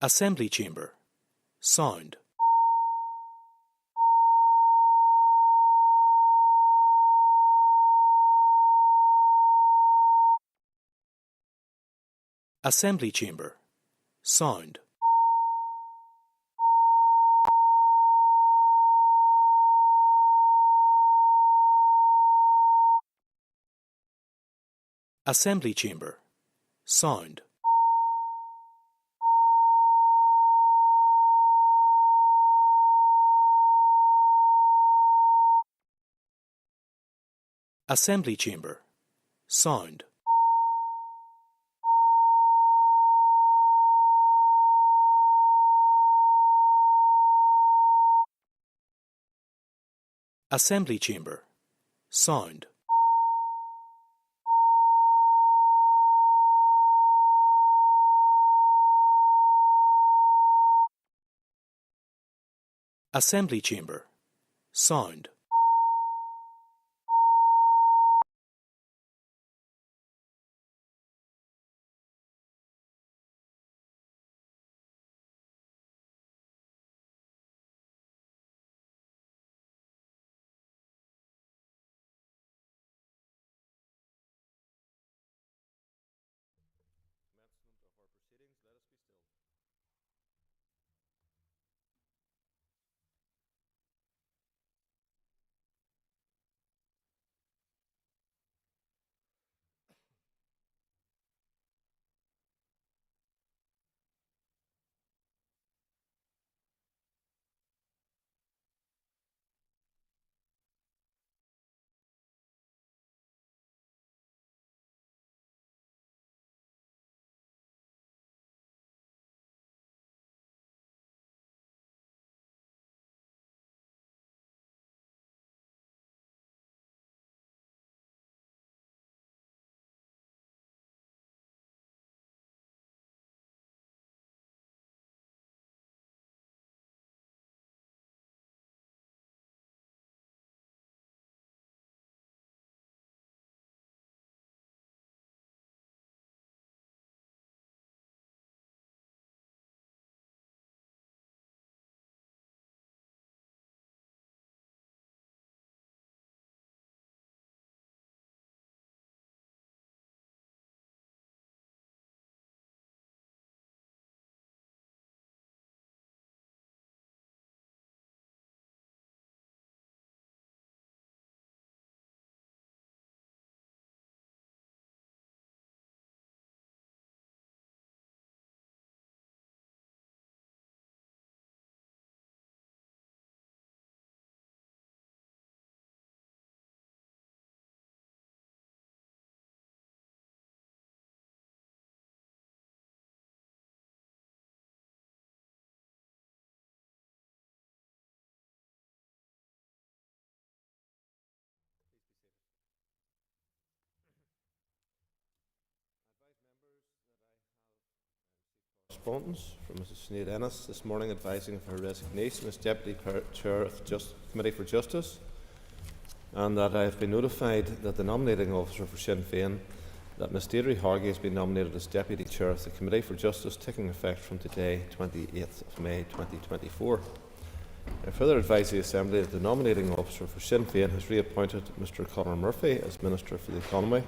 Assembly Chamber. Sound. Assembly Chamber. Sound. Assembly Chamber. Sound. Assembly Chamber. Sound. Assembly Chamber. Sound. Assembly Chamber. Sound. Correspondence from Mrs. Sinead Ennis this morning advising of her resignation as Deputy Chair of the Committee for Justice, and that I have been notified that the nominating officer for Sinn Féin, that Ministerial has been nominated as Deputy Chair of the Committee for Justice, taking effect from today, 28th of May 2024. I further advise the Assembly that the nominating officer for Sinn Féin has reappointed Mr. Conor Murphy as Minister for the Economy.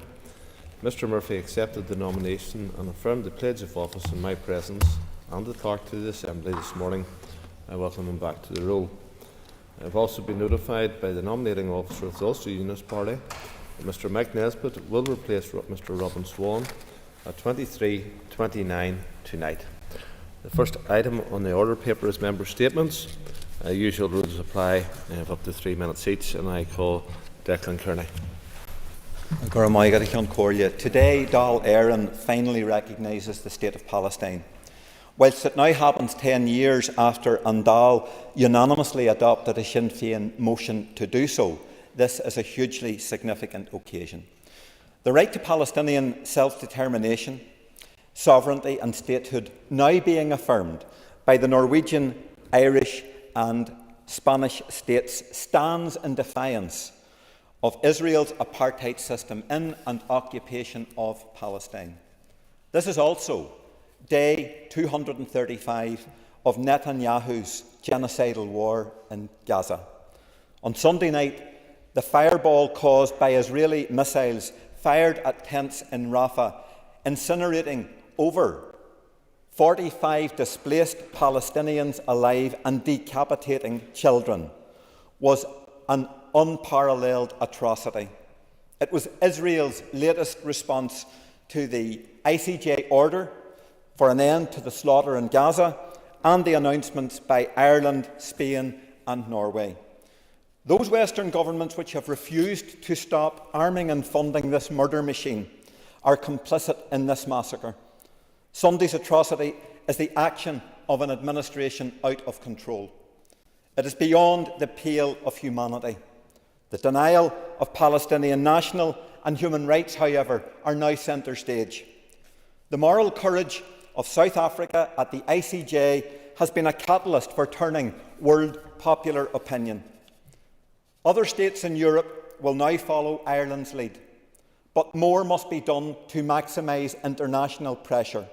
Mr. Murphy accepted the nomination and affirmed the pledge of office in my presence and the clerk to the Assembly this morning. I welcome him back to the role. I have also been notified by the nominating officer of the Ulster Unionist Party that Mr. Mike Nesbitt will replace Mr. Robin Swan at 23:29 tonight. The first item on the order paper is member statements. Usual rules apply. I have up to 3 minutes each, and I call Declan Kearney. Today, Dáil Éireann finally recognises the state of Palestine. Whilst it now happens 10 years after Dáil unanimously adopted a Sinn Féin motion to do so, this is a hugely significant occasion. The right to Palestinian self-determination, sovereignty and statehood now being affirmed by the Norwegian, Irish and Spanish states stands in defiance of Israel's apartheid system in and occupation of Palestine. This is also day 235 of Netanyahu's genocidal war in Gaza. On Sunday night, the fireball caused by Israeli missiles fired at tents in Rafah, incinerating over 45 displaced Palestinians alive and decapitating children, was an unparalleled atrocity. It was Israel's latest response to the ICJ order for an end to the slaughter in Gaza and the announcements by Ireland, Spain and Norway. Those Western governments which have refused to stop arming and funding this murder machine are complicit in this massacre. Sunday's atrocity is the action of an administration out of control. It is beyond the pale of humanity. The denial of Palestinian national and human rights, however, are now centre stage. The moral courage of South Africa at the ICJ has been a catalyst for turning world popular opinion. Other states in Europe will now follow Ireland's lead, but more must be done to maximise international pressure.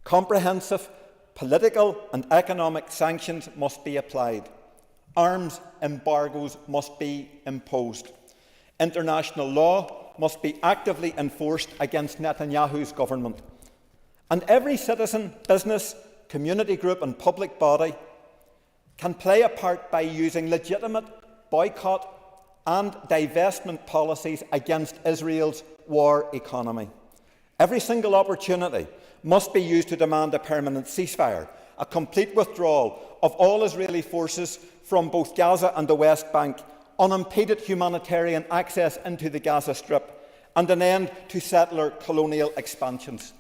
Comprehensive political and economic sanctions must be applied. Arms embargoes must be imposed. International law must be actively enforced against Netanyahu's government. And every citizen, business, community group and public body can play a part by using legitimate boycott and divestment policies against Israel's war economy. Every single opportunity must be used to demand a permanent ceasefire, a complete withdrawal of all Israeli forces from both Gaza and the West Bank, unimpeded humanitarian access into the Gaza Strip, and an end to settler colonial expansions.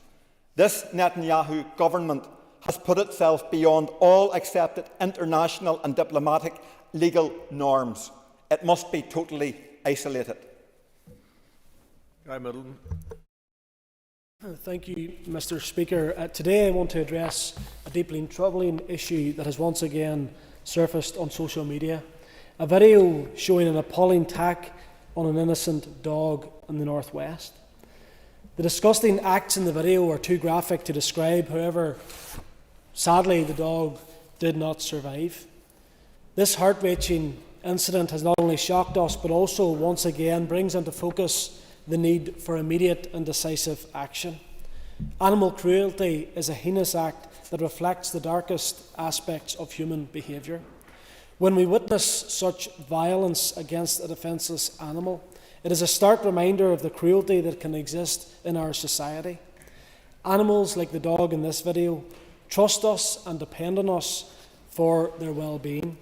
This Netanyahu government has put itself beyond all accepted international and diplomatic legal norms. It must be totally isolated. Guy Middleton. Thank you, Mr. Speaker. Today I want to address a deeply troubling issue that has once again surfaced on social media. A video showing an appalling attack on an innocent dog in the northwest. The disgusting acts in the video are too graphic to describe. However, sadly, the dog did not survive. This heart-wrenching incident has not only shocked us, but also once again brings into focus the need for immediate and decisive action. Animal cruelty is a heinous act that reflects the darkest aspects of human behaviour. When we witness such violence against a defenceless animal, it is a stark reminder of the cruelty that can exist in our society. Animals like the dog in this video trust us and depend on us for their well-being.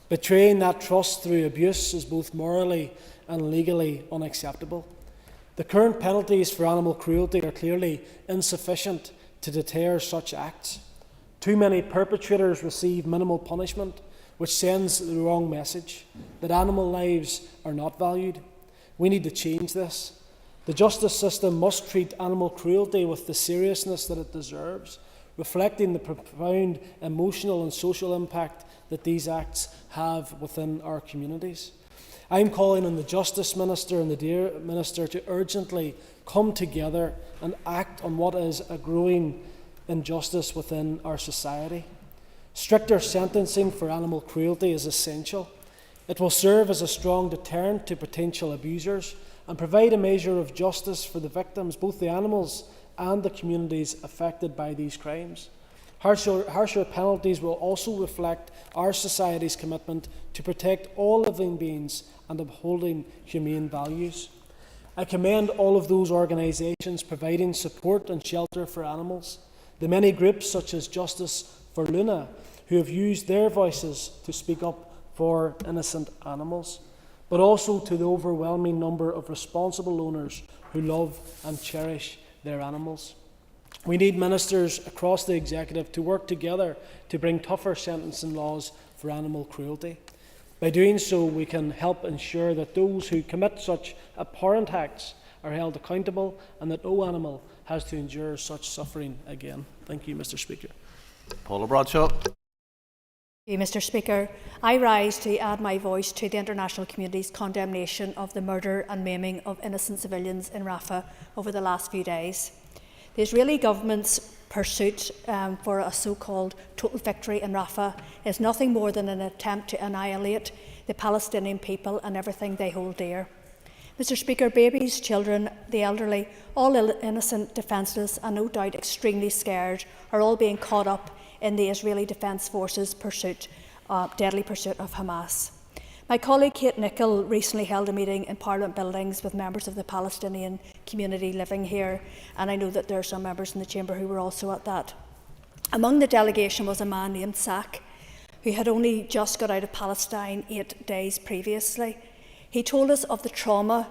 Betraying that trust through abuse is both morally and legally unacceptable. The current penalties for animal cruelty are clearly insufficient to deter such acts. Too many perpetrators receive minimal punishment, which sends the wrong message that animal lives are not valued. We need to change this. The justice system must treat animal cruelty with the seriousness that it deserves, reflecting the profound emotional and social impact that these acts have within our communities. I am calling on the Justice Minister and the Dear Minister to urgently come together and act on what is a growing injustice within our society. Stricter sentencing for animal cruelty is essential. It will serve as a strong deterrent to potential abusers and provide a measure of justice for the victims, both the animals and the communities affected by these crimes. Harsher penalties will also reflect our society's commitment to protect all living beings and upholding humane values. I commend all of those organisations providing support and shelter for animals, the many groups such as Justice for Luna, who have used their voices to speak up for innocent animals, but also to the overwhelming number of responsible owners who love and cherish their animals. We need ministers across the executive to work together to bring tougher sentencing laws for animal cruelty. By doing so, we can help ensure that those who commit such abhorrent acts are held accountable and that no animal has to endure such suffering again. Thank you, Mr. Speaker. Paula Bradshaw. Thank you, Mr. Speaker. I rise to add my voice to the international community's condemnation of the murder and maiming of innocent civilians in Rafah over the last few days. The Israeli government's pursuit for a so-called total victory in Rafah is nothing more than an attempt to annihilate the Palestinian people and everything they hold dear. Mr. Speaker, babies, children, the elderly, all innocent, defenceless and no doubt extremely scared are all being caught up in the Israeli Defence Forces' deadly pursuit of Hamas. My colleague Kate Nicholl recently held a meeting in Parliament buildings with members of the Palestinian community living here, and I know that there are some members in the chamber who were also at that. Among the delegation was a man named Sack, who had only just got out of Palestine 8 days previously. He told us of the trauma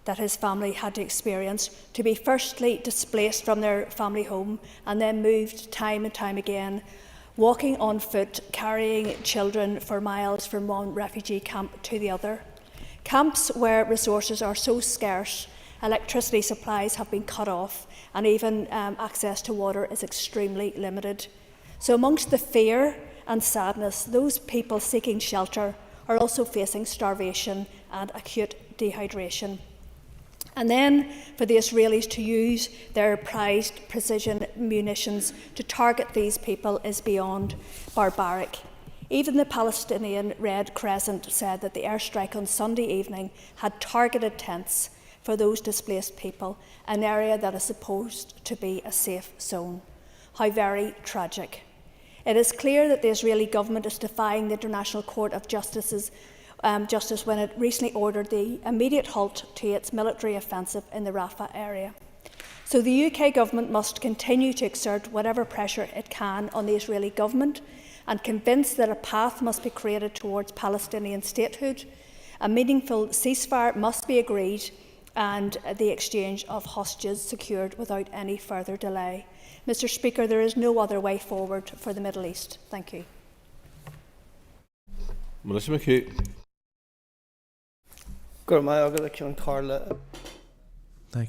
that his family had to experience, to be firstly displaced from their family home and then moved time and time again, walking on foot, carrying children for miles from one refugee camp to the other. Camps where resources are so scarce, electricity supplies have been cut off, and even access to water is extremely limited. So amongst the fear and sadness, those people seeking shelter are also facing starvation and acute dehydration. And then for the Israelis to use their prized precision munitions to target these people is beyond barbaric. Even the Palestinian Red Crescent said that the airstrike on Sunday evening had targeted tents for those displaced people, an area that is supposed to be a safe zone. How very tragic. It is clear that the Israeli government is defying the International Court of Justice when it recently ordered the immediate halt to its military offensive in the Rafah area. So the UK government must continue to exert whatever pressure it can on the Israeli government and convince that a path must be created towards Palestinian statehood. A meaningful ceasefire must be agreed and the exchange of hostages secured without any further delay. Mr. Speaker, there is no other way forward for the Middle East. Thank you. Melissa McHugh. Thank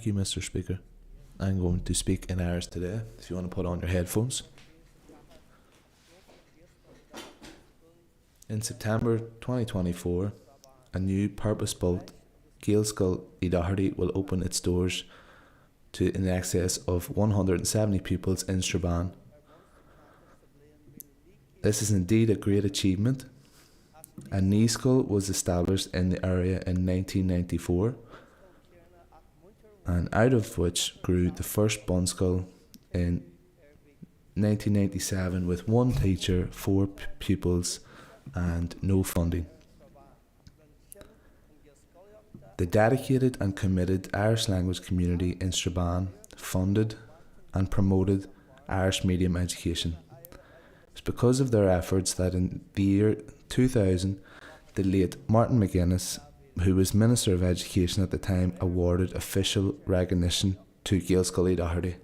you, Mr. Speaker. I'm going to speak in Irish today, if you want to put on your headphones. In September 2024, a new purpose-built Gaelscoil Idahood will open its doors to in excess of 170 pupils in Strabane. This is indeed a great achievement. A new school was established in the area in 1994, and out of which grew the first bun school in 1997 with 1 teacher, 4 pupils and no funding. The dedicated and committed Irish language community in Strabane funded and promoted Irish medium education. It's because of their efforts that in the year 2000, the late Martin McGuinness, who was Minister of Education at the time, awarded official recognition to Gaelscoil Idahood.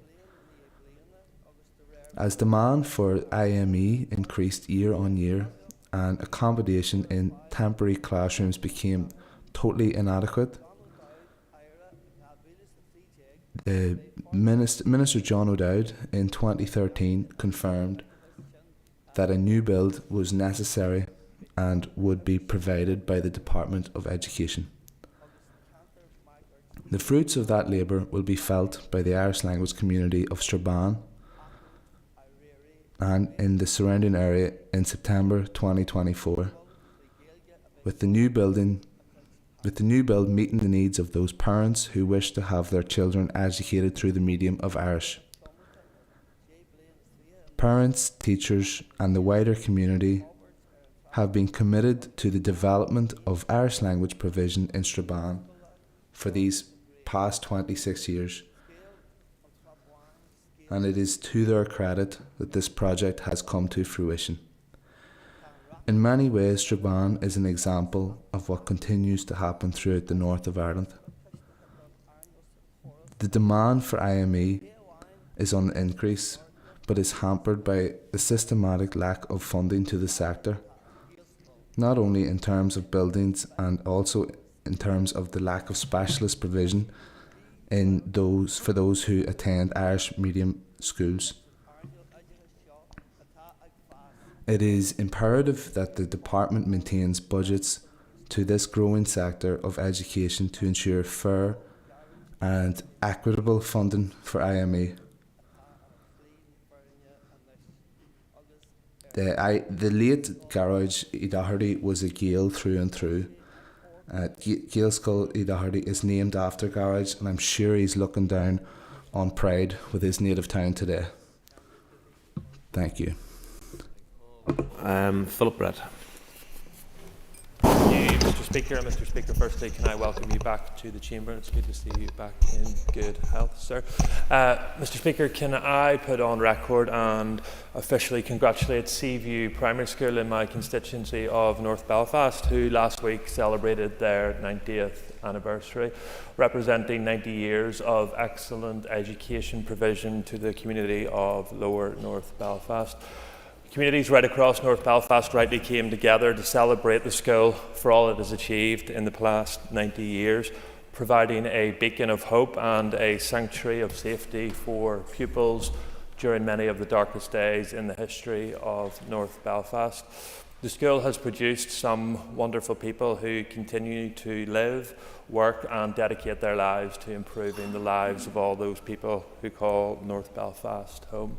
As demand for IME increased year on year and accommodation in temporary classrooms became totally inadequate, Minister John O'Dowd in 2013 confirmed that a new build was necessary and would be provided by the Department of Education. The fruits of that labour will be felt by the Irish language community of Strabane and in the surrounding area in September 2024, with the new build meeting the needs of those parents who wish to have their children educated through the medium of Irish. Parents, teachers and the wider community have been committed to the development of Irish language provision in Strabane for these past 26 years, and it is to their credit that this project has come to fruition. In many ways, Strabane is an example of what continues to happen throughout the north of Ireland. The demand for IME is on the increase, but is hampered by the systematic lack of funding to the sector, not only in terms of buildings and also in terms of the lack of specialist provision for those who attend Irish medium schools. It is imperative that the department maintains budgets to this growing sector of education to ensure fair and equitable funding for IME. The late Garage O'Doherty was a Gael through and through. Gael Skull O'Doherty is named after Garage, and I'm sure he's looking down on pride with his native town today. Thank you. Philip Brett. Thank you, Mr. Speaker. And Mr. Speaker, firstly, can I welcome you back to the Chamber? It's good to see you back in good health, sir. Mr. Speaker, can I put on record and officially congratulate Seaview Primary School in my constituency of North Belfast, who last week celebrated their 90th anniversary, representing 90 years of excellent education provision to the community of Lower North Belfast. Communities right across North Belfast rightly came together to celebrate the school for all it has achieved in the past 90 years, providing a beacon of hope and a sanctuary of safety for pupils during many of the darkest days in the history of North Belfast. The school has produced some wonderful people who continue to live, work and dedicate their lives to improving the lives of all those people who call North Belfast home.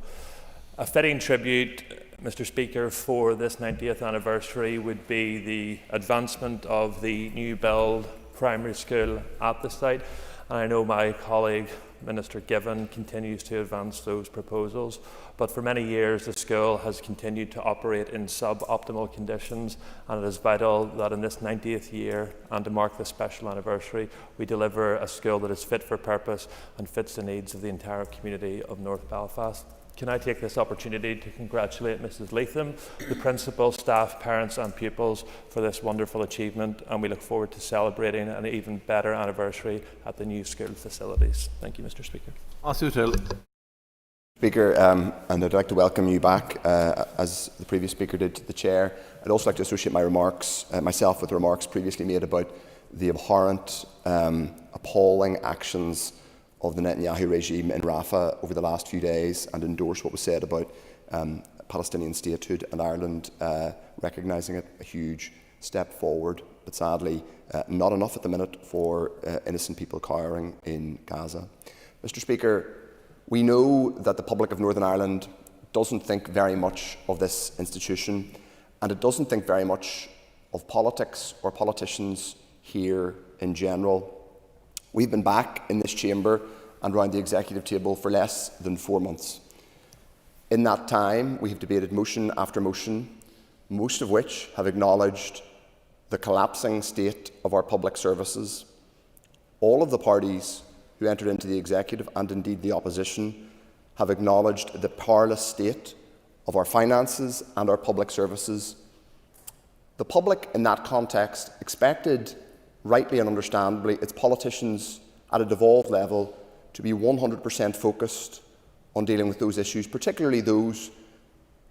A fitting tribute, Mr. Speaker, for this 90th anniversary would be the advancement of the new build primary school at the site. And I know my colleague, Minister Given, continues to advance those proposals. But for many years, the school has continued to operate in suboptimal conditions, and it is vital that in this 90th year, and to mark this special anniversary, we deliver a school that is fit for purpose and fits the needs of the entire community of North Belfast. Can I take this opportunity to congratulate Mrs. Leatham, the principal, staff, parents and pupils for this wonderful achievement, and we look forward to celebrating an even better anniversary at the new school facilities. Thank you, Mr. Speaker. Speaker, and I'd like to welcome you back, as the previous speaker did, to the chair. I'd also like to associate my remarks, myself, with remarks previously made about the abhorrent, appalling actions of the Netanyahu regime in Rafah over the last few days, and endorse what was said about Palestinian statehood and Ireland recognising it, a huge step forward, but sadly not enough at the minute for innocent people cowering in Gaza. Mr. Speaker, we know that the public of Northern Ireland doesn't think very much of this institution, and it doesn't think very much of politics or politicians here in general. We've been back in this chamber and round the executive table for less than 4 months. In that time, we have debated motion after motion, most of which have acknowledged the collapsing state of our public services. All of the parties who entered into the executive, and indeed the opposition, have acknowledged the powerless state of our finances and our public services. The public, in that context, expected, rightly and understandably, its politicians at a devolved level to be 100% focused on dealing with those issues, particularly those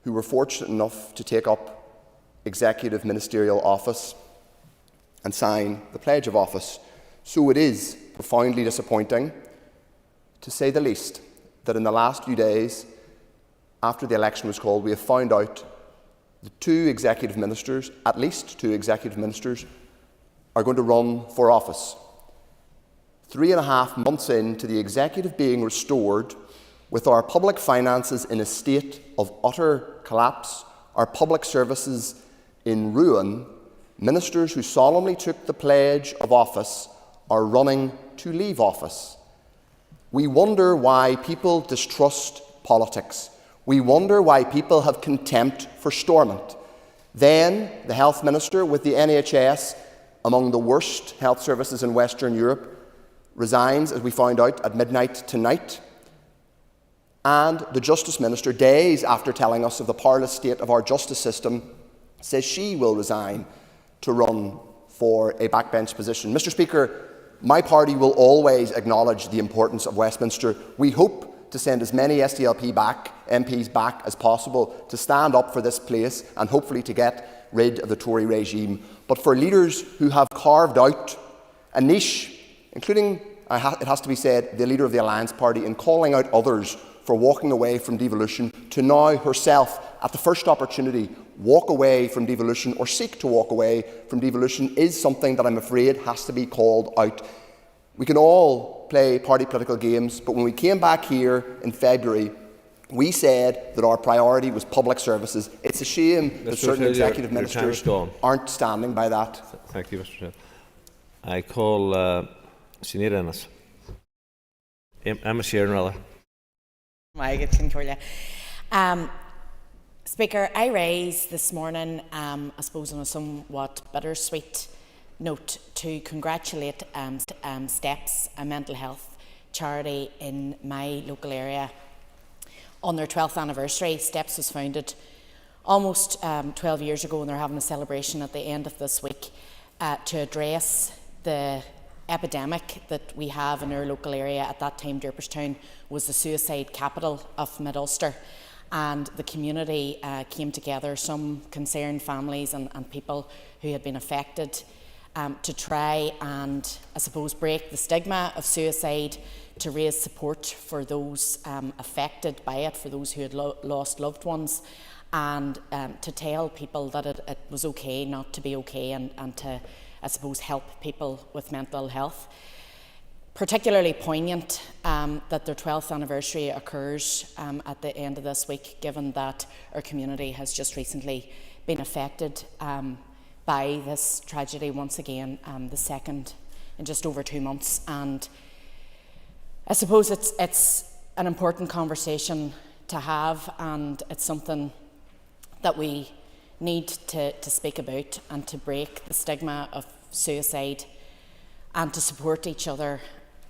who were fortunate enough to take up executive ministerial office and sign the pledge of office. So it is profoundly disappointing, to say the least, that in the last few days after the election was called, we have found out that two executive ministers, at least two executive ministers, are going to run for office. 3.5 months into the executive being restored, with our public finances in a state of utter collapse, our public services in ruin, ministers who solemnly took the pledge of office are running to leave office. We wonder why people distrust politics. We wonder why people have contempt for Stormont. Then the Health Minister, with the NHS among the worst health services in Western Europe, resigns, as we found out, at midnight tonight. And the Justice Minister, days after telling us of the powerless state of our justice system, says she will resign to run for a backbench position. Mr. Speaker, my party will always acknowledge the importance of Westminster. We hope to send as many SDLP MPs back as possible to stand up for this place and hopefully to get rid of the Tory regime. But for leaders who have carved out a niche, including, it has to be said, the leader of the Alliance Party, in calling out others for walking away from devolution, to now herself, at the first opportunity, walk away from devolution or seek to walk away from devolution, is something that I'm afraid has to be called out. We can all play party political games, but when we came back here in February, We said that our priority was public services. It's a shame that certain executive ministers aren't standing by that. Thank you, Mr. Chair. I call Sinead Ennis. Emma Sheeran, Speaker, I raise this morning, I suppose on a somewhat bittersweet note, to congratulate STEPS, a mental health charity in my local area, on their 12th anniversary. STEPS was founded almost 12 years ago, and they're having a celebration at the end of this week to address the epidemic that we have in our local area. At that time, Derbystown was the suicide capital of Mid-Ulster, and the community came together, some concerned families and people who had been affected, to try and, I suppose, break the stigma of suicide, to raise support for those affected by it, for those who had lost loved ones, and to tell people that it was okay not to be okay, and to, I suppose, help people with mental health. Particularly poignant that their 12th anniversary occurs at the end of this week, given that our community has just recently been affected by this tragedy once again, the second in just over 2 months. And I suppose it's an important conversation to have, and it's something that we need to speak about, and to break the stigma of suicide and to support each other.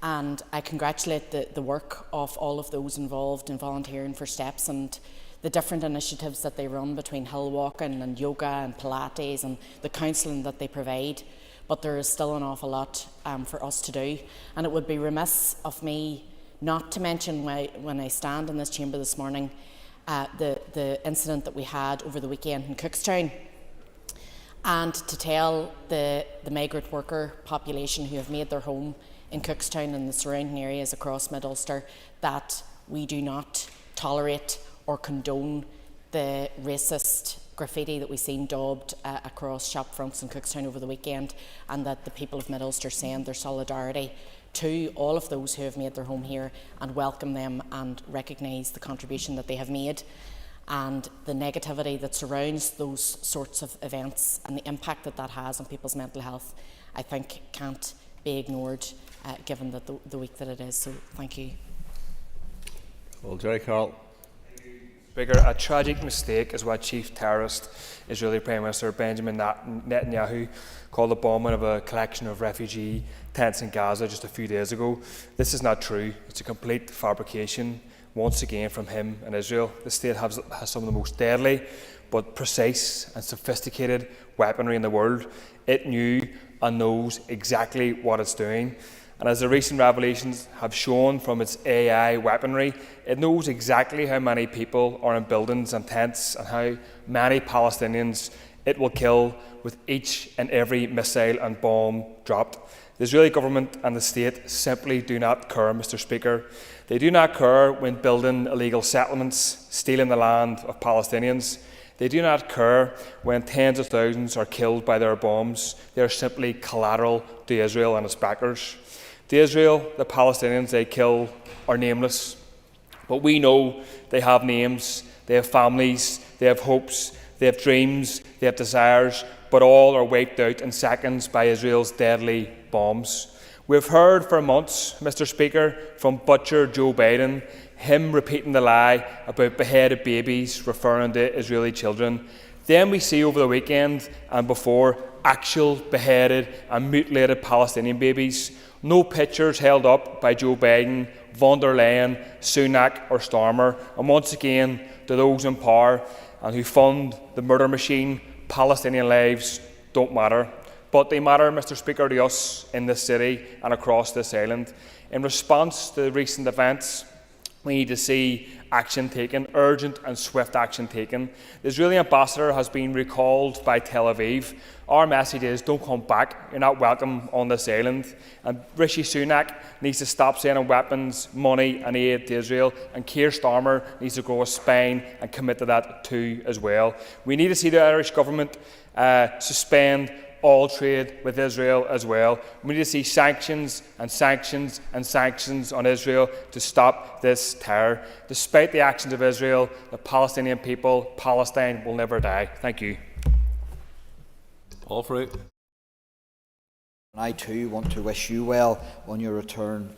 And I congratulate the work of all of those involved in volunteering for STEPS, and the different initiatives that they run between hill walking and yoga and Pilates and the counselling that they provide. But there is still an awful lot for us to do, and it would be remiss of me not to mention, when I stand in this chamber this morning, the incident that we had over the weekend in Cookstown, and to tell the migrant worker population who have made their home in Cookstown and the surrounding areas across Mid-Ulster that we do not tolerate or condone the racist graffiti that we've seen daubed across shop fronts in Cookstown over the weekend, and that the people of Mid-Ulster send their solidarity to all of those who have made their home here, and welcome them and recognise the contribution that they have made. And the negativity that surrounds those sorts of events and the impact that that has on people's mental health, I think can't be ignored, given that the week that it is. So thank you. Well, Jerry Carroll. Speaker, a tragic mistake is what Chief Terrorist Israeli Prime Minister Benjamin Netanyahu called the bombing of a collection of refugee tents in Gaza just a few days ago. This is not true. It's a complete fabrication, once again, from him and Israel. The state has some of the most deadly but precise and sophisticated weaponry in the world. It knew and knows exactly what it's doing. And as the recent revelations have shown from its AI weaponry, it knows exactly how many people are in buildings and tents, and how many Palestinians it will kill with each and every missile and bomb dropped. The Israeli government and the state simply do not care, Mr. Speaker. They do not care when building illegal settlements, stealing the land of Palestinians. They do not care when tens of thousands are killed by their bombs. They are simply collateral to Israel and its backers. To Israel, the Palestinians they kill are nameless, but we know they have names, they have families, they have hopes, they have dreams, they have desires, but all are wiped out in seconds by Israel's deadly bombs. We've heard for months, Mr. Speaker, from butcher Joe Biden, him repeating the lie about beheaded babies, referring to Israeli children. Then we see over the weekend and before actual beheaded and mutilated Palestinian babies. No pictures held up by Joe Biden, von der Leyen, Sunak or Starmer. And once again, to those in power and who fund the murder machine, Palestinian lives don't matter. But they matter, Mr. Speaker, to us in this city and across this island. In response to the recent events, we need to see action taken, urgent and swift action taken. The Israeli ambassador has been recalled by Tel Aviv. Our message is, don't come back, you're not welcome on this island. And Rishi Sunak needs to stop sending weapons, money and aid to Israel, and Keir Starmer needs to grow a spine and commit to that too as well. We need to see the Irish government suspend all trade with Israel as well. We need to see sanctions and sanctions and sanctions on Israel to stop this terror. Despite the actions of Israel, the Palestinian people, Palestine will never die. Thank you. All for it. I too want to wish you well on your return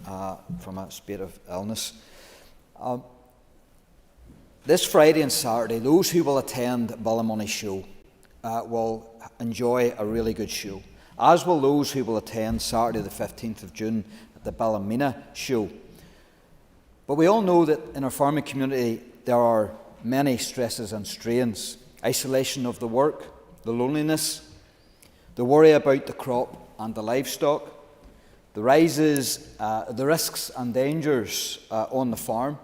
from a spate of illness. This Friday and Saturday, those who will attend Ballymoney show will enjoy a really good show, as will those who will attend Saturday the 15th of June at the Ballymena show. But we all know that in our farming community there are many stresses and strains: isolation of the work, the loneliness, the worry about the crop and the livestock, the risks and dangers on the farm,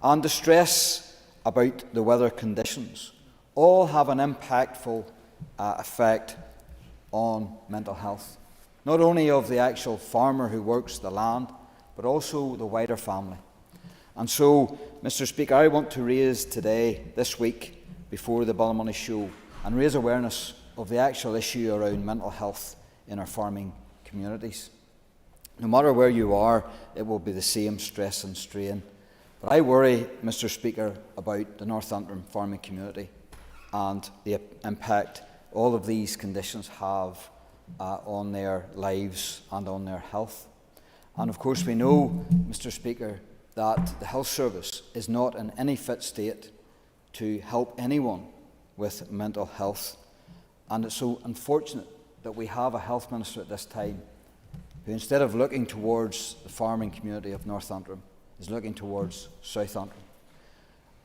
and the stress about the weather conditions, all have an impactful effect on mental health, not only of the actual farmer who works the land, but also the wider family. And so, Mr. Speaker, I want to raise today, this week, before the Ballymoney show, and raise awareness of the actual issue around mental health in our farming communities. No matter where you are, it will be the same stress and strain. But I worry, Mr. Speaker, about the North Antrim farming community and the impact all of these conditions have on their lives and on their health. And of course we know, Mr. Speaker, that the health service is not in any fit state to help anyone with mental health. And it's so unfortunate that we have a health minister at this time who, instead of looking towards the farming community of North Antrim, is looking towards South Antrim.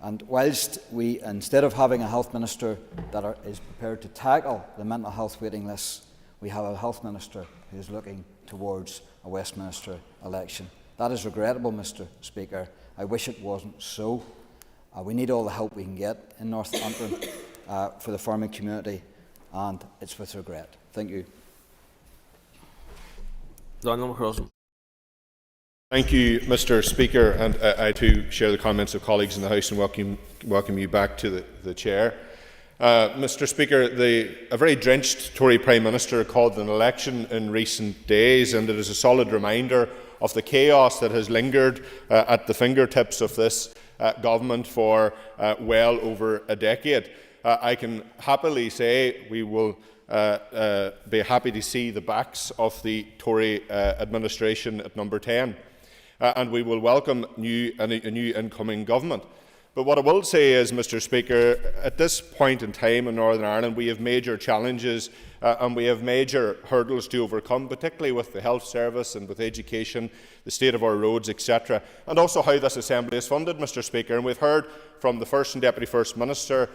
And whilst we, instead of having a health minister that is prepared to tackle the mental health waiting lists, we have a health minister who is looking towards a Westminster election. That is regrettable, Mr. Speaker. I wish it wasn't so. We need all the help we can get in North Antrim for the farming community, and it's with regret. Thank you. Daniel McCrossen. Thank you, Mr. Speaker, and I too share the comments of colleagues in the House and welcome you back to the chair. Mr. Speaker, a very drenched Tory Prime Minister called an election in recent days, and it is a solid reminder of the chaos that has lingered at the fingertips of this government for well over a decade. I can happily say we will be happy to see the backs of the Tory administration at number 10. And we will welcome a new incoming government. But what I will say is, Mr. Speaker, at this point in time in Northern Ireland, we have major challenges and we have major hurdles to overcome, particularly with the health service and with education, the state of our roads, etc., and also how this Assembly is funded, Mr. Speaker. And we've heard from the First and Deputy First Minister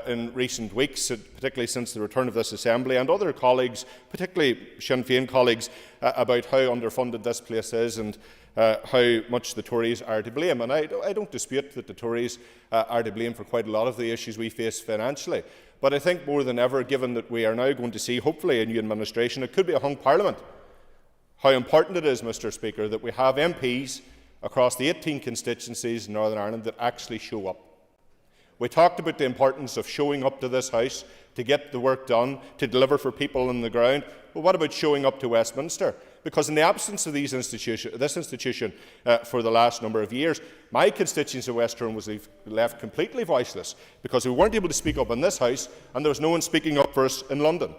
in recent weeks, particularly since the return of this Assembly, and other colleagues, particularly Sinn Féin colleagues, about how underfunded this place is and how much the Tories are to blame. And I don't dispute that the Tories are to blame for quite a lot of the issues we face financially. But I think more than ever, given that we are now going to see, hopefully, a new administration, it could be a hung parliament, how important it is, Mr. Speaker, that we have MPs across the 18 constituencies in Northern Ireland that actually show up. We talked about the importance of showing up to this House to get the work done, to deliver for people on the ground. Well, what about showing up to Westminster? Because in the absence of this institution for the last number of years, my constituency of West Tyrone was left completely voiceless because we weren't able to speak up in this House and there was no one speaking up for us in London.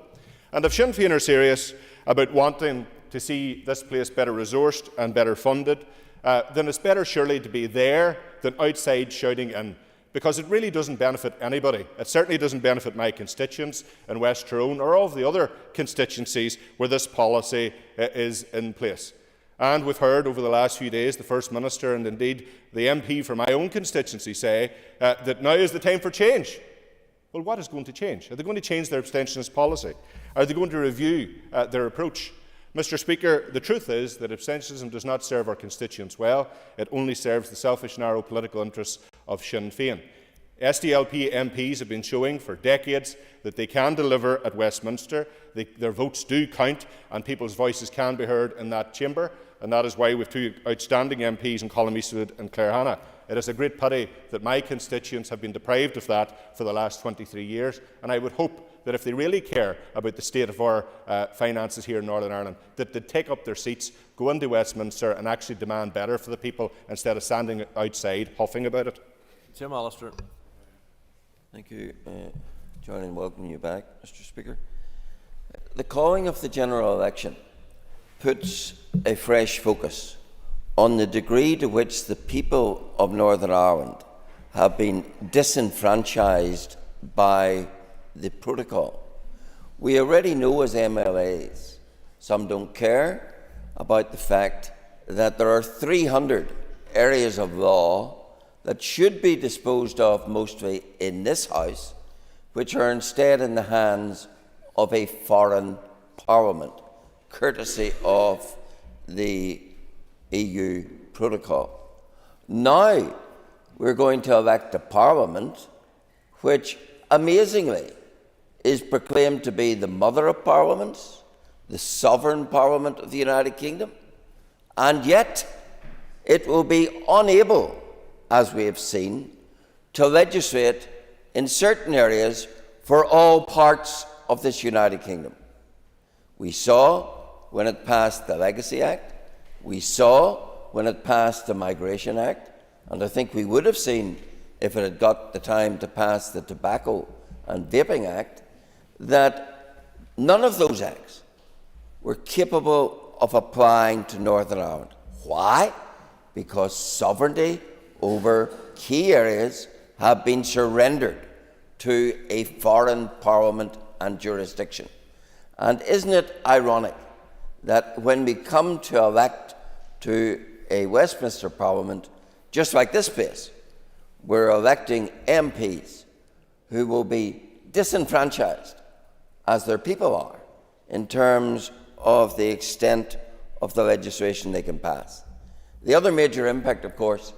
And if Sinn Féin are serious about wanting to see this place better resourced and better funded, then it's better surely to be there than outside shouting in, because it really doesn't benefit anybody. It certainly doesn't benefit my constituents in West Tyrone or all of the other constituencies where this policy is in place. And we've heard over the last few days the First Minister and indeed the MP for my own constituency say that now is the time for change. Well, what is going to change? Are they going to change their abstentionist policy? Are they going to review their approach? Mr. Speaker, the truth is that abstentionism does not serve our constituents well. It only serves the selfish, narrow political interests of Sinn Féin. SDLP MPs have been showing for decades that they can deliver at Westminster. Their votes do count and people's voices can be heard in that chamber, and that is why we have two outstanding MPs in Colm Eastwood and Claire Hanna. It is a great pity that my constituents have been deprived of that for the last 23 years, and I would hope that if they really care about the state of our finances here in Northern Ireland, that they take up their seats, go into Westminster and actually demand better for the people instead of standing outside huffing about it. Jim Allister. Thank you. Join in welcoming you back, Mr. Speaker. The calling of the general election puts a fresh focus on the degree to which the people of Northern Ireland have been disenfranchised by the protocol. We already know as MLAs, some don't care about the fact that there are 300 areas of law that should be disposed of mostly in this House, which are instead in the hands of a foreign parliament, courtesy of the EU protocol. Now we're going to elect a parliament which, amazingly, is proclaimed to be the mother of parliaments, the sovereign parliament of the United Kingdom, and yet it will be unable, as we have seen, to legislate in certain areas for all parts of this United Kingdom. We saw when it passed the Legacy Act, we saw when it passed the Migration Act, and I think we would have seen, if it had got the time to pass the Tobacco and Vaping Act, that none of those acts were capable of applying to Northern Ireland. Why? Because sovereignty over key areas have been surrendered to a foreign parliament and jurisdiction. And isn't it ironic that when we come to elect to a Westminster Parliament, just like this place, we're electing MPs who will be disenfranchised, as their people are, in terms of the extent of the legislation they can pass. The other major impact, of course,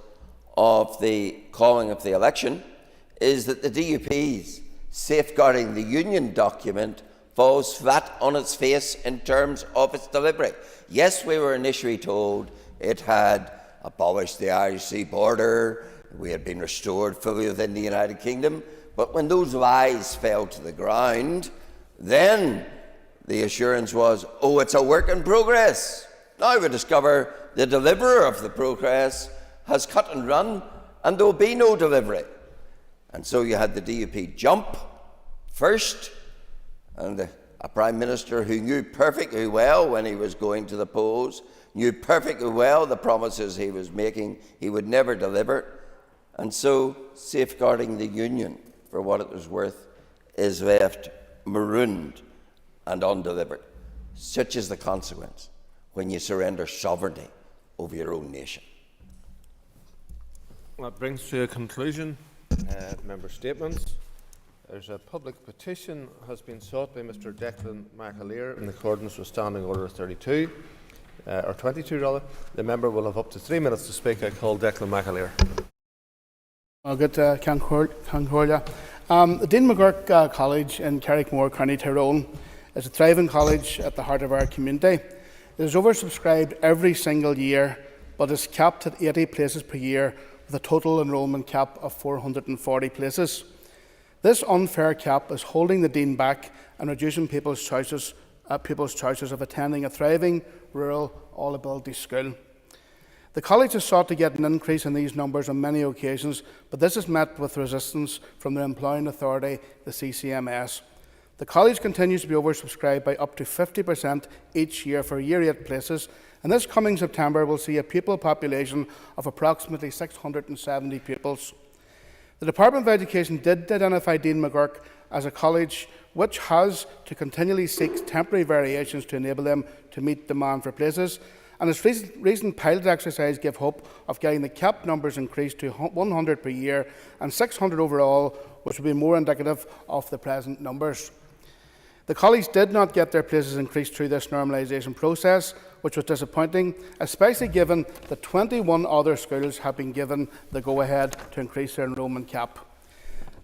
of the calling of the election is that the DUP's safeguarding the union document falls flat on its face in terms of its delivery. Yes, we were initially told it had abolished the Irish Sea border, we had been restored fully within the United Kingdom, but when those lies fell to the ground, then the assurance was, oh, it's a work in progress. Now we discover the deliverer of the progress has cut and run, and there will be no delivery. And so you had the DUP jump first, and a Prime Minister who knew perfectly well when he was going to the polls, knew perfectly well the promises he was making, he would never deliver. And so safeguarding the union, for what it was worth, is left marooned and undelivered. Such is the consequence when you surrender sovereignty over your own nation. That brings to a conclusion member statements. There's a public petition has been sought by Mr. Declan McAleer in accordance with Standing Order 32, or 22 rather. The member will have up to 3 minutes to speak. I call Declan McAleer. Good Concordia. The Dean Maguirc College in Carrickmore, County Tyrone, is a thriving college at the heart of our community. It is oversubscribed every single year, but is capped at 80 places per year with a total enrolment cap of 440 places. This unfair cap is holding the Dean back and reducing people's choices of attending a thriving, rural, all-ability school. The college has sought to get an increase in these numbers on many occasions, but this is met with resistance from the employing authority, the CCMS. The college continues to be oversubscribed by up to 50% each year for Year 8 places, and this coming September will see a pupil population of approximately 670 pupils. The Department of Education did identify Dean Maguirc as a college which has to continually seek temporary variations to enable them to meet demand for places, and its recent pilot exercise gave hope of getting the cap numbers increased to 100 per year and 600 overall, which would be more indicative of the present numbers. The college did not get their places increased through this normalisation process, which was disappointing, especially given that 21 other schools have been given the go-ahead to increase their enrolment cap.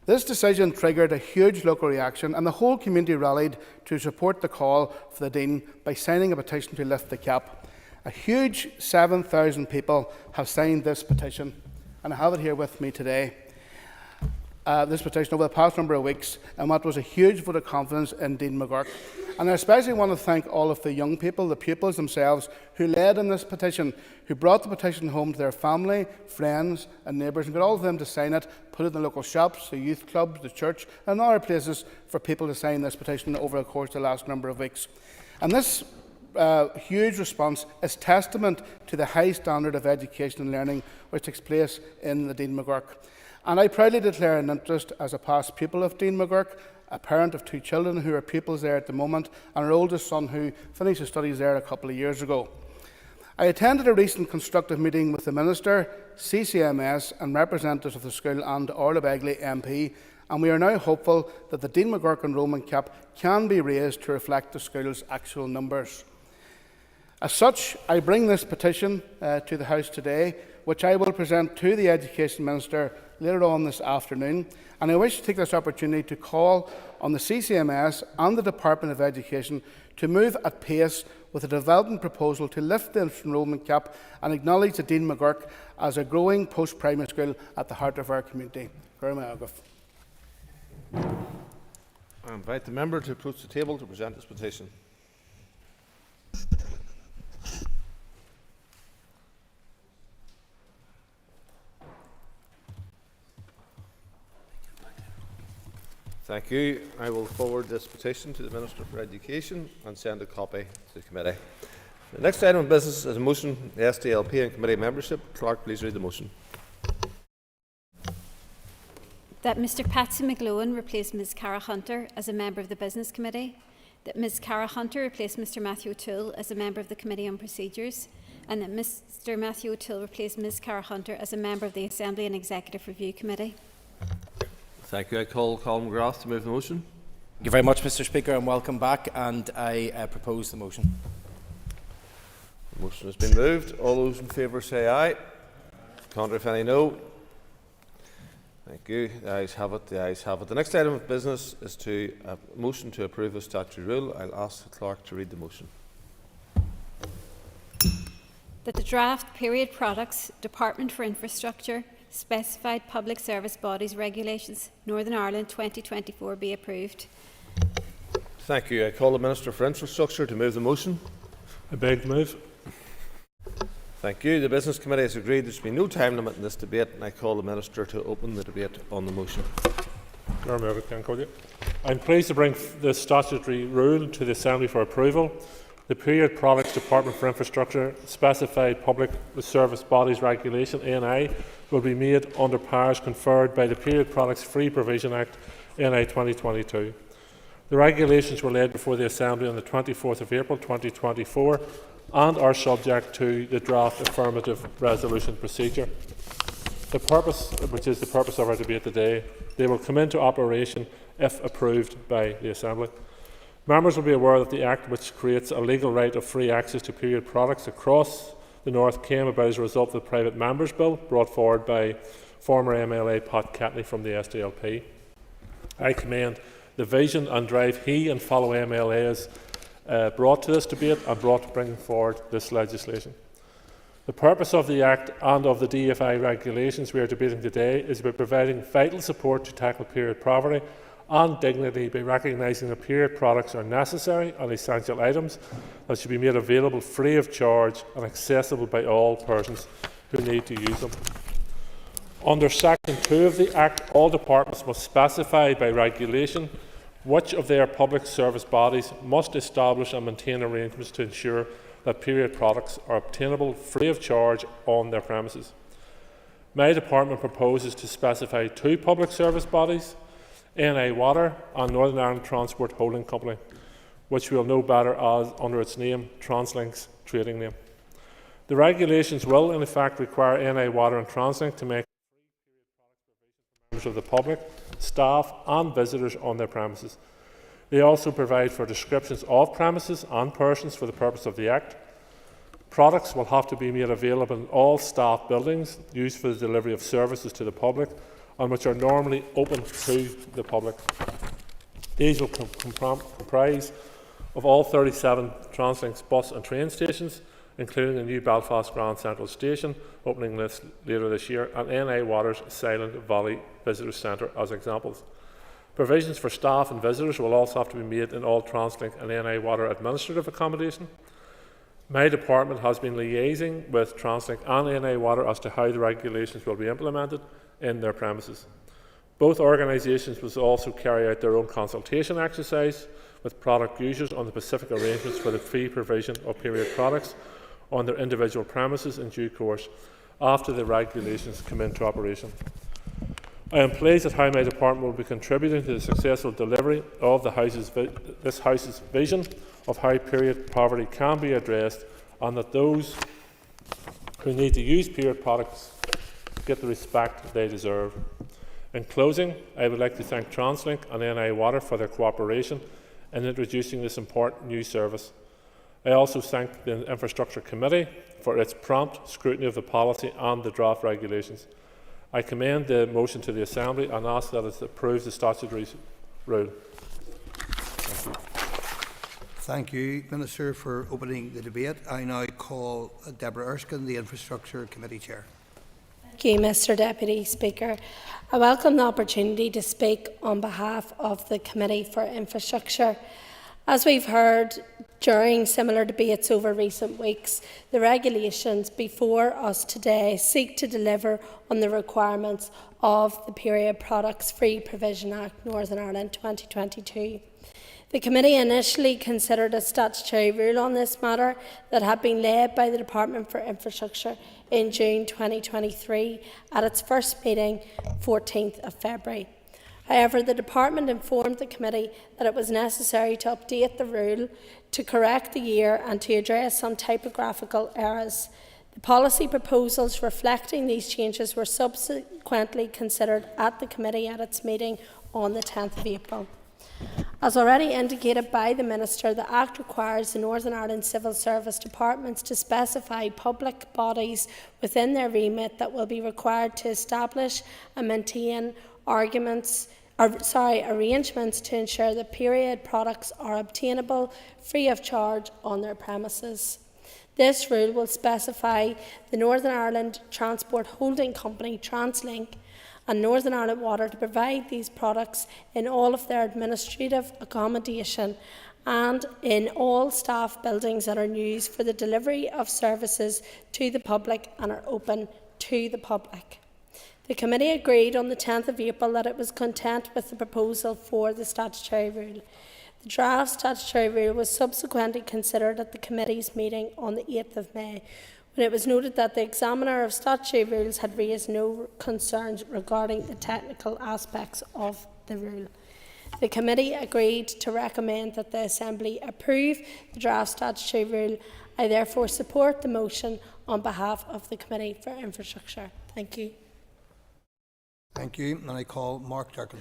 This decision triggered a huge local reaction, and the whole community rallied to support the call for the Dean by signing a petition to lift the cap. A huge 7,000 people have signed this petition, and I have it here with me today. this petition over the past number of weeks, and what was a huge vote of confidence in Dean Maguirc. And I especially want to thank all of the young people, the pupils themselves, who led in this petition, who brought the petition home to their family, friends and neighbours, and got all of them to sign it, put it in the local shops, the youth clubs, the church, and other places for people to sign this petition over the course of the last number of weeks. And this huge response is testament to the high standard of education and learning which takes place in the Dean Maguirc. And I proudly declare an interest as a past pupil of Dean Maguirc, a parent of 2 children who are pupils there at the moment, and our oldest son who finished his studies there a couple of years ago. I attended a recent constructive meeting with the Minister, CCMS and representatives of the school and Orla Begley MP, and we are now hopeful that the Dean Maguirc enrolment cap can be raised to reflect the school's actual numbers. As such, I bring this petition to the House today, which I will present to the Education Minister later on this afternoon, and I wish to take this opportunity to call on the CCMS and the Department of Education to move at pace with a development proposal to lift the enrolment cap and acknowledge the Dean Maguirc as a growing post-primary school at the heart of our community. I invite the member to approach the table to present this petition. Thank you. I will forward this petition to the Minister for Education and send a copy to the committee. The next item of business is a motion the SDLP and committee membership. Clerk, please read the motion. That Mr Patsy McGlowan replace Ms Cara Hunter as a member of the Business Committee, that Ms Cara Hunter replace Mr Matthew O'Toole as a member of the Committee on Procedures, and that Mr Matthew O'Toole replace Ms Cara Hunter as a member of the Assembly and Executive Review Committee. Thank you. I call Colin Maguirc to move the motion. Thank you very much, Mr Speaker, and welcome back. And I propose the motion. The motion has been moved. All those in favour say aye. Contrary, if any, no. Thank you. The ayes have it. The ayes have it. The next item of business is a motion to approve a statutory rule. I'll ask the clerk to read the motion. That the draft Period Products Department for Infrastructure Specified Public Service Bodies Regulations Northern Ireland 2024 be approved. Thank you. I call the Minister for Infrastructure to move the motion. I beg to move. Thank you. The Business Committee has agreed there should be no time limit in this debate, and I call the Minister to open the debate on the motion. I'm pleased to bring the statutory rule to the Assembly for approval. The Period Products Department for Infrastructure Specified Public Service Bodies Regulation (ANI) will be made under powers conferred by the Period Products Free Provision Act (NI) 2022. The regulations were laid before the Assembly on the 24th of April 2024 and are subject to the draft affirmative resolution procedure. The purpose, which is the purpose of our debate today, they will come into operation if approved by the Assembly. Members will be aware that the Act, which creates a legal right of free access to period products across the North, came about as a result of the Private Members Bill brought forward by former MLA Pat Catney from the SDLP. I commend the vision and drive he and fellow MLAs brought to this debate and brought to bring forward this legislation. The purpose of the Act and of the DFI regulations we are debating today is about providing vital support to tackle period poverty and dignity by recognising that period products are necessary and essential items that should be made available free of charge and accessible by all persons who need to use them. Under Section 2 of the Act, all departments must specify by regulation which of their public service bodies must establish and maintain arrangements to ensure that period products are obtainable free of charge on their premises. My department proposes to specify 2 public service bodies, NI Water and Northern Ireland Transport Holding Company, which we will know better as under its name, Translink's trading name. The regulations will in effect require NI Water and Translink to make members of the public, staff and visitors on their premises. They also provide for descriptions of premises and persons for the purpose of the Act. Products will have to be made available in all staff buildings used for the delivery of services to the public and which are normally open to the public. These will comprise of all 37 Translink's bus and train stations, including the new Belfast Grand Central Station opening later this year, and NI Water's Silent Valley Visitor Centre as examples. Provisions for staff and visitors will also have to be made in all TransLink and NI Water administrative accommodation. My department has been liaising with TransLink and NI Water as to how the regulations will be implemented in their premises. Both organisations will also carry out their own consultation exercise with product users on the specific arrangements for the free provision of period products on their individual premises in due course after the regulations come into operation. I am pleased at how my department will be contributing to the successful delivery of this House's vision of how period poverty can be addressed, and that those who need to use period products get the respect they deserve. In closing, I would like to thank TransLink and NI Water for their cooperation in introducing this important new service. I also thank the Infrastructure Committee for its prompt scrutiny of the policy and the draft regulations. I commend the motion to the Assembly and ask that it approves the statutory rule. Thank you, Minister, for opening the debate. I now call Deborah Erskine, the Infrastructure Committee Chair. Thank you, Mr Deputy Speaker. I welcome the opportunity to speak on behalf of the Committee for Infrastructure. As we've heard during similar debates over recent weeks, the regulations before us today seek to deliver on the requirements of the Period Products Free Provision Act Northern Ireland 2022. The Committee initially considered a statutory rule on this matter that had been led by the Department for Infrastructure in June 2023 at its first meeting, 14th of February. However, the Department informed the Committee that it was necessary to update the rule to correct the year and to address some typographical errors. The policy proposals reflecting these changes were subsequently considered at the Committee at its meeting on the 10th of April. As already indicated by the Minister, the Act requires the Northern Ireland Civil Service departments to specify public bodies within their remit that will be required to establish and maintain arrangements to ensure that period products are obtainable free of charge on their premises. This rule will specify the Northern Ireland Transport Holding Company, TransLink, and Northern Ireland Water to provide these products in all of their administrative accommodation and in all staff buildings that are used for the delivery of services to the public and are open to the public. The Committee agreed on the 10th of April that it was content with the proposal for the statutory rule. The draft statutory rule was subsequently considered at the Committee's meeting on the 8th of May, when it was noted that the examiner of statutory rules had raised no concerns regarding the technical aspects of the rule. The Committee agreed to recommend that the Assembly approve the draft statutory rule. I therefore support the motion on behalf of the Committee for Infrastructure. Thank you. Thank you. And I call Mark Durkin.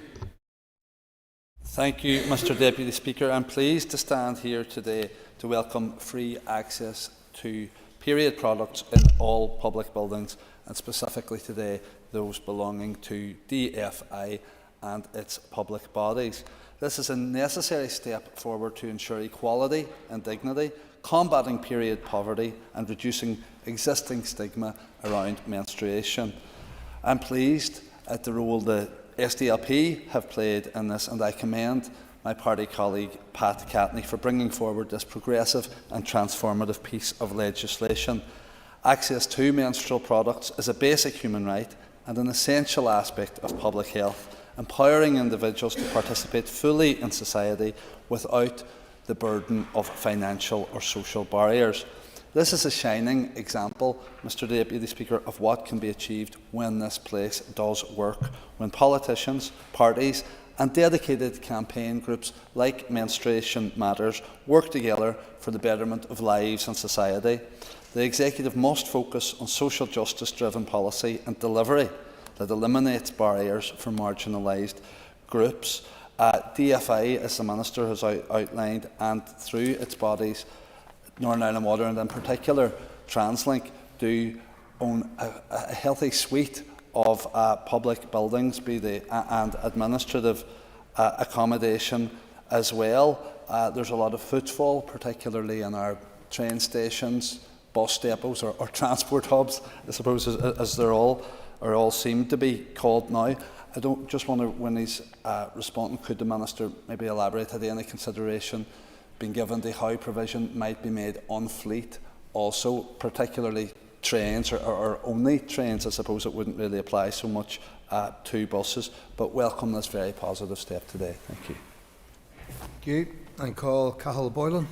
Thank you, Mr Deputy Speaker. I'm pleased to stand here today to welcome free access to period products in all public buildings, and specifically today those belonging to DFI and its public bodies. This is a necessary step forward to ensure equality and dignity, combating period poverty and reducing existing stigma around menstruation. I'm pleased at the role the SDLP have played in this, and I commend my party colleague Pat Catney for bringing forward this progressive and transformative piece of legislation. Access to menstrual products is a basic human right and an essential aspect of public health, empowering individuals to participate fully in society without the burden of financial or social barriers. This is a shining example, Mr Deputy Speaker, of what can be achieved when this place does work, when politicians, parties and dedicated campaign groups like Menstruation Matters work together for the betterment of lives and society. The Executive must focus on social justice-driven policy and delivery that eliminates barriers for marginalised groups. DFI, as the Minister has outlined, and through its bodies, Northern Ireland Water and in particular TransLink, do own a healthy suite of public buildings, be they and administrative accommodation as well. There's a lot of footfall, particularly in our train stations, bus depots or transport hubs, I suppose, as they're all seem to be called now. I don't just wonder, when he's responding, could the Minister maybe elaborate, had any consideration been given to how provision might be made on fleet, also particularly trains or only trains? I suppose it wouldn't really apply so much to buses, but welcome this very positive step today. Thank you. Thank you. I call Cathal Boylan.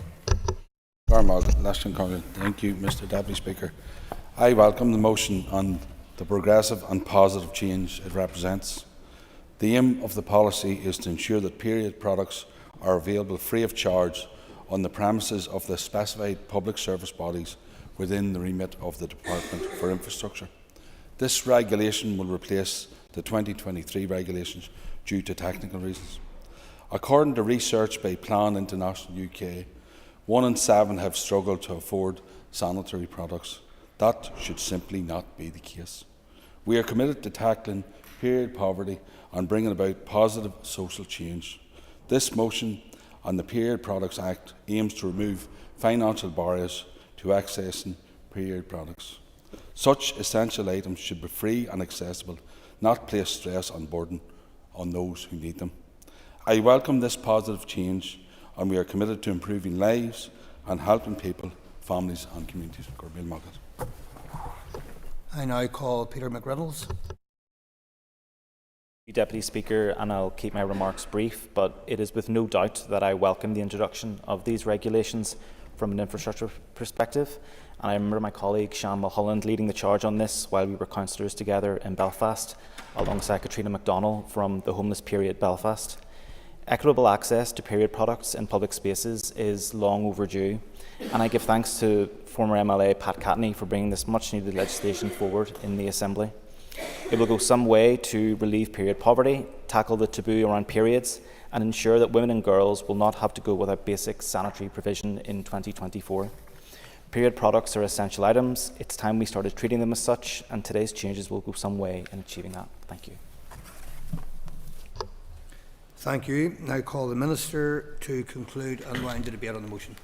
Thank you, Mr. Deputy Speaker. I welcome the motion on the progressive and positive change it represents. The aim of the policy is to ensure that period products are available free of charge on the premises of the specified public service bodies within the remit of the Department for Infrastructure. This regulation will replace the 2023 regulations due to technical reasons. According to research by Plan International UK, 1 in 7 have struggled to afford sanitary products. That should simply not be the case. We are committed to tackling period poverty and bringing about positive social change. This motion on the Period Products Act aims to remove financial barriers to accessing period products. Such essential items should be free and accessible, not place stress and burden on those who need them. I welcome this positive change, and we are committed to improving lives and helping people, families and communities. I now call Peter McReynolds. Deputy Speaker, and I'll keep my remarks brief, but it is with no doubt that I welcome the introduction of these regulations from an infrastructure perspective. And I remember my colleague Sean Mulholland leading the charge on this while we were councillors together in Belfast, alongside Katrina MacDonald from the Homeless Period Belfast. Equitable access to period products in public spaces is long overdue, and I give thanks to former MLA Pat Catney for bringing this much needed legislation forward in the Assembly. It will go some way to relieve period poverty, tackle the taboo around periods, and ensure that women and girls will not have to go without basic sanitary provision in 2024. Period products are essential items. It's time we started treating them as such, and today's changes will go some way in achieving that. Thank you. Thank you. Now call the Minister to conclude and wind the debate on the motion.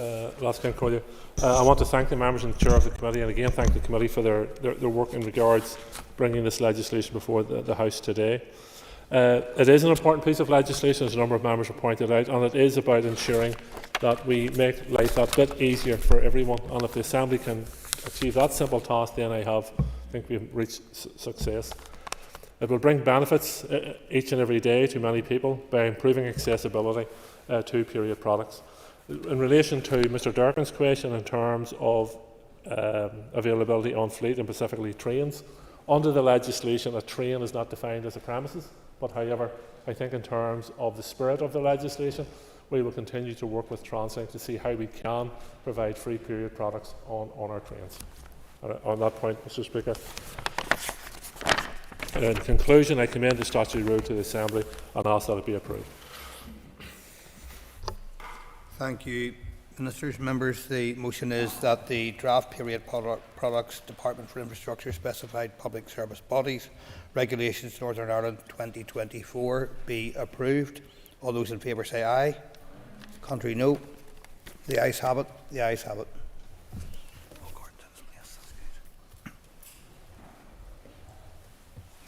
I want to thank the members and the chair of the committee, and again thank the committee for their work in regards bringing this legislation before the House today. It is an important piece of legislation, as a number of members have pointed out, and it is about ensuring that we make life that bit easier for everyone. And if the Assembly can achieve that simple task, then I think we've reached success. It will bring benefits each and every day to many people by improving accessibility to period products. In relation to Mr Durkin's question in terms of availability on fleet, and specifically trains, under the legislation a train is not defined as a premises, but however I think in terms of the spirit of the legislation we will continue to work with Translink to see how we can provide free period products on our trains. On that point, Mr Speaker, in conclusion, I commend the statutory rule to the Assembly and ask that it be approved. Thank you, Ministers. Members, the motion is that the draft period products Department for Infrastructure specified public service bodies regulations Northern Ireland 2024 be approved. All those in favour say aye. Contrary, no. The ayes have it. The ayes have it.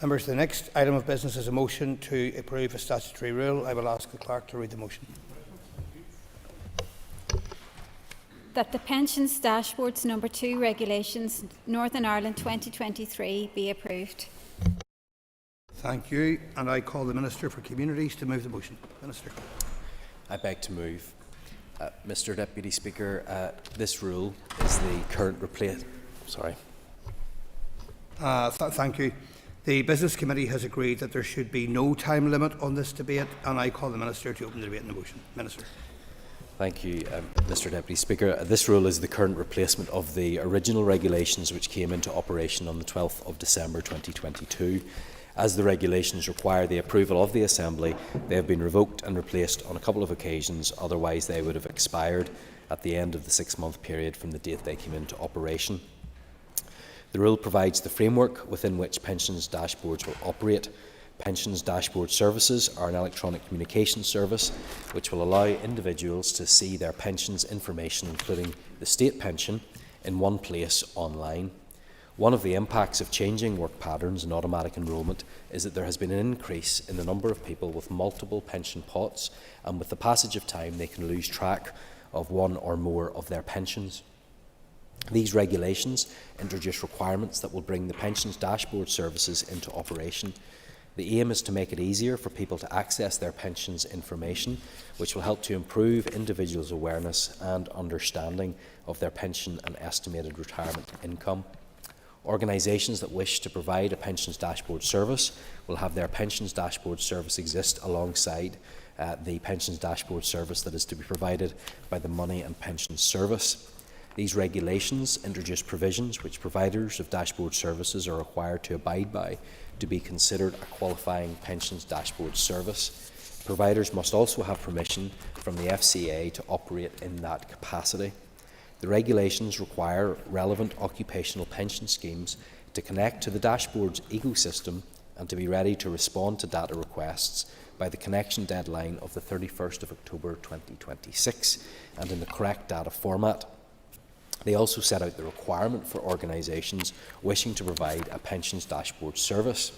Members, the next item of business is a motion to approve a statutory rule. I will ask the clerk to read the motion. That the Pensions Dashboards No. 2 Regulations Northern Ireland 2023 be approved. Thank you. And I call the Minister for Communities to move the motion. Minister. I beg to move. Mr Deputy Speaker, this rule is the current Thank you. The Business Committee has agreed that there should be no time limit on this debate, and I call the Minister to open the debate on the motion. Minister. Thank you, Mr Deputy Speaker. This rule is the current replacement of the original regulations which came into operation on the 12th of December 2022. As the regulations require the approval of the Assembly, they have been revoked and replaced on a couple of occasions, otherwise they would have expired at the end of the 6-month period from the date they came into operation. The rule provides the framework within which pensions dashboards will operate. Pensions Dashboard Services are an electronic communication service which will allow individuals to see their pensions information, including the state pension, in one place online. One of the impacts of changing work patterns and automatic enrolment is that there has been an increase in the number of people with multiple pension pots, and with the passage of time they can lose track of one or more of their pensions. These regulations introduce requirements that will bring the Pensions Dashboard Services into operation. The aim is to make it easier for people to access their pensions information, which will help to improve individuals' awareness and understanding of their pension and estimated retirement income. Organisations that wish to provide a Pensions Dashboard service will have their Pensions Dashboard service exist alongside the Pensions Dashboard service that is to be provided by the Money and Pensions Service. These regulations introduce provisions which providers of dashboard services are required to abide by to be considered a qualifying Pensions Dashboard service. Providers must also have permission from the FCA to operate in that capacity. The regulations require relevant occupational pension schemes to connect to the dashboard's ecosystem and to be ready to respond to data requests by the connection deadline of the 31st of October 2026 and in the correct data format. They also set out the requirement for organisations wishing to provide a Pensions Dashboard service.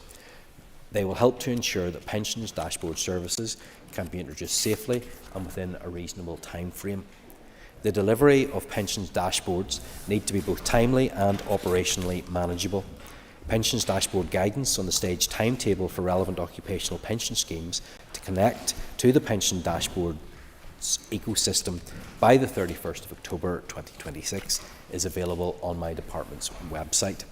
They will help to ensure that Pensions Dashboard services can be introduced safely and within a reasonable time frame. The delivery of pensions dashboards need to be both timely and operationally manageable. Pensions Dashboard guidance on the staged timetable for relevant occupational pension schemes to connect to the Pension Dashboard ecosystem by the 31st of October 2026 is available on my department's website.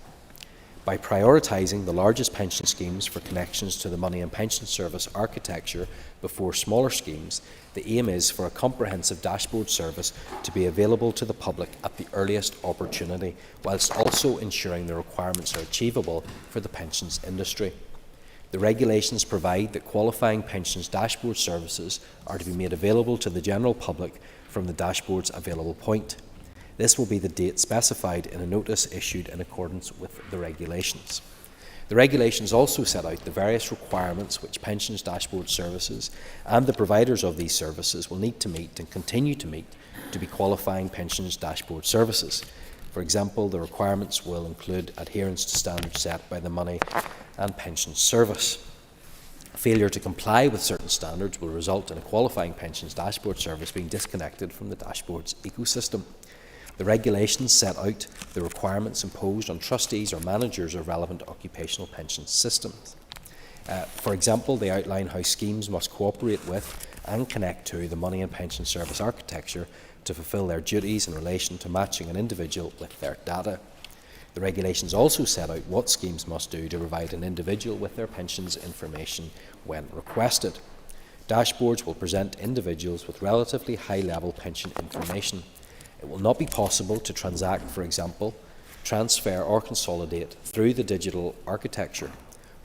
By prioritising the largest pension schemes for connections to the Money and Pension Service architecture before smaller schemes, the aim is for a comprehensive dashboard service to be available to the public at the earliest opportunity, whilst also ensuring the requirements are achievable for the pensions industry. The regulations provide that qualifying pensions dashboard services are to be made available to the general public from the dashboard's available point. This will be the date specified in a notice issued in accordance with the regulations. The regulations also set out the various requirements which pensions dashboard services and the providers of these services will need to meet and continue to meet to be qualifying pensions dashboard services. For example, the requirements will include adherence to standards set by the Money and Pensions Service. Failure to comply with certain standards will result in a qualifying pensions dashboard service being disconnected from the dashboard's ecosystem. The regulations set out the requirements imposed on trustees or managers of relevant occupational pension systems. For example, they outline how schemes must cooperate with and connect to the Money and Pension Service architecture to fulfil their duties in relation to matching an individual with their data. The regulations also set out what schemes must do to provide an individual with their pensions information when requested. Dashboards will present individuals with relatively high-level pension information. It will not be possible to transact, for example, transfer or consolidate through the digital architecture.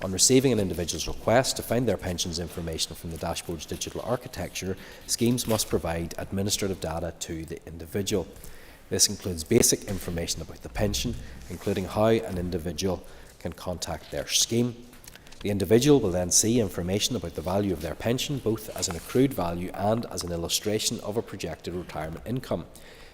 On receiving an individual's request to find their pensions information from the dashboard's digital architecture, schemes must provide administrative data to the individual. This includes basic information about the pension, including how an individual can contact their scheme. The individual will then see information about the value of their pension, both as an accrued value and as an illustration of a projected retirement income.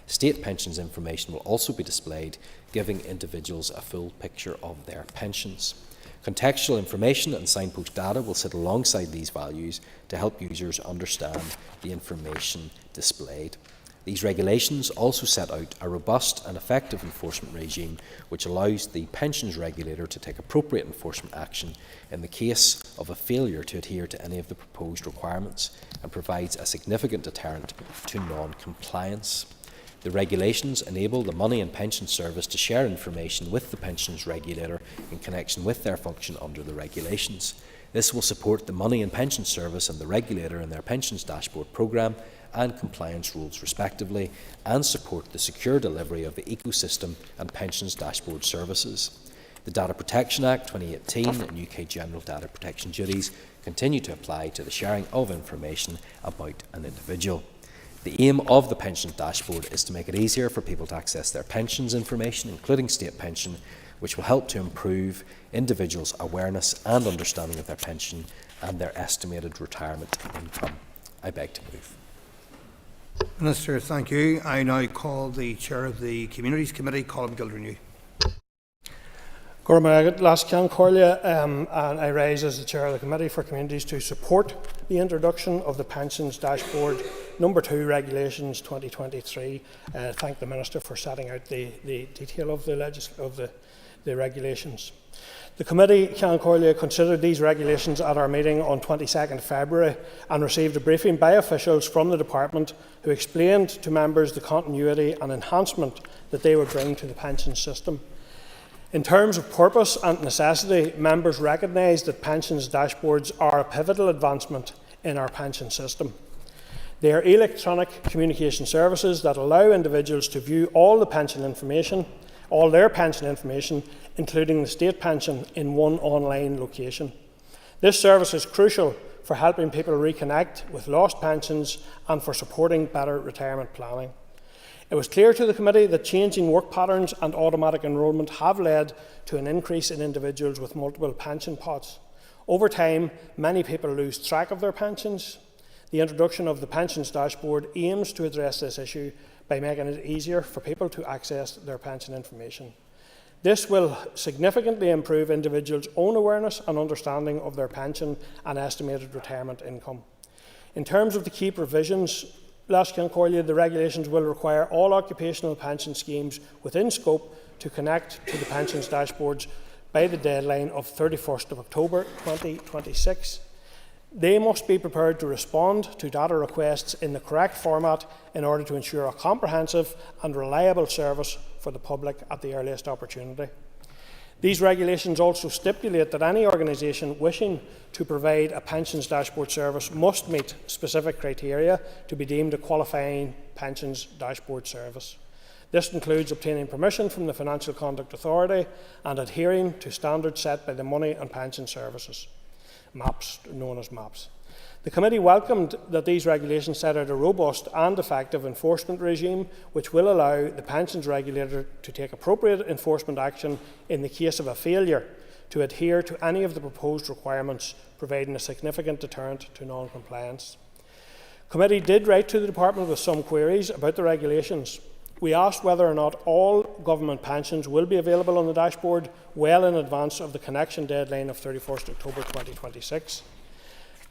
State pensions information will also be displayed, giving individuals a full picture of their pensions. Contextual information and signpost data will sit alongside these values to help users understand the information displayed. These regulations also set out a robust and effective enforcement regime which allows the pensions regulator to take appropriate enforcement action in the case of a failure to adhere to any of the proposed requirements and provides a significant deterrent to non-compliance. The regulations enable the Money and Pension Service to share information with the pensions regulator in connection with their function under the regulations. This will support the Money and Pension Service and the regulator in their pensions dashboard programme and compliance rules respectively, and support the secure delivery of the ecosystem and pensions dashboard services. The Data Protection Act 2018 and UK General Data Protection duties continue to apply to the sharing of information about an individual. The aim of the pensions dashboard is to make it easier for people to access their pensions information, including state pension, which will help to improve individuals' awareness and understanding of their pension and their estimated retirement income. I beg to move. Minister, thank you. I now call the Chair of the Communities Committee, Colin Gildernew. And I rise as the Chair of the Committee for Communities to support the introduction of the Pensions Dashboard No. 2 Regulations 2023. Thank the Minister for setting out the detail of the regulations. The Committee considered these regulations at our meeting on 22nd February and received a briefing by officials from the Department who explained to members the continuity and enhancement that they would bring to the pension system. In terms of purpose and necessity, members recognise that pensions dashboards are a pivotal advancement in our pension system. They are electronic communication services that allow individuals to view all their pension information, including the state pension, in one online location. This service is crucial for helping people reconnect with lost pensions and for supporting better retirement planning. It was clear to the Committee that changing work patterns and automatic enrolment have led to an increase in individuals with multiple pension pots. Over time, many people lose track of their pensions. The introduction of the Pensions Dashboard aims to address this issue by making it easier for people to access their pension information. This will significantly improve individuals' own awareness and understanding of their pension and estimated retirement income. In terms of the key provisions, the regulations will require all occupational pension schemes within scope to connect to the pensions dashboards by the deadline of 31st of October 2026. They must be prepared to respond to data requests in the correct format in order to ensure a comprehensive and reliable service for the public at the earliest opportunity. These regulations also stipulate that any organisation wishing to provide a pensions dashboard service must meet specific criteria to be deemed a qualifying pensions dashboard service. This includes obtaining permission from the Financial Conduct Authority and adhering to standards set by the Money and Pension Services, MAPS, known as MAPS. The Committee welcomed that these regulations set out a robust and effective enforcement regime which will allow the pensions regulator to take appropriate enforcement action in the case of a failure to adhere to any of the proposed requirements, providing a significant deterrent to non-compliance. The Committee did write to the Department with some queries about the regulations. We asked whether or not all government pensions will be available on the dashboard well in advance of the connection deadline of 31st October 2026.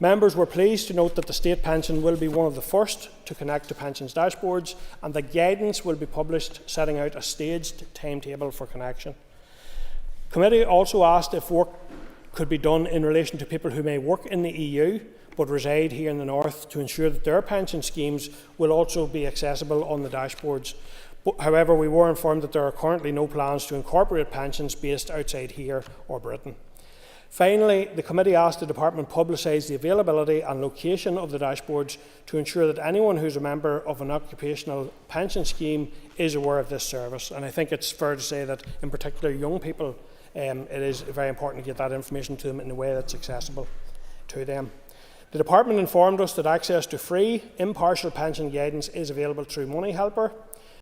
Members were pleased to note that the state pension will be one of the first to connect to pensions dashboards and that guidance will be published setting out a staged timetable for connection. The Committee also asked if work could be done in relation to people who may work in the EU but reside here in the North to ensure that their pension schemes will also be accessible on the dashboards. However, we were informed that there are currently no plans to incorporate pensions based outside here or Britain. Finally, the Committee asked the Department publicise the availability and location of the dashboards to ensure that anyone who is a member of an occupational pension scheme is aware of this service. And I think it's fair to say that, in particular, young people, it is very important to get that information to them in a way that's accessible to them. The Department informed us that access to free, impartial pension guidance is available through Money Helper.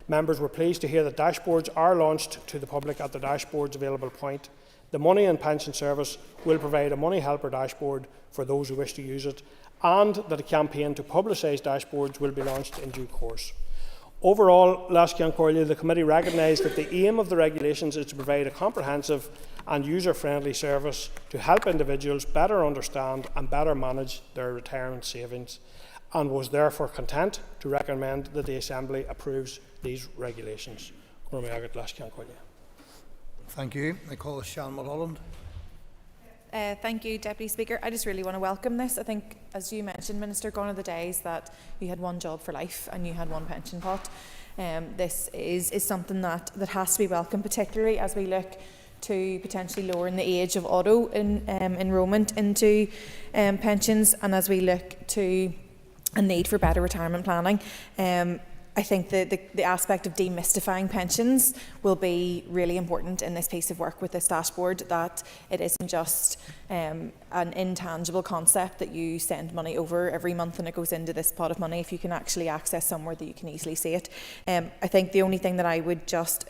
Members were pleased to hear that dashboards are launched to the public at the dashboards available point. The Money and Pension Service will provide a Money Helper dashboard for those who wish to use it, and that a campaign to publicise dashboards will be launched in due course. Overall, the Committee recognised that the aim of the regulations is to provide a comprehensive and user-friendly service to help individuals better understand and better manage their retirement savings, and was therefore content to recommend that the Assembly approves these regulations. Thank you. I call Sean Mulholland. Thank you, Deputy Speaker. I just really want to welcome this. I think, as you mentioned, Minister, gone are the days that you had one job for life and you had one pension pot. This is something that has to be welcomed, particularly as we look to potentially lowering the age of auto enrolment into pensions, and as we look to a need for better retirement planning. I think the aspect of demystifying pensions will be really important in this piece of work with this dashboard, that it isn't just an intangible concept that you send money over every month and it goes into this pot of money. If you can actually access somewhere that you can easily see it. I think the only thing that I would just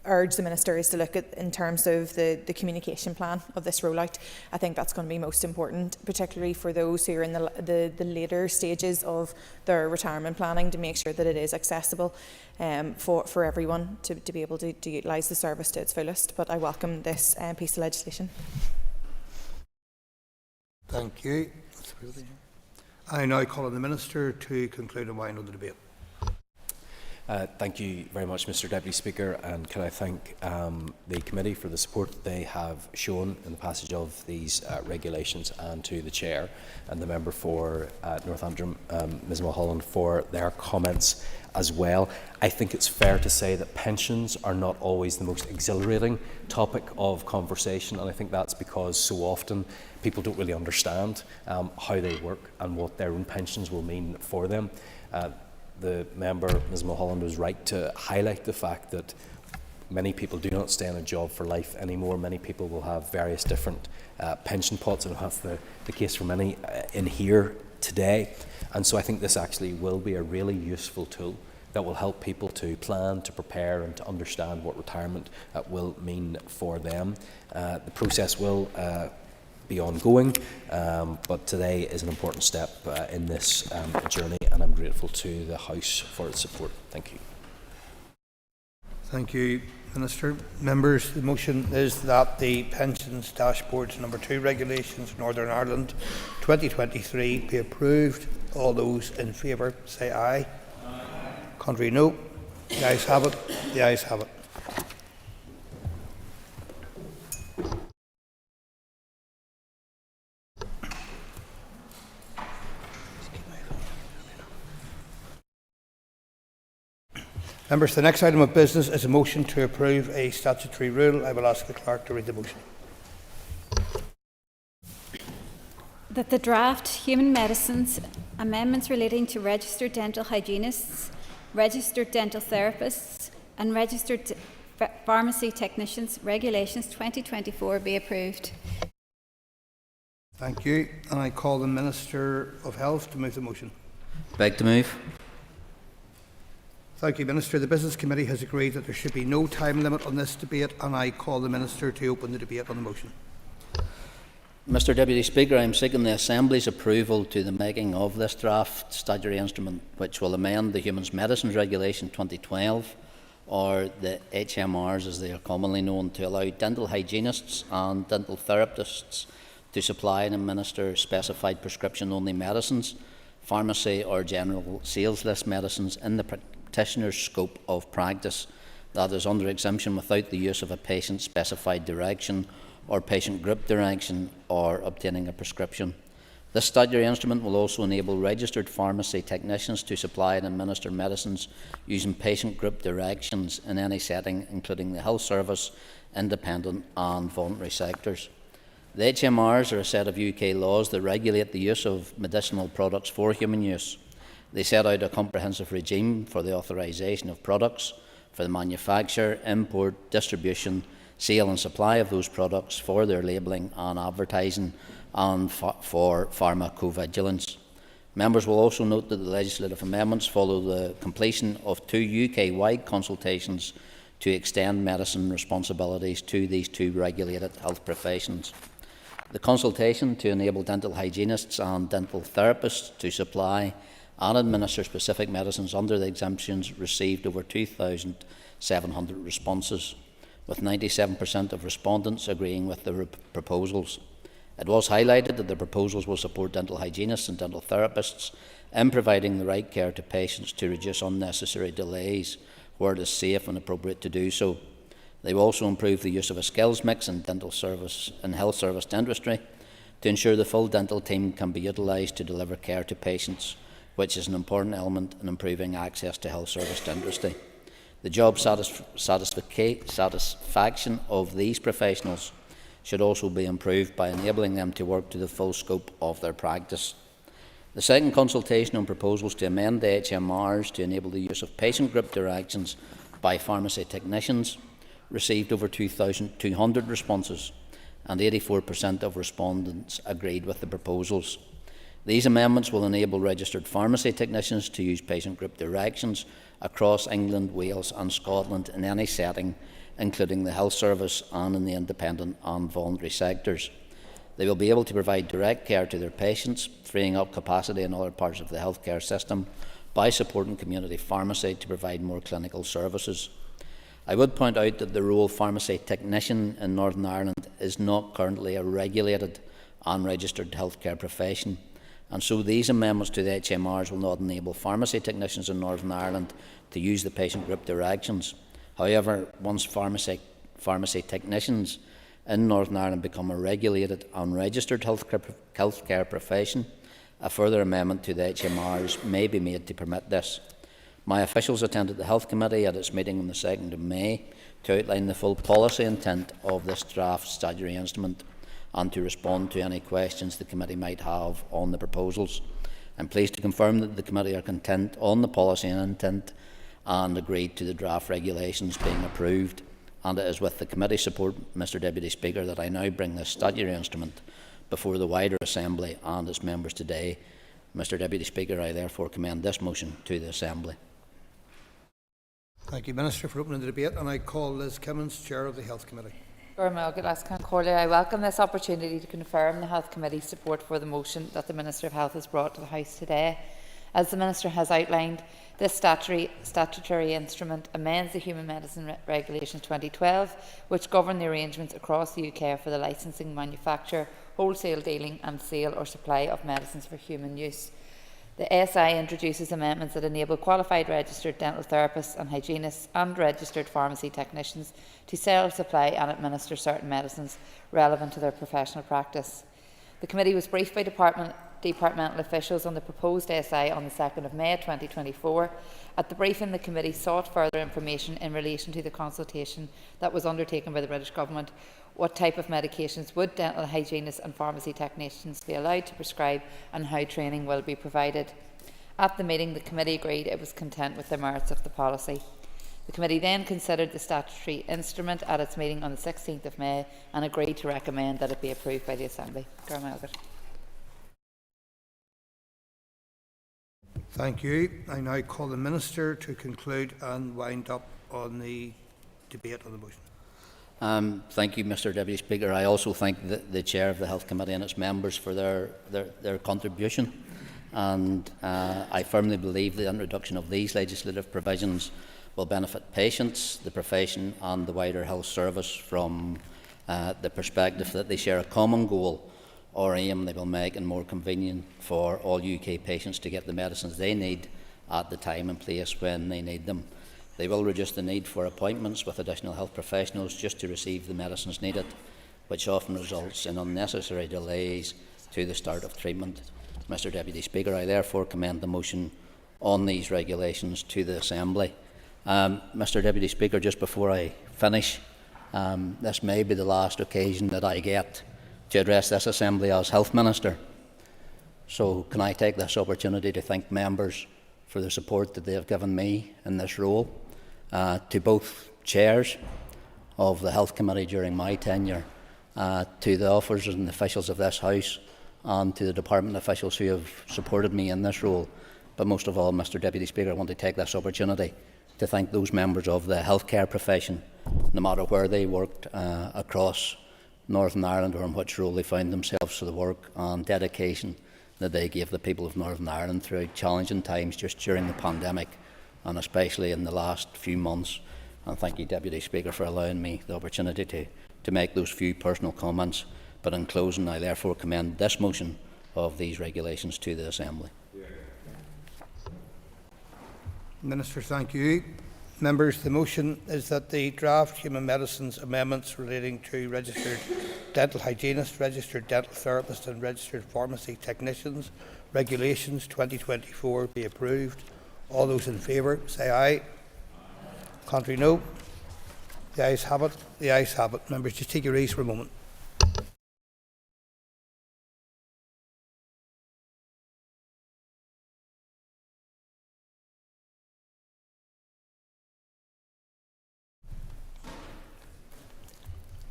urge the Minister is to look at in terms of the communication plan of this rollout. I think that's going to be most important, particularly for those who are in the later stages of their retirement planning, to make sure that it is accessible for everyone to be able to utilise the service to its fullest. But I welcome this piece of legislation. Thank you. I now call on the Minister to conclude and wind up the debate. Thank you very much, Mr Deputy Speaker, and can I thank the committee for the support they have shown in the passage of these regulations, and to the Chair and the member for Northampton, Ms Mulholland, for their comments as well. I think it's fair to say that pensions are not always the most exhilarating topic of conversation, and I think that's because so often people don't really understand how they work and what their own pensions will mean for them. The member, Ms Mulholland, was right to highlight the fact that many people do not stay in a job for life anymore. Many people will have various different pension pots, and that's the case for many in here today. And so I think this actually will be a really useful tool that will help people to plan, to prepare, and to understand what retirement will mean for them. The process will be ongoing, but today is an important step in this journey, and I'm grateful to the House for its support. Thank you. Thank you, Minister. Members, the motion is that the Pensions Dashboards No. 2 Regulations Northern Ireland 2023 be approved. All those in favour say aye. Aye. Contrary, no. The ayes have it. The ayes have it. Members, the next item of business is a motion to approve a statutory rule. I will ask the Clerk to read the motion. That the draft Human Medicines amendments relating to registered dental hygienists, registered dental therapists and registered pharmacy technicians regulations 2024 be approved. Thank you. And I call the Minister of Health to move the motion. Beg to move. Thank you, Minister. The Business Committee has agreed that there should be no time limit on this debate, and I call the Minister to open the debate on the motion. Mr Deputy Speaker, I am seeking the Assembly's approval to the making of this draft statutory instrument, which will amend the Human Medicines Regulation 2012, or the HMRs as they are commonly known, to allow dental hygienists and dental therapists to supply and administer specified prescription-only medicines, pharmacy or general sales list medicines in the practitioner's scope of practice, that is under exemption without the use of a patient-specified direction or patient group direction or obtaining a prescription. This statutory instrument will also enable registered pharmacy technicians to supply and administer medicines using patient group directions in any setting, including the health service, independent and voluntary sectors. The HMRs are a set of UK laws that regulate the use of medicinal products for human use. They set out a comprehensive regime for the authorisation of products, for the manufacture, import, distribution, sale and supply of those products, for their labelling and advertising, and for pharmacovigilance. Members will also note that the legislative amendments follow the completion of 2 UK-wide consultations to extend medicine responsibilities to these 2 regulated health professions. The consultation to enable dental hygienists and dental therapists to supply and administer specific medicines under the exemptions received over 2,700 responses, with 97% of respondents agreeing with the proposals. It was highlighted that the proposals will support dental hygienists and dental therapists in providing the right care to patients to reduce unnecessary delays where it is safe and appropriate to do so. They will also improve the use of a skills mix in dental service and health service dentistry to ensure the full dental team can be utilised to deliver care to patients, which is an important element in improving access to health service dentistry. The job satisfaction of these professionals should also be improved by enabling them to work to the full scope of their practice. The second consultation on proposals to amend the HMRs to enable the use of patient group directions by pharmacy technicians received over 2,200 responses, and 84% of respondents agreed with the proposals. These amendments will enable registered pharmacy technicians to use patient group directions across England, Wales and Scotland in any setting, including the health service and in the independent and voluntary sectors. They will be able to provide direct care to their patients, freeing up capacity in other parts of the healthcare system by supporting community pharmacy to provide more clinical services. I would point out that the role pharmacy technician in Northern Ireland is not currently a regulated and registered healthcare profession, and so these amendments to the HMRs will not enable pharmacy technicians in Northern Ireland to use the patient group directions. However, once pharmacy technicians in Northern Ireland become a regulated and registered healthcare profession, a further amendment to the HMRs may be made to permit this. My officials attended the Health Committee at its meeting on the 2nd of May to outline the full policy intent of this draft statutory instrument and to respond to any questions the Committee might have on the proposals. I am pleased to confirm that the Committee are content on the policy and intent and agreed to the draft regulations being approved, and it is with the Committee's support, Mr Deputy Speaker, that I now bring this statutory instrument before the wider Assembly and its members today. Mr Deputy Speaker, I therefore commend this motion to the Assembly. Thank you, Minister, for opening the debate, and I call Liz Kimmins, Chair of the Health Committee. I welcome this opportunity to confirm the Health Committee's support for the motion that the Minister of Health has brought to the House today. As the Minister has outlined, this statutory instrument amends the Human Medicine Regulations 2012, which govern the arrangements across the UK for the licensing, manufacture, wholesale dealing and sale or supply of medicines for human use. The SI introduces amendments that enable qualified registered dental therapists and hygienists and registered pharmacy technicians to sell, supply and administer certain medicines relevant to their professional practice. The Committee was briefed by departmental officials on the proposed SI on the 2nd of May 2024. At the briefing, the Committee sought further information in relation to the consultation that was undertaken by the British Government. What type of medications would dental hygienists and pharmacy technicians be allowed to prescribe, and how training will be provided? At the meeting, the Committee agreed it was content with the merits of the policy. The Committee then considered the statutory instrument at its meeting on the 16th of May and agreed to recommend that it be approved by the Assembly. Thank you. I now call the Minister to conclude and wind up on the debate on the motion. Thank you, Mr Deputy Speaker. I also thank the Chair of the Health Committee and its members for their contribution, and I firmly believe the introduction of these legislative provisions will benefit patients, the profession and the wider health service from the perspective that they share a common goal or aim they will make it more convenient for all UK patients to get the medicines they need at the time and place when they need them. They will reduce the need for appointments with additional health professionals just to receive the medicines needed, which often results in unnecessary delays to the start of treatment. Mr Deputy Speaker, I therefore commend the motion on these regulations to the Assembly. Mr Deputy Speaker, just before I finish, this may be the last occasion that I get to address this Assembly as Health Minister. So can I take this opportunity to thank members for the support that they have given me in this role, to both chairs of the Health Committee during my tenure, to the officers and officials of this House, and to the department officials who have supported me in this role. But most of all, Mr Deputy Speaker, I want to take this opportunity to thank those members of the healthcare profession, no matter where they worked across Northern Ireland or in which role they found themselves, for the work and dedication that they gave the people of Northern Ireland throughout challenging times just during the pandemic, and especially in the last few months. And thank you, Deputy Speaker, for allowing me the opportunity to make those few personal comments. But in closing, I therefore commend this motion of these regulations to the Assembly. Minister, thank you. Members, the motion is that the draft human medicines amendments relating to registered dental hygienists, registered dental therapists and registered pharmacy technicians regulations 2024 be approved. All those in favour say aye. Contrary, no. The ayes have it. The ayes have it. Members, just take your ease for a moment.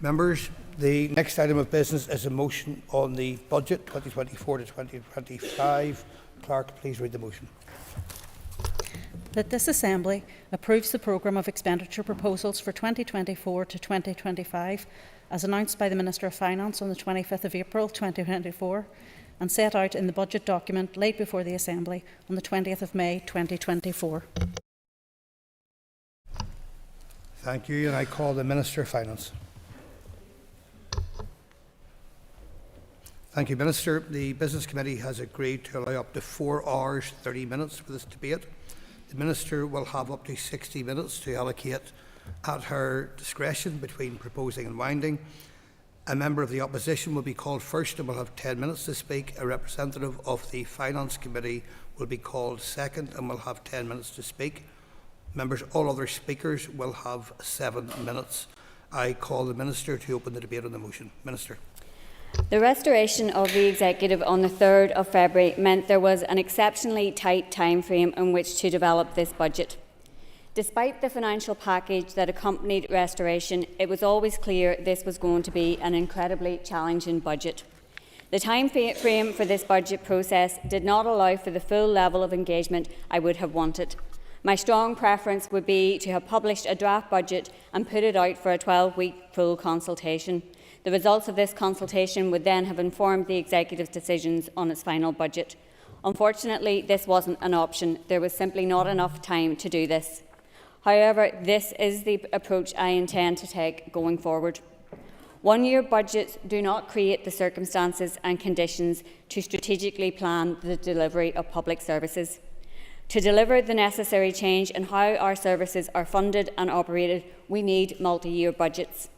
Members, the next item of business is a motion on the budget 2024 to 2025. Clerk, please read the motion. that this Assembly approves the programme of expenditure proposals for 2024 to 2025 as announced by the Minister of Finance on the 25th of April 2024 and set out in the budget document laid before the Assembly on the 20th of May 2024. Thank you, and I call the Minister of Finance. Thank you, Minister. The Business Committee has agreed to allow up to 4 hours 30 minutes for this debate. The Minister will have up to 60 minutes to allocate at her discretion between proposing and winding. A member of the opposition will be called first and will have 10 minutes to speak. A representative of the Finance Committee will be called second and will have 10 minutes to speak. Members, all other speakers will have 7 minutes. I call the Minister to open the debate on the motion. Minister. The restoration of the Executive on the 3rd of February meant there was an exceptionally tight time frame in which to develop this budget. Despite the financial package that accompanied restoration, it was always clear this was going to be an incredibly challenging budget. The time frame for this budget process did not allow for the full level of engagement I would have wanted. My strong preference would be to have published a draft budget and put it out for a 12-week full consultation. The results of this consultation would then have informed the Executive's decisions on its final budget. Unfortunately, this wasn't an option. There was simply not enough time to do this. However, this is the approach I intend to take going forward. One-year budgets do not create the circumstances and conditions to strategically plan the delivery of public services. To deliver the necessary change in how our services are funded and operated, we need multi-year budgets.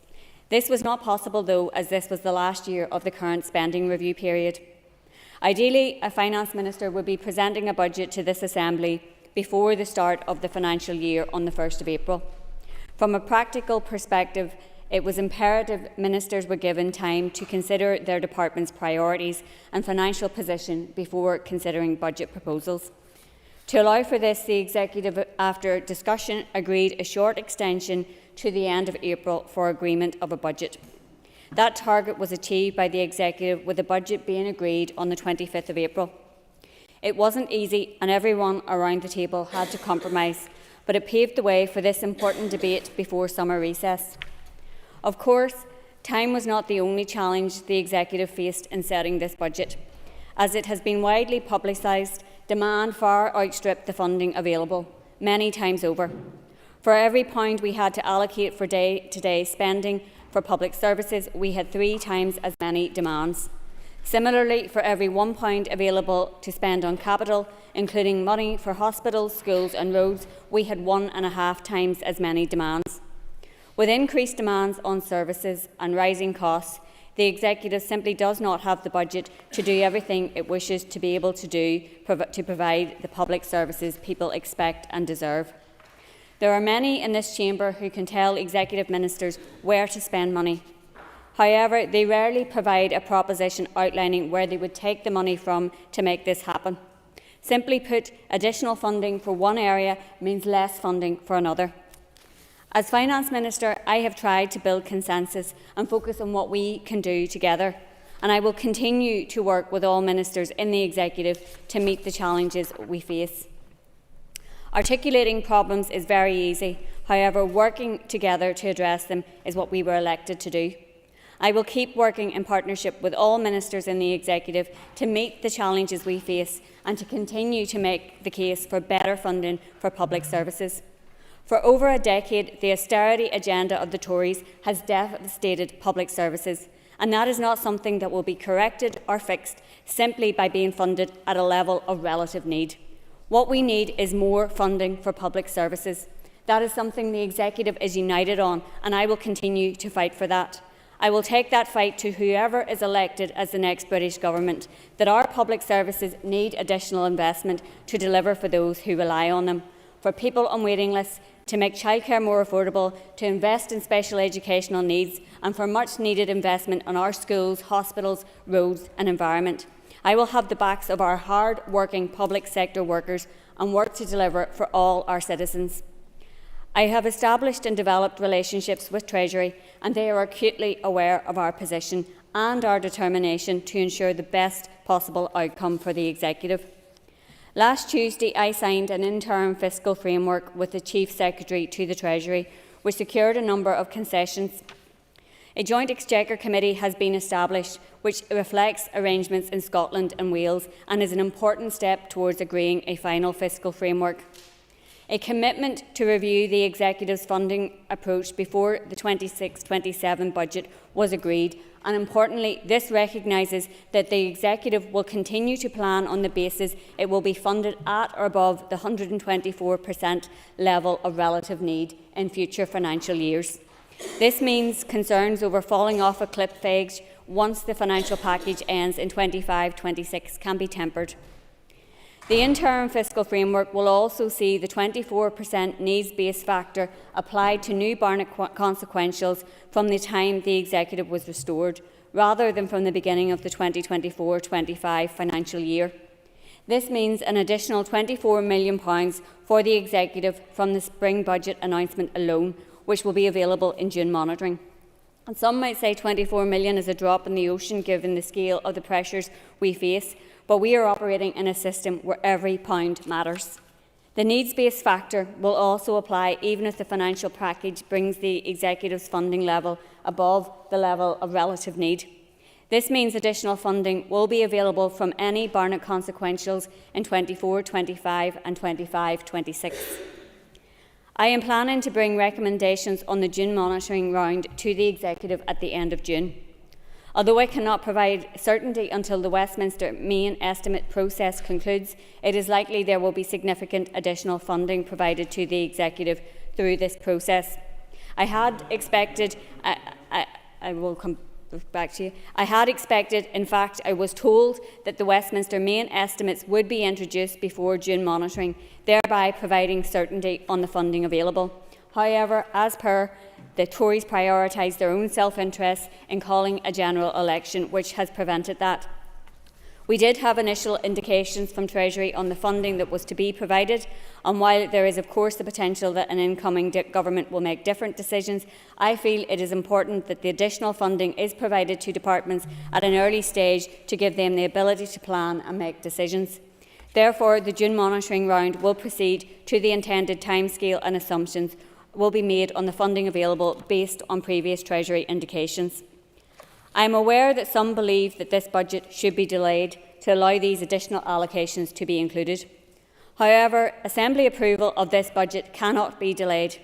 This was not possible, though, as this was the last year of the current spending review period. Ideally, a Finance Minister would be presenting a budget to this Assembly before the start of the financial year on the 1st of April. From a practical perspective, it was imperative ministers were given time to consider their department's priorities and financial position before considering budget proposals. To allow for this, the Executive, after discussion, agreed a short extension to the end of April for agreement of a budget. That target was achieved by the Executive, with the budget being agreed on the 25th of April. It wasn't easy and everyone around the table had to compromise, but it paved the way for this important debate before summer recess. Of course, time was not the only challenge the Executive faced in setting this budget. As it has been widely publicised, demand far outstripped the funding available, many times over. For every pound we had to allocate for day-to-day spending for public services, we had 3 times as many demands. Similarly, for every £1 available to spend on capital, including money for hospitals, schools and roads, we had 1.5 times as many demands. With increased demands on services and rising costs, the Executive simply does not have the budget to do everything it wishes to be able to do to provide the public services people expect and deserve. There are many in this chamber who can tell Executive Ministers where to spend money. However, they rarely provide a proposition outlining where they would take the money from to make this happen. Simply put, additional funding for one area means less funding for another. As Finance Minister, I have tried to build consensus and focus on what we can do together, and I will continue to work with all ministers in the Executive to meet the challenges we face. Articulating problems is very easy. However, working together to address them is what we were elected to do. I will keep working in partnership with all ministers in the Executive to meet the challenges we face and to continue to make the case for better funding for public services. For over a decade, the austerity agenda of the Tories has devastated public services, and that is not something that will be corrected or fixed simply by being funded at a level of relative need. What we need is more funding for public services. That is something the Executive is united on, and I will continue to fight for that. I will take that fight to whoever is elected as the next British Government, that our public services need additional investment to deliver for those who rely on them, for people on waiting lists, to make childcare more affordable, to invest in special educational needs, and for much-needed investment on our schools, hospitals, roads and environment. I will have the backs of our hard-working public sector workers and work to deliver for all our citizens. I have established and developed relationships with Treasury, and they are acutely aware of our position and our determination to ensure the best possible outcome for the Executive. Last Tuesday, I signed an interim fiscal framework with the Chief Secretary to the Treasury, which secured a number of concessions. A joint Exchequer Committee has been established, which reflects arrangements in Scotland and Wales and is an important step towards agreeing a final fiscal framework. A commitment to review the Executive's funding approach before the 26-27 budget was agreed, and importantly, this recognises that the Executive will continue to plan on the basis it will be funded at or above the 124% level of relative need in future financial years. This means concerns over falling off a cliff edge once the financial package ends in 25-26 can be tempered. The interim fiscal framework will also see the 24% needs-based factor applied to new Barnett consequentials from the time the Executive was restored, rather than from the beginning of the 2024-25 financial year. This means an additional £24 million for the Executive from the spring budget announcement alone, which will be available in June monitoring. And some might say £24 million is a drop in the ocean given the scale of the pressures we face, but we are operating in a system where every pound matters. The needs-based factor will also apply even if the financial package brings the Executive's funding level above the level of relative need. This means additional funding will be available from any Barnett consequentials in 24-25 and 25-26. I am planning to bring recommendations on the June monitoring round to the Executive at the end of June. Although I cannot provide certainty until the Westminster main estimate process concludes, it is likely there will be significant additional funding provided to the Executive through this process. I had expected, I will come back to you. I had expected, in fact, I was told that the Westminster main estimates would be introduced before June monitoring, thereby providing certainty on the funding available. However, as per, the Tories prioritise their own self-interest in calling a general election, which has prevented that. We did have initial indications from Treasury on the funding that was to be provided, and while there is of course the potential that an incoming government will make different decisions, I feel it is important that the additional funding is provided to departments at an early stage to give them the ability to plan and make decisions. Therefore, the June monitoring round will proceed to the intended timescale, and assumptions will be made on the funding available based on previous Treasury indications. I am aware that some believe that this budget should be delayed to allow these additional allocations to be included. However, Assembly approval of this budget cannot be delayed.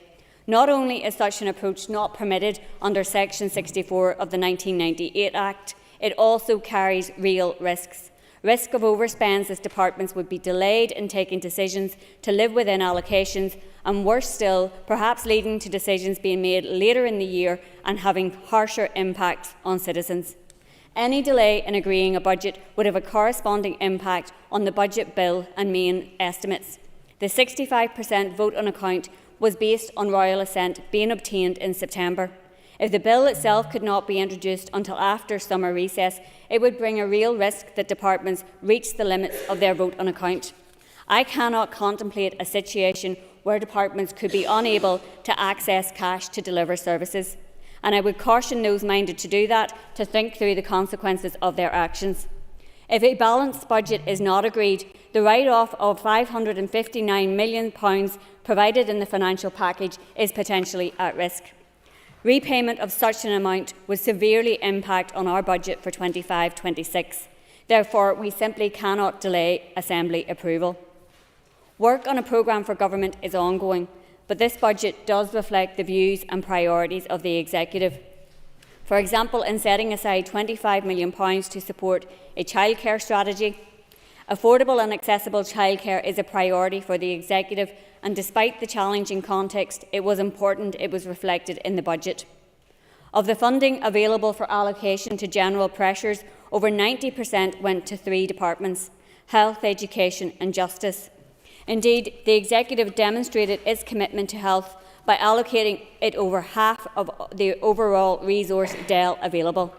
Not only is such an approach not permitted under Section 64 of the 1998 Act, it also carries real risks. Risk of overspends as departments would be delayed in taking decisions to live within allocations, and worse still, perhaps leading to decisions being made later in the year and having harsher impacts on citizens. Any delay in agreeing a budget would have a corresponding impact on the budget bill and main estimates. The 65% vote on account was based on royal assent being obtained in September. If the bill itself could not be introduced until after summer recess, it would bring a real risk that departments reach the limits of their vote on account. I cannot contemplate a situation where departments could be unable to access cash to deliver services, and I would caution those minded to do that to think through the consequences of their actions. If a balanced budget is not agreed, the write-off of £559 million provided in the financial package is potentially at risk. Repayment of such an amount would severely impact on our budget for 25-26. Therefore, we simply cannot delay Assembly approval. Work on a programme for government is ongoing, but this budget does reflect the views and priorities of the Executive. For example, in setting aside £25 million to support a childcare strategy, affordable and accessible childcare is a priority for the Executive, and despite the challenging context, it was important it was reflected in the budget. Of the funding available for allocation to general pressures, over 90% went to 3 departments: health, education and justice. Indeed, the Executive demonstrated its commitment to health by allocating it over half of the overall resource DEL available.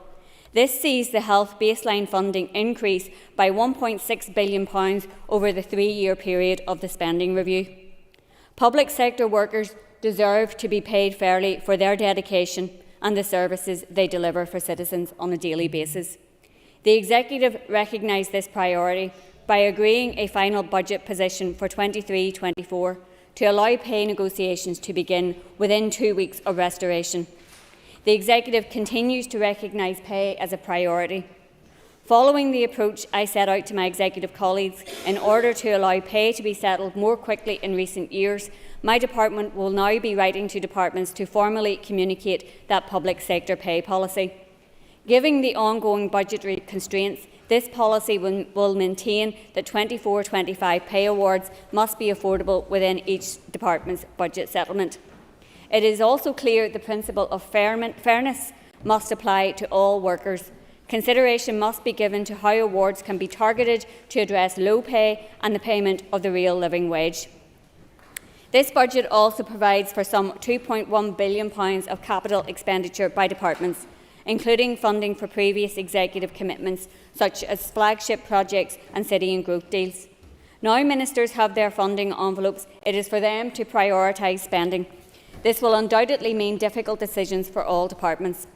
This sees the health baseline funding increase by £1.6 billion over the 3-year period of the spending review. Public sector workers deserve to be paid fairly for their dedication and the services they deliver for citizens on a daily basis. The Executive recognised this priority, by agreeing a final budget position for 23-24 to allow pay negotiations to begin within 2 weeks of restoration. The Executive continues to recognise pay as a priority. Following the approach I set out to my Executive colleagues in order to allow pay to be settled more quickly in recent years, my department will now be writing to departments to formally communicate that public sector pay policy. Given the ongoing budgetary constraints, this policy will maintain that 24-25 pay awards must be affordable within each department's budget settlement. It is also clear the principle of fairness must apply to all workers. Consideration must be given to how awards can be targeted to address low pay and the payment of the real living wage. This budget also provides for some £2.1 billion of capital expenditure by departments, including funding for previous Executive commitments such as flagship projects and city and growth deals. Now Ministers have their funding envelopes, it is for them to prioritise spending. This will undoubtedly mean difficult decisions for all departments.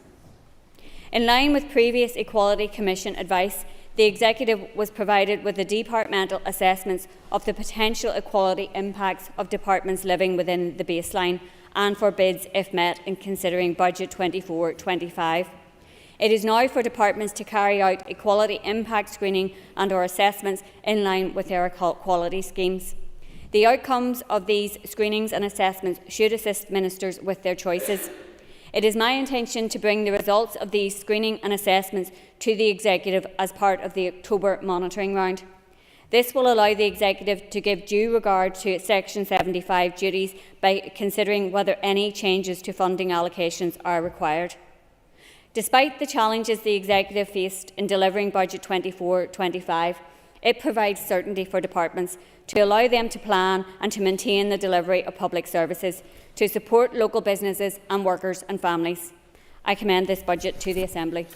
In line with previous Equality Commission advice, the Executive was provided with the departmental assessments of the potential equality impacts of departments living within the baseline and for bids if met in considering Budget 24-25. It is now for departments to carry out equality impact screening and/or assessments in line with their equality schemes. The outcomes of these screenings and assessments should assist Ministers with their choices. It is my intention to bring the results of these screening and assessments to the Executive as part of the October monitoring round. This will allow the Executive to give due regard to Section 75 duties by considering whether any changes to funding allocations are required. Despite the challenges the Executive faced in delivering Budget 24-25, it provides certainty for departments to allow them to plan and to maintain the delivery of public services, to support local businesses and workers and families. I commend this budget to the Assembly.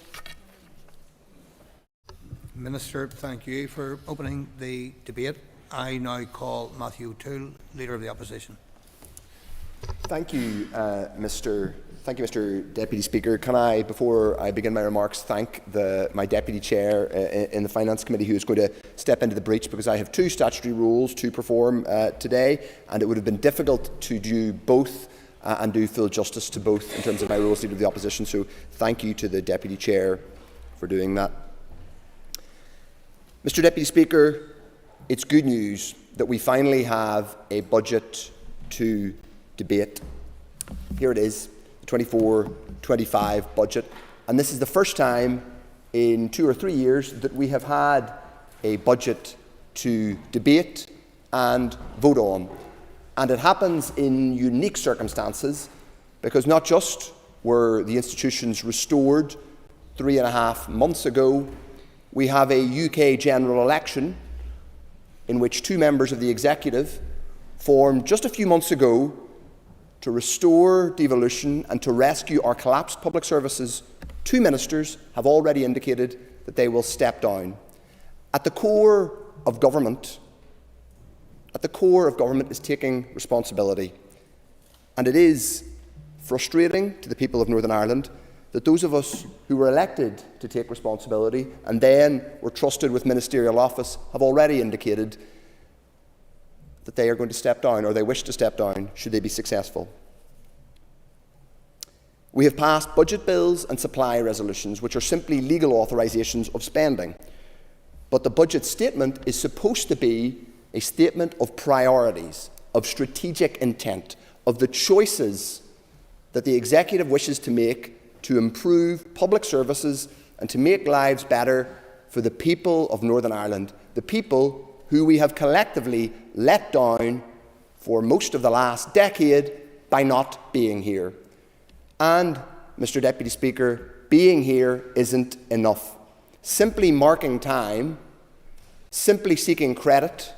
Minister, thank you for opening the debate. I now call Matthew O'Toole, Leader of the Opposition. Thank you, Mr. Deputy Speaker. Can I, before I begin my remarks, thank my Deputy Chair in the Finance Committee, who is going to step into the breach, because I have two statutory rules to perform today, and it would have been difficult to do both and do full justice to both in terms of my role as Leader of the Opposition. So thank you to the Deputy Chair for doing that. Mr. Deputy Speaker, it's good news that we finally have a budget to debate. Here it is, the 24-25 budget, and this is the first time in 2 or 3 years that we have had a budget to debate and vote on. And it happens in unique circumstances, because not just were the institutions restored 3.5 months ago, we have a UK general election in which 2 members of the Executive formed just a few months ago to restore devolution and to rescue our collapsed public services. 2 ministers have already indicated that they will step down. At the core of government is taking responsibility. And it is frustrating to the people of Northern Ireland that those of us who were elected to take responsibility and then were trusted with ministerial office have already indicated that they are going to step down, or they wish to step down, should they be successful. We have passed budget bills and supply resolutions, which are simply legal authorisations of spending. But the budget statement is supposed to be a statement of priorities, of strategic intent, of the choices that the Executive wishes to make to improve public services and to make lives better for the people of Northern Ireland, the people who we have collectively let down for most of the last decade by not being here. And, Mr. Deputy Speaker, being here isn't enough. Simply marking time, simply seeking credit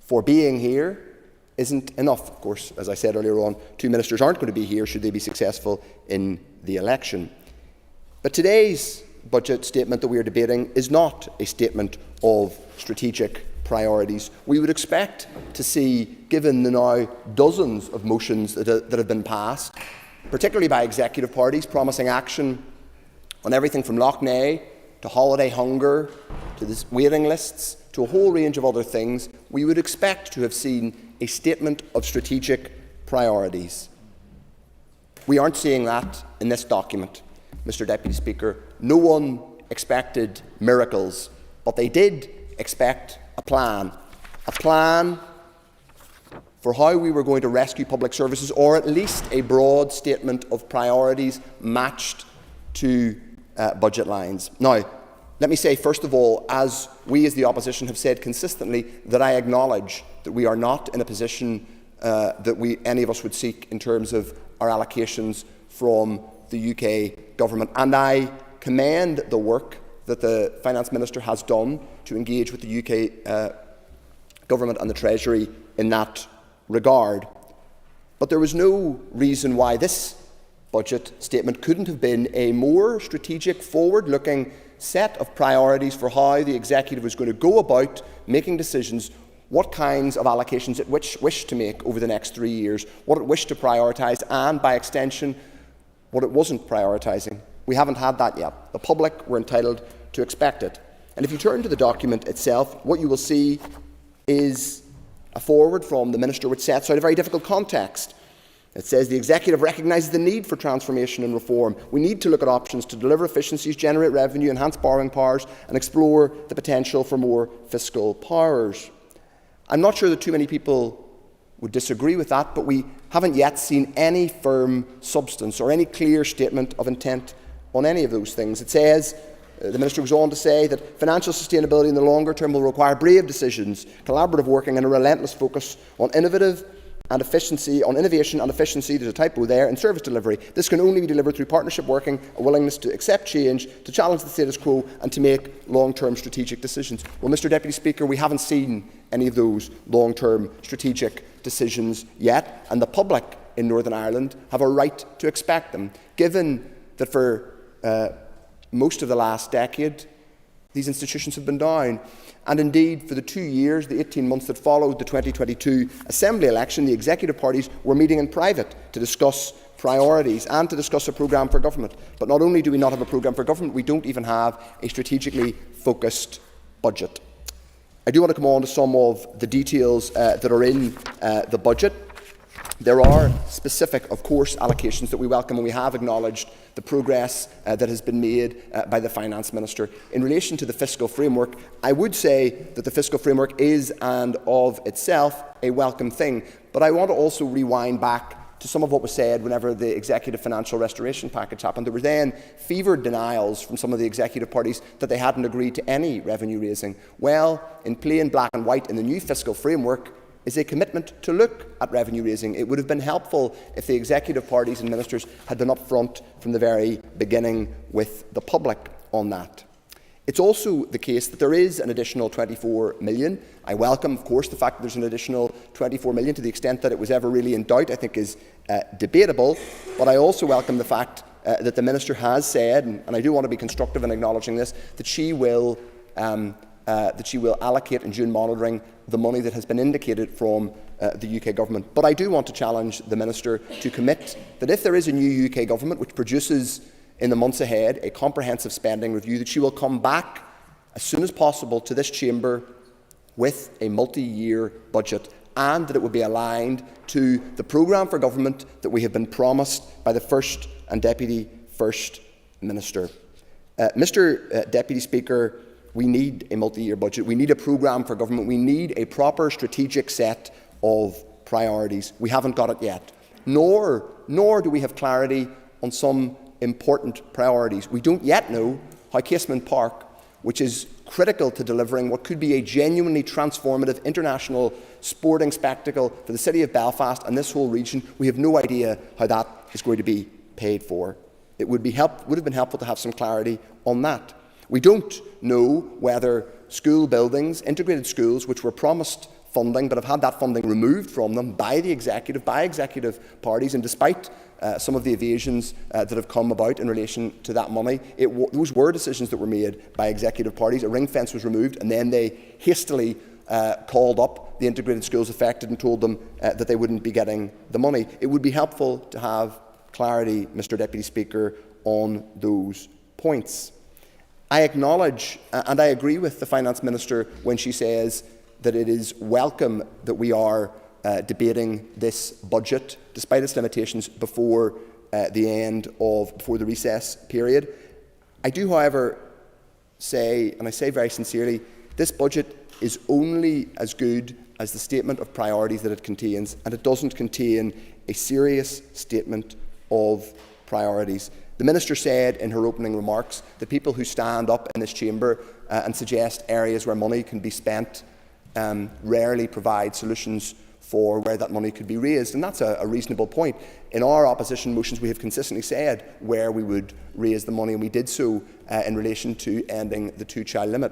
for being here isn't enough. Of course, as I said earlier on, 2 ministers aren't going to be here should they be successful in the election. But today's budget statement that we are debating is not a statement of strategic priorities. We would expect to see, given the now dozens of motions that have been passed, particularly by Executive parties, promising action on everything from Lough Neagh to holiday hunger to the waiting lists, to a whole range of other things, we would expect to have seen a statement of strategic priorities. We aren't seeing that in this document, Mr. Deputy Speaker. No one expected miracles, but they did expect a plan for how we were going to rescue public services, or at least a broad statement of priorities matched to budget lines. Now, let me say, first of all, as we as the opposition have said consistently, that I acknowledge that we are not in a position that any of us would seek in terms of our allocations from the UK government. And I commend the work that the Finance Minister has done to engage with the UK government and the Treasury in that regard. But there was no reason why this budget statement couldn't have been a more strategic, forward-looking set of priorities for how the Executive was going to go about making decisions, what kinds of allocations it wished to make over the next 3 years, what it wished to prioritise, and by extension, what it wasn't prioritising. We haven't had that yet. The public were entitled to expect it. And if you turn to the document itself, what you will see is a forward from the Minister which sets out a very difficult context. It says the Executive recognises the need for transformation and reform. We need to look at options to deliver efficiencies, generate revenue, enhance borrowing powers, and explore the potential for more fiscal powers. I'm not sure that too many people would disagree with that, but we haven't yet seen any firm substance or any clear statement of intent on any of those things. It says, the Minister goes on to say that financial sustainability in the longer term will require brave decisions, collaborative working, and a relentless focus on innovation and efficiency, there's a typo there, in service delivery. This can only be delivered through partnership working, a willingness to accept change, to challenge the status quo, and to make long-term strategic decisions. Well, Mr. Deputy Speaker, we haven't seen any of those long-term strategic decisions yet, and the public in Northern Ireland have a right to expect them, given that for most of the last decade, these institutions have been down. And indeed, for the 2 years, the 18 months that followed the 2022 Assembly election, the executive parties were meeting in private to discuss priorities and to discuss a programme for government. But not only do we not have a programme for government, we don't even have a strategically focused budget. I do want to come on to some of the details that are in the budget. There are specific, of course, allocations that we welcome, and we have acknowledged the progress that has been made by the Finance Minister. In relation to the fiscal framework, I would say that the fiscal framework is and of itself a welcome thing, but I want to also rewind back to some of what was said whenever the Executive Financial Restoration Package happened. There were then fevered denials from some of the executive parties that they hadn't agreed to any revenue raising. Well, in plain black and white in the new fiscal framework, is a commitment to look at revenue raising. It would have been helpful if the executive parties and ministers had been upfront from the very beginning with the public on that. It's also the case that there is an additional 24 million. I welcome, of course, the fact that there's an additional 24 million. To the extent that it was ever really in doubt, I think is debatable. But I also welcome the fact that the Minister has said, and I do want to be constructive in acknowledging this, that she will allocate in June monitoring the money that has been indicated from the UK government. But I do want to challenge the Minister to commit that if there is a new UK government which produces in the months ahead a comprehensive spending review, that she will come back as soon as possible to this chamber with a multi-year budget, and that it would be aligned to the programme for government that we have been promised by the First and Deputy First Minister. Mr. Deputy Speaker, we need a multi-year budget. We need a programme for government. We need a proper strategic set of priorities. We haven't got it yet. Nor do we have clarity on some important priorities. We don't yet know how Casement Park, which is critical to delivering what could be a genuinely transformative international sporting spectacle for the city of Belfast and this whole region, we have no idea how that is going to be paid for. It would have been helpful to have some clarity on that. We don't know whether school buildings, integrated schools, which were promised funding but have had that funding removed from them by the executive, by executive parties, and despite some of the evasions that have come about in relation to that money, those were decisions that were made by executive parties. A ring fence was removed, and then they hastily called up the integrated schools affected and told them that they wouldn't be getting the money. It would be helpful to have clarity, Mr. Deputy Speaker, on those points. I acknowledge and I agree with the Finance Minister when she says that it is welcome that we are debating this budget, despite its limitations, before before the recess period. I do, however, say, and I say very sincerely, this budget is only as good as the statement of priorities that it contains, and it doesn't contain a serious statement of priorities. The Minister said in her opening remarks that people who stand up in this chamber and suggest areas where money can be spent rarely provide solutions for where that money could be raised, and that's a reasonable point. In our opposition motions, we have consistently said where we would raise the money, and we did so in relation to ending the two-child limit.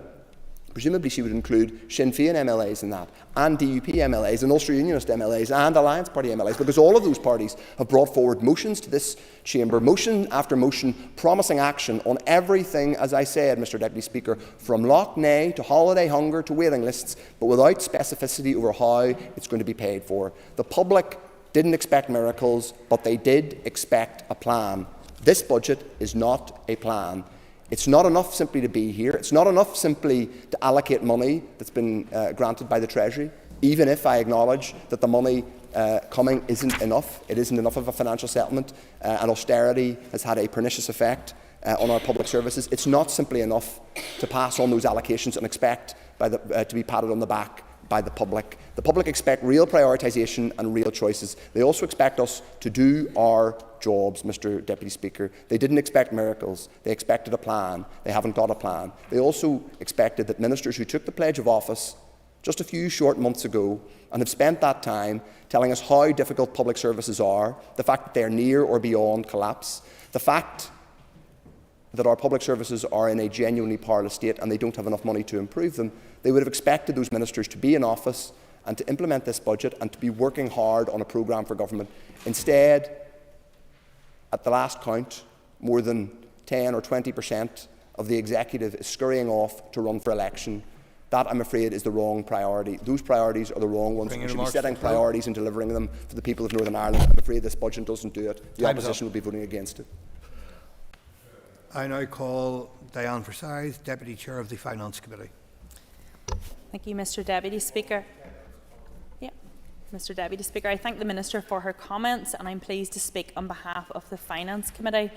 Presumably she would include Sinn Féin MLAs in that, and DUP MLAs, and Ulster Unionist MLAs, and Alliance Party MLAs, because all of those parties have brought forward motions to this chamber, motion after motion, promising action on everything, as I said, Mr Deputy Speaker, from Loch Nay to holiday hunger to waiting lists, but without specificity over how it's going to be paid for. The public didn't expect miracles, but they did expect a plan. This budget is not a plan. It's not enough simply to be here. It's not enough simply to allocate money that's been granted by the Treasury, even if I acknowledge that the money coming isn't enough. It isn't enough of a financial settlement, and austerity has had a pernicious effect on our public services. It's not simply enough to pass on those allocations and expect to be patted on the back by the public. The public expect real prioritisation and real choices. They also expect us to do our jobs, Mr Deputy Speaker. They didn't expect miracles. They expected a plan. They haven't got a plan. They also expected that ministers who took the pledge of office just a few short months ago and have spent that time telling us how difficult public services are, the fact that they are near or beyond collapse, the fact that our public services are in a genuinely powerless state and they don't have enough money to improve them, they would have expected those ministers to be in office and to implement this budget and to be working hard on a programme for government. Instead, at the last count, more than 10 or 20% of the executive is scurrying off to run for election. That, I'm afraid, is the wrong priority. Those priorities are the wrong ones. We should be setting priorities and delivering them for the people of Northern Ireland. I'm afraid this budget doesn't do it. The opposition will be voting against it. I now call Diane Forsyth, Deputy Chair of the Finance Committee. Thank you, Mr Deputy Speaker. Mr Deputy Speaker, I thank the Minister for her comments, and I'm pleased to speak on behalf of the Finance Committee.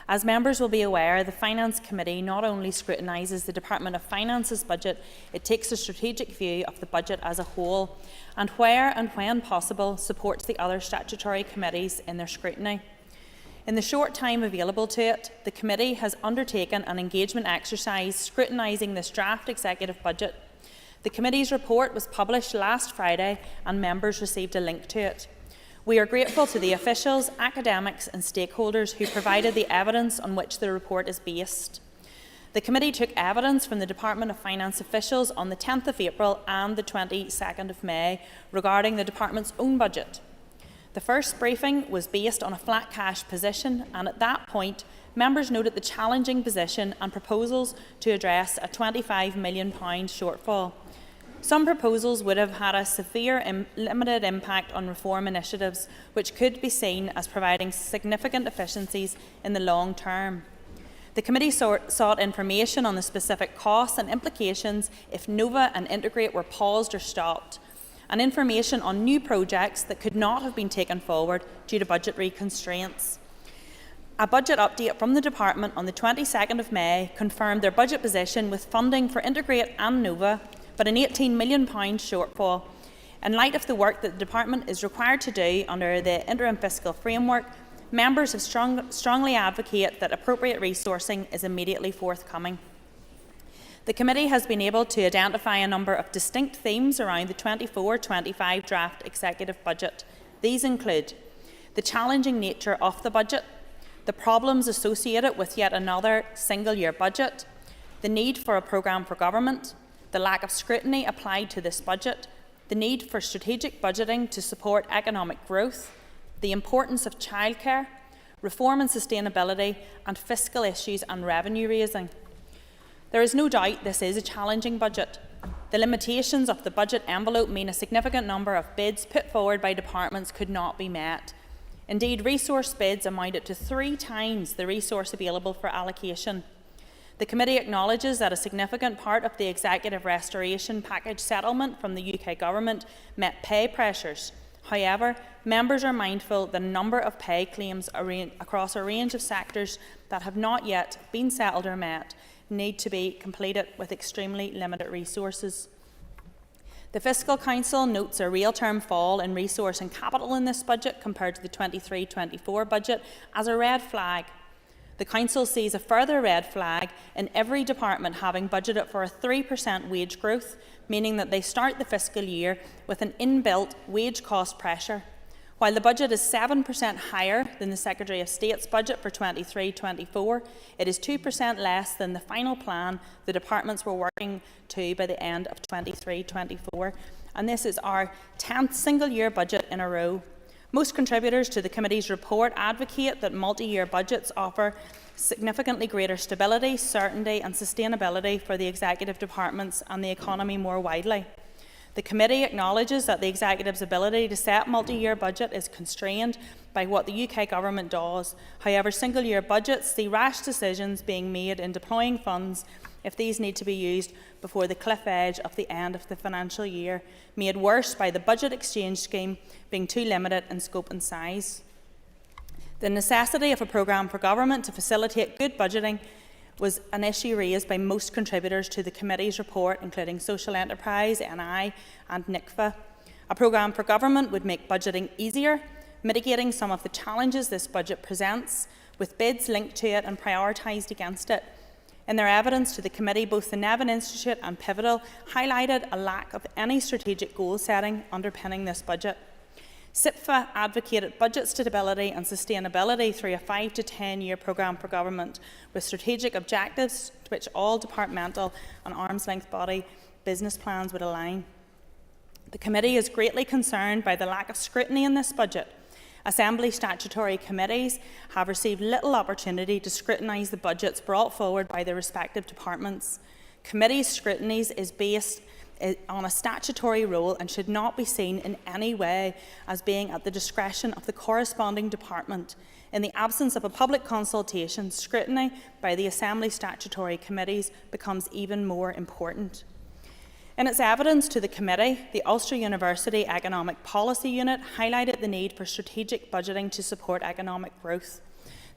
As members will be aware, the Finance Committee not only scrutinises the Department of Finance's budget, it takes a strategic view of the budget as a whole, and where and when possible supports the other statutory committees in their scrutiny. In the short time available to it, the committee has undertaken an engagement exercise scrutinising this draft executive budget. The committee's report was published last Friday and members received a link to it. We are grateful to the officials, academics and stakeholders who provided the evidence on which the report is based. The committee took evidence from the Department of Finance officials on the 10th of April and the 22nd of May regarding the department's own budget. The first briefing was based on a flat cash position, and at that point, members noted the challenging position and proposals to address a £25 million shortfall. Some proposals would have had a severe limited impact on reform initiatives, which could be seen as providing significant efficiencies in the long term. The committee sought information on the specific costs and implications if Nova and Intergrated were paused or stopped, and information on new projects that could not have been taken forward due to budgetary constraints. A budget update from the Department on the 22nd of May confirmed their budget position with funding for Intergrated and Nova, but an £18 million shortfall. In light of the work that the Department is required to do under the interim fiscal framework, members have strongly advocate that appropriate resourcing is immediately forthcoming. The committee has been able to identify a number of distinct themes around the 24-25 draft executive budget. These include the challenging nature of the budget, the problems associated with yet another single-year budget, the need for a programme for government, the lack of scrutiny applied to this budget, the need for strategic budgeting to support economic growth, the importance of childcare, reform and sustainability, and fiscal issues and revenue raising. There is no doubt this is a challenging budget. The limitations of the budget envelope mean a significant number of bids put forward by departments could not be met. Indeed, resource bids amounted to 3 times the resource available for allocation. The committee acknowledges that a significant part of the executive restoration package settlement from the UK Government met pay pressures. However, members are mindful that a number of pay claims across a range of sectors that have not yet been settled or met need to be completed with extremely limited resources. The Fiscal Council notes a real-term fall in resource and capital in this budget compared to the 23-24 budget as a red flag. The Council sees a further red flag in every department having budgeted for a 3% wage growth, meaning that they start the fiscal year with an inbuilt wage cost pressure. While the budget is 7% higher than the Secretary of State's budget for 23-24, it is 2% less than the final plan the departments were working to by the end of 23-24, and this is our 10th single-year budget in a row. Most contributors to the committee's report advocate that multi-year budgets offer significantly greater stability, certainty and sustainability for the executive departments and the economy more widely. The committee acknowledges that the executive's ability to set multi-year budget is constrained by what the UK Government does. However, single-year budgets see rash decisions being made in deploying funds if these need to be used before the cliff edge of the end of the financial year, made worse by the budget exchange scheme being too limited in scope and size. The necessity of a programme for government to facilitate good budgeting was an issue raised by most contributors to the committee's report, including Social Enterprise, NI and NICFA. A programme for government would make budgeting easier, mitigating some of the challenges this budget presents, with bids linked to it and prioritised against it. In their evidence to the committee, both the Nevin Institute and Pivotal highlighted a lack of any strategic goal setting underpinning this budget. SIPFA advocated budget stability and sustainability through a 5 to 10 year programme for government with strategic objectives to which all departmental and arm's-length body business plans would align. The committee is greatly concerned by the lack of scrutiny in this budget. Assembly statutory committees have received little opportunity to scrutinise the budgets brought forward by their respective departments. Committee scrutinies is based on a statutory role and should not be seen in any way as being at the discretion of the corresponding department. In the absence of a public consultation, scrutiny by the Assembly statutory committees becomes even more important. In its evidence to the committee, the Ulster University Economic Policy Unit highlighted the need for strategic budgeting to support economic growth.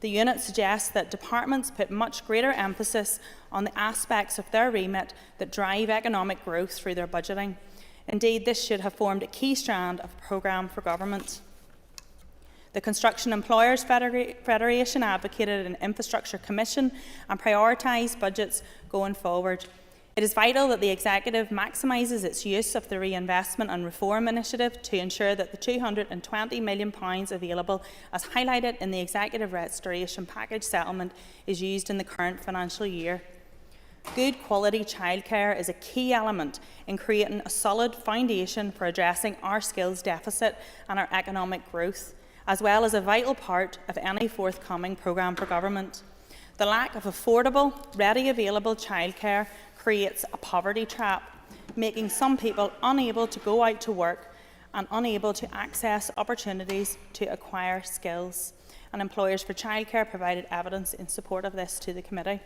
The unit suggests that departments put much greater emphasis on the aspects of their remit that drive economic growth through their budgeting. Indeed, this should have formed a key strand of a programme for government. The Construction Employers Federation advocated an infrastructure commission and prioritised budgets going forward. It is vital that the Executive maximises its use of the Reinvestment and Reform Initiative to ensure that the £220 million available, as highlighted in the Executive Restoration Package settlement, is used in the current financial year. Good quality childcare is a key element in creating a solid foundation for addressing our skills deficit and our economic growth, as well as a vital part of any forthcoming programme for government. The lack of affordable, ready available childcare creates a poverty trap, making some people unable to go out to work and unable to access opportunities to acquire skills. And Employers for Childcare provided evidence in support of this to the committee.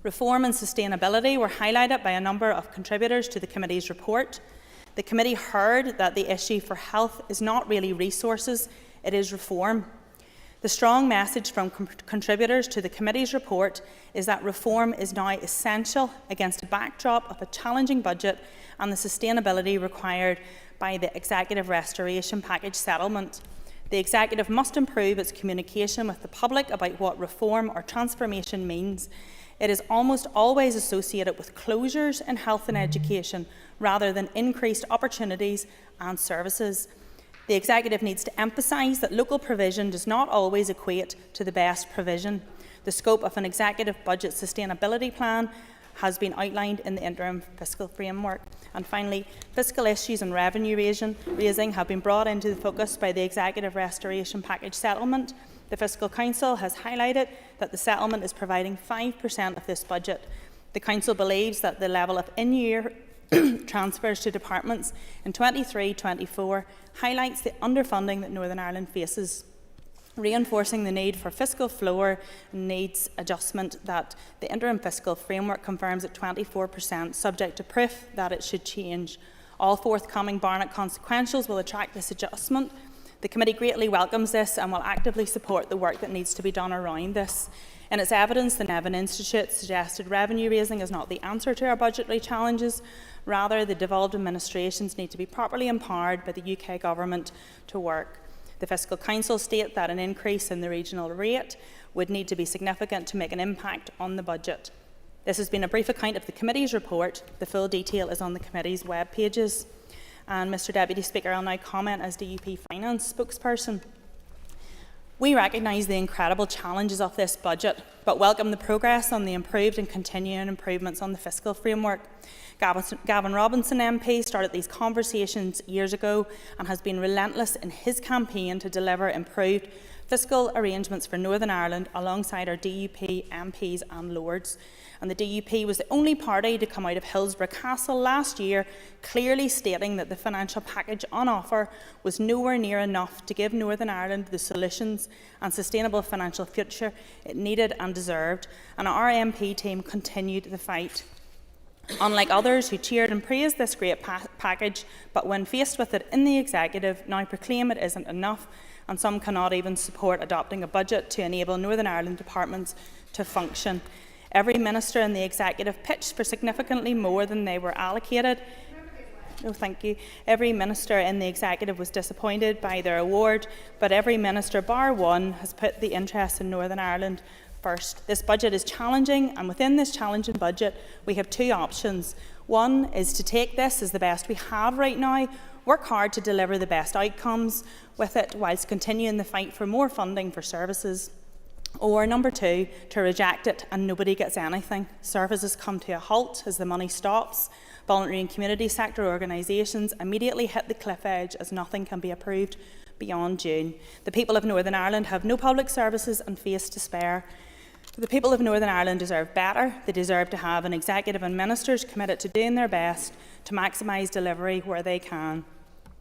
Reform and sustainability were highlighted by a number of contributors to the committee's report. The committee heard that the issue for health is not really resources, it is reform. The strong message from contributors to the committee's report is that reform is now essential against a backdrop of a challenging budget and the sustainability required by the Executive Restoration Package settlement. The Executive must improve its communication with the public about what reform or transformation means. It is almost always associated with closures in health and education rather than increased opportunities and services. The Executive needs to emphasise that local provision does not always equate to the best provision. The scope of an Executive Budget Sustainability Plan has been outlined in the interim fiscal framework. And finally, fiscal issues and revenue raising have been brought into the focus by the Executive Restoration Package settlement. The Fiscal Council has highlighted that the settlement is providing 5% of this budget. The Council believes that the level of in-year transfers to departments in 23-24 highlights the underfunding that Northern Ireland faces. reinforcing the need for fiscal floor needs adjustment that the interim fiscal framework confirms at 24%, subject to proof that it should change. All forthcoming Barnett consequentials will attract this adjustment. The committee greatly welcomes this and will actively support the work that needs to be done around this. In its evidence, the Nevin Institute suggested revenue raising is not the answer to our budgetary challenges. Rather, the devolved administrations need to be properly empowered by the UK Government to work. The Fiscal Council state that an increase in the regional rate would need to be significant to make an impact on the budget. This has been a brief account of the committee's report. The full detail is on the committee's web pages. And Mr Deputy Speaker, I'll now comment as DUP Finance spokesperson. We recognise the incredible challenges of this budget, but welcome the progress on the improved and continuing improvements on the fiscal framework. Gavin Robinson MP started these conversations years ago and has been relentless in his campaign to deliver improved fiscal arrangements for Northern Ireland alongside our DUP MPs and Lords. And the DUP was the only party to come out of Hillsborough Castle last year, clearly stating that the financial package on offer was nowhere near enough to give Northern Ireland the solutions and sustainable financial future it needed and deserved. And our MP team continued the fight. Unlike others who cheered and praised this great package, but when faced with it in the executive, now proclaim it isn't enough, and some cannot even support adopting a budget to enable Northern Ireland departments to function. Every minister in the executive pitched for significantly more than they were allocated. No, thank you. Every minister in the executive was disappointed by their award, but every minister, bar one, has put the interests in Northern Ireland first. This budget is challenging, and within this challenging budget, we have two options. One is to take this as the best we have right now, work hard to deliver the best outcomes with it, whilst continuing the fight for more funding for services. Or number two, to reject it and nobody gets anything. Services come to a halt as the money stops. Voluntary and community sector organisations immediately hit the cliff edge as nothing can be approved beyond June. The people of Northern Ireland have no public services and face despair. The people of Northern Ireland deserve better. They deserve to have an executive and ministers committed to doing their best to maximise delivery where they can.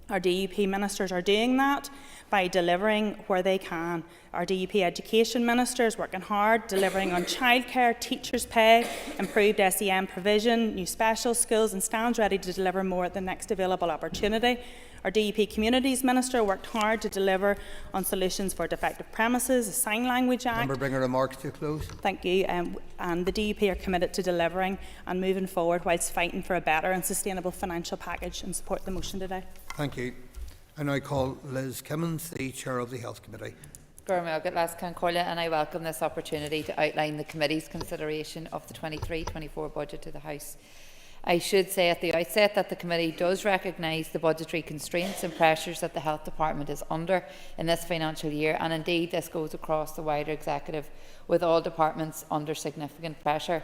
Our DUP ministers are doing that by delivering where they can. Our DUP education ministers working hard, delivering on childcare, teachers' pay, improved SEN provision, new special schools, and stands ready to deliver more at the next available opportunity. Our DUP Communities Minister worked hard to deliver on solutions for defective premises, a Sign Language Act. Member, bring your remarks to a close. Thank you. And the DUP are committed to delivering and moving forward whilst fighting for a better and sustainable financial package, and support the motion today. Thank you. I now call Liz Kimmins, the Chair of the Health Committee. And I welcome this opportunity to outline the committee's consideration of the 23-24 budget to the House. I should say at the outset that the committee does recognise the budgetary constraints and pressures that the Health Department is under in this financial year, and indeed this goes across the wider executive, with all departments under significant pressure.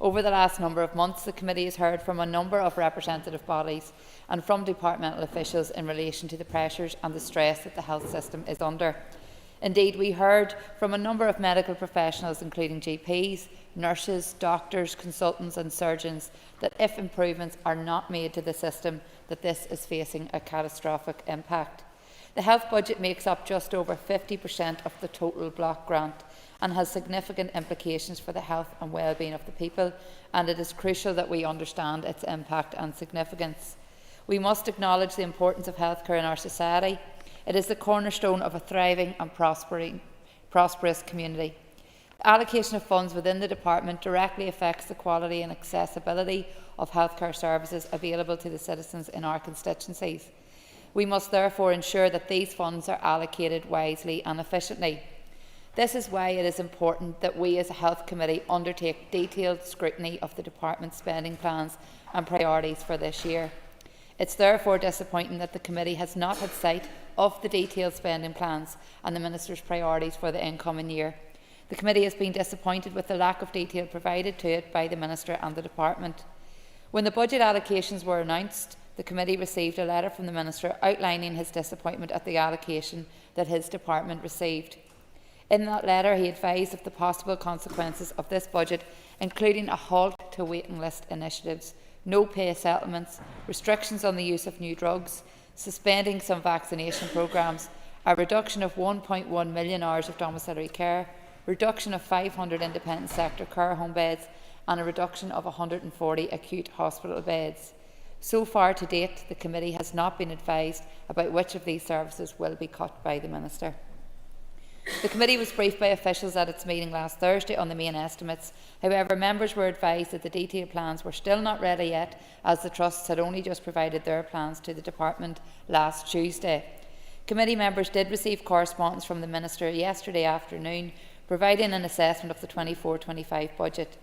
Over the last number of months, the committee has heard from a number of representative bodies and from departmental officials in relation to the pressures and the stress that the health system is under. Indeed, we heard from a number of medical professionals, including GPs, nurses, doctors, consultants and surgeons, that if improvements are not made to the system, that this is facing a catastrophic impact. The health budget makes up just over 50% of the total block grant and has significant implications for the health and well-being of the people, and it is crucial that we understand its impact and significance. We must acknowledge the importance of healthcare in our society. It is the cornerstone of a thriving and prosperous community. The allocation of funds within the department directly affects the quality and accessibility of healthcare services available to the citizens in our constituencies. We must therefore ensure that these funds are allocated wisely and efficiently. This is why it is important that we as a Health Committee undertake detailed scrutiny of the department's spending plans and priorities for this year. It's therefore disappointing that the committee has not had sight of the detailed spending plans and the Minister's priorities for the incoming year. The committee has been disappointed with the lack of detail provided to it by the Minister and the department. When the budget allocations were announced, the committee received a letter from the Minister outlining his disappointment at the allocation that his department received. In that letter, he advised of the possible consequences of this budget, including a halt to waiting list initiatives, no pay settlements, restrictions on the use of new drugs, suspending some vaccination programmes, a reduction of 1.1 million hours of domiciliary care, reduction of 500 independent sector care home beds, and a reduction of 140 acute hospital beds. So far to date, the committee has not been advised about which of these services will be cut by the Minister. The committee was briefed by officials at its meeting last Thursday on the main estimates. However, members were advised that the detailed plans were still not ready yet, as the trusts had only just provided their plans to the department last Tuesday. Committee members did receive correspondence from the Minister yesterday afternoon, providing an assessment of the 24-25 budget.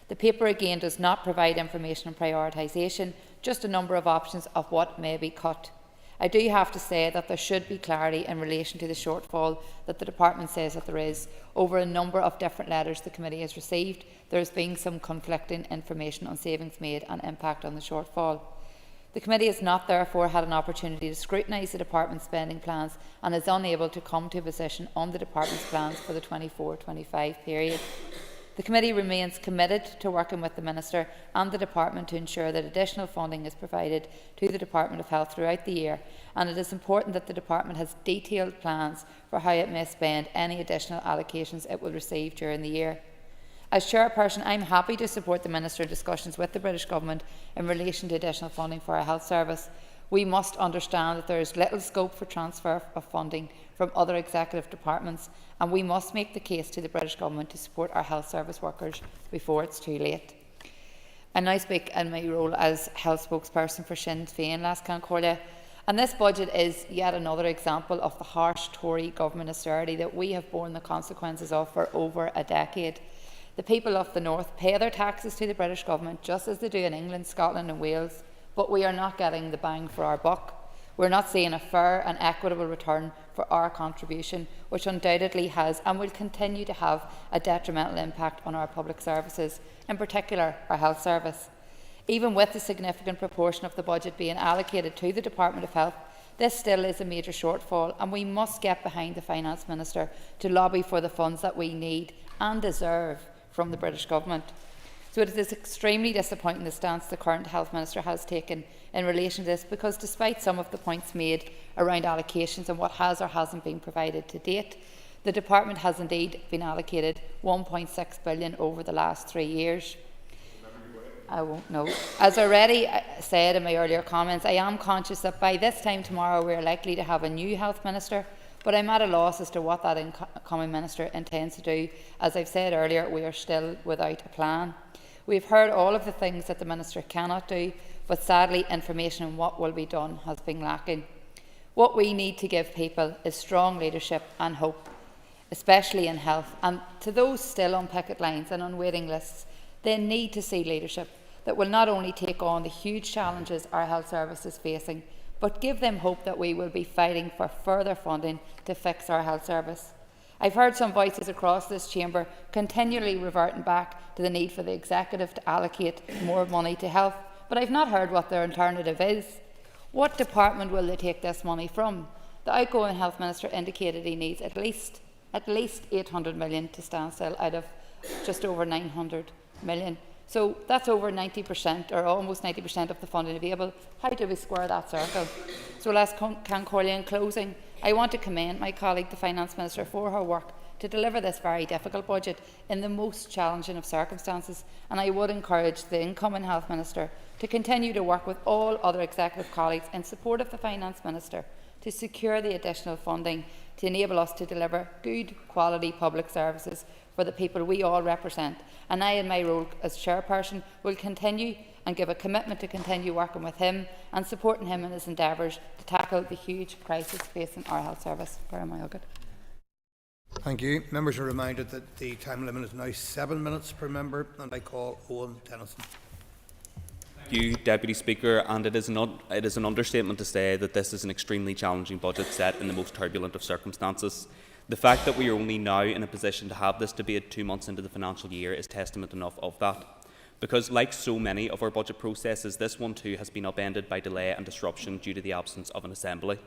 The paper again does not provide information on prioritisation, just a number of options of what may be cut. I do have to say that there should be clarity in relation to the shortfall that the department says that there is. Over a number of different letters the committee has received, there has been some conflicting information on savings made and impact on the shortfall. The committee has not therefore had an opportunity to scrutinise the department's spending plans and is unable to come to a position on the department's plans for the 24-25 period. The committee remains committed to working with the Minister and the Department to ensure that additional funding is provided to the Department of Health throughout the year, and it is important that the Department has detailed plans for how it may spend any additional allocations it will receive during the year. As Chairperson, I am happy to support the Minister in discussions with the British Government in relation to additional funding for our health service. We must understand that there is little scope for transfer of funding from other executive departments, and we must make the case to the British Government to support our health service workers before it's too late. I now speak in my role as health spokesperson for Sinn Féin Las Concordia, and this budget is yet another example of the harsh Tory government austerity that we have borne the consequences of for over a decade. The people of the North pay their taxes to the British Government just as they do in England, Scotland and Wales, but we are not getting the bang for our buck. We're not seeing a fair and equitable return for our contribution, which undoubtedly has and will continue to have a detrimental impact on our public services, in particular our health service. Even with the significant proportion of the budget being allocated to the Department of Health, this still is a major shortfall, and we must get behind the Finance Minister to lobby for the funds that we need and deserve from the British Government. So it is extremely disappointing the stance the current Health Minister has taken in relation to this, because despite some of the points made around allocations and what has or hasn't been provided to date, the Department has indeed been allocated £1.6 billion over the last 3 years. I won't know. As already said in my earlier comments, I am conscious that by this time tomorrow we are likely to have a new Health Minister, but I'm at a loss as to what that incoming Minister intends to do. As I've said earlier, we are still without a plan. We've heard all of the things that the Minister cannot do, but sadly information on what will be done has been lacking. What we need to give people is strong leadership and hope, especially in health. And to those still on picket lines and on waiting lists, they need to see leadership that will not only take on the huge challenges our health service is facing, but give them hope that we will be fighting for further funding to fix our health service. I've heard some voices across this chamber continually reverting back to the need for the Executive to allocate more money to health, but I've not heard what their alternative is. What department will they take this money from? The outgoing Health Minister indicated he needs at least 800 million to stand still out of just over 900 million. So that's over 90% or almost 90% of the funding available. How do we square that circle? So Les Concordia, in closing, I want to commend my colleague, the Finance Minister, for her work to deliver this very difficult budget in the most challenging of circumstances, and I would encourage the incoming Health Minister to continue to work with all other executive colleagues in support of the Finance Minister to secure the additional funding to enable us to deliver good quality public services for the people we all represent. And I, in my role as chairperson, will continue and give a commitment to continue working with him and supporting him in his endeavours to tackle the huge crisis facing our health service. Thank you. Members are reminded that the time limit is now 7 minutes per member, and I call Owen Tennyson. Thank you, Deputy Speaker, and it is an understatement to say that this is an extremely challenging budget set in the most turbulent of circumstances. The fact that we are only now in a position to have this debate 2 months into the financial year is testament enough of that. Because, like so many of our budget processes, this one too has been upended by delay and disruption due to the absence of an assembly.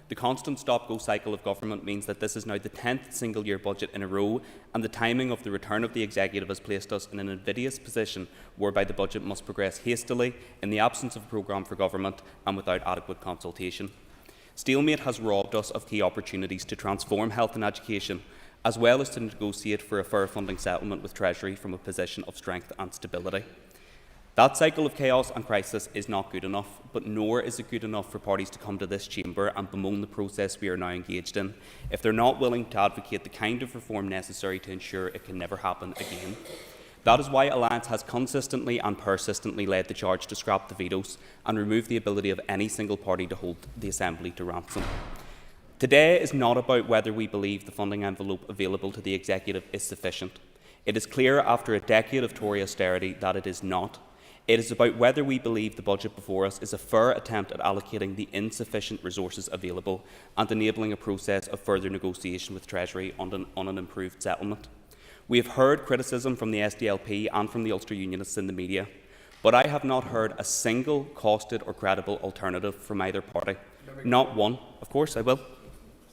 The constant stop-go cycle of government means that this is now the 10th single-year budget in a row, and the timing of the return of the Executive has placed us in an invidious position whereby the budget must progress hastily, in the absence of a programme for government and without adequate consultation. Stalemate has robbed us of key opportunities to transform health and education, as well as to negotiate for a fair funding settlement with Treasury from a position of strength and stability. That cycle of chaos and crisis is not good enough, but nor is it good enough for parties to come to this chamber and bemoan the process we are now engaged in if they're not willing to advocate the kind of reform necessary to ensure it can never happen again. That is why Alliance has consistently and persistently led the charge to scrap the vetoes and remove the ability of any single party to hold the Assembly to ransom. Today is not about whether we believe the funding envelope available to the Executive is sufficient. It is clear after a decade of Tory austerity that it is not. It is about whether we believe the budget before us is a fair attempt at allocating the insufficient resources available and enabling a process of further negotiation with Treasury on an improved settlement. We have heard criticism from the SDLP and from the Ulster Unionists in the media, but I have not heard a single costed or credible alternative from either party. Not one. Of course, I will.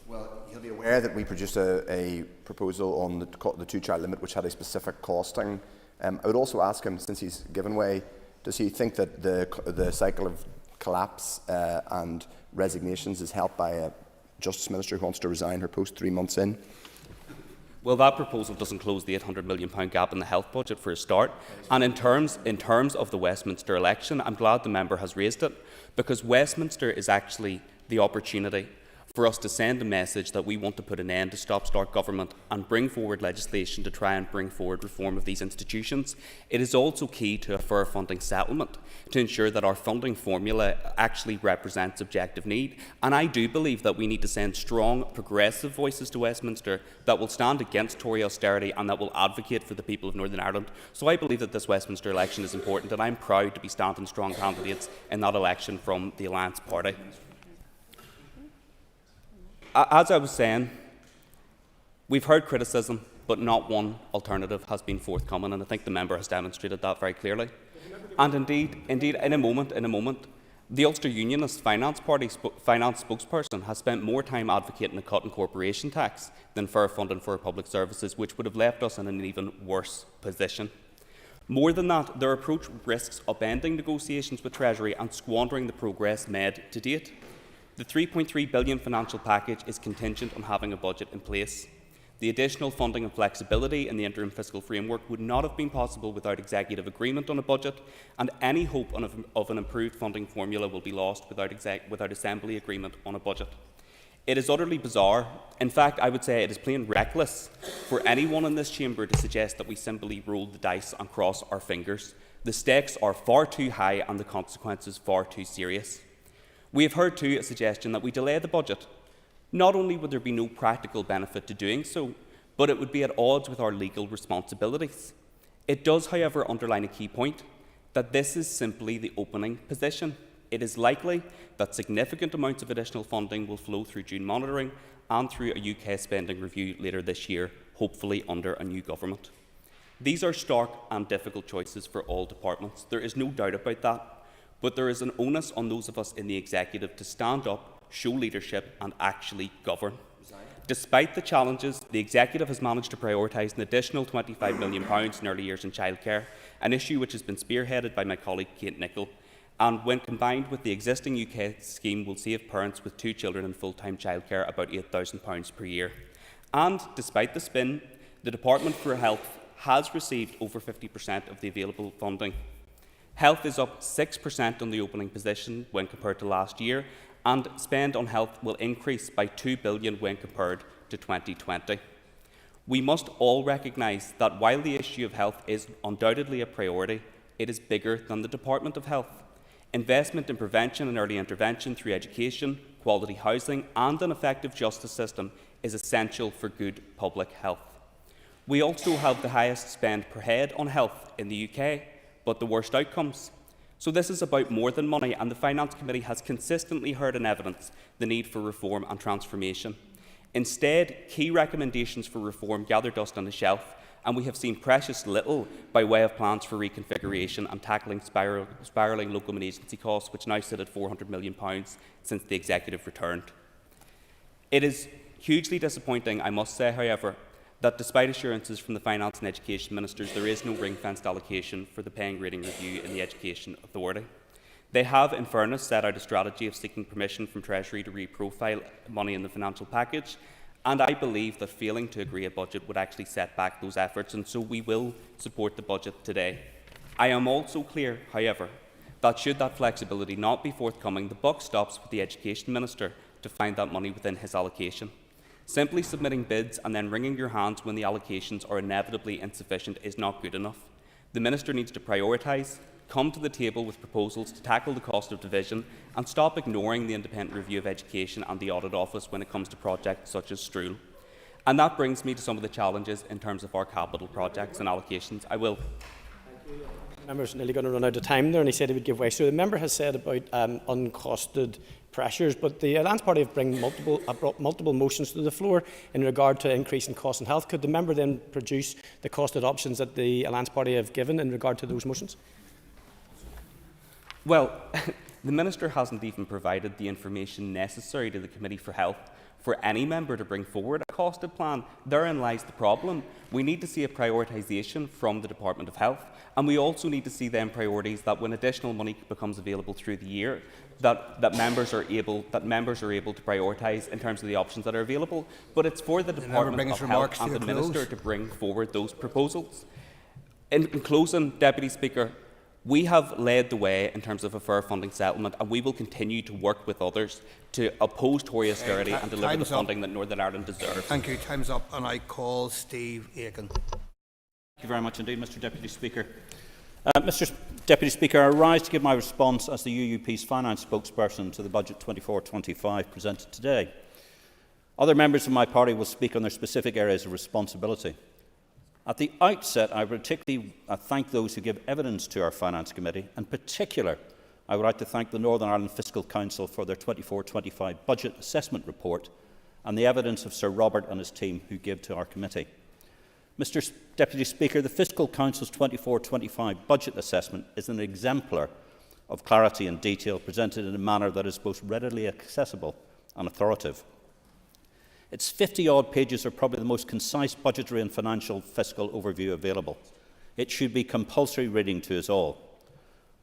Well, you'll be aware that we produced a proposal on the two-child limit which had a specific costing. I would also ask him, since he's given way, does he think that the cycle of collapse and resignations is helped by a Justice Minister who wants to resign her post 3 months in? Well, that proposal doesn't close the £800 million gap in the health budget for a start. And in terms of the Westminster election, I'm glad the member has raised it, because Westminster is actually the opportunity for us to send a message that we want to put an end to stop-start government and bring forward legislation to try and bring forward reform of these institutions. It is also key to a fair funding settlement to ensure that our funding formula actually represents objective need. And I do believe that we need to send strong, progressive voices to Westminster that will stand against Tory austerity and that will advocate for the people of Northern Ireland. So I believe that this Westminster election is important, and I'm proud to be standing strong candidates in that election from the Alliance Party. As I was saying, we've heard criticism, but not one alternative has been forthcoming, and I think the member has demonstrated that very clearly. And indeed, in a moment, the Ulster Unionist finance spokesperson has spent more time advocating a cut in corporation tax than fair funding for our public services, which would have left us in an even worse position. More than that, their approach risks upending negotiations with Treasury and squandering the progress made to date. The £3.3 billion financial package is contingent on having a budget in place. The additional funding and flexibility in the interim fiscal framework would not have been possible without executive agreement on a budget, and any hope of an improved funding formula will be lost without Assembly agreement on a budget. It is utterly bizarre. In fact, I would say it is plain reckless for anyone in this chamber to suggest that we simply roll the dice and cross our fingers. The stakes are far too high and the consequences far too serious. We have heard too a suggestion that we delay the budget. Not only would there be no practical benefit to doing so, but it would be at odds with our legal responsibilities. It does, however, underline a key point, that this is simply the opening position. It is likely that significant amounts of additional funding will flow through June monitoring and through a UK spending review later this year, hopefully under a new government. These are stark and difficult choices for all departments. There is no doubt about that. But there is an onus on those of us in the Executive to stand up, show leadership and actually govern. Despite the challenges, the Executive has managed to prioritise an additional £25 million in early years and childcare, an issue which has been spearheaded by my colleague Kate Nicholl, and when combined with the existing UK scheme will save parents with 2 children in full-time childcare about £8,000 per year. And despite the spin, the Department for Health has received over 50% of the available funding. Health is up 6% on the opening position when compared to last year, and spend on health will increase by £2 billion when compared to 2020. We must all recognise that while the issue of health is undoubtedly a priority, it is bigger than the Department of Health. Investment in prevention and early intervention through education, quality housing and an effective justice system is essential for good public health. We also have the highest spend per head on health in the UK, but the worst outcomes. So this is about more than money, and the Finance Committee has consistently heard in evidence the need for reform and transformation. Instead, key recommendations for reform gather dust on the shelf, and we have seen precious little by way of plans for reconfiguration and tackling spiralling local and agency costs, which now sit at £400 million since the Executive returned. It is hugely disappointing, I must say, however, that despite assurances from the Finance and Education Ministers, there is no ring-fenced allocation for the paying rating review in the Education Authority. They have, in fairness, set out a strategy of seeking permission from Treasury to reprofile money in the financial package, and I believe that failing to agree a budget would actually set back those efforts, and so we will support the budget today. I am also clear, however, that should that flexibility not be forthcoming, the buck stops with the Education Minister to find that money within his allocation. Simply submitting bids and then wringing your hands when the allocations are inevitably insufficient is not good enough. The Minister needs to prioritise, come to the table with proposals to tackle the cost of division, and stop ignoring the Independent Review of Education and the Audit Office when it comes to projects such as Strule. And that brings me to some of the challenges in terms of our capital projects and allocations. I will. The member's nearly going to run out of time there, and he said he would give way. So the member has said about uncosted pressures, but the Alliance Party have brought multiple motions to the floor in regard to increasing costs in health. Could the member then produce the costed options that the Alliance Party have given in regard to those motions? Well, the Minister hasn't even provided the information necessary to the Committee for Health for any member to bring forward a costed plan. Therein lies the problem. We need to see a prioritisation from the Department of Health, and we also need to see them priorities that when additional money becomes available through the year, that members are able to prioritise in terms of the options that are available. But it's for the Department of Health and the Minister to bring forward those proposals. In closing, Deputy Speaker, we have led the way in terms of a fair funding settlement, and we will continue to work with others to oppose Tory austerity and deliver the funding that Northern Ireland deserves. Thank you. Time's up, and I call Steve Aiken. Thank you very much indeed, Mr Deputy Speaker. Mr Deputy Speaker, I rise to give my response as the UUP's finance spokesperson to the Budget 24-25 presented today. Other members of my party will speak on their specific areas of responsibility. At the outset, I particularly thank those who give evidence to our Finance Committee. In particular, I would like to thank the Northern Ireland Fiscal Council for their 24-25 Budget Assessment Report and the evidence of Sir Robert and his team who give to our committee. Mr Deputy Speaker, the Fiscal Council's 24-25 Budget Assessment is an exemplar of clarity and detail presented in a manner that is both readily accessible and authoritative. Its 50-odd pages are probably the most concise budgetary and financial fiscal overview available. It should be compulsory reading to us all.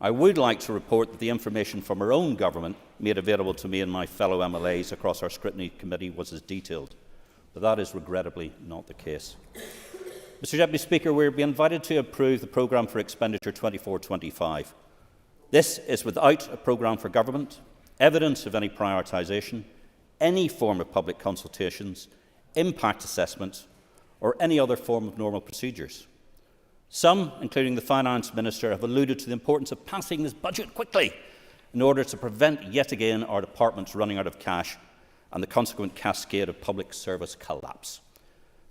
I would like to report that the information from our own government made available to me and my fellow MLAs across our Scrutiny Committee was as detailed, but that is regrettably not the case. Mr Deputy Speaker, we are being invited to approve the Programme for Expenditure 24-25. This is without a programme for government, evidence of any prioritisation, any form of public consultations, impact assessments, or any other form of normal procedures. Some, including the Finance Minister, have alluded to the importance of passing this budget quickly in order to prevent yet again our departments running out of cash and the consequent cascade of public service collapse.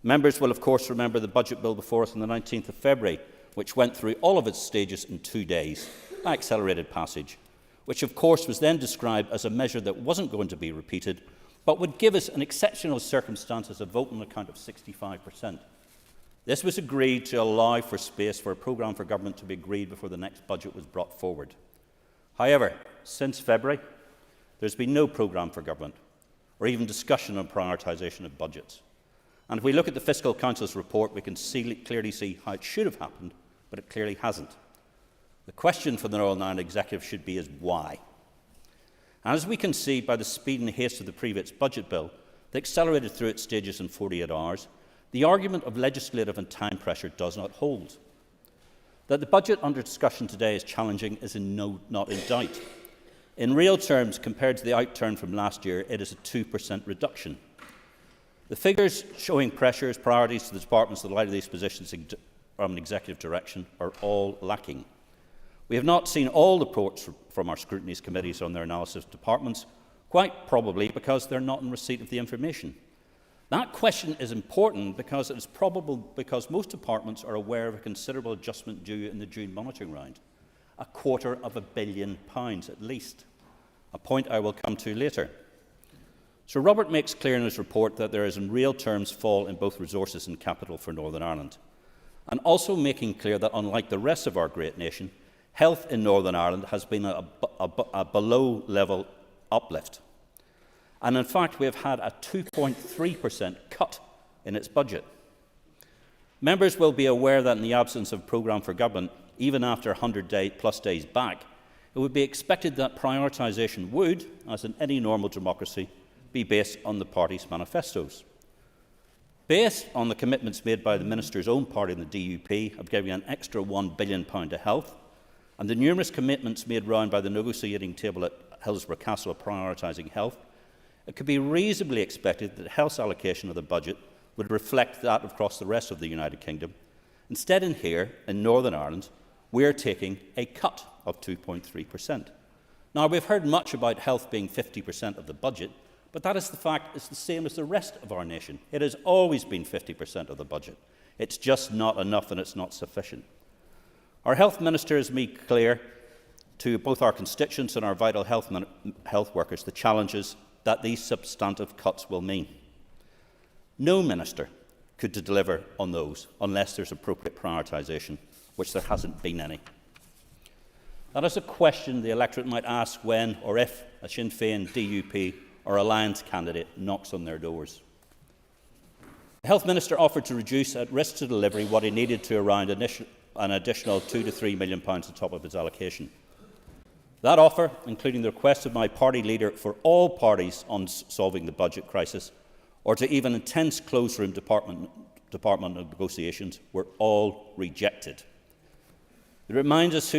Members will of course remember the budget bill before us on the 19th of February, which went through all of its stages in 2 days by accelerated passage, which of course was then described as a measure that wasn't going to be repeated, but would give us in exceptional circumstances a vote on account of 65%. This was agreed to allow for space for a programme for government to be agreed before the next budget was brought forward. However, since February, there has been no programme for government, or even discussion on prioritisation of budgets. And if we look at the Fiscal Council's report, we can clearly see how it should have happened, but it clearly hasn't. The question for the Northern Ireland Executive should be is why? And as we can see by the speed and haste of the previous budget bill, that accelerated through its stages in 48 hours, the argument of legislative and time pressure does not hold. That the budget under discussion today is challenging is not in doubt. In real terms, compared to the outturn from last year, it is a 2% reduction. The figures showing pressures, priorities to the departments in the light of these positions from an executive direction are all lacking. We have not seen all the reports from our scrutiny committees on their analysis of departments, quite probably because they're not in receipt of the information. That question is important because it is probable because most departments are aware of a considerable adjustment due in the June monitoring round, £250 million at least, a point I will come to later. Sir Robert makes clear in his report that there is in real terms fall in both resources and capital for Northern Ireland, and also making clear that unlike the rest of our great nation, health in Northern Ireland has been a below-level uplift. And in fact, we have had a 2.3% cut in its budget. Members will be aware that in the absence of a programme for government, even after 100+ days back, it would be expected that prioritisation would, as in any normal democracy, be based on the party's manifestos. Based on the commitments made by the Minister's own party in the DUP of giving an extra £1 billion to health, and the numerous commitments made round by the negotiating table at Hillsborough Castle of prioritising health, it could be reasonably expected that health's allocation of the budget would reflect that across the rest of the United Kingdom. Instead, here in Northern Ireland, we are taking a cut of 2.3%. Now, we've heard much about health being 50% of the budget, but that is the fact it's the same as the rest of our nation. It has always been 50% of the budget. It's just not enough and it's not sufficient. Our Health Minister has made clear to both our constituents and our vital health workers the challenges that these substantive cuts will mean. No minister could deliver on those unless there's appropriate prioritisation, which there hasn't been any. That is a question the electorate might ask when or if a Sinn Féin, DUP or Alliance candidate knocks on their doors. The Health Minister offered to reduce at risk to delivery what he needed to around an additional £2 to £3 million on top of his allocation. That offer, including the request of my party leader for all parties on solving the budget crisis, or to even intense closed-room department negotiations, were all rejected. It reminds us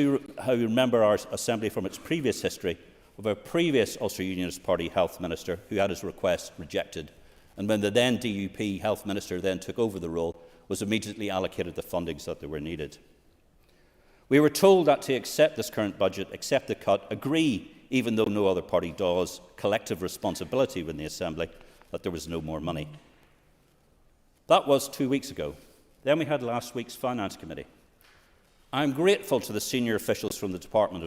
how we remember our Assembly from its previous history of a previous Ulster Unionist Party Health Minister who had his request rejected, and when the then DUP Health Minister then took over the role, was immediately allocated the fundings that they were needed. We were told that to accept this current budget, accept the cut, agree, even though no other party does, collective responsibility within the Assembly, that there was no more money. That was 2 weeks ago. Then we had last week's Finance Committee. I am grateful to the senior officials from the Department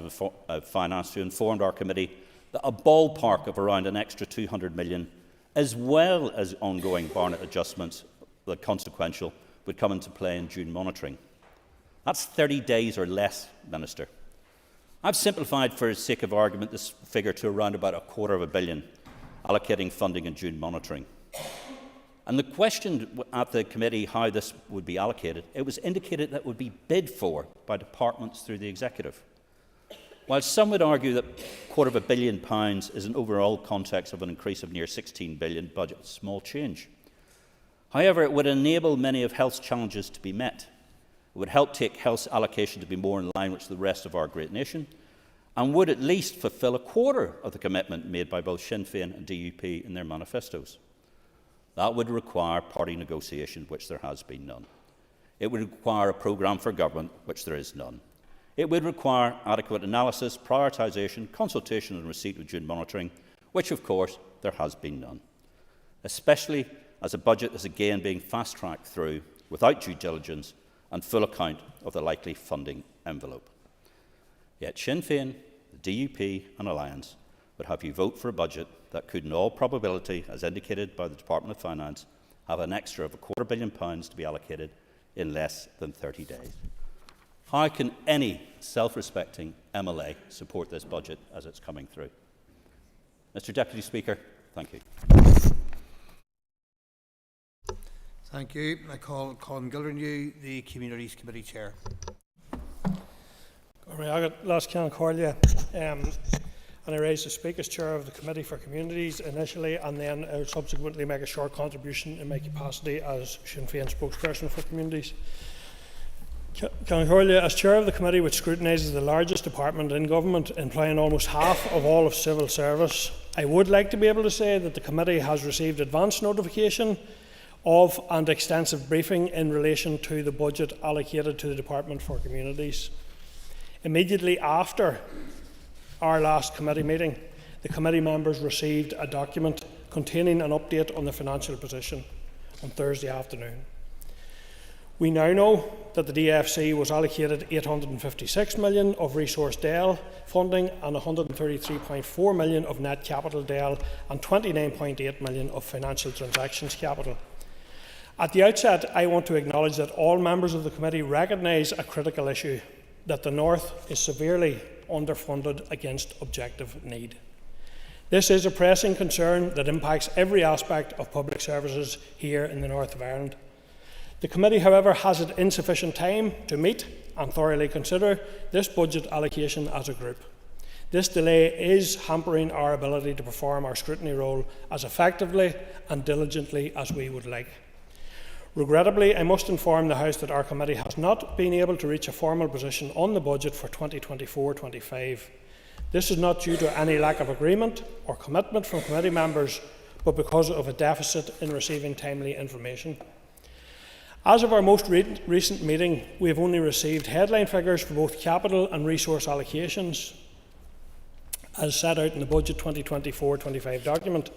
of Finance who informed our committee that a ballpark of around an extra £200 million, as well as ongoing Barnett adjustments, the consequential, would come into play in June monitoring. That's 30 days or less, Minister. I've simplified for the sake of argument this figure to around about £250 million, allocating funding in June monitoring. And the question at the committee how this would be allocated, it was indicated that it would be bid for by departments through the executive. While some would argue that £250 million is an overall context of an increase of near £16 billion budget, small change. However, it would enable many of health's challenges to be met. It would help take health's allocation to be more in line with the rest of our great nation, and would at least fulfil a quarter of the commitment made by both Sinn Féin and DUP in their manifestos. That would require party negotiation, which there has been none. It would require a programme for government, which there is none. It would require adequate analysis, prioritisation, consultation and receipt of June monitoring, which of course there has been none. Especially as a budget is again being fast-tracked through without due diligence and full account of the likely funding envelope. Yet Sinn Féin, the DUP and Alliance would have you vote for a budget that could in all probability, as indicated by the Department of Finance, have an extra of £250 million to be allocated in less than 30 days. How can any self-respecting MLA support this budget as it's coming through? Mr Deputy Speaker, thank you. Thank you. I call Colin Gildernew, the Communities Committee Chair. And I raised to speak as Chair of the Committee for Communities initially, and then I will subsequently make a short contribution in my capacity as Sinn Féin spokesperson for Communities. Concordia, as Chair of the Committee which scrutinises the largest department in government, employing almost half of all of civil service, I would like to be able to say that the Committee has received advance notification of and extensive briefing in relation to the budget allocated to the Department for Communities. Immediately after our last committee meeting, the committee members received a document containing an update on the financial position on Thursday afternoon. We now know that the DFC was allocated £856 million of resource DEL funding and £133.4 million of net capital DEL and £29.8 million of financial transactions capital. At the outset, I want to acknowledge that all members of the committee recognise a critical issue, that the North is severely underfunded against objective need. This is a pressing concern that impacts every aspect of public services here in the North of Ireland. The committee, however, has had insufficient time to meet and thoroughly consider this budget allocation as a group. This delay is hampering our ability to perform our scrutiny role as effectively and diligently as we would like. Regrettably, I must inform the House that our committee has not been able to reach a formal position on the budget for 2024-25. This is not due to any lack of agreement or commitment from committee members, but because of a deficit in receiving timely information. As of our most recent meeting, we have only received headline figures for both capital and resource allocations, as set out in the Budget 2024-25 document.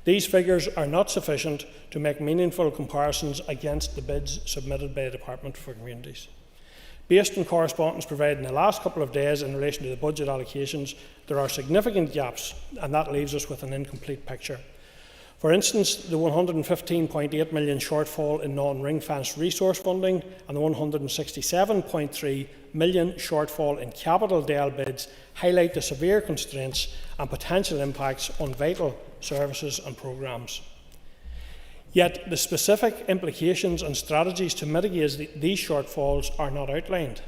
These figures are not sufficient to make meaningful comparisons against the bids submitted by the Department for Communities. Based on correspondence provided in the last couple of days in relation to the budget allocations, there are significant gaps, and that leaves us with an incomplete picture. For instance, the $115.8 million shortfall in non-ring-fenced resource funding and the $167.3 million shortfall in capital DEL bids highlight the severe constraints and potential impacts on vital services and programmes. Yet the specific implications and strategies to mitigate these shortfalls are not outlined.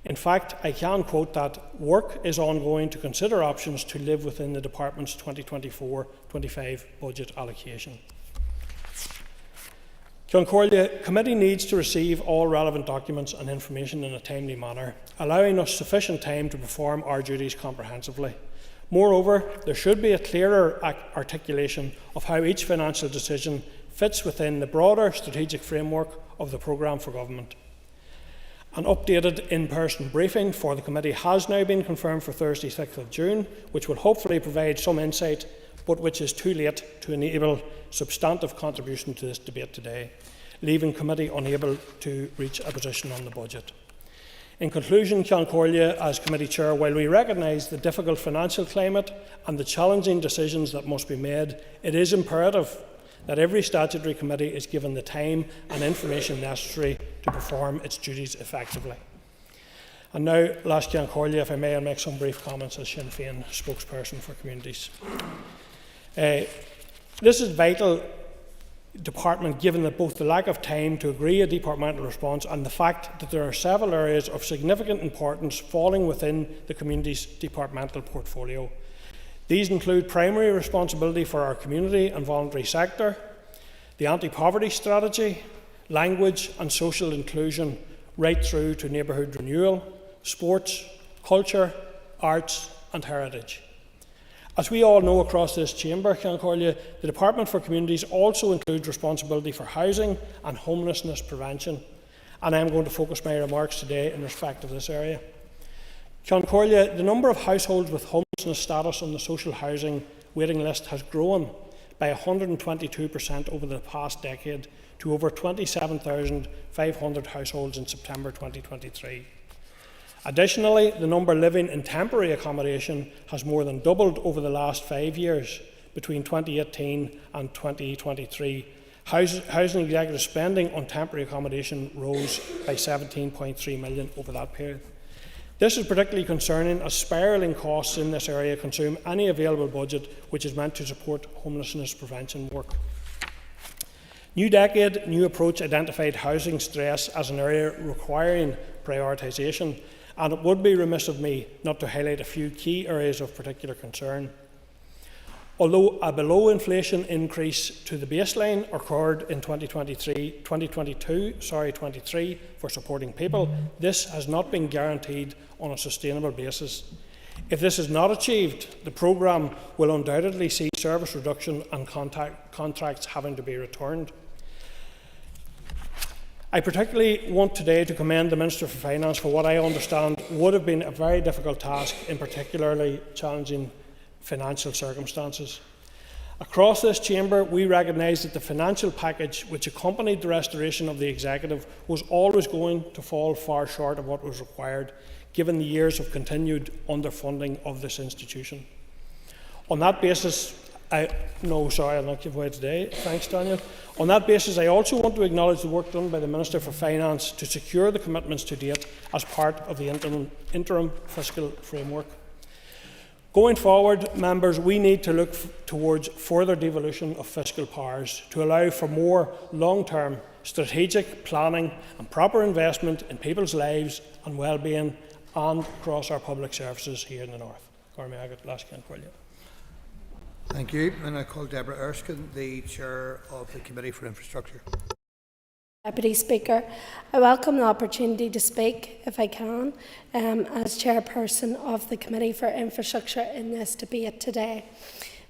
In fact, I can quote that work is ongoing to consider options to live within the Department's 2024-25 budget allocation. Concordia Committee needs to receive all relevant documents and information in a timely manner, allowing us sufficient time to perform our duties comprehensively. Moreover, there should be a clearer articulation of how each financial decision fits within the broader strategic framework of the programme for government. An updated in-person briefing for the committee has now been confirmed for Thursday, 6th of June, which will hopefully provide some insight, but which is too late to enable substantive contribution to this debate today, leaving committee unable to reach a position on the budget. In conclusion, Concordia, as committee chair, while we recognise the difficult financial climate and the challenging decisions that must be made, it is imperative that every statutory committee is given the time and information necessary to perform its duties effectively. And now, last Concordia, if I may, I'll make some brief comments as Sinn Féin spokesperson for communities. This is vital department, given that both the lack of time to agree a departmental response and the fact that there are several areas of significant importance falling within the community's departmental portfolio. These include primary responsibility for our community and voluntary sector, the anti-poverty strategy, language and social inclusion, right through to neighbourhood renewal, sports, culture, arts and heritage. As we all know across this chamber, Concordia, the Department for Communities also includes responsibility for housing and homelessness prevention, and I am going to focus my remarks today in respect of this area. Concordia, the number of households with homelessness status on the social housing waiting list has grown by 122% over the past decade to over 27,500 households in September 2023. Additionally, the number living in temporary accommodation has more than doubled over the last 5 years. Between 2018 and 2023, housing executive spending on temporary accommodation rose by $17.3 million over that period. This is particularly concerning as spiralling costs in this area consume any available budget which is meant to support homelessness prevention work. New Decade, New Approach identified housing stress as an area requiring prioritisation, and it would be remiss of me not to highlight a few key areas of particular concern. Although a below-inflation increase to the baseline occurred in 2022-23 for supporting people, this has not been guaranteed on a sustainable basis. If this is not achieved, the programme will undoubtedly see service reduction and contracts having to be returned. I particularly want today to commend the Minister for Finance for what I understand would have been a very difficult task in particularly challenging financial circumstances. Across this chamber, we recognise that the financial package which accompanied the restoration of the executive was always going to fall far short of what was required, given the years of continued underfunding of this institution. On that basis, I'll not give way today. Thanks, Daniel. On that basis, I also want to acknowledge the work done by the Minister for Finance to secure the commitments to date as part of the interim fiscal framework. Going forward, members, we need to look towards further devolution of fiscal powers to allow for more long-term strategic planning and proper investment in people's lives and well-being and across our public services here in the North. Thank you. And I call Deborah Erskine, the Chair of the Committee for Infrastructure. Deputy Speaker, I welcome the opportunity to speak, if I can, as Chairperson of the Committee for Infrastructure in this debate today.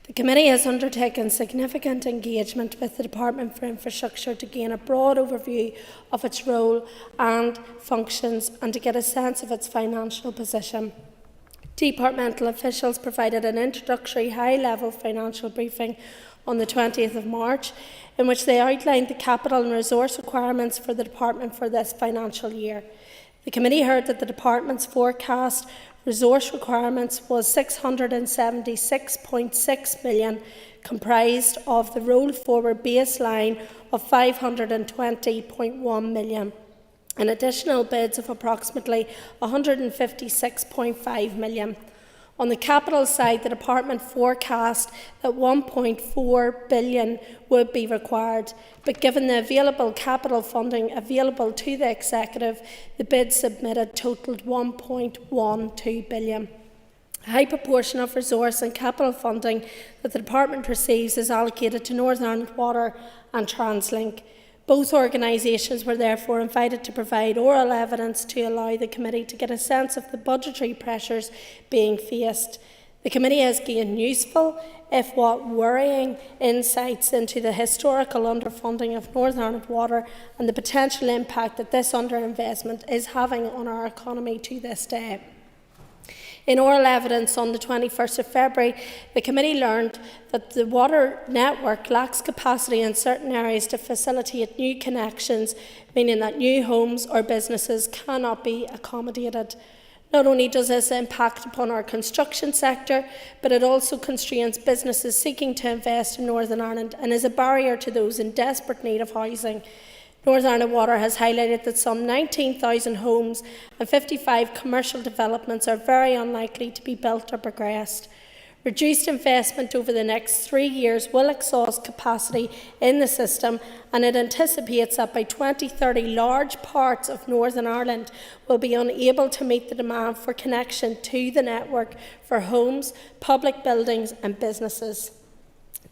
The Committee has undertaken significant engagement with the Department for Infrastructure to gain a broad overview of its role and functions and to get a sense of its financial position. Departmental officials provided an introductory high-level financial briefing on the 20th of March, in which they outlined the capital and resource requirements for the Department for this financial year. The Committee heard that the Department's forecast resource requirements was $676.6 million, comprised of the roll-forward baseline of $520.1 million. and additional bids of approximately $156.5 million. On the capital side, the Department forecast that $1.4 billion would be required, but given the available capital funding available to the Executive, the bids submitted totalled $1.12 billion. A high proportion of resource and capital funding that the Department receives is allocated to Northern Ireland Water and TransLink. Both organisations were therefore invited to provide oral evidence to allow the Committee to get a sense of the budgetary pressures being faced. The Committee has gained useful, if what worrying, insights into the historical underfunding of Northern Ireland Water and the potential impact that this underinvestment is having on our economy to this day. In oral evidence on the 21st of February, the Committee learned that the water network lacks capacity in certain areas to facilitate new connections, meaning that new homes or businesses cannot be accommodated. Not only does this impact upon our construction sector, but it also constrains businesses seeking to invest in Northern Ireland and is a barrier to those in desperate need of housing. Northern Ireland Water has highlighted that some 19,000 homes and 55 commercial developments are very unlikely to be built or progressed. Reduced investment over the next 3 years will exhaust capacity in the system, and it anticipates that by 2030 large parts of Northern Ireland will be unable to meet the demand for connection to the network for homes, public buildings and businesses.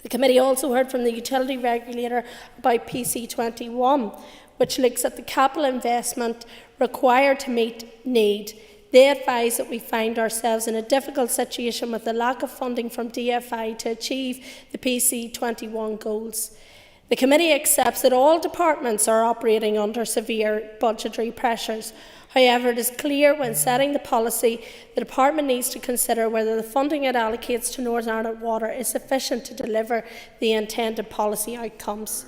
The Committee also heard from the utility regulator about PC21, which looks at the capital investment required to meet need. They advise that we find ourselves in a difficult situation with the lack of funding from DFI to achieve the PC21 goals. The Committee accepts that all departments are operating under severe budgetary pressures. However, it is clear when setting the policy, the Department needs to consider whether the funding it allocates to Northern Ireland Water is sufficient to deliver the intended policy outcomes.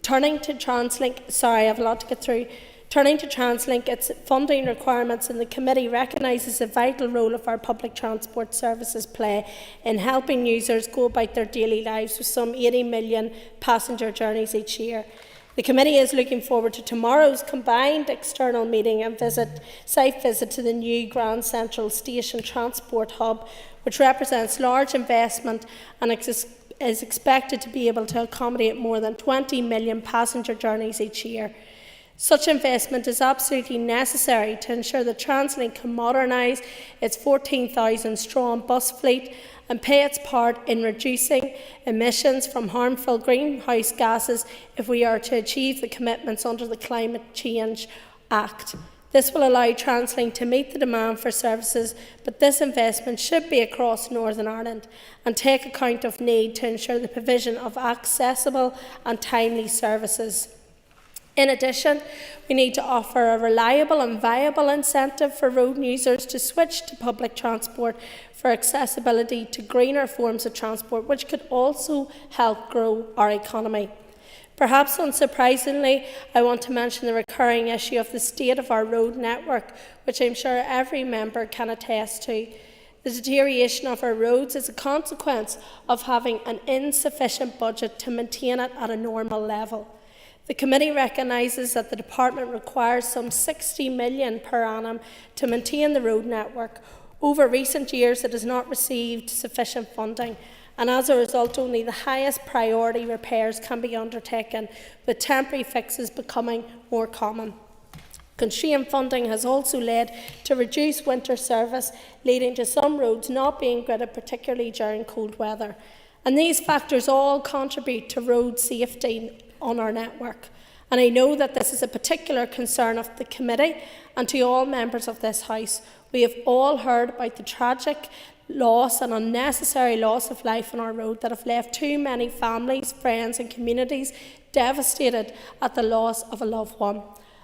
Turning to TransLink, I have a lot to get through. Turning to TransLink, its funding requirements, and the Committee recognises the vital role of our public transport services play in helping users go about their daily lives with some 80 million passenger journeys each year. The Committee is looking forward to tomorrow's combined external meeting and site visit to the new Grand Central Station Transport Hub, which represents large investment and is expected to be able to accommodate more than 20 million passenger journeys each year. Such investment is absolutely necessary to ensure that TransLink can modernise its 14,000-strong bus fleet and play its part in reducing emissions from harmful greenhouse gases if we are to achieve the commitments under the Climate Change Act. This will allow TransLink to meet the demand for services, but this investment should be across Northern Ireland and take account of need to ensure the provision of accessible and timely services. In addition, we need to offer a reliable and viable incentive for road users to switch to public transport for accessibility to greener forms of transport, which could also help grow our economy. Perhaps unsurprisingly, I want to mention the recurring issue of the state of our road network, which I'm sure every member can attest to. The deterioration of our roads is a consequence of having an insufficient budget to maintain it at a normal level. The Committee recognises that the Department requires some $60 million per annum to maintain the road network. Over recent years, it has not received sufficient funding, and as a result, only the highest priority repairs can be undertaken, with temporary fixes becoming more common. Constrained funding has also led to reduced winter service, leading to some roads not being gridded, particularly during cold weather. And these factors all contribute to road safety on our network. And I know that this is a particular concern of the committee and to all members of this House. We have all heard about the tragic loss and unnecessary loss of life on our road that have left too many families, friends and communities devastated at the loss of a loved one.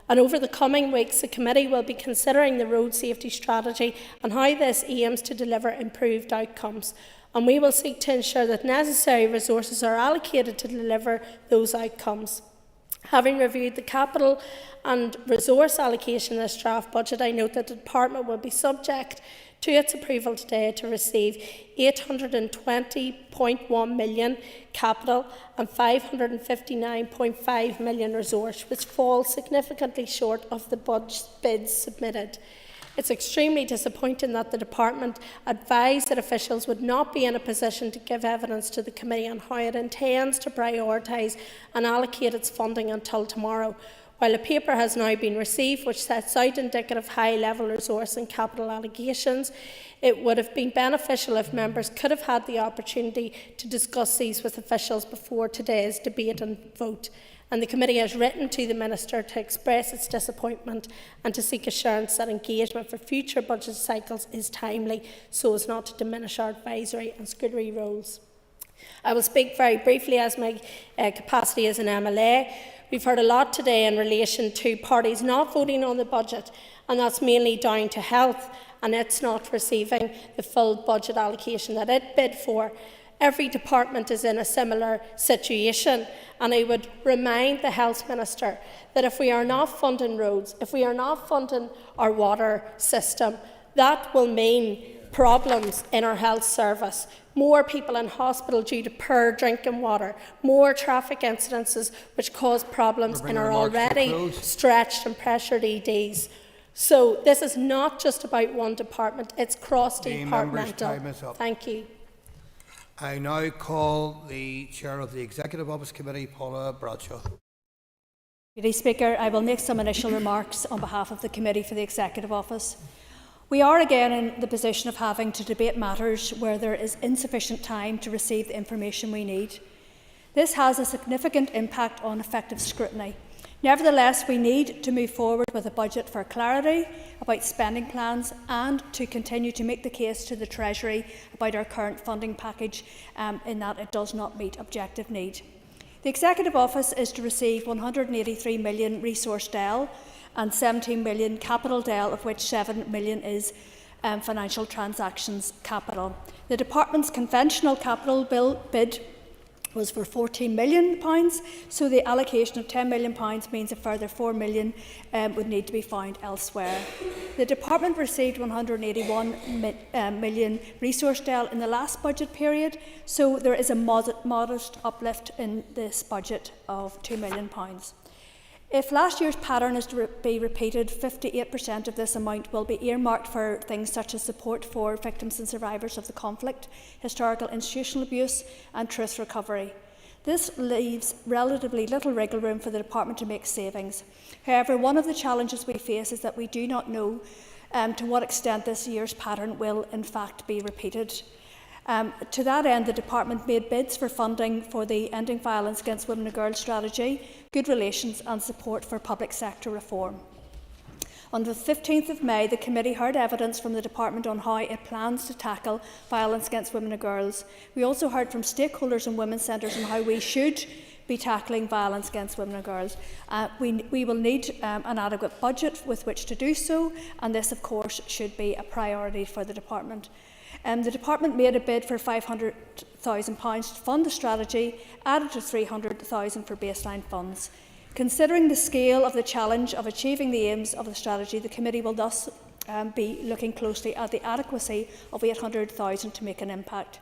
And over the coming weeks, the committee will be considering the road safety strategy and how this aims to deliver improved outcomes. And we will seek to ensure that necessary resources are allocated to deliver those outcomes. Having reviewed the capital and resource allocation in this draft budget, I note that the Department will be subject to its approval today to receive £820.1 million capital and £559.5 million resource, which falls significantly short of the bids submitted. It's extremely disappointing that the Department advised that officials would not be in a position to give evidence to the committee on how it intends to prioritise and allocate its funding until tomorrow. While a paper has now been received which sets out indicative high-level resource and capital allocations, it would have been beneficial if members could have had the opportunity to discuss these with officials before today's debate and vote. And the committee has written to the Minister to express its disappointment and to seek assurance that engagement for future budget cycles is timely so as not to diminish our advisory and scrutiny roles. I will speak very briefly as my capacity as an MLA. We've heard a lot today in relation to parties not voting on the budget, and that's mainly down to health and it's not receiving the full budget allocation that it bid for. Every department is in a similar situation, and I would remind the Health Minister that if we are not funding roads, if we are not funding our water system, that will mean problems in our health service, more people in hospital due to poor drinking water, more traffic incidences which cause problems in our already stretched and pressured EDs. So this is not just about one department, it's cross-departmental. Thank you. I now call the Chair of the Executive Office Committee, Paula Bradshaw. Deputy Speaker, I will make some initial remarks on behalf of the Committee for the Executive Office. We are again in the position of having to debate matters where there is insufficient time to receive the information we need. This has a significant impact on effective scrutiny. Nevertheless, we need to move forward with a budget for clarity about spending plans and to continue to make the case to the Treasury about our current funding package in that it does not meet objective need. The Executive Office is to receive £183 million resource DEL and £17 million capital DEL, of which £7 million is financial transactions capital. The Department's conventional capital bid was for £14 million, so the allocation of £10 million means a further £4 million would need to be found elsewhere. The Department received £181 million resource DEL in the last budget period, so there is a modest uplift in this budget of £2 million. If last year's pattern is to be repeated, 58% of this amount will be earmarked for things such as support for victims and survivors of the conflict, historical institutional abuse and truth recovery. This leaves relatively little wriggle room for the Department to make savings. However, one of the challenges we face is that we do not know to what extent this year's pattern will in fact be repeated. To that end, the Department made bids for funding for the Ending Violence Against Women and Girls strategy, good relations and support for public sector reform. On the 15th of May, the committee heard evidence from the Department on how it plans to tackle violence against women and girls. We also heard from stakeholders and women's centres on how we should be tackling violence against women and girls. We will need an adequate budget with which to do so, and this, of course, should be a priority for the Department. The Department made a bid for £500,000 to fund the strategy, added to £300,000 for baseline funds. Considering the scale of the challenge of achieving the aims of the strategy, the committee will thus be looking closely at the adequacy of £800,000 to make an impact.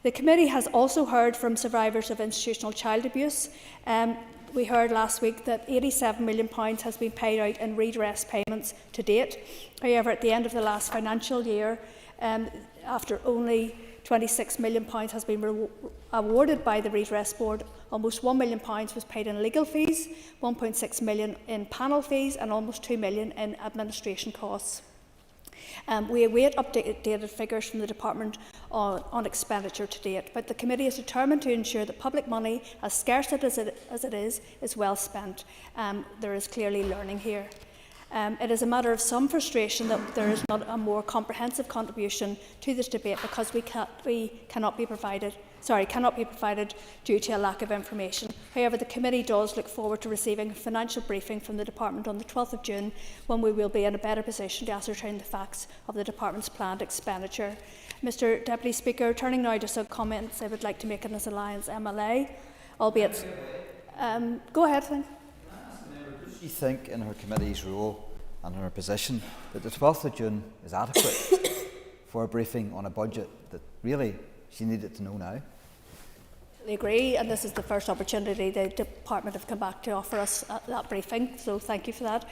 The committee has also heard from survivors of institutional child abuse. We heard last week that £87 million has been paid out in redress payments to date. However, at the end of the last financial year, after only £26 million has been awarded by the Redress Board. Almost £1 million was paid in legal fees, £1.6 million in panel fees, and almost £2 million in administration costs. We await updated figures from the Department on expenditure to date, but the Committee is determined to ensure that public money, as scarce as it is well spent. There is clearly learning here. It is a matter of some frustration that there is not a more comprehensive contribution to this debate because we cannot be provided due to a lack of information. However, the Committee does look forward to receiving a financial briefing from the Department on the 12th of June, when we will be in a better position to ascertain the facts of the Department's planned expenditure. Mr Deputy Speaker, turning now to some comments I would like to make as Alliance MLA, albeit... go ahead, Finn. Does she think in her committee's role and her position that the 12th of June is adequate for a briefing on a budget that really she needed to know now? I agree, and this is the first opportunity the Department have come back to offer us that briefing, so thank you for that.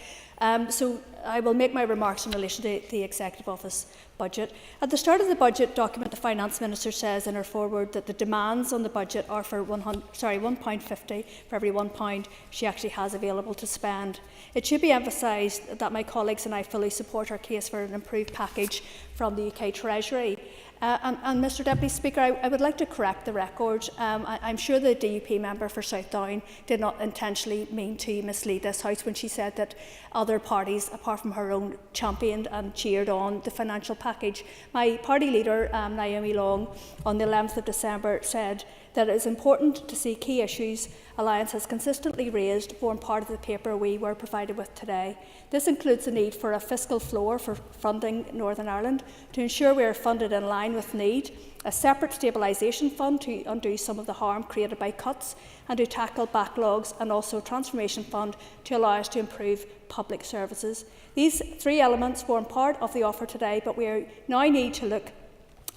So I will make my remarks in relation to the Executive Office budget. At the start of the budget document, the Finance Minister says in her foreword that the demands on the budget are for £1.50 for every £1 she actually has available to spend. It should be emphasised that my colleagues and I fully support her case for an improved package from the UK Treasury. And Mr Deputy Speaker, I would like to correct the record. I'm sure the DUP member for Southdown did not intentionally mean to mislead this House when she said that other parties, apart from her own, championed and cheered on the financial package. My party leader, Naomi Long, on the 11th of December said that it is important to see key issues Alliance has consistently raised form part of the paper we were provided with today. This includes the need for a fiscal floor for funding Northern Ireland to ensure we are funded in line with need, a separate stabilisation fund to undo some of the harm created by cuts and to tackle backlogs, and also a transformation fund to allow us to improve public services. These three elements form part of the offer today, but we now need to look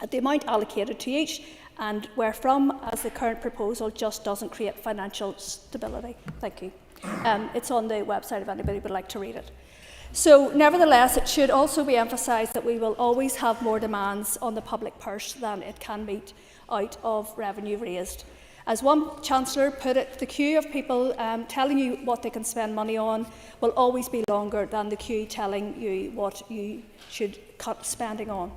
at the amount allocated to each and where from, as the current proposal just doesn't create financial stability. Thank you. It's on the website if anybody would like to read it. So, nevertheless, it should also be emphasised that we will always have more demands on the public purse than it can meet out of revenue raised. As one Chancellor put it, the queue of people telling you what they can spend money on will always be longer than the queue telling you what you should cut spending on.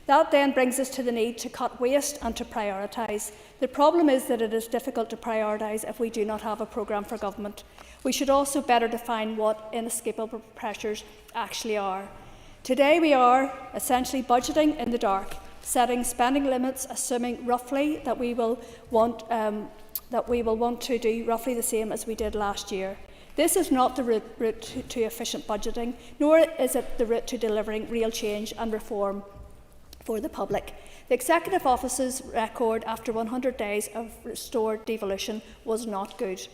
That then brings us to the need to cut waste and to prioritise. The problem is that it is difficult to prioritise if we do not have a programme for government. We should also better define what inescapable pressures actually are. Today we are essentially budgeting in the dark, setting spending limits, assuming roughly that we will want to do roughly the same as we did last year. This is not the route to efficient budgeting, nor is it the route to delivering real change and reform for the public. The Executive Office's record after 100 days of restored devolution was not good.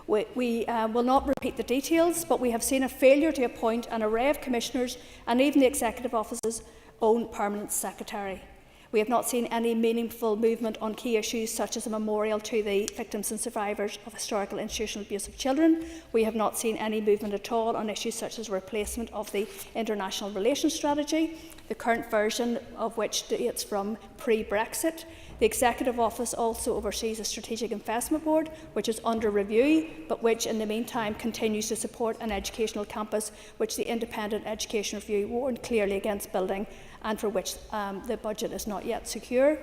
We will not repeat the details, but we have seen a failure to appoint an array of commissioners and even the Executive Office's own permanent secretary. We have not seen any meaningful movement on key issues such as a memorial to the victims and survivors of historical institutional abuse of children. We have not seen any movement at all on issues such as replacement of the international relations strategy, the current version of which dates from pre-Brexit. The Executive Office also oversees a strategic investment board, which is under review, but which in the meantime continues to support an educational campus, which the Independent Education Review warned clearly against building, and for which the budget is not yet secure,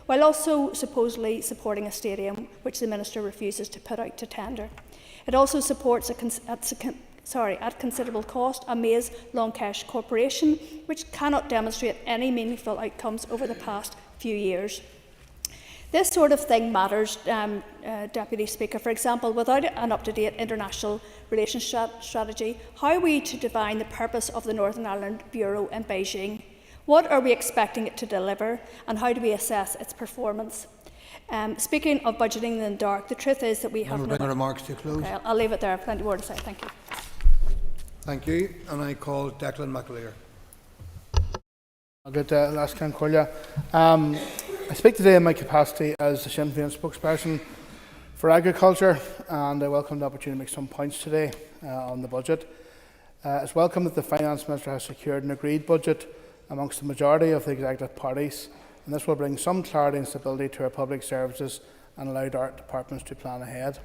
while also supposedly supporting a stadium which the Minister refuses to put out to tender. It also supports at considerable cost a Maze Longcash Corporation, which cannot demonstrate any meaningful outcomes over the past few years. This sort of thing matters, Deputy Speaker. For example, without an up-to-date international relations strategy, how are we to define the purpose of the Northern Ireland Bureau in Beijing? What are we expecting it to deliver, and how do we assess its performance? Speaking of budgeting in the dark, the truth is that we have no... remarks to close. Okay, I'll leave it there. I have plenty more to say. Thank you. Thank you. And I call Declan McAleer. Good last Corlia. I speak today in my capacity as the Sinn Féin spokesperson for agriculture, and I welcome the opportunity to make some points today on the budget. It's welcome that the Finance Minister has secured an agreed budget amongst the majority of the executive parties and this will bring some clarity and stability to our public services and allow our departments to plan ahead.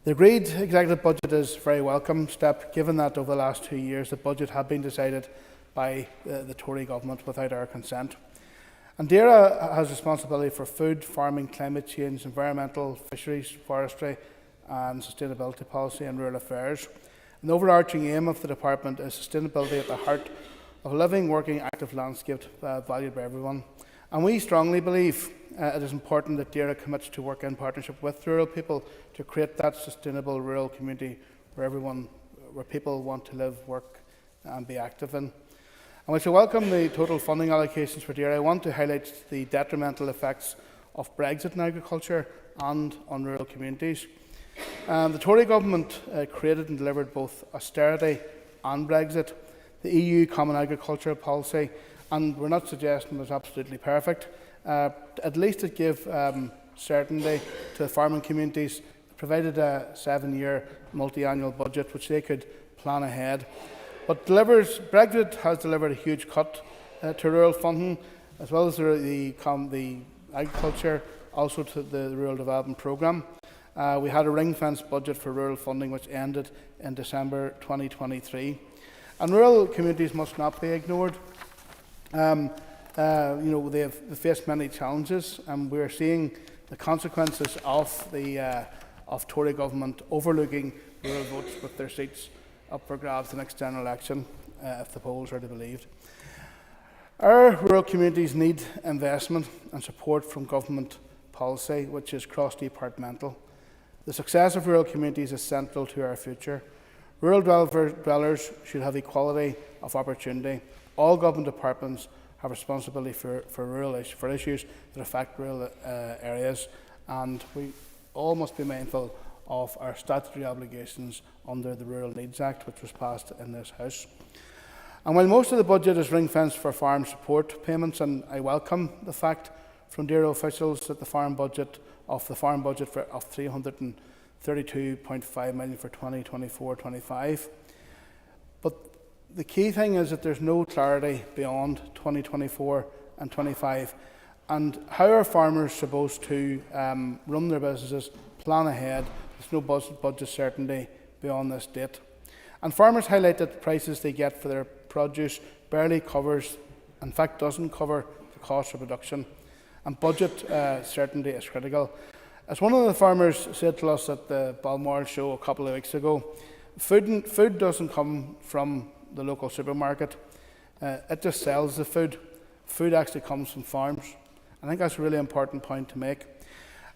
The agreed executive budget is a very welcome step, given that over the last 2 years the budget had been decided by the Tory government without our consent. And DAERA has responsibility for food, farming, climate change, environmental, fisheries, forestry and sustainability policy and rural affairs. And the overarching aim of the department is sustainability at the heart of a living, working, active landscape valued by everyone. And we strongly believe it is important that DAERA commits to work in partnership with rural people to create that sustainable rural community where people want to live, work and be active in. And while I welcome the total funding allocations for DAERA, I want to highlight the detrimental effects of Brexit in agriculture and on rural communities. The Tory government created and delivered both austerity and Brexit, the EU Common Agricultural Policy, and we're not suggesting it was absolutely perfect. At least it gave certainty to the farming communities, provided a 7-year multi-annual budget which they could plan ahead. But Brexit has delivered a huge cut to rural funding, as well as the agriculture, also to the Rural Development Programme. We had a ring-fenced budget for rural funding which ended in December 2023. And rural communities must not be ignored. They've faced many challenges, and we're seeing the consequences of Tory government overlooking rural votes with their seats up for grabs the next general election, if the polls are to be believed. Our rural communities need investment and support from government policy, which is cross-departmental. The success of rural communities is central to our future. Rural dwellers should have equality of opportunity. All government departments have responsibility for issues that affect rural areas, and we all must be mindful of our statutory obligations under the Rural Needs Act, which was passed in this House. And while most of the budget is ring-fenced for farm support payments, and I welcome the fact from DAERA officials that the farm budget of $332.5 million for 2024-25. But the key thing is that there's no clarity beyond 2024 and 25, and how are farmers supposed to run their businesses, plan ahead? There's no budget certainty beyond this date. And farmers highlight that the prices they get for their produce barely covers, in fact doesn't cover, the cost of production. And budget certainty is critical. As one of the farmers said to us at the Balmoral show a couple of weeks ago, food doesn't come from the local supermarket. It just sells the food. Food actually comes from farms. I think that's a really important point to make.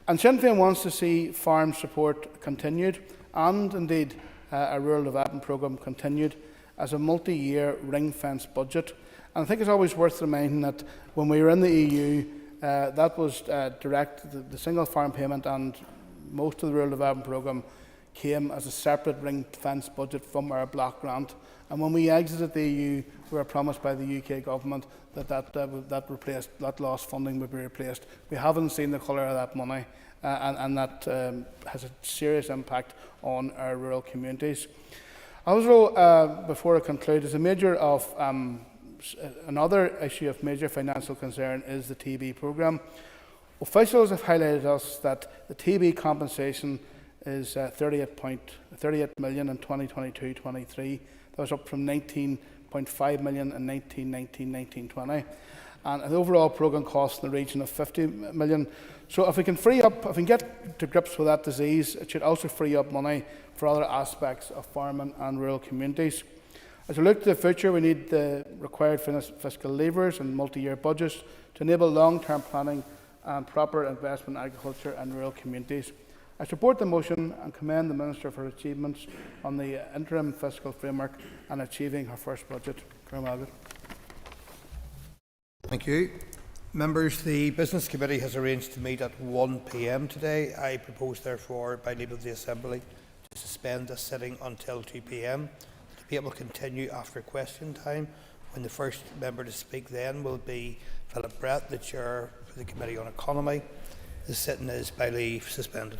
And Sinn Féin wants to see farm support continued, and indeed a rural development programme continued as a multi-year ring-fenced budget. And I think it's always worth reminding that when we were in the EU, that was direct, the single farm payment and most of the rural development programme came as a separate ring-fenced budget from our block grant. And when we exited the EU, we were promised by the UK government that lost funding would be replaced. We haven't seen the colour of that money, and that has a serious impact on our rural communities. Also, before I conclude, another issue of major financial concern is the TB programme. Officials have highlighted to us that the TB compensation is 38 million in 2022-23. That was up from 19.5 million in 1919-20, and an overall programme cost in the region of 50 million. So if we can get to grips with that disease, it should also free up money for other aspects of farming and rural communities. As we look to the future, we need the required fiscal levers and multi-year budgets to enable long-term planning and proper investment in agriculture and rural communities. I support the motion and commend the Minister for her achievements on the interim fiscal framework and achieving her first budget. Thank you. Members, the Business Committee has arranged to meet at 1 p.m. today. I propose, therefore, by leave of the Assembly, to suspend the sitting until 2 p.m. The debate will continue after question time, when the first member to speak then will be Philip Brett, the Chair for the Committee on Economy. The sitting is by leave suspended.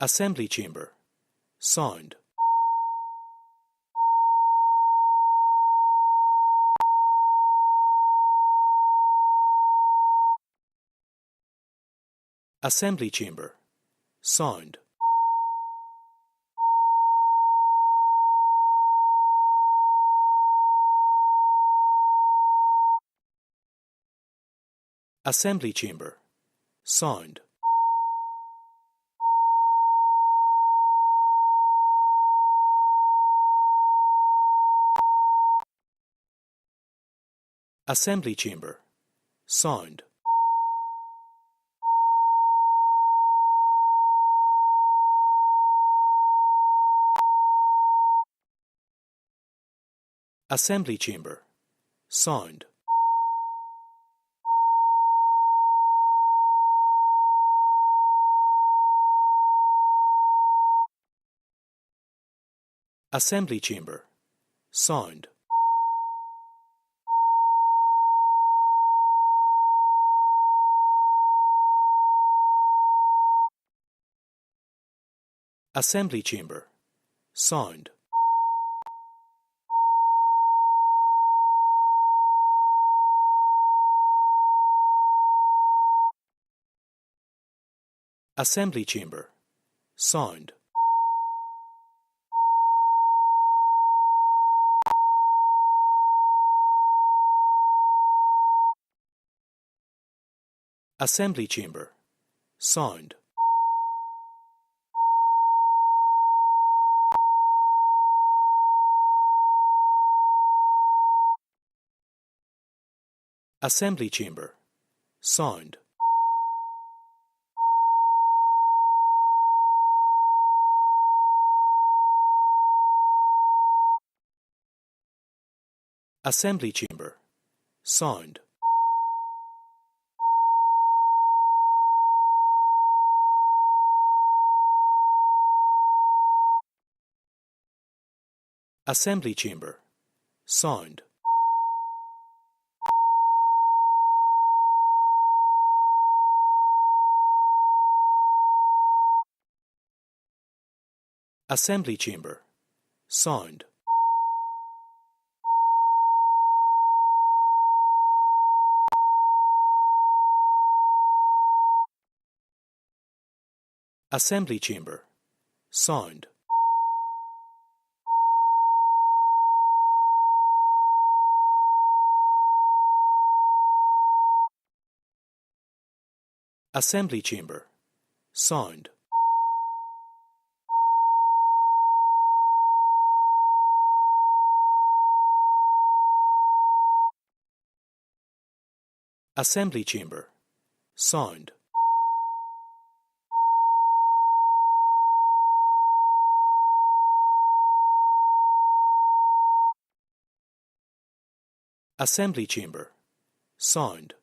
Assembly Chamber. Sound. Assembly Chamber. Sound. Assembly Chamber. Sound. Assembly Chamber. Sound. Assembly Chamber. Sound. Assembly Chamber. Sound. Assembly Chamber. Sound. Assembly Chamber. Sound. Assembly Chamber. Sound. Assembly Chamber. Sound. Assembly Chamber. Sound. Assembly Chamber. Sound. Assembly Chamber. Sound. Assembly Chamber. Sound. Assembly Chamber. Sound. Assembly Chamber. Sound. Assembly Chamber. Sound.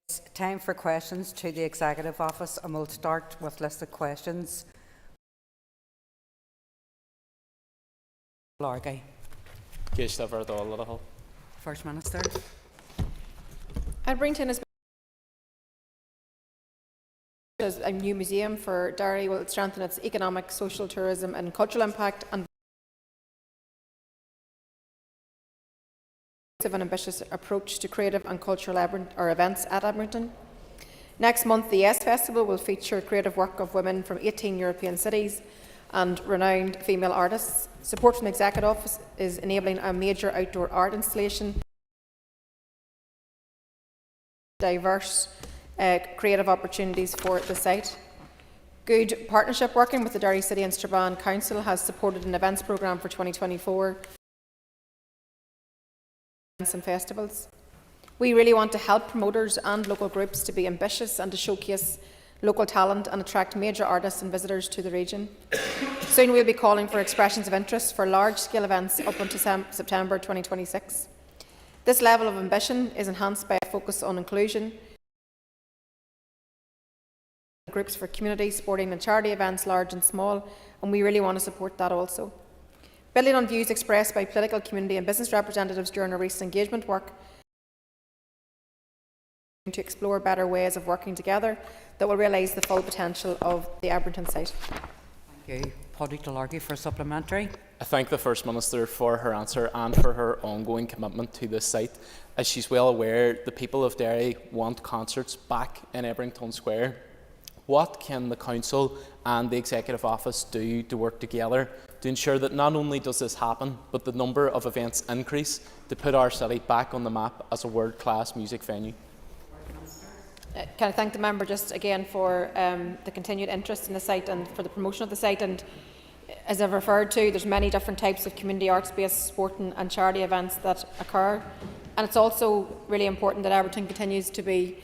It's time for questions to the Executive Office, and we'll start with listed questions. Largy. First Minister. Brington is a new museum for Derry will strengthen its economic, social, tourism and cultural impact and an ambitious approach to creative and cultural events at Edmonton. Next month, the Yes Festival will feature creative work of women from 18 European cities and renowned female artists. Support from the Executive Office is enabling a major outdoor art installation, diverse creative opportunities for the site. Good partnership working with the Derry City and Strabane Council has supported an events programme for 2024 and festivals. We really want to help promoters and local groups to be ambitious and to showcase local talent and attract major artists and visitors to the region. Soon we'll be calling for expressions of interest for large-scale events up until September 2026. This level of ambition is enhanced by a focus on inclusion, groups for community, sporting and charity events, large and small, and we really want to support that also. Building on views expressed by political, community and business representatives during our recent engagement work to explore better ways of working together that will realise the full potential of the Edmonton site. Thank you. Paddy Delargy for supplementary. I thank the First Minister for her answer and for her ongoing commitment to this site. As she's well aware, the people of Derry want concerts back in Ebrington Square. What can the Council and the Executive Office do to work together to ensure that not only does this happen, but the number of events increase to put our city back on the map as a world-class music venue? Can I thank the member just again for the continued interest in the site and for the promotion of the site. And as I've referred to, there's many different types of community arts-based sporting and charity events that occur. And it's also really important that Edmonton continues to be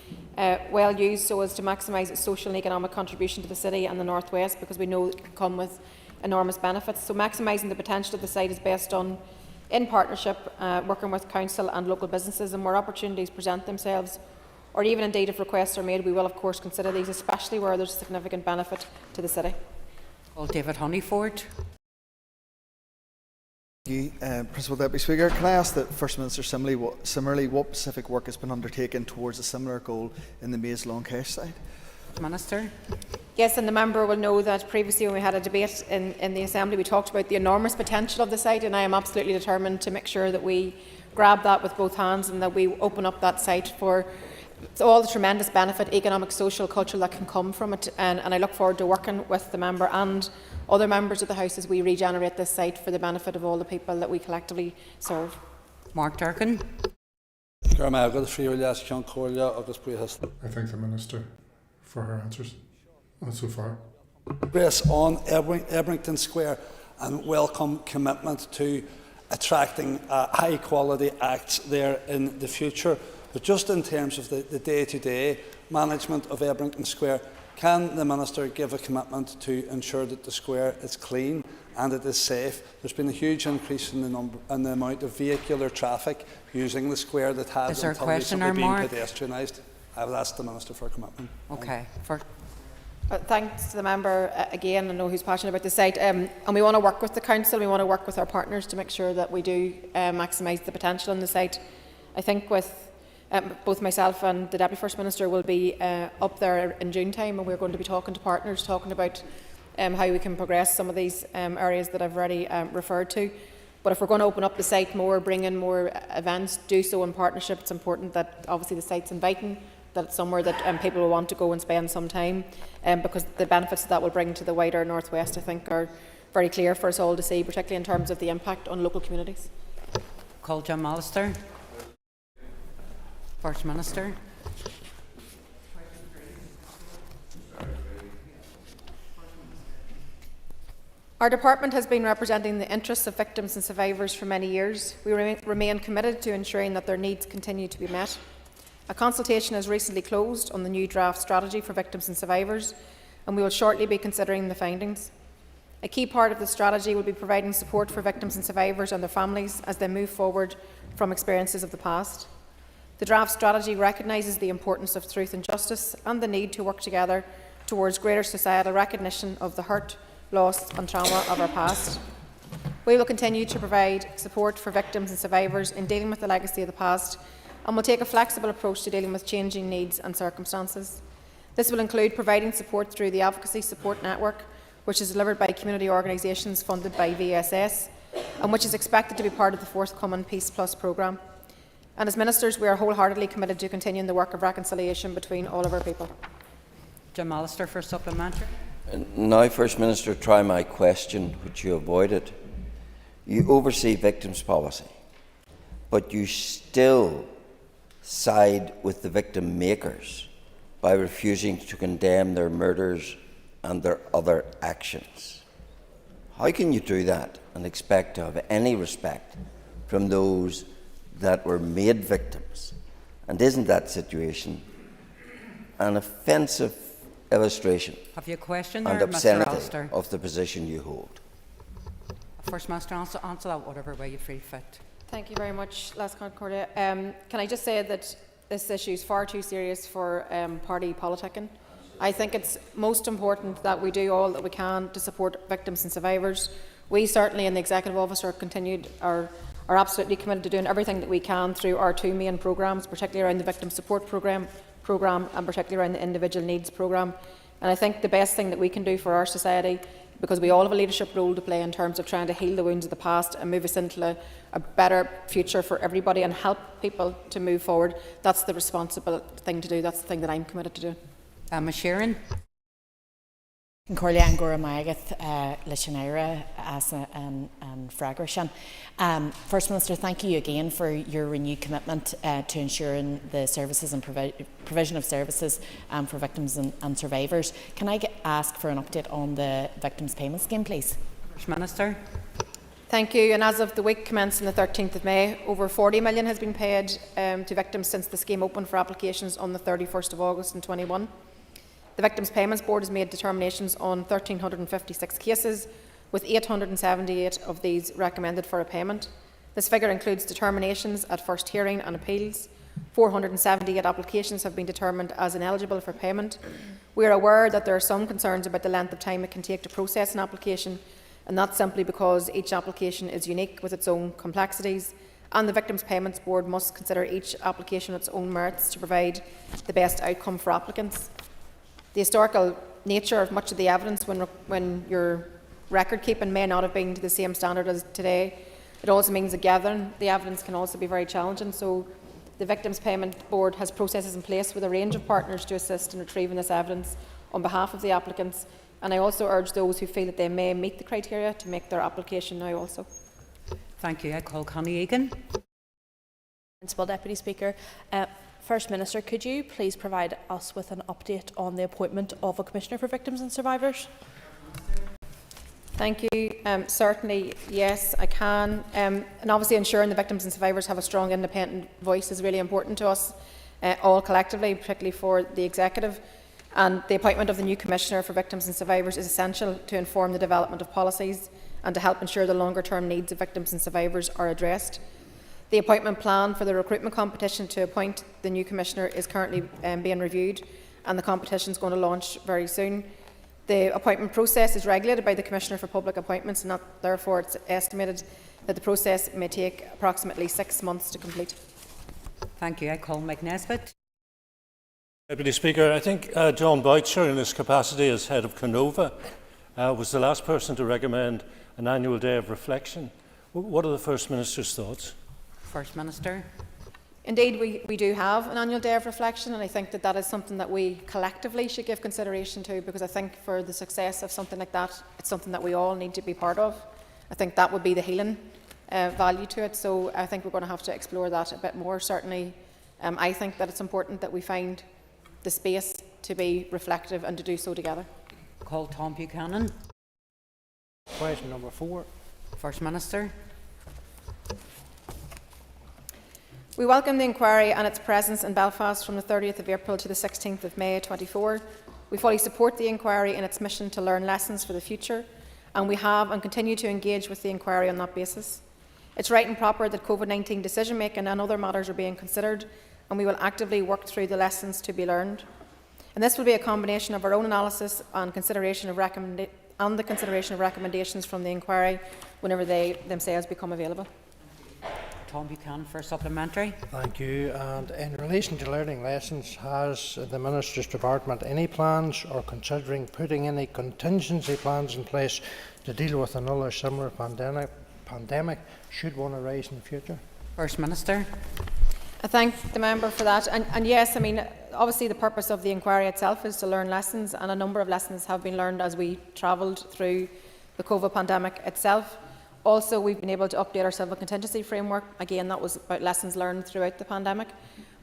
well used so as to maximise its social and economic contribution to the city and the North West, because we know it can come with enormous benefits. So maximising the potential of the site is best done in partnership, working with council and local businesses, and where opportunities present themselves, or even indeed if requests are made, we will of course consider these, especially where there's significant benefit to the city. Well, David Honeyford. Thank you, Principal Deputy Speaker. Can I ask the First Minister similarly what specific work has been undertaken towards a similar goal in the Maze Long Kesh site? Minister. Yes, and the member will know that previously when we had a debate in the Assembly, we talked about the enormous potential of the site, and I am absolutely determined to make sure that we grab that with both hands and that we open up that site for all the tremendous benefit, economic, social, cultural that can come from it. And I look forward to working with the member and other members of the House as we regenerate this site for the benefit of all the people that we collectively serve. Mark Durkin. I thank the Minister for her answers so far. Progress on Ebrington Square and welcome commitment to attracting high quality acts there in the future. But just in terms of the day-to-day management of Ebrington Square, can the Minister give a commitment to ensure that the square is clean and it is safe? There's been a huge increase in the amount of vehicular traffic using the square that has until recently been pedestrianised. I will ask the Minister for a commitment. Okay. Thanks to the member again. I know who's passionate about the site, and we want to work with the council. We want to work with our partners to make sure that we do maximise the potential on the site. I think with both myself and the Deputy First Minister will be up there in June time, and we're going to be talking to partners, talking about how we can progress some of these areas that I've already referred to. But if we're going to open up the site more, bring in more events, do so in partnership. It's important that obviously the site's inviting, that it's somewhere that people will want to go and spend some time, because the benefits that will bring to the wider North West, I think, are very clear for us all to see, particularly in terms of the impact on local communities. Colin Mallister. First Minister. Our department has been representing the interests of victims and survivors for many years. We remain committed to ensuring that their needs continue to be met. A consultation has recently closed on the new draft strategy for victims and survivors, and we will shortly be considering the findings. A key part of the strategy will be providing support for victims and survivors and their families as they move forward from experiences of the past. The draft strategy recognises the importance of truth and justice and the need to work together towards greater societal recognition of the hurt, loss and trauma of our past. We will continue to provide support for victims and survivors in dealing with the legacy of the past, and will take a flexible approach to dealing with changing needs and circumstances. This will include providing support through the Advocacy Support Network, which is delivered by community organisations funded by VSS, and which is expected to be part of the forthcoming Peace Plus programme. And as Ministers, we are wholeheartedly committed to continuing the work of reconciliation between all of our people. Jim Allister for supplementary. Now, First Minister, try my question, which you avoided. You oversee victims' policy, but you still side with the victim makers by refusing to condemn their murders and their other actions. How can you do that and expect to have any respect from those that were made victims? And isn't that situation an offensive illustration Have you a question and there, Mr. obscenity Allister? of the position you hold? First Minister, answer that whatever way you feel fit. Thank you very much, Last Concordia. Can I just say that this issue is far too serious for party politicking. I think it's most important that we do all that we can to support victims and survivors. We certainly in the Executive Office are absolutely committed to doing everything that we can through our two main programmes, particularly around the Victim Support Programme and particularly around the Individual Needs Programme. And I think the best thing that we can do for our society, because we all have a leadership role to play in terms of trying to heal the wounds of the past and move us into a better future for everybody and help people to move forward, that's the responsible thing to do. That's the thing that I'm committed to doing. Ms. Sheeran. Corlia Angora Maguirc, Lishanira, Asa and Fragersham. First Minister, thank you again for your renewed commitment to ensuring the services and provision of services for victims and survivors. Can I ask for an update on the Victims Payment Scheme, please? First Minister. Thank you. And as of the week commencing the 13th of May, over 40 million has been paid to victims since the scheme opened for applications on the 31st of August in 2021. The Victims Payments Board has made determinations on 1,356 cases, with 878 of these recommended for a payment. This figure includes determinations at first hearing and appeals. 478 applications have been determined as ineligible for payment. We are aware that there are some concerns about the length of time it can take to process an application, and that's simply because each application is unique with its own complexities, and the Victims Payments Board must consider each application its own merits to provide the best outcome for applicants. The historical nature of much of the evidence when your record keeping may not have been to the same standard as today. It also means that gathering the evidence can also be very challenging. So the Victims Payment Board has processes in place with a range of partners to assist in retrieving this evidence on behalf of the applicants. And I also urge those who feel that they may meet the criteria to make their application now also. Thank you. I call Connie Egan. Principal Deputy Speaker. First Minister, could you please provide us with an update on the appointment of a Commissioner for Victims and Survivors? Thank you. Certainly, yes, I can. And obviously ensuring the victims and survivors have a strong independent voice is really important to us all collectively, particularly for the Executive. And the appointment of the new Commissioner for Victims and Survivors is essential to inform the development of policies and to help ensure the longer-term needs of victims and survivors are addressed. The appointment plan for the recruitment competition to appoint the new Commissioner is currently being reviewed, and the competition is going to launch very soon. The appointment process is regulated by the Commissioner for Public Appointments, and therefore it's estimated that the process may take approximately 6 months to complete. Thank you. I call Mike Nesbitt. Deputy Speaker, I think John Boucher, in his capacity as head of Canova, was the last person to recommend an annual day of reflection. What are the First Minister's thoughts? First Minister. Indeed, we do have an annual day of reflection, and I think that is something that we collectively should give consideration to, because I think for the success of something like that, it's something that we all need to be part of. I think that would be the healing value to it, so I think we're going to have to explore that a bit more. Certainly, I think that it's important that we find the space to be reflective and to do so together. Call Tom Buchanan. Question number 4. First Minister. We welcome the inquiry and its presence in Belfast from the 30th of April to the 16th of May 2024. We fully support the inquiry in its mission to learn lessons for the future, and we have and continue to engage with the inquiry on that basis. It's right and proper that COVID-19 decision-making and other matters are being considered, and we will actively work through the lessons to be learned. And this will be a combination of our own analysis and consideration of recommendations from the inquiry whenever they themselves become available. Tom Buchanan for supplementary. Thank you. And in relation to learning lessons, has the Minister's Department any plans or considering putting any contingency plans in place to deal with another similar pandemic should one arise in the future? First Minister. I thank the member for that. And yes, I mean, obviously the purpose of the inquiry itself is to learn lessons, and a number of lessons have been learned as we travelled through the COVID pandemic itself. Also, we've been able to update our civil contingency framework. Again, that was about lessons learned throughout the pandemic.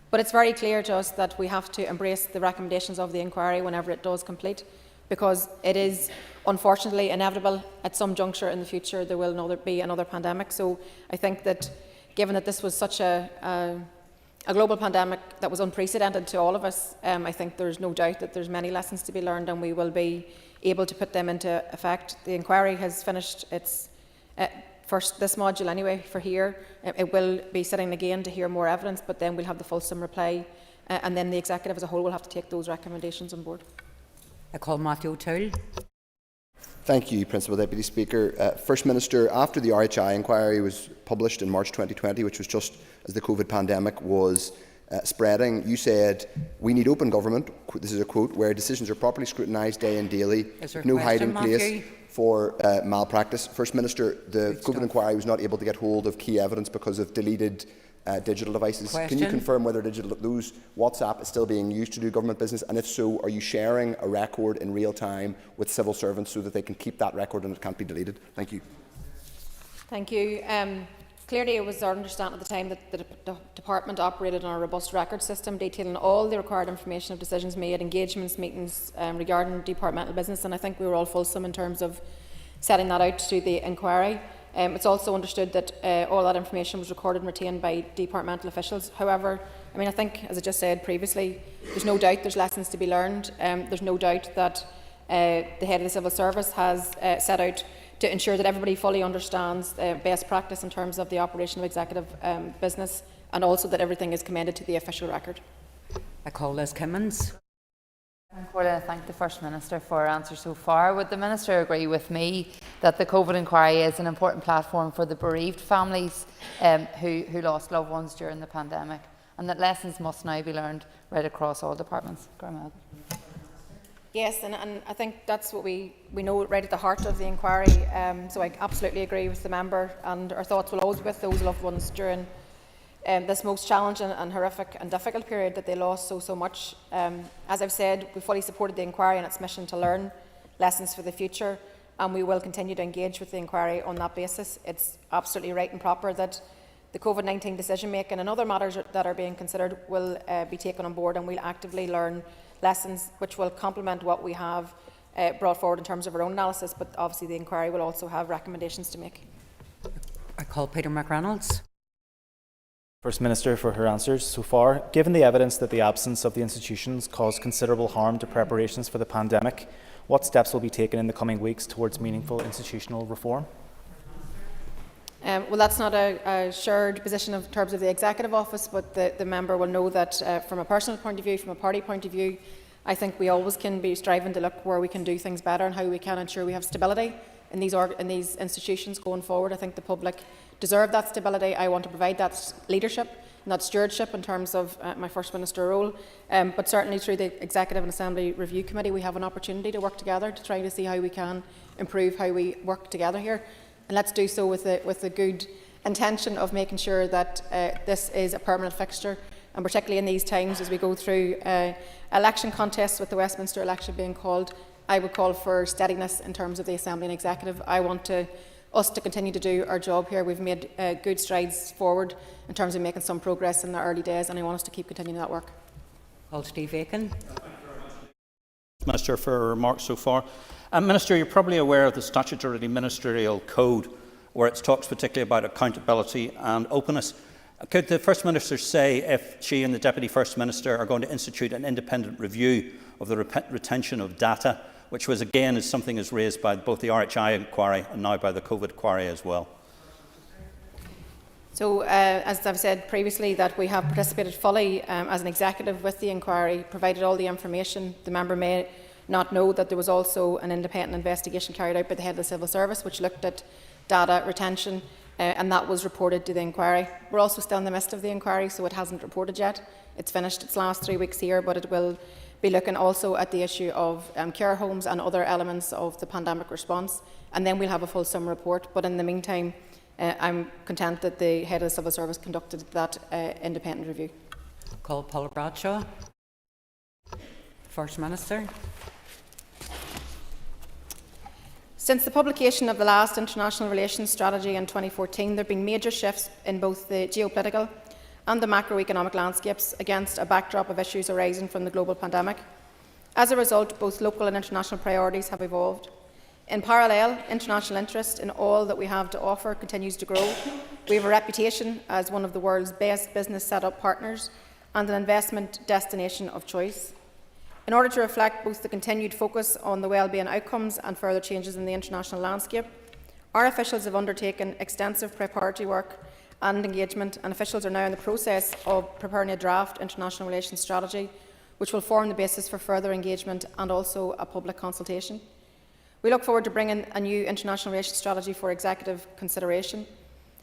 But it's very clear to us that we have to embrace the recommendations of the inquiry whenever it does complete, because it is unfortunately inevitable at some juncture in the future there will be another pandemic. So I think that given that this was such a global pandemic that was unprecedented to all of us, I think there's no doubt that there's many lessons to be learned, and we will be able to put them into effect. The inquiry has finished its first, this module anyway, for here. It will be sitting again to hear more evidence, but then we'll have the fulsome reply, and then the Executive as a whole will have to take those recommendations on board. I call Matthew O'Toole. Thank you, Principal Deputy Speaker. First Minister, after the RHI inquiry was published in March 2020, which was just as the COVID pandemic was spreading, you said, "We need open government," this is a quote, "where decisions are properly scrutinised day and daily, no hiding place for malpractice." First Minister, the COVID inquiry was not able to get hold of key evidence because of deleted digital devices. Can you confirm whether those WhatsApp is still being used to do government business, and if so, are you sharing a record in real time with civil servants so that they can keep that record and it can't be deleted? Thank you. Thank you. Clearly, it was our understanding at the time that the Department operated on a robust record system detailing all the required information of decisions made, engagements, meetings regarding departmental business, and I think we were all fulsome in terms of setting that out to the inquiry. It's also understood that all that information was recorded and retained by departmental officials. However, I mean, I think, as I just said previously, there's no doubt there's lessons to be learned. There's no doubt that the head of the civil service has set out to ensure that everybody fully understands best practice in terms of the operation of executive business, and also that everything is commended to the official record. I call Liz Kimmins. I thank the First Minister for her answer so far. Would the Minister agree with me that the COVID inquiry is an important platform for the bereaved families who lost loved ones during the pandemic, and that lessons must now be learned right across all departments? Yes, and I think that's what we know right at the heart of the inquiry. So I absolutely agree with the member, and our thoughts will always be with those loved ones during this most challenging and horrific and difficult period that they lost so much. As I've said, we fully supported the inquiry and its mission to learn lessons for the future, and we will continue to engage with the inquiry on that basis. It's absolutely right and proper that the COVID-19 decision making and other matters that are being considered will be taken on board, and we'll actively learn lessons which will complement what we have brought forward in terms of our own analysis, but obviously the inquiry will also have recommendations to make. I call Peter McReynolds. First Minister for her answers so far. Given the evidence that the absence of the institutions caused considerable harm to preparations for the pandemic, what steps will be taken in the coming weeks towards meaningful institutional reform? Well, that's not a shared position in terms of the Executive Office, but the member will know that from a personal point of view, from a party point of view, I think we always can be striving to look where we can do things better and how we can ensure we have stability in these institutions going forward. I think the public deserve that stability. I want to provide that leadership and that stewardship in terms of my First Minister role. But certainly through the Executive and Assembly Review Committee, we have an opportunity to work together to try to see how we can improve how we work together here. And let's do so with the good intention of making sure that this is a permanent fixture, and particularly in these times as we go through election contests with the Westminster election being called, I would call for steadiness in terms of the Assembly and Executive. I want us to continue to do our job here. We've made good strides forward in terms of making some progress in the early days, and I want us to keep continuing that work. Call Steve Aiken. Minister for her remarks so far. Minister, you're probably aware of the statutory ministerial code, where it talks particularly about accountability and openness. Could the First Minister say if she and the Deputy First Minister are going to institute an independent review of the retention of data, which was again is something is raised by both the RHI inquiry and now by the COVID inquiry as well? So, as I've said previously, that we have participated fully as an executive with the inquiry, provided all the information. The member may not know that there was also an independent investigation carried out by the head of the civil service, which looked at data retention, and that was reported to the inquiry. We're also still in the midst of the inquiry, so it hasn't reported yet. It's finished its last 3 weeks here, but it will be looking also at the issue of care homes and other elements of the pandemic response, and then we'll have a fulsome report. But in the meantime, I'm content that the head of the civil service conducted that independent review. Call Paula Bradshaw. First Minister. Since the publication of the last international relations strategy in 2014, there have been major shifts in both the geopolitical and the macroeconomic landscapes against a backdrop of issues arising from the global pandemic. As a result, both local and international priorities have evolved. In parallel, international interest in all that we have to offer continues to grow. We have a reputation as one of the world's best business set-up partners and an investment destination of choice. In order to reflect both the continued focus on the wellbeing outcomes and further changes in the international landscape, our officials have undertaken extensive preparatory work and engagement, and officials are now in the process of preparing a draft international relations strategy, which will form the basis for further engagement and also a public consultation. We look forward to bringing a new international relations strategy for executive consideration,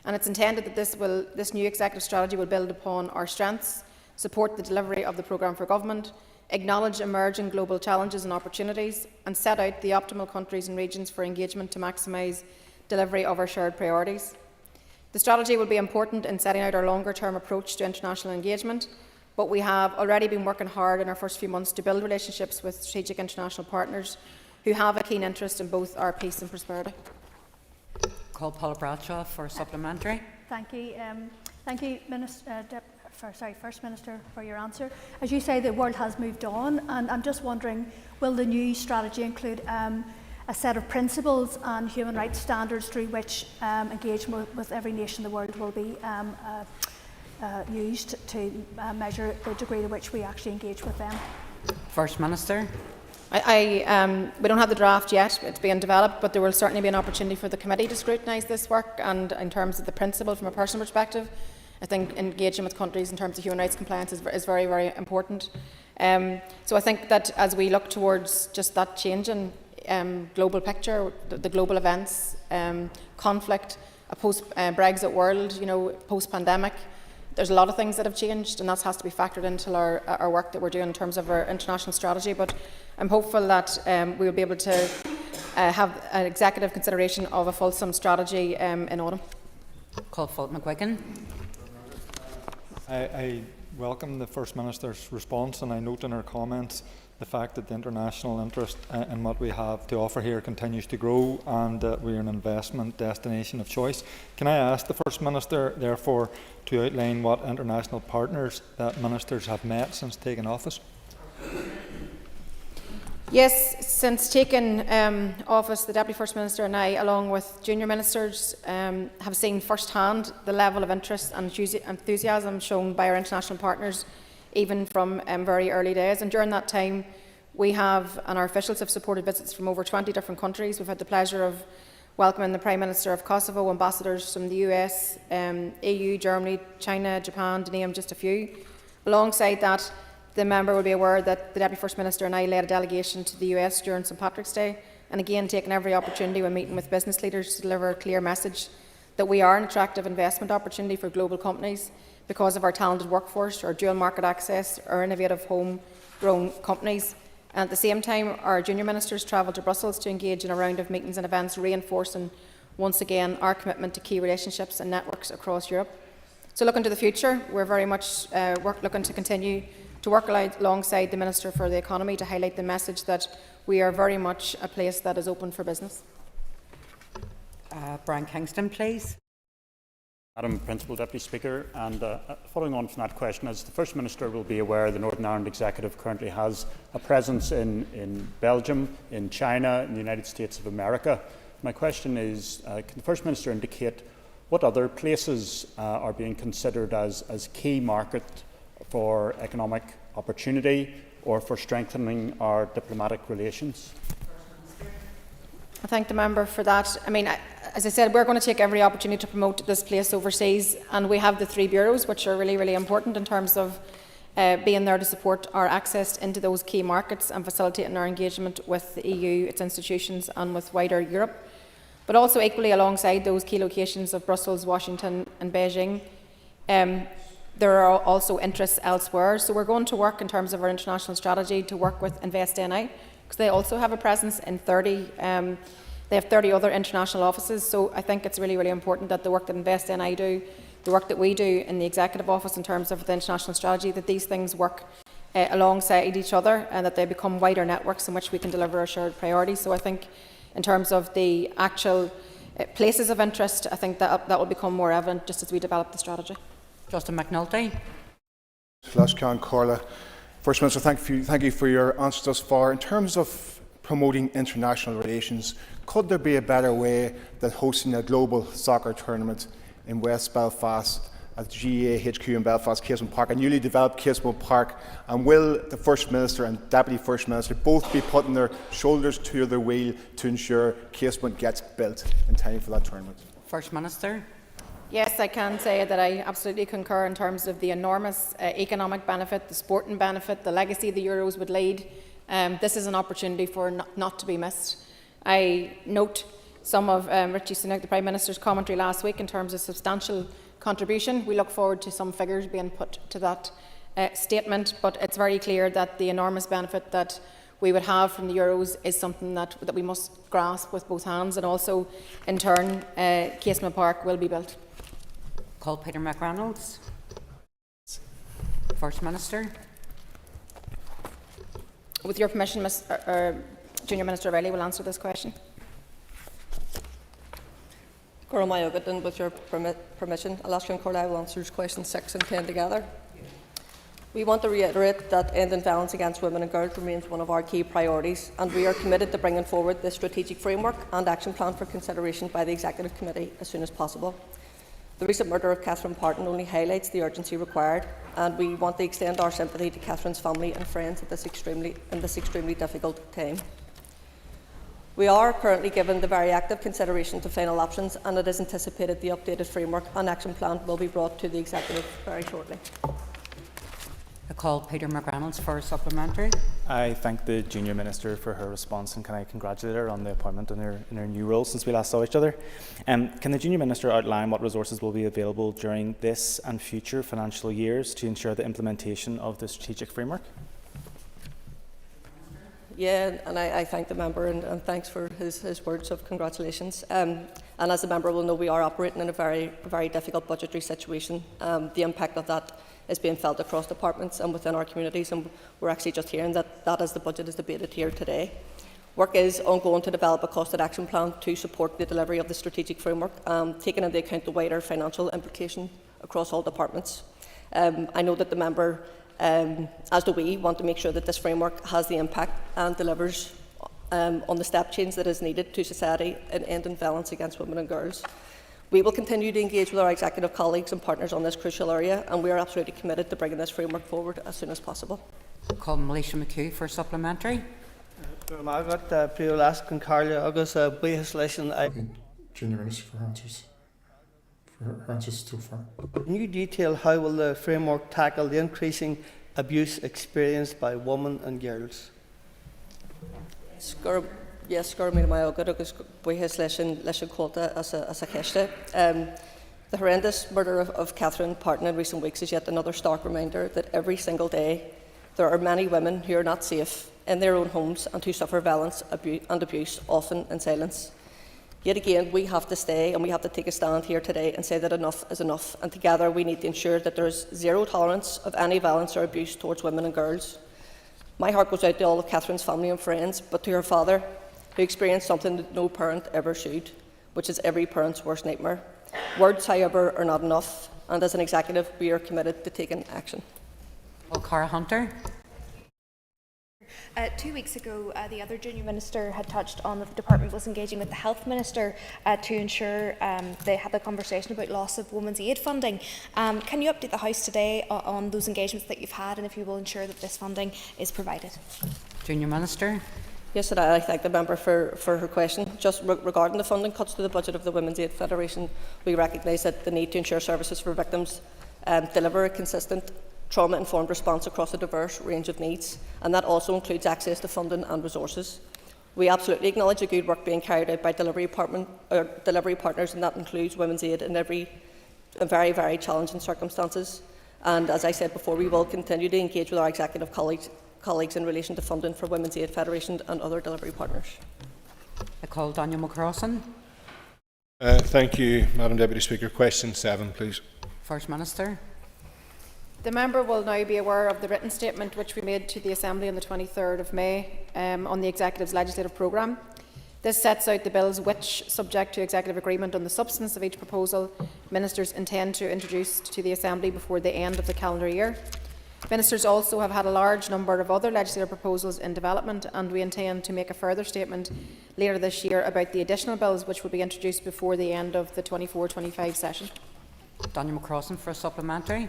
and it's intended that this new executive strategy will build upon our strengths, support the delivery of the programme for government, acknowledge emerging global challenges and opportunities, and set out the optimal countries and regions for engagement to maximise delivery of our shared priorities. The strategy will be important in setting out our longer-term approach to international engagement, but we have already been working hard in our first few months to build relationships with strategic international partners who have a keen interest in both our peace and prosperity. Call Paula Bradshaw for supplementary. Thank you. Thank you, First Minister, for your answer. As you say, the world has moved on, and I'm just wondering, will the new strategy include a set of principles and human rights standards through which engagement with every nation in the world will be used to measure the degree to which we actually engage with them? First Minister. We don't have the draft yet, it's being developed, but there will certainly be an opportunity for the committee to scrutinise this work, and in terms of the principle from a personal perspective, I think engaging with countries in terms of human rights compliance is very, very important. So I think that as we look towards just that changing global picture, the global events, conflict, a post-Brexit world, post-pandemic, there's a lot of things that have changed, and that has to be factored into our work that we're doing in terms of our international strategy. But I'm hopeful that we will be able to have an executive consideration of a fulsome strategy in autumn. Call Fulton McGuigan. I welcome the First Minister's response, and I note in her comments the fact that the international interest in what we have to offer here continues to grow, and that we are an investment destination of choice. Can I ask the First Minister, therefore, to outline what international partners that ministers have met since taking office? Yes, since taking office, the Deputy First Minister and I, along with junior ministers, have seen firsthand the level of interest and enthusiasm shown by our international partners, even from very early days. And during that time, we have, and our officials have supported visits from over 20 different countries. We've had the pleasure of welcoming the Prime Minister of Kosovo, ambassadors from the US, EU, Germany, China, Japan, to name just a few. Alongside that, the member will be aware that the Deputy First Minister and I led a delegation to the US during St Patrick's Day, and again taking every opportunity when meeting with business leaders to deliver a clear message that we are an attractive investment opportunity for global companies because of our talented workforce, our dual market access, our innovative home-grown companies. And at the same time, our junior ministers travelled to Brussels to engage in a round of meetings and events, reinforcing once again our commitment to key relationships and networks across Europe. So looking to the future, we're very much looking to continue to work alongside the Minister for the Economy to highlight the message that we are very much a place that is open for business. Brian Kingston, please. Madam Principal Deputy Speaker, and following on from that question, as the First Minister will be aware, the Northern Ireland Executive currently has a presence in Belgium, in China, in the United States of America. My question is, can the First Minister indicate what other places are being considered as key market for economic opportunity or for strengthening our diplomatic relations? I thank the member for that. I mean, as I said, we're going to take every opportunity to promote this place overseas, and we have the 3 bureaus, which are really, really important in terms of being there to support our access into those key markets and facilitating our engagement with the EU, its institutions, and with wider Europe. But also equally alongside those key locations of Brussels, Washington and Beijing, there are also interests elsewhere. So we're going to work in terms of our international strategy to work with InvestNI, because they also have a presence in 30. They have 30 other international offices. So I think it's really, really important that the work that InvestNI do, the work that we do in the Executive Office in terms of the international strategy, that these things work alongside each other and that they become wider networks in which we can deliver our shared priorities. So I think in terms of the actual places of interest, I think that will become more evident just as we develop the strategy. Justin McNulty. First Minister, thank you for your answers thus far. In terms of promoting international relations, could there be a better way than hosting a global soccer tournament in West Belfast at the GAA HQ in Belfast, Casement Park, a newly developed Casement Park? And will the First Minister and Deputy First Minister both be putting their shoulders to the wheel to ensure Casement gets built in time for that tournament? First Minister. Yes, I can say that I absolutely concur in terms of the enormous economic benefit, the sporting benefit, the legacy the Euros would lead. This is an opportunity for not to be missed. I note some of Richie Sunak, the Prime Minister's commentary last week in terms of substantial contribution. We look forward to some figures being put to that statement, but it's very clear that the enormous benefit that we would have from the Euros is something that we must grasp with both hands, and also in turn Casement Park will be built. Call Peter McReynolds. First Minister. With your permission, Junior Minister Riley will answer this question. And with your permission, I'll ask Corley, I will answer questions 6 and 10 together. We want to reiterate that ending violence against women and girls remains one of our key priorities, and we are committed to bringing forward the strategic framework and action plan for consideration by the Executive Committee as soon as possible. The recent murder of Catherine Parton only highlights the urgency required, and we want to extend our sympathy to Catherine's family and friends at this extremely difficult time. We are currently given the very active consideration to final options, and it is anticipated the updated framework and action plan will be brought to the Executive very shortly. I call Peter McReynolds for a supplementary. I thank the Junior Minister for her response, and can I congratulate her on the appointment in her new role since we last saw each other. Can the Junior Minister outline what resources will be available during this and future financial years to ensure the implementation of the strategic framework? Yeah, and I thank the member and thanks for his words of congratulations. And as the member will know, we are operating in a very difficult budgetary situation. The impact of that is being felt across departments and within our communities, and we're actually just hearing that as the budget is debated here today. Work is ongoing to develop a costed action plan to support the delivery of the strategic framework, taking into account the wider financial implication across all departments. I know that the member, as do we, want to make sure that this framework has the impact and delivers on the step change that is needed to society in ending violence against women and girls. We will continue to engage with our executive colleagues and partners on this crucial area, and we are absolutely committed to bringing this framework forward as soon as possible. Call Melissa McHugh for supplementary. Junior Minister for her answers so far. Can you detail how will the framework tackle the increasing abuse experienced by women and girls? Yes, the horrendous murder of Catherine Parton in recent weeks is yet another stark reminder that every single day there are many women who are not safe in their own homes and who suffer violence and abuse, often in silence. Yet again, we have to stay and we have to take a stand here today and say that enough is enough, and together we need to ensure that there is zero tolerance of any violence or abuse towards women and girls. My heart goes out to all of Catherine's family and friends, but to her father, who experienced something that no parent ever should, which is every parent's worst nightmare. Words, however, are not enough, and as an executive, we are committed to taking action. Cara Hunter. 2 weeks ago, the other Junior Minister had touched on the Department was engaging with the Health Minister to ensure they had a conversation about loss of women's aid funding. Can you update the House today on those engagements that you've had, and if you will ensure that this funding is provided? Junior Minister. Yes, and I thank the member for her question. Just regarding the funding cuts to the budget of the Women's Aid Federation, we recognise that the need to ensure services for victims deliver a consistent, trauma-informed response across a diverse range of needs, and that also includes access to funding and resources. We absolutely acknowledge the good work being carried out by delivery partners, and that includes Women's Aid in very, very challenging circumstances. And as I said before, we will continue to engage with our executive colleagues in relation to funding for Women's Aid Federation and other delivery partners. I call Daniel McCrossan. Thank you, Madam Deputy Speaker. Question 7, please. First Minister. The member will now be aware of the written statement which we made to the Assembly on the 23rd of May on the Executive's legislative programme. This sets out the bills which, subject to executive agreement on the substance of each proposal, Ministers intend to introduce to the Assembly before the end of the calendar year. Ministers also have had a large number of other legislative proposals in development, and we intend to make a further statement later this year about the additional bills which will be introduced before the end of the 24-25 session. Daniel McCrossan for a supplementary.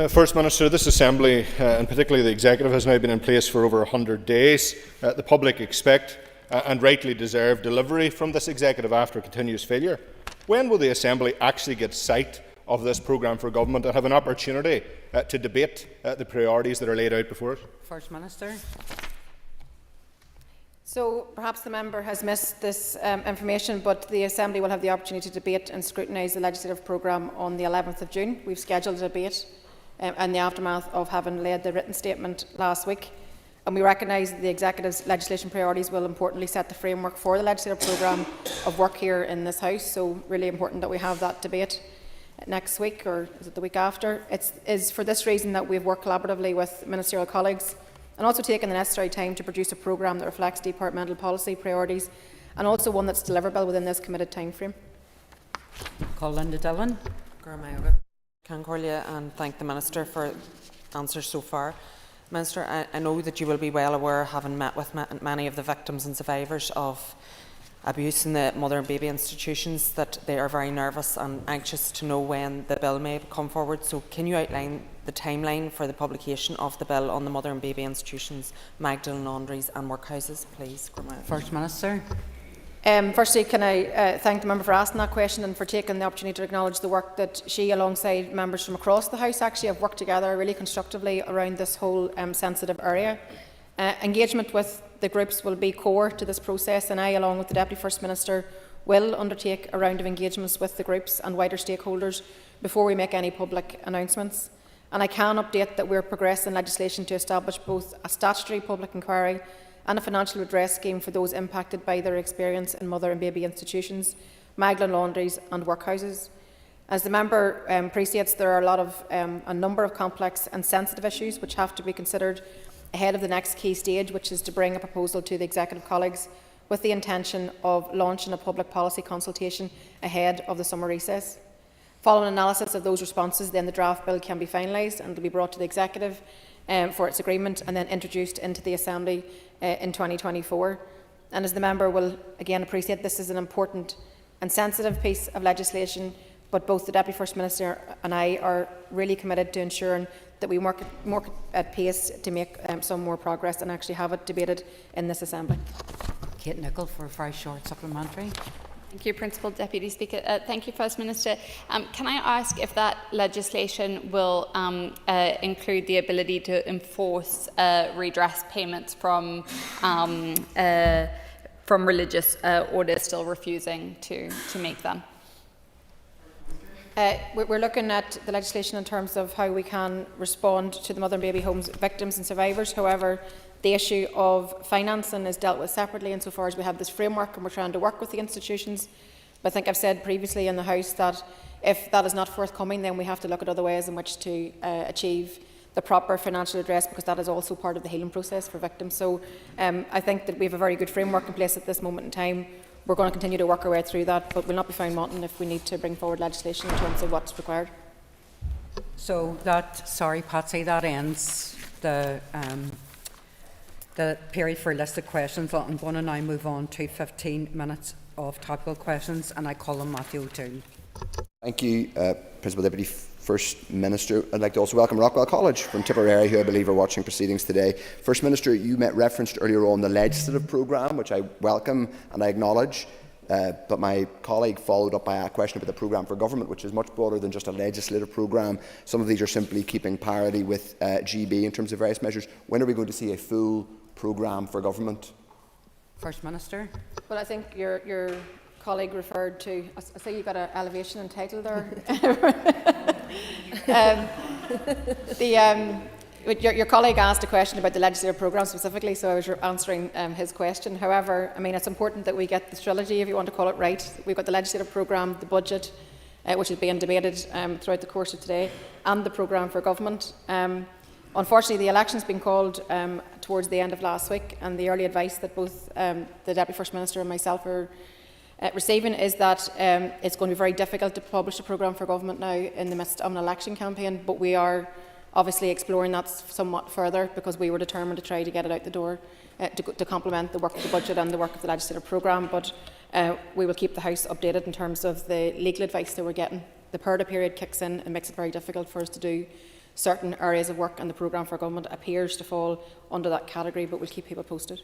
First Minister, this Assembly, and particularly the Executive, has now been in place for over 100 days. The public expect and rightly deserve delivery from this Executive after continuous failure. When will the Assembly actually get sight of this programme for government and have an opportunity to debate the priorities that are laid out before us? First Minister. So perhaps the member has missed this information, but the Assembly will have the opportunity to debate and scrutinise the legislative programme on the 11th of June. We've scheduled a debate in the aftermath of having laid the written statement last week. And we recognise that the Executive's legislation priorities will importantly set the framework for the legislative programme of work here in this House. So really important that we have that debate next week, or is it the week after? It is for this reason that we've worked collaboratively with ministerial colleagues and also taken the necessary time to produce a programme that reflects departmental policy priorities and also one that's deliverable within this committed timeframe. Call Linda Dillon. And thank the Minister for answers so far. Minister, I know that you will be well aware, having met with many of the victims and survivors of abuse in the mother and baby institutions, that they are very nervous and anxious to know when the bill may come forward. So can you outline the timeline for the publication of the bill on the mother and baby institutions, Magdalen laundries and workhouses, please? First Minister. Firstly, can I thank the member for asking that question and for taking the opportunity to acknowledge the work that she, alongside members from across the House, actually have worked together really constructively around this whole sensitive area. Engagement with the groups will be core to this process, and I, along with the Deputy First Minister, will undertake a round of engagements with the groups and wider stakeholders before we make any public announcements. And I can update that we are progressing legislation to establish both a statutory public inquiry and a financial redress scheme for those impacted by their experience in mother and baby institutions, Magdalen laundries and workhouses. As the member appreciates, there are a number of complex and sensitive issues which have to be considered ahead of the next key stage, which is to bring a proposal to the executive colleagues with the intention of launching a public policy consultation ahead of the summer recess. Following analysis of those responses, then the draft bill can be finalised and will be brought to the executive for its agreement and then introduced into the Assembly in 2024. And as the member will again appreciate, this is an important and sensitive piece of legislation, but both the Deputy First Minister and I are really committed to ensuring that we work more at pace to make some more progress and actually have it debated in this Assembly. Kate Nicholl for a very short supplementary. Thank you, Principal Deputy Speaker. Thank you, First Minister. Can I ask if that legislation will include the ability to enforce redress payments from religious orders still refusing to make them? We're looking at the legislation in terms of how we can respond to the mother and baby homes victims and survivors. However, the issue of financing is dealt with separately insofar as we have this framework and we're trying to work with the institutions. But I think I've said previously in the House that if that is not forthcoming, then we have to look at other ways in which to achieve the proper financial redress, because that is also part of the healing process for victims. So I think that we have a very good framework in place at this moment in time. We're going to continue to work our way through that, but we'll not be found wanting if we need to bring forward legislation in terms of what's required. So that, sorry Patsy, that ends the period for listed questions. I'm going to now move on to 15 minutes of topical questions, and I call on Matthew O'Toole. Thank you, Principal Deputy. First Minister, I'd like to also welcome Rockwell College from Tipperary, who I believe are watching proceedings today. First Minister, you referenced earlier on the legislative programme, which I welcome and I acknowledge, but my colleague followed up by a question about the programme for government, which is much broader than just a legislative programme. Some of these are simply keeping parity with GB in terms of various measures. When are we going to see a full programme for government? First Minister. Well, I think your colleague referred to, I say you got an elevation in title there. Your colleague asked a question about the legislative programme specifically, so I was answering his question. However, I mean, it's important that we get the trilogy, if you want to call it right. We've got the legislative programme, the budget, which is being debated throughout the course of today, and the programme for government. Unfortunately, the election's been called towards the end of last week, and the early advice that both the Deputy First Minister and myself are receiving is that it's going to be very difficult to publish a programme for government now in the midst of an election campaign, but we are obviously exploring that somewhat further because we were determined to try to get it out the door to complement the work of the budget and the work of the legislative programme. But we will keep the House updated in terms of the legal advice that we're getting. The PERDA period kicks in and makes it very difficult for us to do certain areas of work, and the programme for government appears to fall under that category, but we'll keep people posted.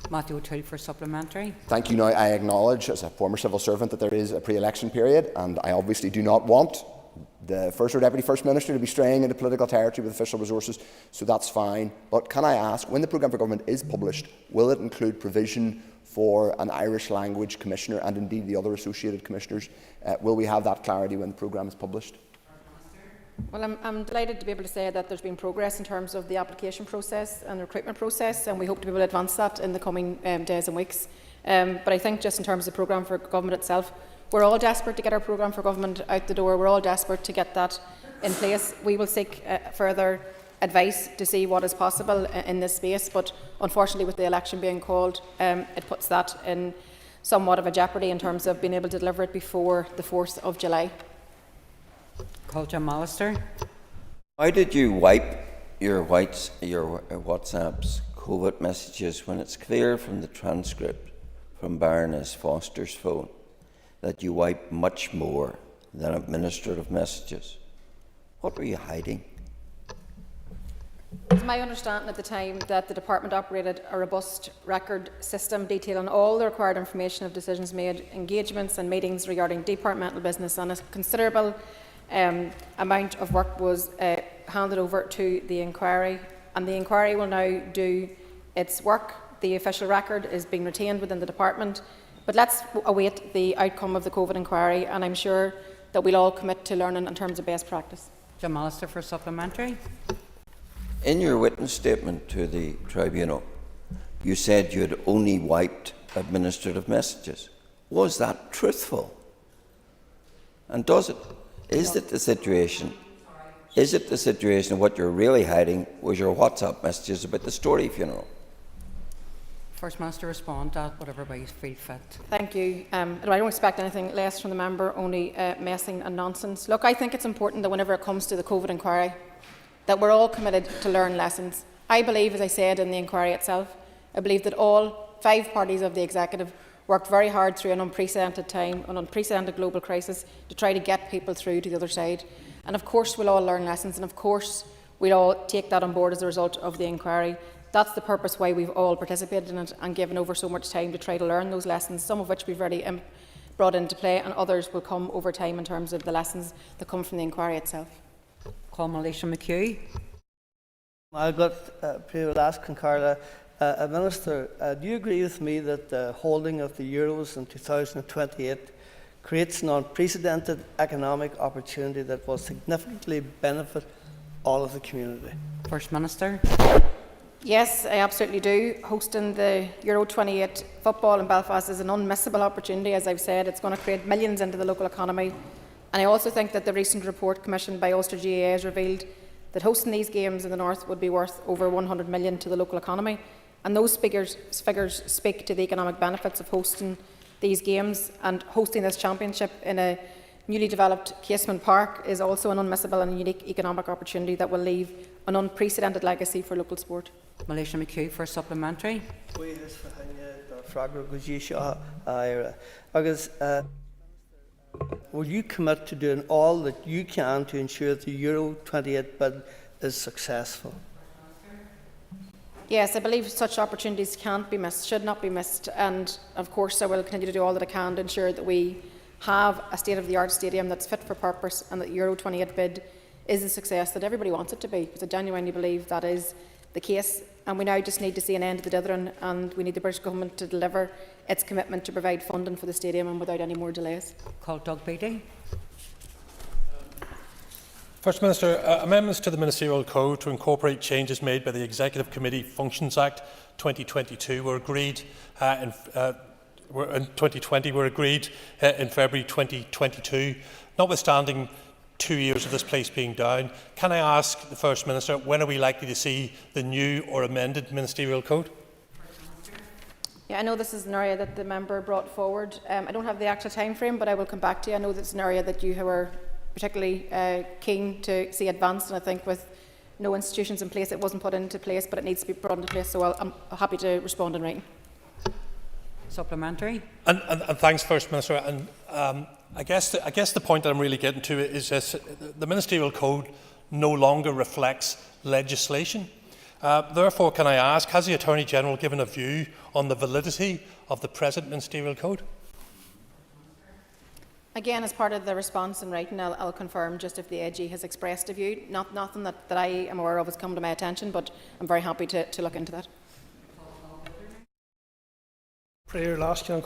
Matthew O'Toole for supplementary. Thank you. Now, I acknowledge as a former civil servant that there is a pre-election period, and I obviously do not want the First or Deputy First Minister to be straying into political territory with official resources, so that's fine. But can I ask, when the programme for government is published, will it include provision for an Irish language commissioner and indeed the other associated commissioners? Will we have that clarity when the programme is published? Well, I'm delighted to be able to say that there's been progress in terms of the application process and the recruitment process, and we hope to be able to advance that in the coming days and weeks. But I think just in terms of the programme for government itself, we're all desperate to get our programme for government out the door. We're all desperate to get that in place. We will seek further advice to see what is possible in this space, but unfortunately with the election being called, it puts that in somewhat of a jeopardy in terms of being able to deliver it before the 4th of July. Colin Mallister. Why did you wipe your WhatsApp's COVID messages when it's clear from the transcript from Baroness Foster's phone that you wiped much more than administrative messages? What were you hiding? It's my understanding at the time that the Department operated a robust record system detailing all the required information of decisions made, engagements and meetings regarding departmental business, and a considerable amount of work was handed over to the inquiry, and the inquiry will now do its work. The official record is being retained within the department, but let's await the outcome of the COVID inquiry, and I'm sure that we'll all commit to learning in terms of best practice. John Mallister for supplementary. In your witness statement to the tribunal, you said you had only wiped administrative messages. Was that truthful? And is it the situation what you're really hiding was your WhatsApp messages about the Story funeral? First Minister, respond to whatever way you feel fit. Thank you. I don't expect anything less from the member, only messing and nonsense. Look, I think it's important that whenever it comes to the COVID inquiry, that we're all committed to learn lessons. I believe, as I said in the inquiry itself, I believe that all 5 parties of the Executive worked very hard through an unprecedented time, an unprecedented global crisis, to try to get people through to the other side. And of course we'll all learn lessons, and of course we'll all take that on board as a result of the inquiry. That's the purpose why we've all participated in it and given over so much time to try to learn those lessons, some of which we've already brought into play, and others will come over time in terms of the lessons that come from the inquiry itself. Call Alicia McHugh. I've got Priya ask Carla. Minister, do you agree with me that the holding of the Euros in 2028 creates an unprecedented economic opportunity that will significantly benefit all of the community? First Minister. Yes, I absolutely do. Hosting the Euro 28 football in Belfast is an unmissable opportunity. As I've said, it's going to create millions into the local economy. And I also think that the recent report commissioned by Ulster GAA has revealed that hosting these games in the north would be worth over 100 million to the local economy. And those figures speak to the economic benefits of hosting these games, and hosting this championship in a newly developed Casement Park is also an unmissable and unique economic opportunity that will leave an unprecedented legacy for local sport. Alicia McHugh for supplementary. will you commit to doing all that you can to ensure that the Euro 28 bid is successful? Yes, I believe such opportunities can't be missed, should not be missed, and of course I will continue to do all that I can to ensure that we have a state-of-the-art stadium that's fit for purpose and that the Euro 28 bid is the success that everybody wants it to be, because I genuinely believe that is the case. And we now just need to see an end to the dithering, and we need the British Government to deliver its commitment to provide funding for the stadium and without any more delays. Call Doug Beattie. First Minister, amendments to the Ministerial Code to incorporate changes made by the Executive Committee Functions Act 2022 were agreed in 2020 were agreed in February 2022. Notwithstanding 2 years of this place being down, can I ask the First Minister, when are we likely to see the new or amended Ministerial Code? Yeah, I know this is an area that the member brought forward. I don't have the actual time frame, but I will come back to you. I know that's an area that you were particularly keen to see advanced, and I think with no institutions in place, it wasn't put into place, but it needs to be brought into place. So I'm happy to respond in writing. Supplementary. And thanks, First Minister. And I guess the point that I'm really getting to is this: the Ministerial Code no longer reflects legislation. Therefore, can I ask, has the Attorney General given a view on the validity of the present Ministerial Code? Again, as part of the response in writing, I'll confirm just if the AG has expressed a view. Nothing that I am aware of has come to my attention, but I'm very happy to look into that. Prayer last year,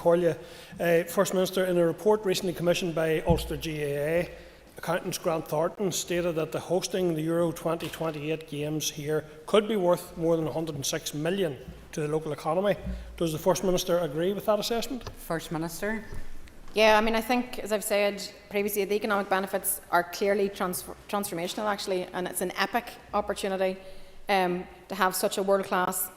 First Minister, in a report recently commissioned by Ulster GAA, accountants Grant Thornton stated that the hosting the Euro 2028 games here could be worth more than $106 million to the local economy. Does the First Minister agree with that assessment? First Minister. Yeah, I mean, I think, as I've said previously, the economic benefits are clearly transformational, actually, and it's an epic opportunity to have such a world-class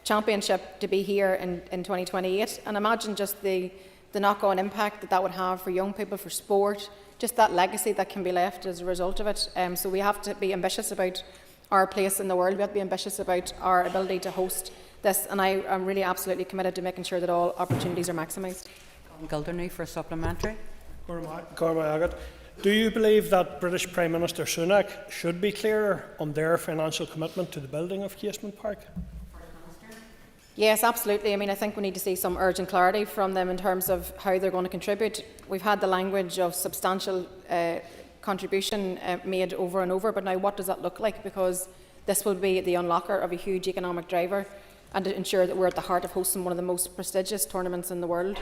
championship to be here in 2028. And imagine just the knock-on impact that would have for young people, for sport, just that legacy that can be left as a result of it. So we have to be ambitious about our place in the world. We have to be ambitious about our ability to host this, and I am really absolutely committed to making sure that all opportunities are maximised. Gilderney for supplementary. Do you believe that British Prime Minister Sunak should be clearer on their financial commitment to the building of Casement Park? Yes, absolutely. I mean, I think we need to see some urgent clarity from them in terms of how they're going to contribute. We've had the language of substantial contribution made over and over, but now what does that look like? Because this will be the unlocker of a huge economic driver and to ensure that we're at the heart of hosting one of the most prestigious tournaments in the world.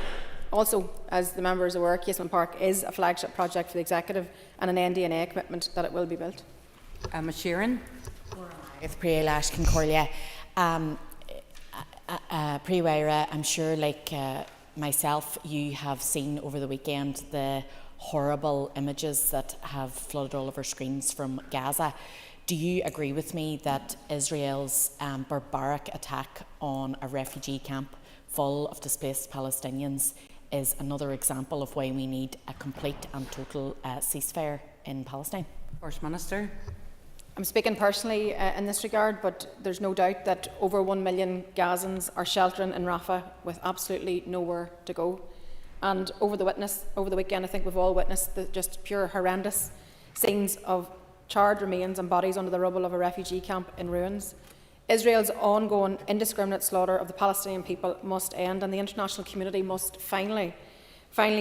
Also, as the member is aware, Casement Park is a flagship project for the Executive and an NDNA commitment that it will be built. Emma Sheeran. Pre-Waira, I'm sure, like myself, you have seen over the weekend the horrible images that have flooded all of our screens from Gaza. Do you agree with me that Israel's barbaric attack on a refugee camp full of displaced Palestinians is another example of why we need a complete and total ceasefire in Palestine? First Minister. I'm speaking personally in this regard, but there's no doubt that over 1 million Gazans are sheltering in Rafah with absolutely nowhere to go. And over the weekend, I think we've all witnessed the just pure horrendous scenes of charred remains and bodies under the rubble of a refugee camp in ruins. Israel's ongoing indiscriminate slaughter of the Palestinian people must end, and the international community must finally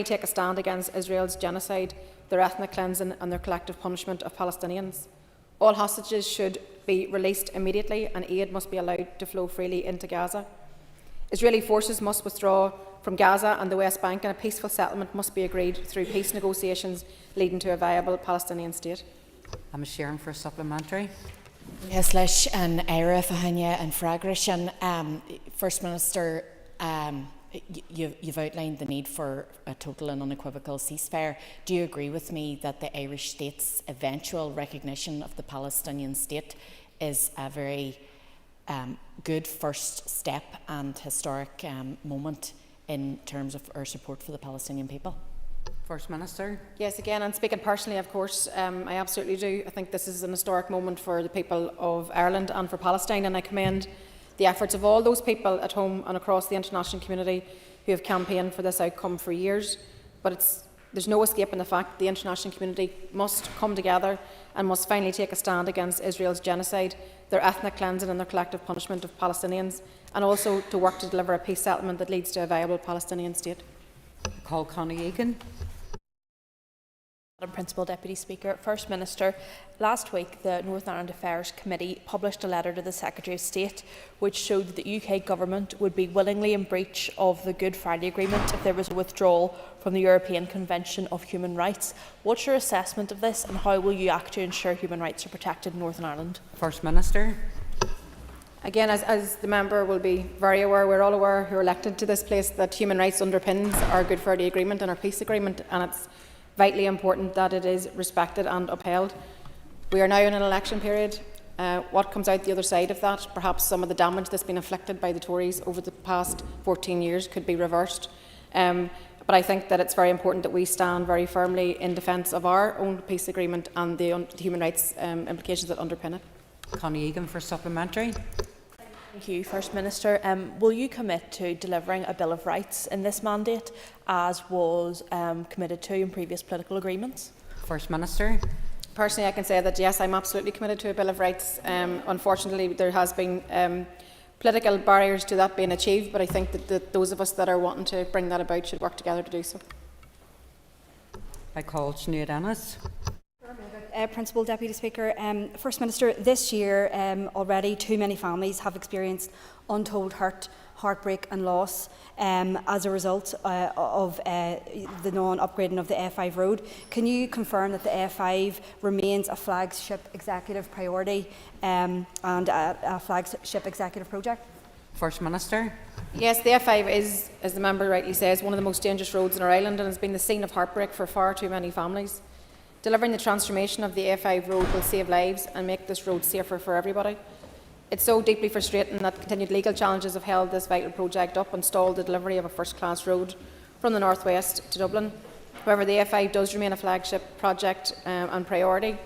take a stand against Israel's genocide, their ethnic cleansing and their collective punishment of Palestinians. All hostages should be released immediately, and aid must be allowed to flow freely into Gaza. Israeli forces must withdraw from Gaza and the West Bank, and a peaceful settlement must be agreed through peace negotiations leading to a viable Palestinian state. I'm sharing for a supplementary. Yes, leis an éire fahanya and fragration. First Minister, you've outlined the need for a total and unequivocal ceasefire. Do you agree with me that the Irish state's eventual recognition of the Palestinian state is a very good first step and historic moment in terms of our support for the Palestinian people? First Minister. Yes, again, and speaking personally, of course, I absolutely do. I think this is an historic moment for the people of Ireland and for Palestine, and I commend the efforts of all those people at home and across the international community who have campaigned for this outcome for years. But it's There's no escaping the fact that the international community must come together and must finally take a stand against Israel's genocide, their ethnic cleansing and their collective punishment of Palestinians, and also to work to deliver a peace settlement that leads to a viable Palestinian state. Call Connie Egan. Madam Principal Deputy Speaker, First Minister, last week the Northern Ireland Affairs Committee published a letter to the Secretary of State which showed that the UK Government would be willingly in breach of the Good Friday Agreement if there was a withdrawal from the European Convention of Human Rights. What's your assessment of this and how will you act to ensure human rights are protected in Northern Ireland? First Minister. Again, as the member will be very aware, we're all aware who are elected to this place that human rights underpins our Good Friday Agreement and our peace agreement, and it's vitally important that it is respected and upheld. We are now in an election period. What comes out the other side of that, perhaps some of the damage that's been inflicted by the Tories over the past 14 years could be reversed. But I think that it's very important that we stand very firmly in defence of our own peace agreement and the human rights implications that underpin it. Connie Egan for supplementary. Thank you, First Minister. Will you commit to delivering a Bill of Rights in this mandate, as was committed to in previous political agreements? First Minister. Personally, I can say that yes, I'm absolutely committed to a Bill of Rights. Unfortunately, there has been political barriers to that being achieved, but I think that those of us that are wanting to bring that about should work together to do so. I call Sinead Ennis. Principal Deputy Speaker, First Minister, this year already too many families have experienced untold hurt, heartbreak and loss as a result of the non-upgrading of the A5 road. Can you confirm that the A5 remains a flagship executive priority and a flagship executive project? First Minister. Yes, the A5 is, as the member rightly says, one of the most dangerous roads in our island and has been the scene of heartbreak for far too many families. Delivering the transformation of the A5 road will save lives and make this road safer for everybody. It's so deeply frustrating that continued legal challenges have held this vital project up and stalled the delivery of a first-class road from the North West to Dublin. However, the A5 does remain a flagship project and priority,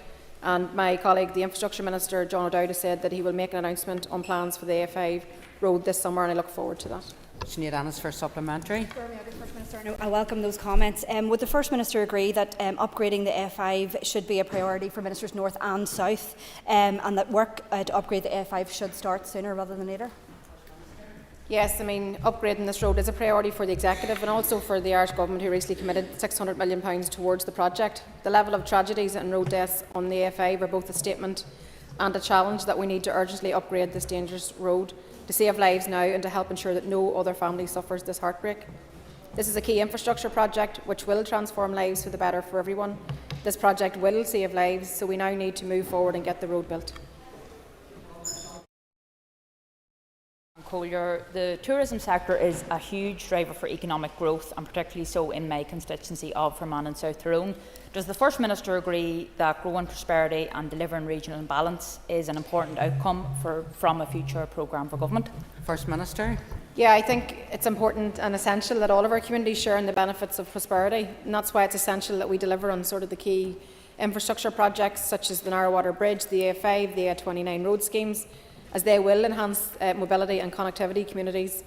and my colleague, the Infrastructure Minister, John O'Dowd, has said that he will make an announcement on plans for the A5 road this summer, and I look forward to that. Sinead Ennis for supplementary. First Minister, I welcome those comments. Would the First Minister agree that upgrading the A5 should be a priority for Ministers North and South, and that work to upgrade the A5 should start sooner rather than later? Yes, I mean, upgrading this road is a priority for the Executive and also for the Irish Government, who recently committed £600 million towards the project. The level of tragedies and road deaths on the A5 are both a statement and a challenge that we need to urgently upgrade this dangerous road to save lives now and to help ensure that no other family suffers this heartbreak. This is a key infrastructure project which will transform lives for the better for everyone. This project will save lives, so we now need to move forward and get the road built. Collier, the tourism sector is a huge driver for economic growth, and particularly so in my constituency of Fermanagh and South Tyrone. Does the First Minister agree that growing prosperity and delivering regional balance is an important outcome from a future programme for government? First Minister. Yeah, I think it's important and essential that all of our communities share in the benefits of prosperity, and that's why it's essential that we deliver on sort of the key infrastructure projects such as the Narrowwater Bridge, the A5, the A29 road schemes, as they will enhance mobility and connectivity communities,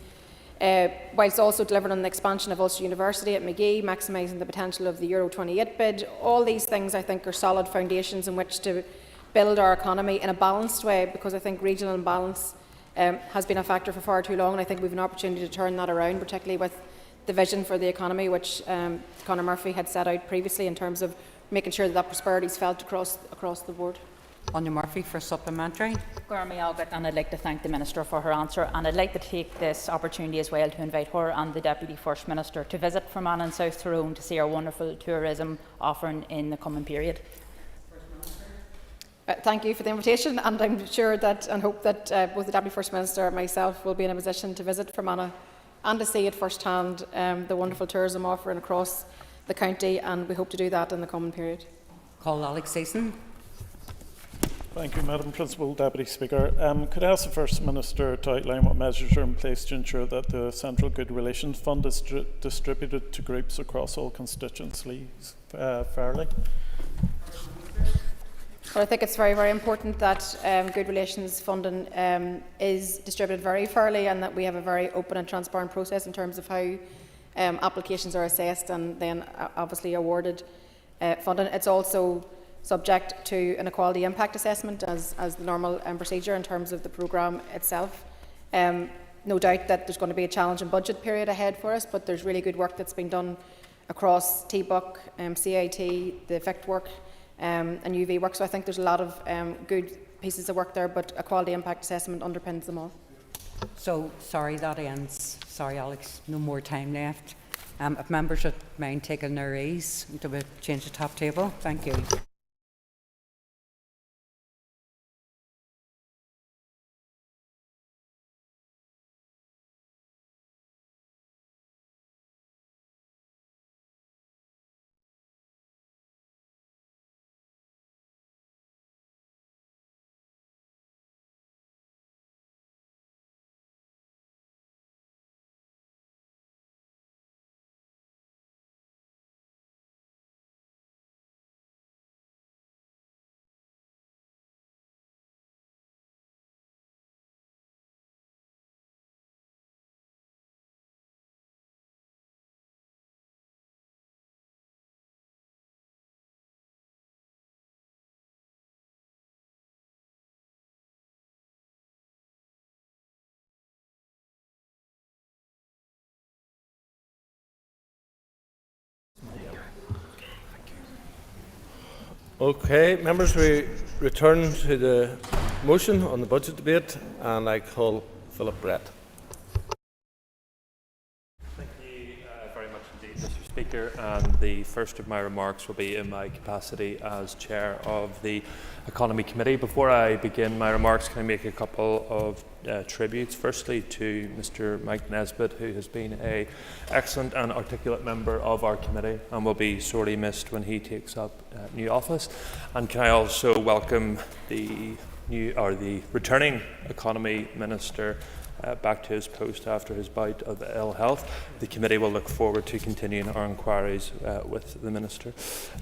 whilst also delivering on the expansion of Ulster University at Magee, maximising the potential of the Euro 28 bid. All these things, I think, are solid foundations in which to build our economy in a balanced way, because I think regional imbalance has been a factor for far too long, and I think we have an opportunity to turn that around, particularly with the vision for the economy which Conor Murphy had set out previously in terms of making sure that prosperity is felt across the board. Anya Murphy for supplementary. And I'd like to thank the Minister for her answer, and I'd like to take this opportunity as well to invite her and the Deputy First Minister to visit Fermanagh and South Tyrone to see our wonderful tourism offering in the coming period. Thank you for the invitation, and I'm sure that and hope that both the Deputy First Minister and myself will be in a position to visit Fermanagh and to see at first hand the wonderful tourism offering across the county, and we hope to do that in the coming period. Call Alex Eason. Thank you, Madam Principal Deputy Speaker. Could I ask the First Minister to outline what measures are in place to ensure that the Central Good Relations Fund is distributed to groups across all constituencies fairly? Well, I think it's very, very important that good relations funding is distributed very fairly, and that we have a very open and transparent process in terms of how applications are assessed and then obviously awarded funding. It's also subject to an equality impact assessment as the normal procedure in terms of the programme itself. No doubt that there's going to be a challenging budget period ahead for us, but there's really good work that's been done across TBUC, CIT, the FICT work and UV work. So I think there's a lot of good pieces of work there, but a quality impact assessment underpins them all. So, sorry, that ends. Sorry, Alex, no more time left. If members would mind taking their ease until we change the top table. Thank you. Okay, members, we return to the motion on the budget debate, and I call Philip Brett. Thank you very much indeed, Mr. Speaker. And the first of my remarks will be in my capacity as Chair of the Economy Committee. Before I begin my remarks, can I make a couple of tributes? Firstly, to Mr. Mike Nesbitt, who has been an excellent and articulate member of our committee and will be sorely missed when he takes up new office. And can I also welcome the returning Economy Minister back to his post after his bout of ill health. The committee will look forward to continuing our inquiries with the Minister.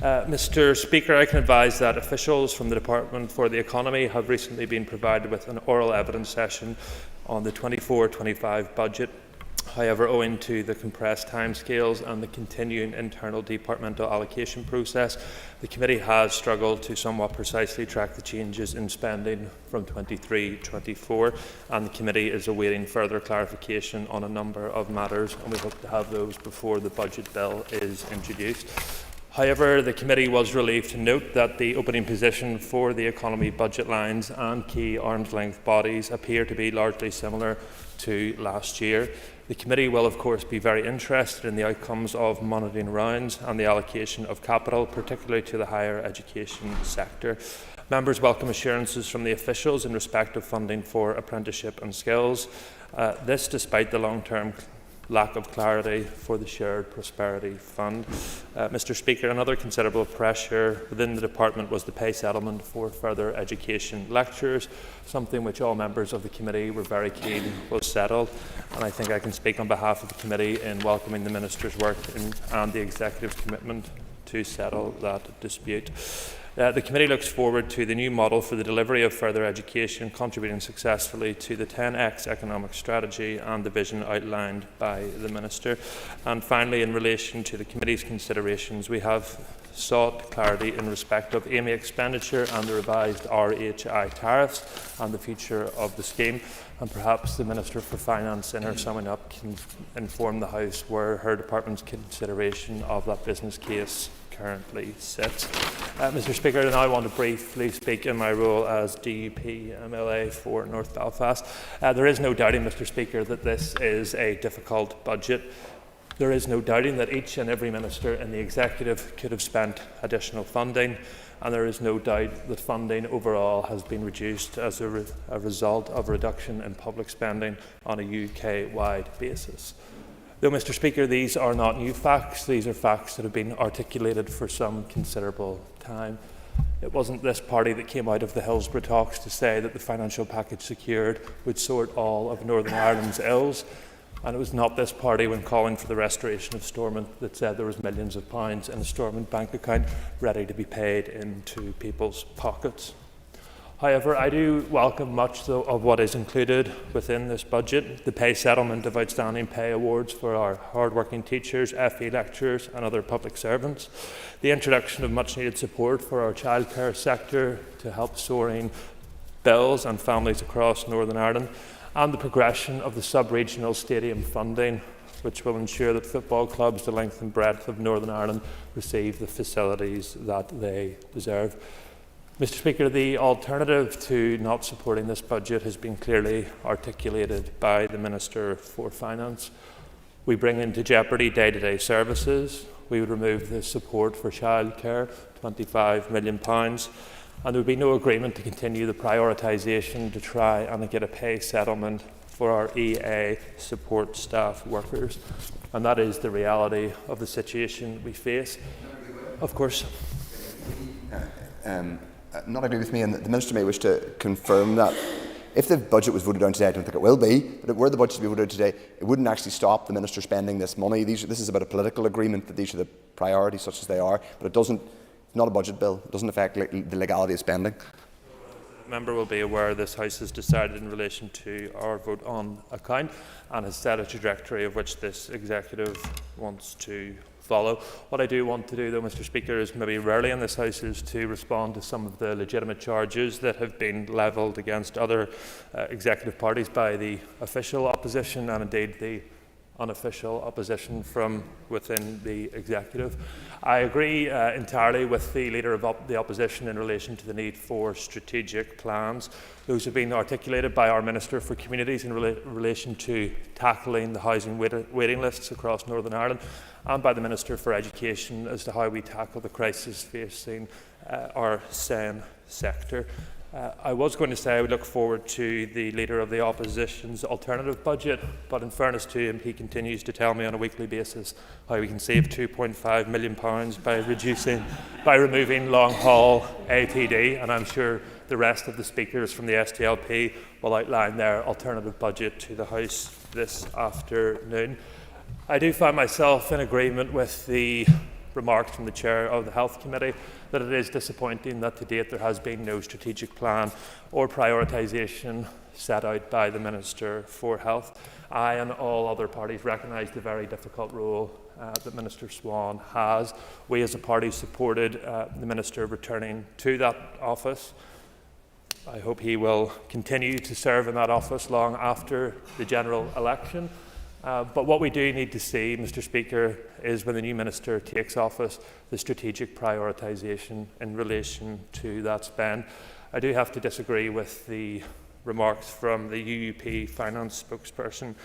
Mr. Speaker, I can advise that officials from the Department for the Economy have recently been provided with an oral evidence session on the 24-25 budget. However, owing to the compressed timescales and the continuing internal departmental allocation process, the committee has struggled to somewhat precisely track the changes in spending from 23-24, and the committee is awaiting further clarification on a number of matters, and we hope to have those before the budget bill is introduced. However, the committee was relieved to note that the opening position for the economy budget lines and key arm's-length bodies appear to be largely similar to last year. The committee will, of course, be very interested in the outcomes of monitoring rounds and the allocation of capital, particularly to the higher education sector. Members welcome assurances from the officials in respect of funding for apprenticeship and skills. This despite the long-term lack of clarity for the Shared Prosperity Fund. Mr. Speaker, another considerable pressure within the department was the pay settlement for further education lecturers, something which all members of the committee were very keen was settled, and I think I can speak on behalf of the committee in welcoming the Minister's work and the Executive's commitment to settle that dispute. The committee looks forward to the new model for the delivery of further education, contributing successfully to the 10X economic strategy and the vision outlined by the Minister. And finally, in relation to the committee's considerations, we have sought clarity in respect of AME expenditure and the revised RHI tariffs and the future of the scheme. And perhaps the Minister for Finance, in her summing up, can inform the House where her department's consideration of that business case currently sits. Mr. Speaker, I now want to briefly speak in my role as DUP MLA for North Belfast. There is no doubting, Mr. Speaker, that this is a difficult budget. There is no doubting that each and every minister in the Executive could have spent additional funding, and there is no doubt that funding overall has been reduced as a result of a reduction in public spending on a UK-wide basis. Though, Mr. Speaker, these are not new facts, these are facts that have been articulated for some considerable time. It wasn't this party that came out of the Hillsborough talks to say that the financial package secured would sort all of Northern Ireland's ills, and it was not this party, when calling for the restoration of Stormont, that said there was millions of pounds in a Stormont bank account ready to be paid into people's pockets. However, I do welcome much of what is included within this budget: the pay settlement of outstanding pay awards for our hard-working teachers, FE lecturers and other public servants, the introduction of much-needed support for our childcare sector to help soaring bills and families across Northern Ireland, and the progression of the sub-regional stadium funding, which will ensure that football clubs the length and breadth of Northern Ireland receive the facilities that they deserve. Mr. Speaker, the alternative to not supporting this budget has been clearly articulated by the Minister for Finance. We bring into jeopardy day-to-day services. We would remove the support for childcare, £25 million, and there would be no agreement to continue the prioritisation to try and get a pay settlement for our EA support staff workers. And that is the reality of the we face. Of course. Not agree with me, and the Minister may wish to confirm that if the budget was voted down today, I don't think it will be, but if were the budget to be voted today, it wouldn't actually stop the Minister spending this money. This is about a political agreement that these are the priorities such as they are, but it's not a budget bill. It doesn't affect the legality of spending. The member will be aware this House has decided in relation to our vote on account and has set a trajectory of which this Executive wants to follow. What I do want to do, though, Mr. Speaker, is maybe rarely in this House, is to respond to some of the legitimate charges that have been levelled against other executive parties by the official opposition and indeed the unofficial opposition from within the executive. I agree entirely with the Leader of the Opposition in relation to the need for strategic plans. Those have been articulated by our Minister for Communities in relation to tackling the housing waiting lists across Northern Ireland, and by the Minister for Education as to how we tackle the crisis facing our SEN sector. I was going to say I would look forward to the Leader of the Opposition's alternative budget, but in fairness to him, he continues to tell me on a weekly basis how we can save £2.5 million by removing long-haul APD, and I'm sure the rest of the speakers from the SDLP will outline their alternative budget to the House this afternoon. I do find myself in agreement with the remarks from the Chair of the Health Committee that it is disappointing that to date there has been no strategic plan or prioritisation set out by the Minister for Health. I and all other parties recognise the very difficult role that Minister Swan has. We as a party supported the Minister returning to that office. I hope he will continue to serve in that office long after the general election. But what we do need to see, Mr. Speaker, is when the new Minister takes office, the strategic prioritisation in relation to that spend. I do have to disagree with the remarks from the UUP finance spokesperson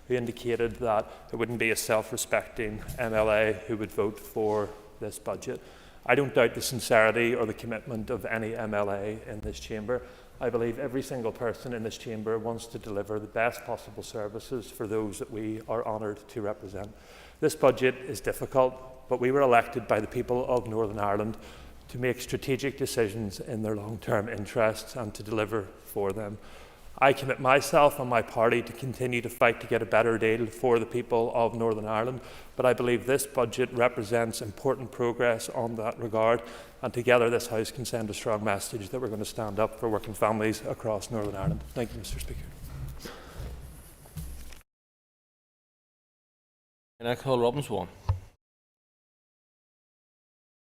who indicated that it wouldn't be a self-respecting MLA who would vote for this budget. I don't doubt the sincerity or the commitment of any MLA in this chamber. I believe every single person in this chamber wants to deliver the best possible services for those that we are honoured to represent. This budget is difficult, but we were elected by the people of Northern Ireland to make strategic decisions in their long-term interests and to deliver for them. I commit myself and my party to continue to fight to get a better deal for the people of Northern Ireland, but I believe this budget represents important progress on that regard, and together this House can send a strong message that we're going to stand up for working families across Northern Ireland. Thank you, Mr. Speaker. And I call Robin Swan.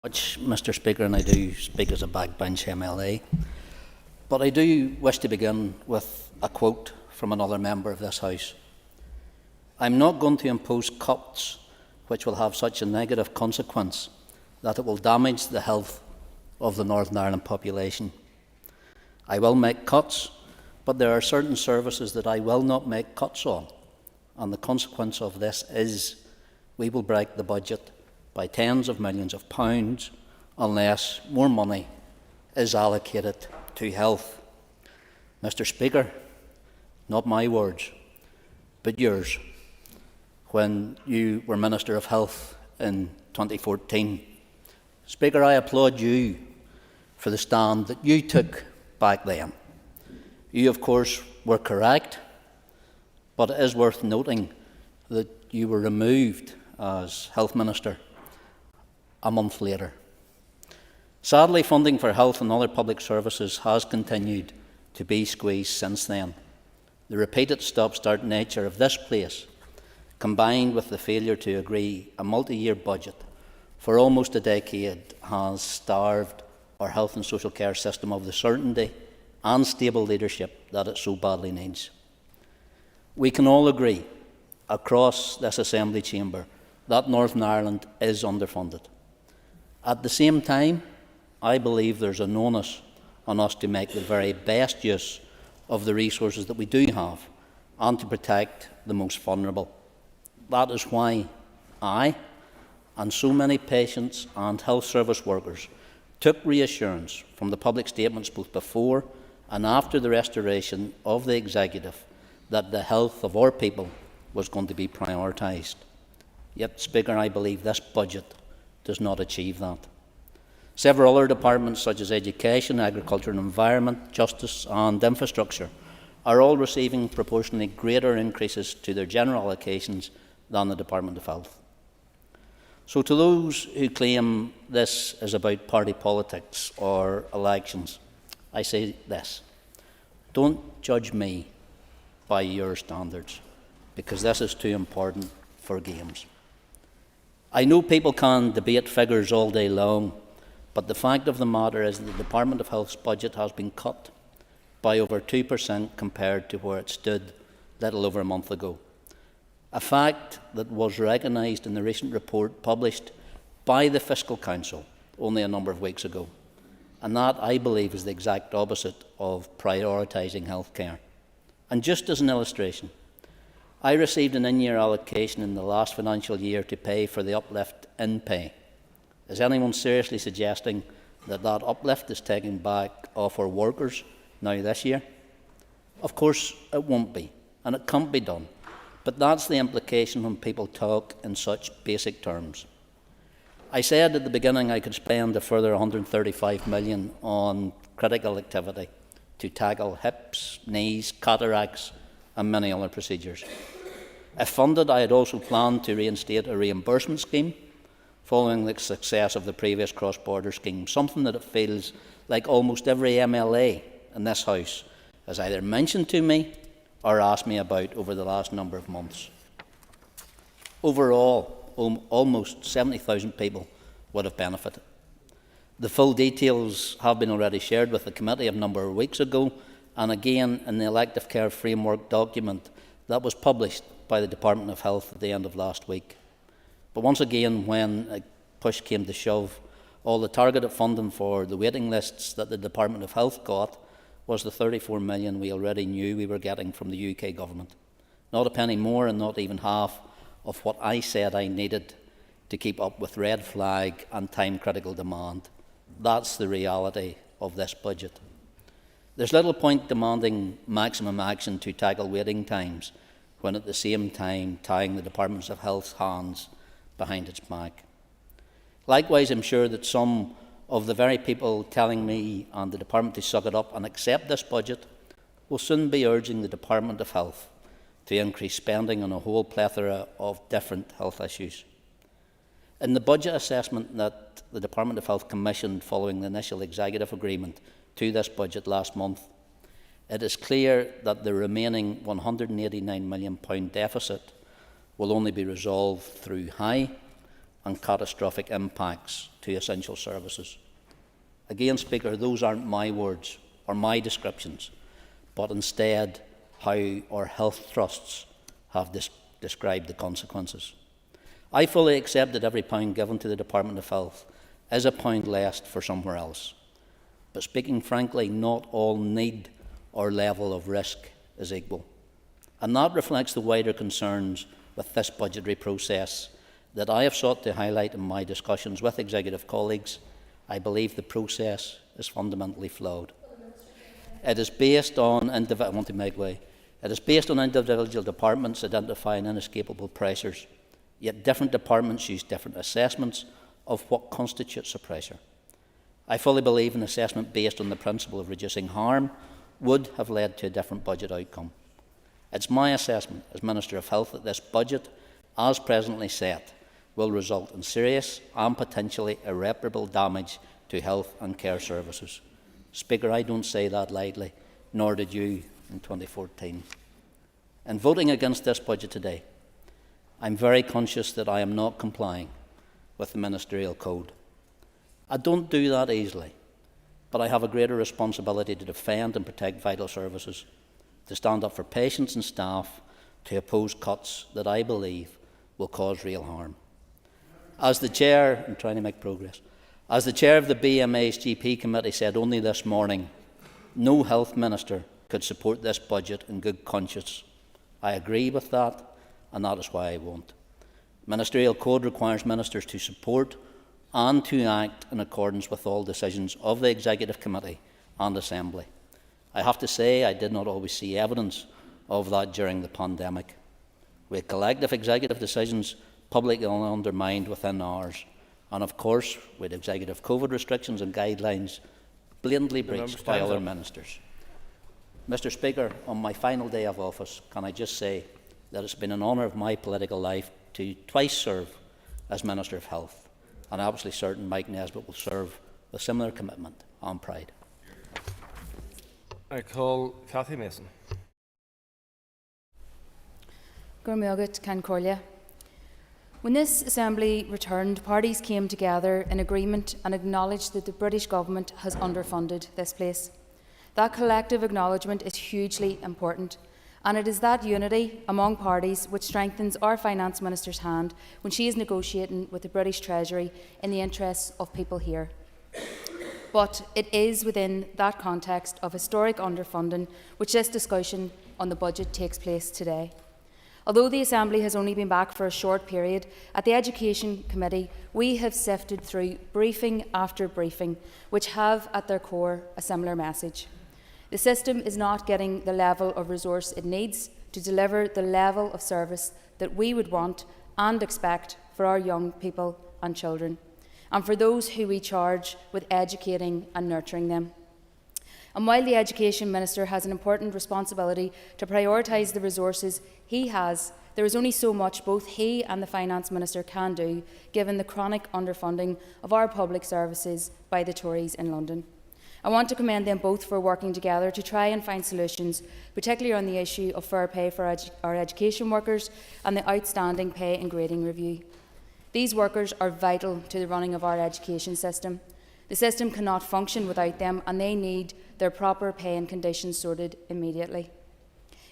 Mr. Speaker, and I do speak as a backbench MLA. But I do wish to begin with a quote from another member of this House. "I'm not going to impose cuts which will have such a negative consequence that it will damage the health of the Northern Ireland population. I will make cuts, but there are certain services that I will not make cuts on, and the consequence of this is we will break the budget by tens of millions of pounds unless more money is allocated to health." Mr. Speaker, not my words, but yours, when you were Minister of Health in 2014. Speaker, I applaud you for the stand that you took back then. You, of course, were correct, but it is worth noting that you were removed as Health Minister a month later. Sadly, funding for health and other public services has continued to be squeezed since then. The repeated stop-start nature of this place, combined with the failure to agree a multi-year budget for almost a decade, has starved our health and social care system of the certainty and stable leadership that it so badly needs. We can all agree across this Assembly chamber that Northern Ireland is underfunded. At the same time, I believe there's an onus on us to make the very best use of the resources that we do have and to protect the most vulnerable. That is why I and so many patients and health service workers took reassurance from the public statements both before and after the restoration of the Executive that the health of our people was going to be prioritised. Yet, Speaker, I believe this budget does not achieve that. Several other departments such as Education, Agriculture and Environment, Justice and Infrastructure are all receiving proportionally greater increases to their general allocations than the Department of Health. So to those who claim this is about party politics or elections, I say this: don't judge me by your standards, because this is too important for games. I know people can debate figures all day long, but the fact of the matter is that the Department of Health's budget has been cut by over 2% compared to where it stood little over a month ago. A fact that was recognised in the recent report published by the Fiscal Council only a number of weeks ago. And that, I believe, is the exact opposite of prioritising healthcare. And just as an illustration, I received an in-year allocation in the last financial year to pay for the uplift in pay. Is anyone seriously suggesting that that uplift is taken back off our workers now this year? Of course it won't be, and it can't be done. But that's the implication when people talk in such basic terms. I said at the beginning I could spend a further $135 million on critical activity to tackle hips, knees, cataracts and many other procedures. If funded, I had also planned to reinstate a reimbursement scheme following the success of the previous cross-border scheme, something that it feels like almost every MLA in this House has either mentioned to me or asked me about over the last number of months. Overall, almost 70,000 people would have benefited. The full details have been already shared with the committee a number of weeks ago, and again in the elective care framework document that was published by the Department of Health at the end of last week. But once again, when a push came to shove, all the targeted funding for the waiting lists that the Department of Health got was the 34 million we already knew we were getting from the UK government. Not a penny more and not even half of what I said I needed to keep up with red flag and time-critical demand. That's the reality of this budget. There's little point demanding maximum action to tackle waiting times when at the same time tying the Departments of Health's hands behind its back. Likewise, I'm sure that some of the very people telling me and the Department to suck it up and accept this budget will soon be urging the Department of Health to increase spending on a whole plethora of different health issues. In the budget assessment that the Department of Health commissioned following the initial executive agreement to this budget last month, it is clear that the remaining £189 million deficit will only be resolved through high and catastrophic impacts to essential services. Again, Speaker, those aren't my words or my descriptions, but instead how our health trusts have described the consequences. I fully accept that every pound given to the Department of Health is a pound less for somewhere else. But speaking frankly, not all need or level of risk is equal. And that reflects the wider concerns with this budgetary process that I have sought to highlight in my discussions with executive colleagues. I believe the process is fundamentally flawed. It is based on individual departments identifying inescapable pressures, yet different departments use different assessments of what constitutes a pressure. I fully believe an assessment based on the principle of reducing harm would have led to a different budget outcome. It's my assessment as Minister of Health that this budget, as presently set, will result in serious and potentially irreparable damage to health and care services. Speaker, I don't say that lightly, nor did you in 2014. In voting against this budget today, I'm very conscious that I am not complying with the Ministerial Code. I don't do that easily, but I have a greater responsibility to defend and protect vital services, to stand up for patients and staff, to oppose cuts that I believe will cause real harm. As the Chair, I'm trying to make progress, as the Chair of the BMA's GP Committee said only this morning, no health minister could support this budget in good conscience. I agree with that, and that is why I won't. Ministerial Code requires ministers to support and to act in accordance with all decisions of the Executive Committee and Assembly. I have to say I did not always see evidence of that during the pandemic. We had collective executive decisions publicly undermined within hours, and of course we had executive COVID restrictions and guidelines blatantly breached by other ministers. Mr. Speaker, on my final day of office, can I just say that it's been an honour of my political life to twice serve as Minister of Health, and I'm absolutely certain Mike Nesbitt will serve with similar commitment and pride. I call Cathy Mason. When this Assembly returned, parties came together in agreement and acknowledged that the British Government has underfunded this place. That collective acknowledgement is hugely important, and it is that unity among parties which strengthens our Finance Minister's hand when she is negotiating with the British Treasury in the interests of people here. But it is within that context of historic underfunding which this discussion on the budget takes place today. Although the Assembly has only been back for a short period, at the Education Committee we have sifted through briefing after briefing which have at their core a similar message. The system is not getting the level of resource it needs to deliver the level of service that we would want and expect for our young people and children, and for those who we charge with educating and nurturing them. And while the Education Minister has an important responsibility to prioritise the resources he has, there is only so much both he and the Finance Minister can do, given the chronic underfunding of our public services by the Tories in London. I want to commend them both for working together to try and find solutions, particularly on the issue of fair pay for our education workers and the outstanding pay and grading review. These workers are vital to the running of our education system. The system cannot function without them, and they need their proper pay and conditions sorted immediately.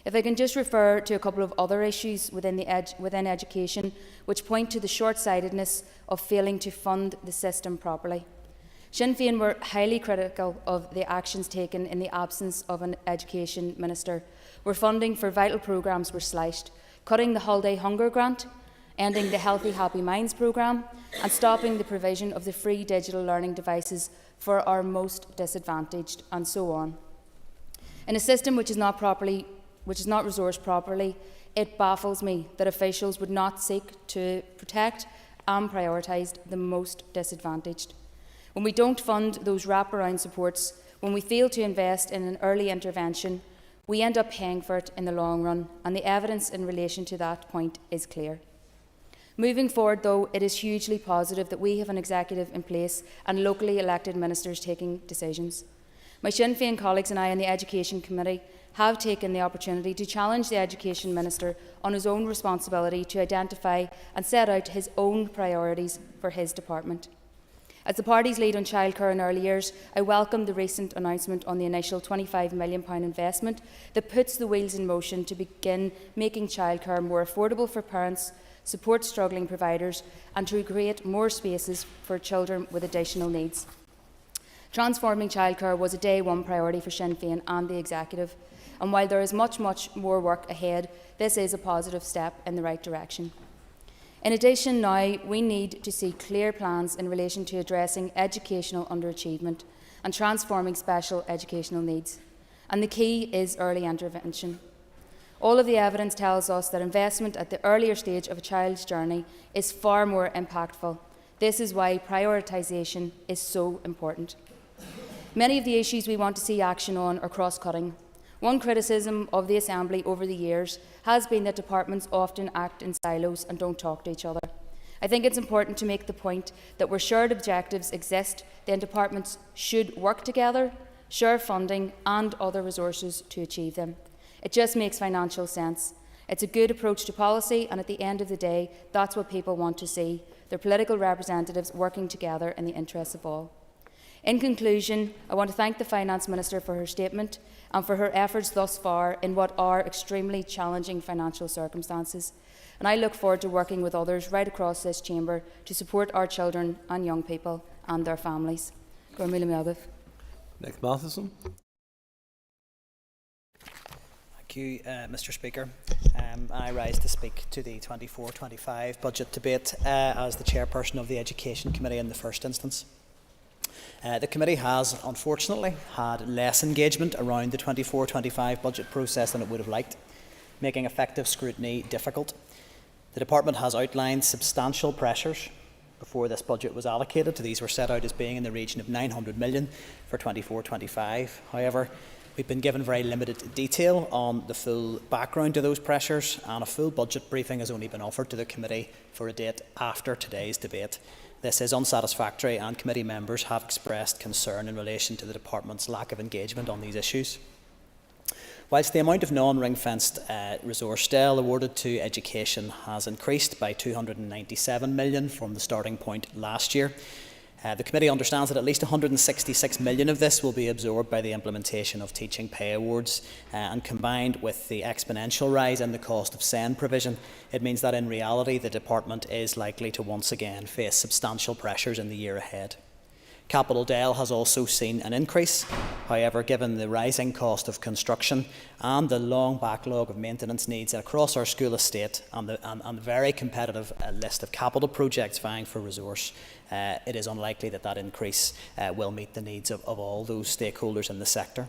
If I can just refer to a couple of other issues within education which point to the short-sightedness of failing to fund the system properly. Sinn Féin were highly critical of the actions taken in the absence of an Education Minister, where funding for vital programmes were slashed, cutting the Holiday Hunger Grant, ending the Healthy Happy Minds programme, and stopping the provision of the free digital learning devices for our most disadvantaged, and so on. In a system which is not resourced properly, it baffles me that officials would not seek to protect and prioritise the most disadvantaged. When we don't fund those wraparound supports, when we fail to invest in an early intervention, we end up paying for it in the long run, and the evidence in relation to that point is clear. Moving forward, though, it is hugely positive that we have an executive in place and locally elected ministers taking decisions. My Sinn Féin colleagues and I in the Education Committee have taken the opportunity to challenge the Education Minister on his own responsibility to identify and set out his own priorities for his department. As the party's lead on childcare in early years, I welcome the recent announcement on the initial £25 million investment that puts the wheels in motion to begin making childcare more affordable for parents, support struggling providers, and to create more spaces for children with additional needs. Transforming childcare was a day one priority for Sinn Féin and the Executive, and while there is much more work ahead, this is a positive step in the right direction. In addition, now we need to see clear plans in relation to addressing educational underachievement and transforming special educational needs, and the key is early intervention. All of the evidence tells us that investment at the earlier stage of a child's journey is far more impactful. This is why prioritisation is so important. Many of the issues we want to see action on are cross-cutting. One criticism of the Assembly over the years has been that departments often act in silos and don't talk to each other. I think it's important to make the point that where shared objectives exist, then departments should work together, share funding and other resources to achieve them. It just makes financial sense. It's a good approach to policy, and at the end of the day, that's what people want to see, their political representatives working together in the interests of all. In conclusion, I want to thank the Finance Minister for her statement and for her efforts thus far in what are extremely challenging financial circumstances. And I look forward to working with others right across this chamber to support our children and young people and their families. Nick Matheson. Thank you, Mr. Speaker. I rise to speak to the 24-25 budget debate as the chairperson of the Education Committee in the first instance. The committee has, unfortunately, had less engagement around the 24-25 budget process than it would have liked, making effective scrutiny difficult. The department has outlined substantial pressures before this budget was allocated. These were set out as being in the region of $900 million for 24-25. However, we've been given very limited detail on the full background to those pressures, and a full budget briefing has only been offered to the committee for a date after today's debate. This is unsatisfactory, and committee members have expressed concern in relation to the department's lack of engagement on these issues. Whilst the amount of non-ring-fenced resource still awarded to education has increased by $297 million from the starting point last year, the committee understands that at least $166 million of this will be absorbed by the implementation of teaching pay awards, and combined with the exponential rise in the cost of SEN provision, it means that in reality the department is likely to once again face substantial pressures in the year ahead. Capital Dell has also seen an increase. However, given the rising cost of construction and the long backlog of maintenance needs across our school estate and the very competitive list of capital projects vying for resource, it is unlikely that that increase will meet the needs of all those stakeholders in the sector.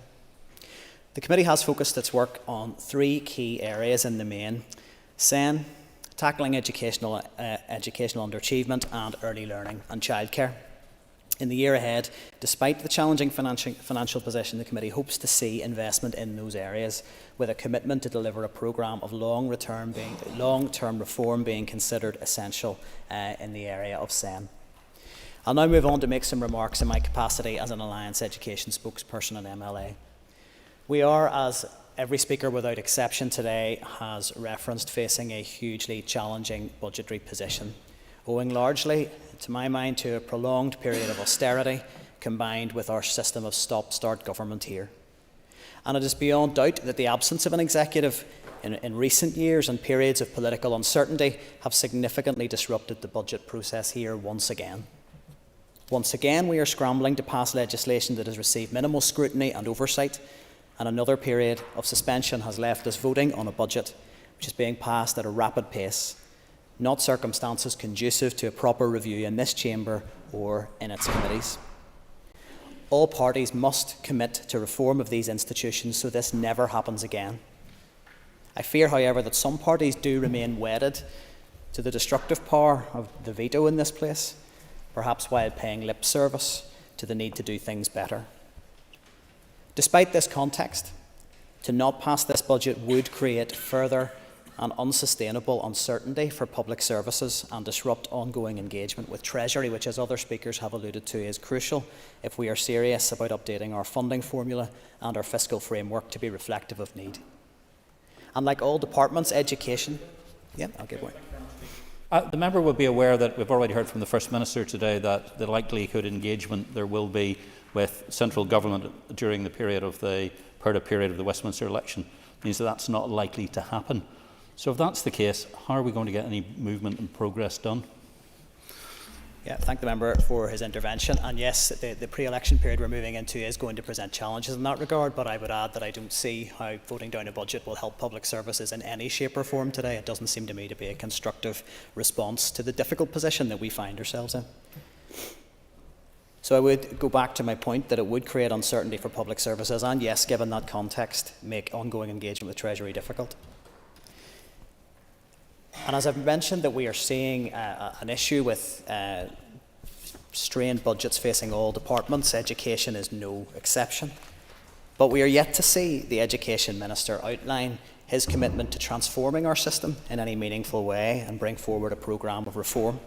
The committee has focused its work on three key areas in the main: SEN, tackling educational underachievement, and early learning and childcare. In the year ahead, despite the challenging financial position, the committee hopes to see investment in those areas, with a commitment to deliver a programme of long-term reform being considered essential in the area of SEN. I'll now move on to make some remarks in my capacity as an Alliance Education spokesperson and MLA. We are, as every speaker without exception today has referenced, facing a hugely challenging budgetary position, owing largely, to my mind, to a prolonged period of austerity combined with our system of stop-start government here. And it is beyond doubt that the absence of an executive in recent years and periods of political uncertainty have significantly disrupted the budget process here once again. Once again, we are scrambling to pass legislation that has received minimal scrutiny and oversight, and another period of suspension has left us voting on a budget which is being passed at a rapid pace, not circumstances conducive to a proper review in this chamber or in its committees. All parties must commit to reform of these institutions so this never happens again. I fear, however, that some parties do remain wedded to the destructive power of the veto in this place, perhaps while paying lip service to the need to do things better. Despite this context, to not pass this budget would create further and unsustainable uncertainty for public services and disrupt ongoing engagement with Treasury, which, as other speakers have alluded to, is crucial if we are serious about updating our funding formula and our fiscal framework to be reflective of need. And like all departments, education... Yeah, I'll give way. The member will be aware that we've already heard from the First Minister today that the likelihood engagement there will be with central government during the period of the Westminster election means that that's not likely to happen. So if that's the case, how are we going to get any movement and progress done? Yeah, thank the member for his intervention. And yes, the pre-election period we're moving into is going to present challenges in that regard, but I would add that I don't see how voting down a budget will help public services in any shape or form today. It doesn't seem to me to be a constructive response to the difficult position that we find ourselves in. So I would go back to my point that it would create uncertainty for public services, and yes, given that context, make ongoing engagement with Treasury difficult. And as I've mentioned, that we are seeing an issue with strained budgets facing all departments. Education is no exception. But we are yet to see the Education Minister outline his commitment to transforming our system in any meaningful way and bring forward a programme of reform.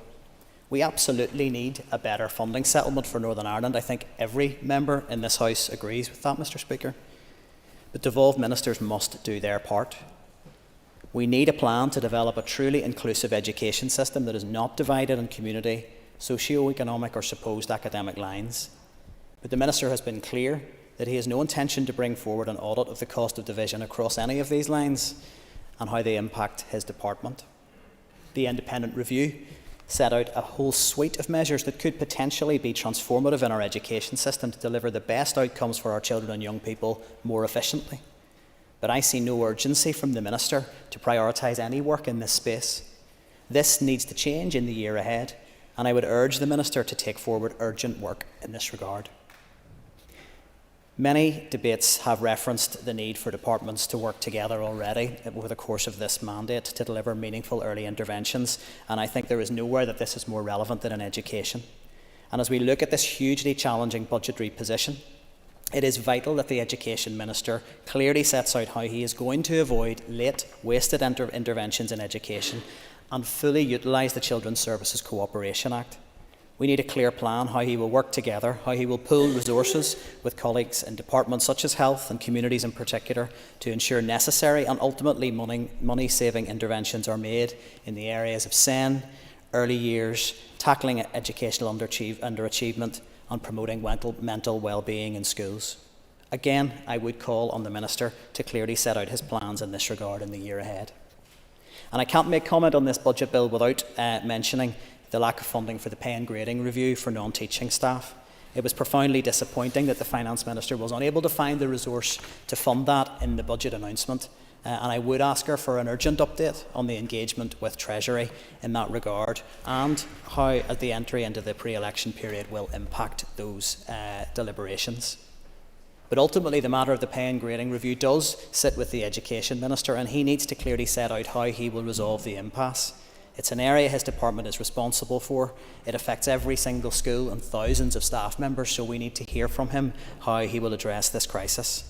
We absolutely need a better funding settlement for Northern Ireland. I think every member in this House agrees with that, Mr. Speaker. But devolved ministers must do their part. We need a plan to develop a truly inclusive education system that is not divided on community, socio-economic or supposed academic lines. But the Minister has been clear that he has no intention to bring forward an audit of the cost of division across any of these lines and how they impact his department. The independent review set out a whole suite of measures that could potentially be transformative in our education system to deliver the best outcomes for our children and young people more efficiently. But I see no urgency from the Minister to prioritise any work in this space. This needs to change in the year ahead, and I would urge the Minister to take forward urgent work in this regard. Many debates have referenced the need for departments to work together already over the course of this mandate to deliver meaningful early interventions, and I think there is nowhere that this is more relevant than in education. And as we look at this hugely challenging budgetary position, it is vital that the Education Minister clearly sets out how he is going to avoid late, wasted interventions in education and fully utilise the Children's Services Cooperation Act. We need a clear plan how he will work together, how he will pool resources with colleagues in departments such as health and communities in particular to ensure necessary and ultimately money-saving interventions are made in the areas of SEN, early years, tackling educational underachievement and promoting mental well-being in schools. Again, I would call on the Minister to clearly set out his plans in this regard in the year ahead. And I can't make comment on this budget bill without mentioning the lack of funding for the pay and grading review for non-teaching staff. It was profoundly disappointing that the Finance Minister was unable to find the resource to fund that in the budget announcement, and I would ask her for an urgent update on the engagement with Treasury in that regard and how the entry into the pre-election period will impact those deliberations. But ultimately, the matter of the pay and grading review does sit with the Education Minister, and he needs to clearly set out how he will resolve the impasse. It's an area his department is responsible for. It affects every single school and thousands of staff members, so we need to hear from him how he will address this crisis.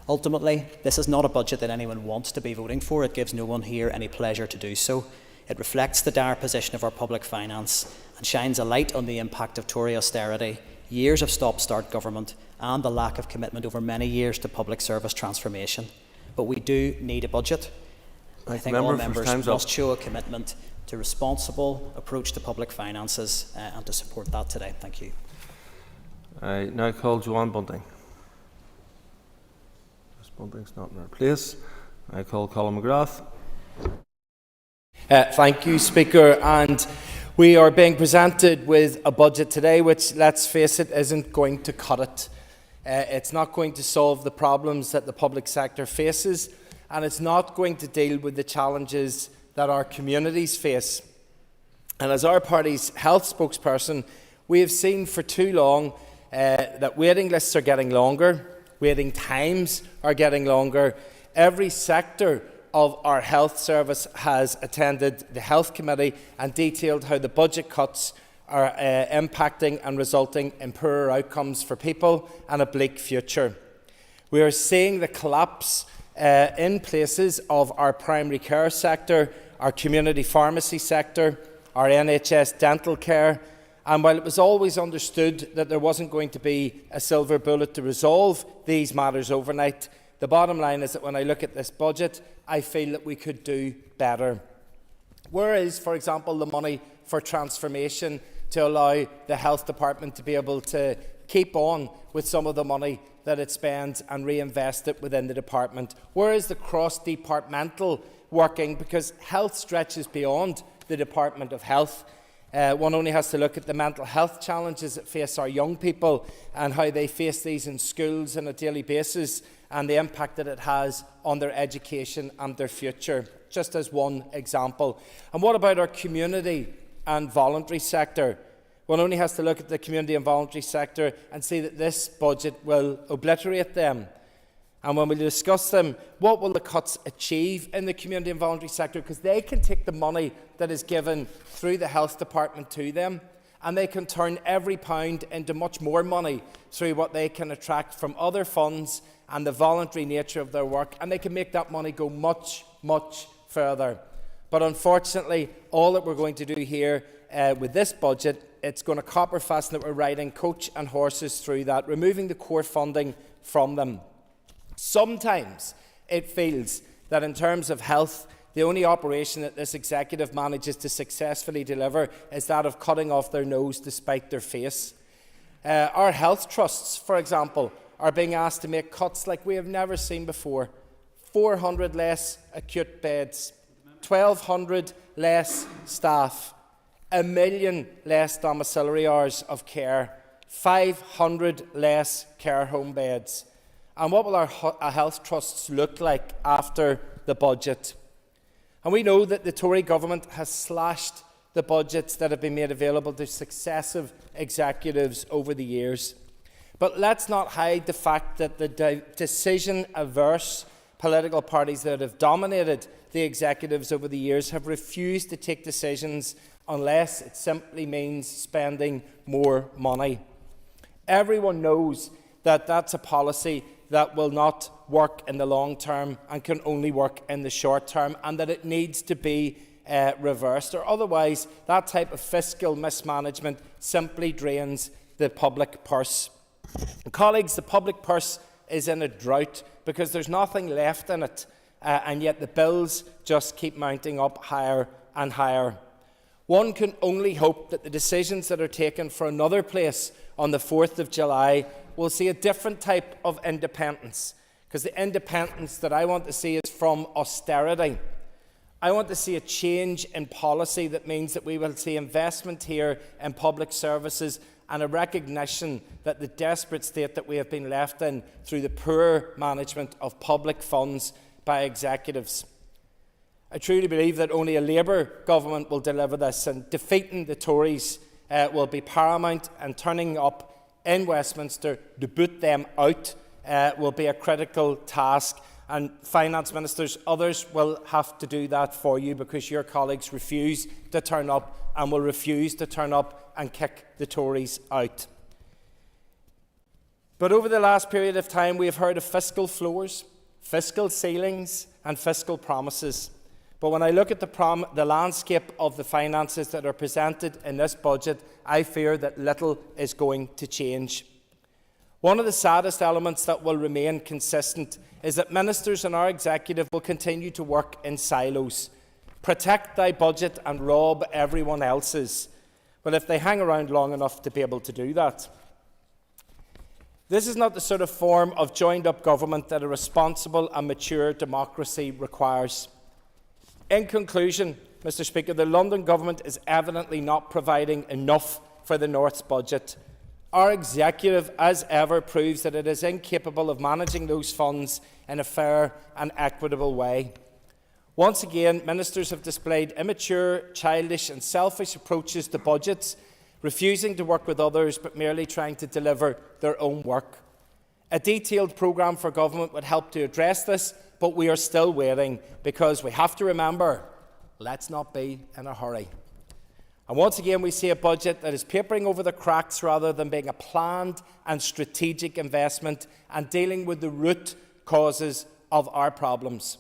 Ultimately, this is not a budget that anyone wants to be voting for. It gives no one here any pleasure to do so. It reflects the dire position of our public finance and shines a light on the impact of Tory austerity, years of stop-start government and the lack of commitment over many years to public service transformation. But we do need a budget. I think all members must show a commitment to responsible approach to public finances and to support that today. Thank you. I now call Joanne Bunting. Ms Bunting's not in her place. I call Colin McGrath. Thank you, Speaker. And we are being presented with a budget today which, let's face it, isn't going to cut it. It's not going to solve the problems that the public sector faces, and it's not going to deal with the challenges that our communities face. And as our party's health spokesperson, we have seen for too long that waiting lists are getting longer, waiting times are getting longer. Every sector of our health service has attended the Health Committee and detailed how the budget cuts are impacting and resulting in poorer outcomes for people and a bleak future. We are seeing the collapse in places of our primary care sector, our community pharmacy sector, our NHS dental care, and while it was always understood that there wasn't going to be a silver bullet to resolve these matters overnight, the bottom line is that when I look at this budget, I feel that we could do better. Where is, for example, the money for transformation to allow the Health Department to be able to keep on with some of the money that it spends and reinvest it within the department? Where is the cross-departmental working? Because health stretches beyond the Department of Health. One only has to look at the mental health challenges that face our young people and how they face these in schools on a daily basis and the impact that it has on their education and their future, just as one example. And what about our community and voluntary sector? One only has to look at the community and voluntary sector and see that this budget will obliterate them. And when we discuss them, what will the cuts achieve in the community and voluntary sector? Because they can take the money that is given through the Health Department to them, and they can turn every pound into much more money through what they can attract from other funds and the voluntary nature of their work, and they can make that money go much, much further. But unfortunately, all that we're going to do here with this budget, it's going to copper fasten that we're riding coach and horses through that, removing the core funding from them. Sometimes it feels that in terms of health, the only operation that this executive manages to successfully deliver is that of cutting off their nose despite their face. Our health trusts, for example, are being asked to make cuts like we have never seen before. 400 less acute beds, 1,200 less staff, 1 million less domiciliary hours of care, 500 less care home beds. And what will our health trusts look like after the budget? And we know that the Tory government has slashed the budgets that have been made available to successive executives over the years. But let's not hide the fact that the decision-averse political parties that have dominated the executives over the years have refused to take decisions unless it simply means spending more money. Everyone knows that that's a policy that will not work in the long term and can only work in the short term, and that it needs to be reversed, or otherwise that type of fiscal mismanagement simply drains the public purse. Colleagues, the public purse is in a drought because there's nothing left in it, and yet the bills just keep mounting up higher and higher. One can only hope that the decisions that are taken for another place on the 4th of July will see a different type of independence, because the independence that I want to see is from austerity. I want to see a change in policy that means that we will see investment here in public services and a recognition that the desperate state that we have been left in through the poor management of public funds by executives. I truly believe that only a Labour government will deliver this, and defeating the Tories will be paramount, and turning up in Westminster to boot them out will be a critical task. And finance ministers, others will have to do that for you, because your colleagues refuse to turn up and will refuse to turn up and kick the Tories out. But over the last period of time, we have heard of fiscal floors, fiscal ceilings and fiscal promises. But when I look at the landscape of the finances that are presented in this budget, I fear that little is going to change. One of the saddest elements that will remain consistent is that ministers in our executive will continue to work in silos. Protect thy budget and rob everyone else's. Well, if they hang around long enough to be able to do that. This is not the sort of form of joined-up government that a responsible and mature democracy requires. In conclusion, Mr. Speaker, the London Government is evidently not providing enough for the North's budget. Our executive, as ever, proves that it is incapable of managing those funds in a fair and equitable way. Once again, ministers have displayed immature, childish and selfish approaches to budgets, refusing to work with others but merely trying to deliver their own work. A detailed programme for government would help to address this, but we are still waiting, because we have to remember, let's not be in a hurry. And once again, we see a budget that is papering over the cracks rather than being a planned and strategic investment and dealing with the root causes of our problems.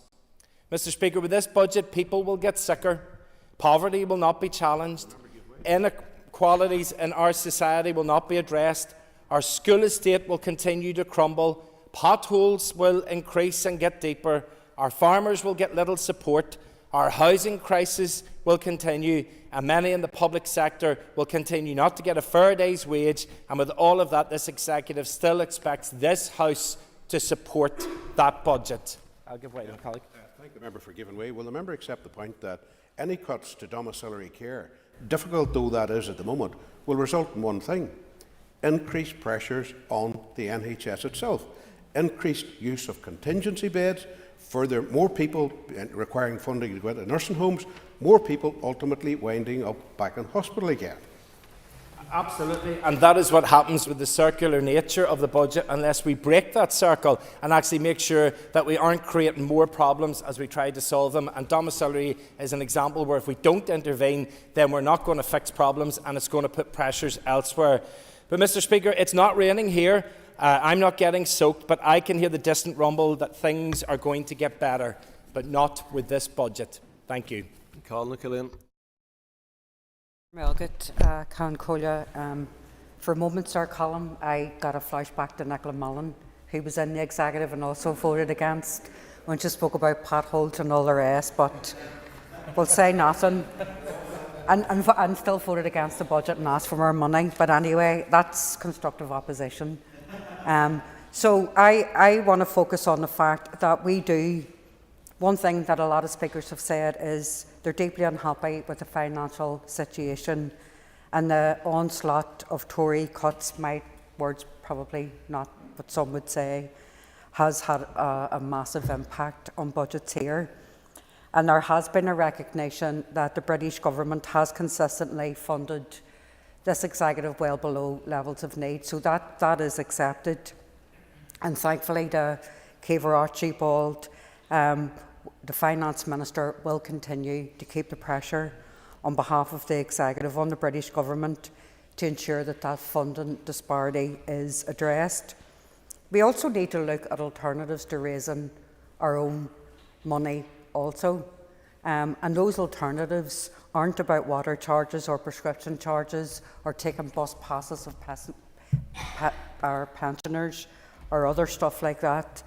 Mr. Speaker, with this budget, people will get sicker, poverty will not be challenged, inequalities in our society will not be addressed, our school estate will continue to crumble, potholes will increase and get deeper, our farmers will get little support, our housing crisis will continue, and many in the public sector will continue not to get a fair day's wage. And with all of that, this executive still expects this House to support that budget. I'll give way to my colleague. Thank the member for giving way. Will the member accept the point that any cuts to domiciliary care, difficult though that is at the moment, will result in one thing: increased pressures on the NHS itself, increased use of contingency beds, further more people requiring funding to go into nursing homes, more people ultimately winding up back in hospital again. Absolutely, and that is what happens with the circular nature of the budget unless we break that circle and actually make sure that we aren't creating more problems as we try to solve them. And domiciliary is an example where if we don't intervene, then we're not going to fix problems and it's going to put pressures elsewhere. But Mr. Speaker, it's not raining here. I'm not getting soaked, but I can hear the distant rumble that things are going to get better, but not with this budget. Thank you. Colin Killian. Melgit, Can Colia. For a moment, Sir Colin, I got a flashback to Nicola Mullen, who was in the executive and also voted against when she spoke about potholes and all the rest, but we'll say nothing. And still voted against the budget and asked for more money. But anyway, that's constructive opposition. So I want to focus on the fact that we do. One thing that a lot of speakers have said is they're deeply unhappy with the financial situation, and the onslaught of Tory cuts, my words probably not what some would say, has had a massive impact on budgets here. And there has been a recognition that the British government has consistently funded this executive well below levels of need. So that is accepted. And thankfully, the Caoimhe Archibald, the Finance Minister, will continue to keep the pressure on behalf of the executive on the British government to ensure that that funding disparity is addressed. We also need to look at alternatives to raising our own money also. And those alternatives aren't about water charges or prescription charges or taking bus passes of our pensioners or other stuff like that.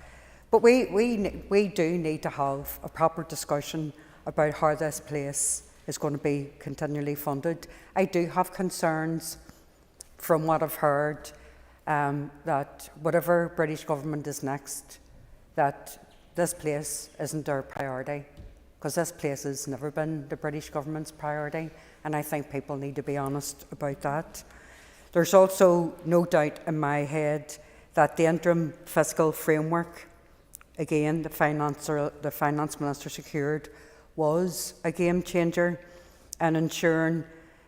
But we do need to have a proper discussion about how this place is going to be continually funded. I do have concerns from what I've heard that whatever British government is next, that this place isn't our priority, because this place has never been the British government's priority, and I think people need to be honest about that. There's also no doubt in my head that the interim fiscal framework, again, the Finance Minister secured, was a game changer in ensuring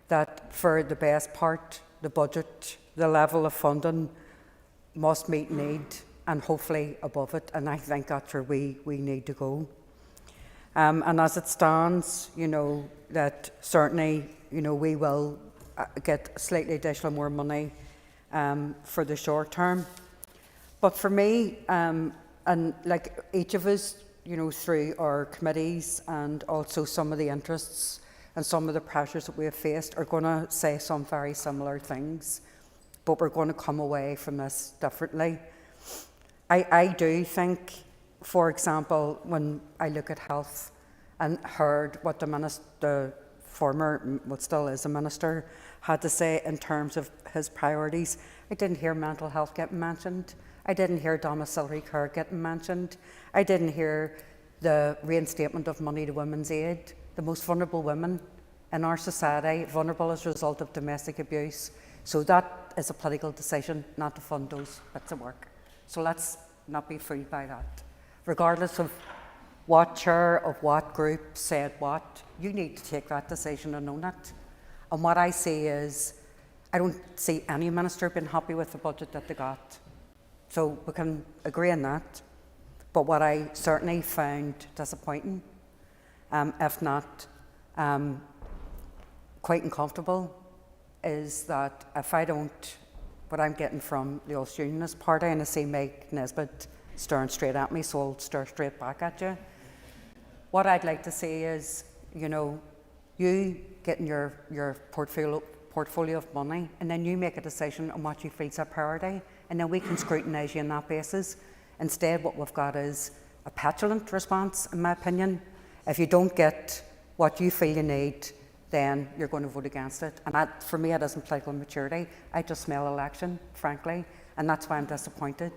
that for the best part, the budget, the level of funding must meet need and hopefully above it, and I think that's where we need to go. And as it stands, that certainly, we will get slightly additional more money for the short term. But for me, and like each of us, through our committees and also some of the interests and some of the pressures that we have faced, are going to say some very similar things, but we're going to come away from this differently. I do think, for example, when I look at health and heard what the former, what still is a minister, had to say in terms of his priorities, I didn't hear mental health getting mentioned. I didn't hear domiciliary care getting mentioned. I didn't hear the reinstatement of money to women's aid, the most vulnerable women in our society, vulnerable as a result of domestic abuse. So that is a political decision not to fund those bits of work. So let's not be fooled by that. Regardless of what chair of what group said what, you need to take that decision and own it. And what I see is, I don't see any minister being happy with the budget that they got. So we can agree on that. But what I certainly found disappointing, if not quite uncomfortable, is that if I don't, what I'm getting from the Ulster Unionist Party, and I see Meg Nesbitt staring straight at me, so I'll stare straight back at you. What I'd like to see is, you getting your portfolio of money, and then you make a decision on what you feel is a priority, and then we can scrutinise you on that basis. Instead, what we've got is a petulant response, in my opinion. If you don't get what you feel you need, then you're going to vote against it. And that, for me, it isn't political maturity. I just smell election, frankly, and that's why I'm disappointed.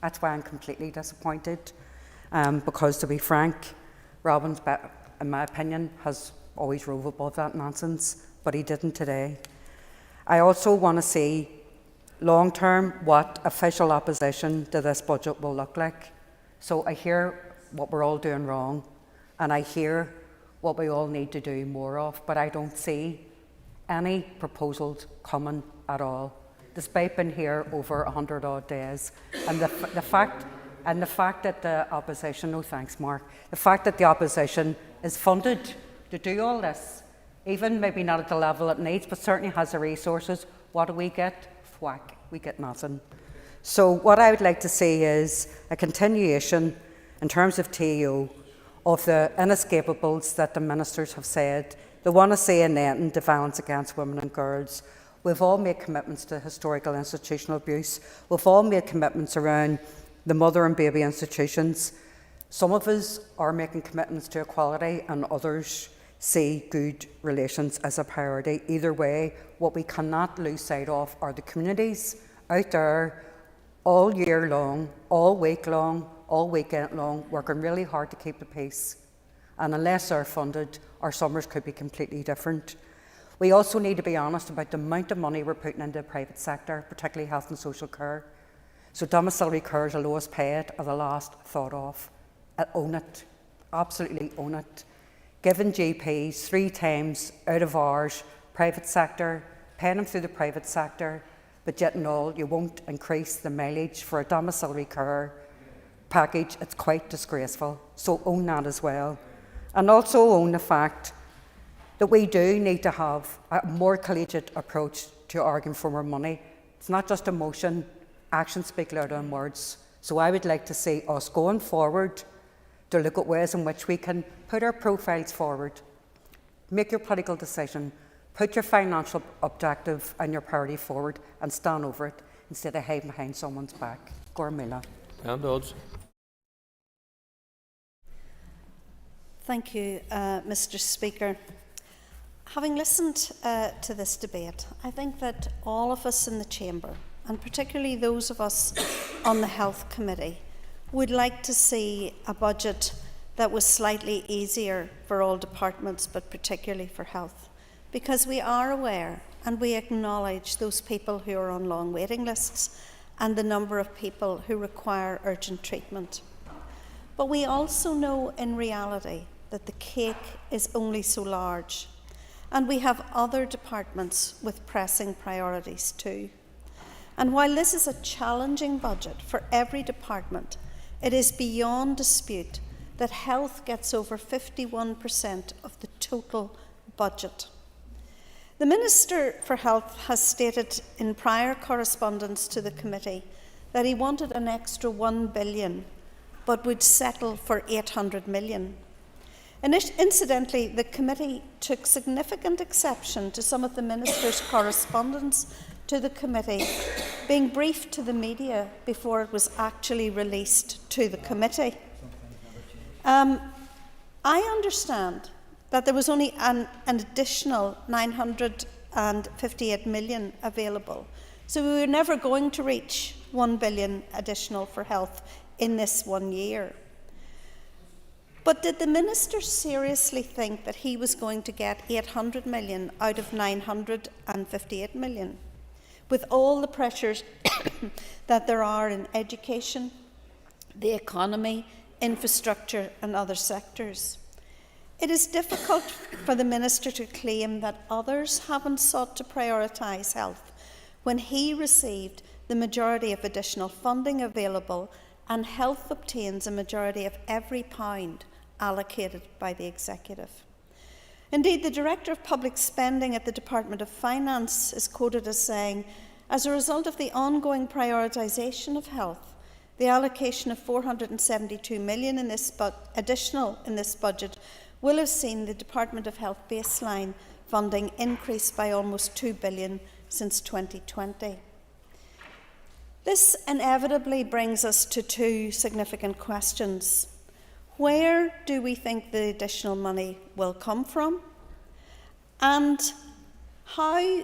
That's why I'm completely disappointed. Because, to be frank, Robbins, in my opinion, has always rove above that nonsense, but he didn't today. I also want to see long-term what official opposition to this budget will look like. So I hear what we're all doing wrong, and I hear what we all need to do more of, but I don't see any proposals coming at all, despite being here over 100 odd days. And the fact that the opposition, no thanks Mark, the fact that the opposition is funded to do all this, even maybe not at the level it needs, but certainly has the resources, what do we get? Thwack, we get nothing. So what I would like to see is a continuation in terms of TEO of the inescapables that the ministers have said. They want to see an end to violence against women and girls. We've all made commitments to historical institutional abuse. We've all made commitments around the mother and baby institutions. Some of us are making commitments to equality and others see good relations as a priority. Either way, what we cannot lose sight of are the communities out there all year long, all week long, all weekend long, working really hard to keep the peace. And unless they're funded, our summers could be completely different. We also need to be honest about the amount of money we're putting into the private sector, particularly health and social care. So domiciliary care is the lowest paid or the last thought of. Own it, absolutely own it. Giving GPs 3 times out of hours, private sector, paying them through the private sector, but yet and all, you won't increase the mileage for a domiciliary care package. It's quite disgraceful. So own that as well. And also own the fact that we do need to have a more collegiate approach to arguing for more money. It's not just emotion, actions speak louder than words. So I would like to see us going forward to look at ways in which we can put our profiles forward, make your political decision, put your financial objective and your priority forward and stand over it instead of hiding behind someone's back. Gormilla. And Dodds. Thank you, Mr. Speaker. Having listened to this debate, I think that all of us in the Chamber, and particularly those of us on the Health Committee, would like to see a budget that was slightly easier for all departments, but particularly for health, because we are aware and we acknowledge those people who are on long waiting lists and the number of people who require urgent treatment. But we also know in reality that the cake is only so large, and we have other departments with pressing priorities too. And while this is a challenging budget for every department, it is beyond dispute that health gets over 51% of the total budget. The Minister for Health has stated in prior correspondence to the committee that he wanted an extra £1 billion, but would settle for £800 million. Incidentally, the committee took significant exception to some of the Minister's correspondence to the committee being briefed to the media before it was actually released to the committee. I understand that there was only an additional £958 million available, so we were never going to reach £1 billion additional for health in this 1 year. But did the Minister seriously think that he was going to get £800 million out of £958 million? With all the pressures that there are in education, the economy, infrastructure and other sectors. It is difficult for the Minister to claim that others haven't sought to prioritise health when he received the majority of additional funding available and health obtains a majority of every pound allocated by the Executive. Indeed, the Director of Public Spending at the Department of Finance is quoted as saying, as a result of the ongoing prioritisation of health, the allocation of £472 million additional in this budget will have seen the Department of Health baseline funding increase by almost £2 billion since 2020. This inevitably brings us to 2 significant questions. Where do we think the additional money will come from? And how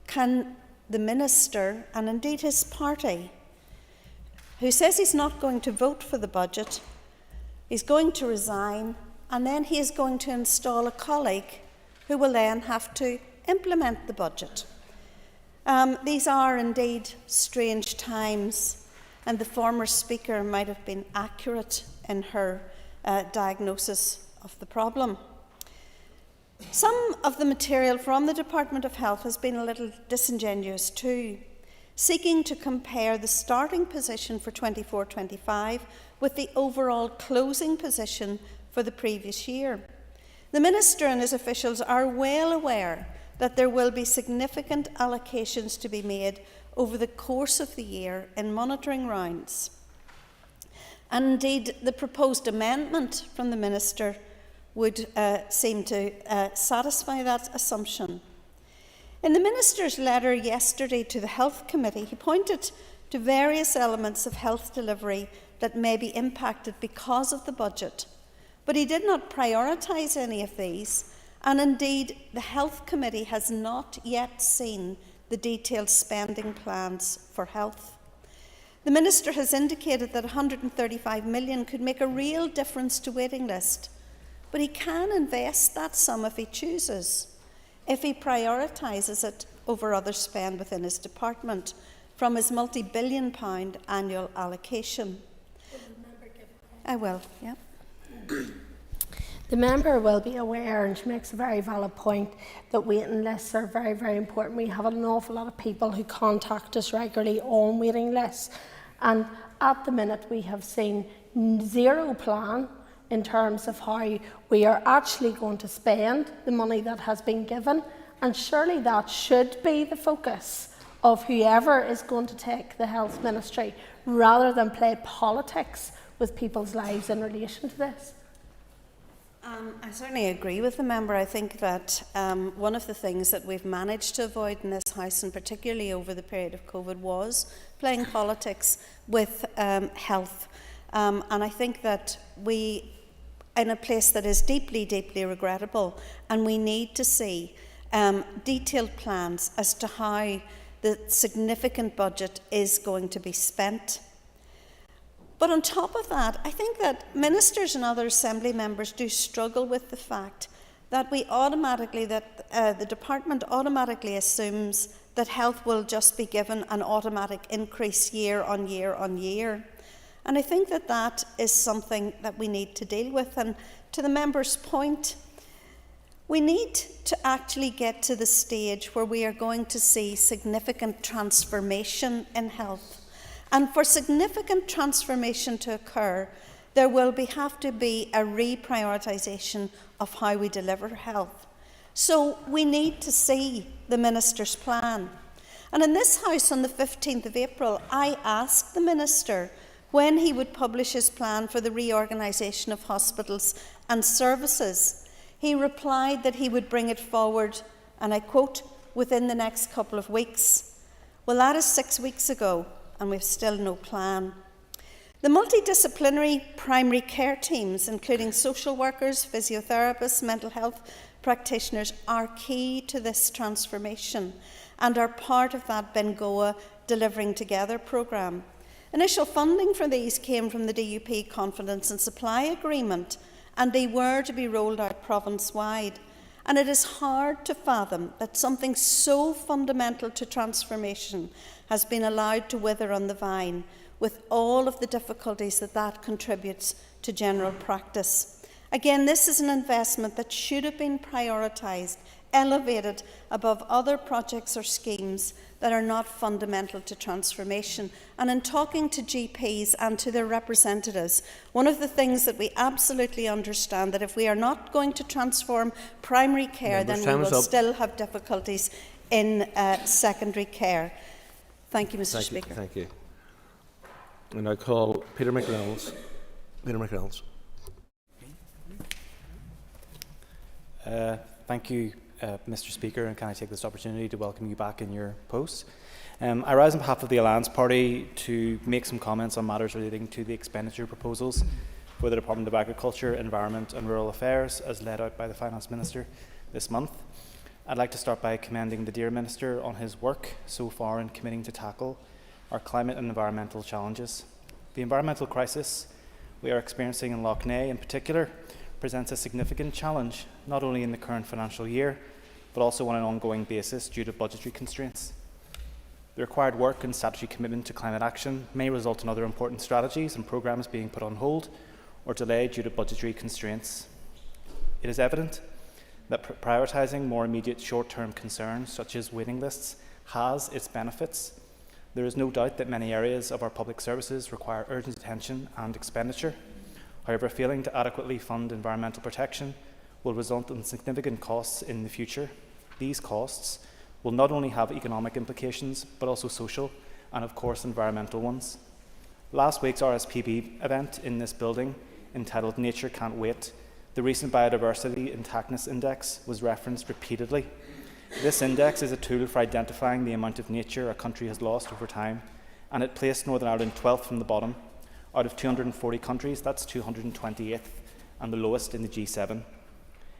can the Minister, and indeed his party, who says he's not going to vote for the budget, he's going to resign, and then he is going to install a colleague who will then have to implement the budget? These are indeed strange times, and the former Speaker might have been accurate in her diagnosis of the problem. Some of the material from the Department of Health has been a little disingenuous too, seeking to compare the starting position for 24-25 with the overall closing position for the previous year. The Minister and his officials are well aware that there will be significant allocations to be made over the course of the year in monitoring rounds. And indeed, the proposed amendment from the Minister would seem to satisfy that assumption. In the Minister's letter yesterday to the Health Committee, he pointed to various elements of health delivery that may be impacted because of the budget, but he did not prioritise any of these, and indeed the Health Committee has not yet seen the detailed spending plans for health. The Minister has indicated that 135 million could make a real difference to waiting list, but he can invest that sum if he chooses, if he prioritises it over other spend within his department from his multi-billion-pound annual allocation. I will, yeah. The member will be aware, and she makes a very valid point, that waiting lists are very, very important. We have an awful lot of people who contact us regularly on waiting lists, and at the minute we have seen zero plan in terms of how we are actually going to spend the money that has been given, and surely that should be the focus of whoever is going to take the health ministry, rather than play politics with people's lives in relation to this. I certainly agree with the member. I think that one of the things that we've managed to avoid in this House, and particularly over the period of COVID, was playing politics with health. And I think that we, in a place that is deeply, deeply regrettable, and we need to see detailed plans as to how the significant budget is going to be spent. But on top of that, I think that ministers and other Assembly members do struggle with the fact that the department automatically assumes that health will just be given an automatic increase year on year on year. And I think that that is something that we need to deal with. And to the member's point, we need to actually get to the stage where we are going to see significant transformation in health. And for significant transformation to occur, there will have to be a reprioritisation of how we deliver health. So we need to see the Minister's plan. And in this House on the 15th of April, I asked the Minister when he would publish his plan for the reorganisation of hospitals and services. He replied that he would bring it forward, and I quote, within the next couple of weeks. Well, that is 6 weeks ago, and we've still no plan. The multidisciplinary primary care teams, including social workers, physiotherapists, mental health practitioners, are key to this transformation and are part of that Bangor Delivering Together programme. Initial funding for these came from the DUP Confidence and Supply Agreement, and they were to be rolled out province-wide. And it is hard to fathom that something so fundamental to transformation has been allowed to wither on the vine, with all of the difficulties that contributes to general practice. Again, this is an investment that should have been prioritised, elevated above other projects or schemes that are not fundamental to transformation. And in talking to GPs and to their representatives, one of the things that we absolutely understand, that if we are not going to transform primary care, then we will still have difficulties in secondary care. Thank you, Mr. Speaker. Thank you. And I call Peter McReynolds. Peter McReynolds. Thank you, Mr. Speaker, and can I take this opportunity to welcome you back in your post. I rise on behalf of the Alliance Party to make some comments on matters relating to the expenditure proposals for the Department of Agriculture, Environment and Rural Affairs as laid out by the Finance Minister this month. I'd like to start by commending the Dear Minister on his work so far in committing to tackle our climate and environmental challenges. The environmental crisis we are experiencing in Lough Neagh in particular presents a significant challenge, not only in the current financial year, but also on an ongoing basis due to budgetary constraints. The required work and statutory commitment to climate action may result in other important strategies and programmes being put on hold or delayed due to budgetary constraints. It is evident that prioritising more immediate short-term concerns, such as waiting lists, has its benefits. There is no doubt that many areas of our public services require urgent attention and expenditure. However, failing to adequately fund environmental protection will result in significant costs in the future. These costs will not only have economic implications, but also social and, of course, environmental ones. Last week's RSPB event in this building, entitled Nature Can't Wait, the recent Biodiversity Intactness Index was referenced repeatedly. This index is a tool for identifying the amount of nature a country has lost over time, and it placed Northern Ireland 12th from the bottom. Out of 240 countries, that's 228th, and the lowest in the G7.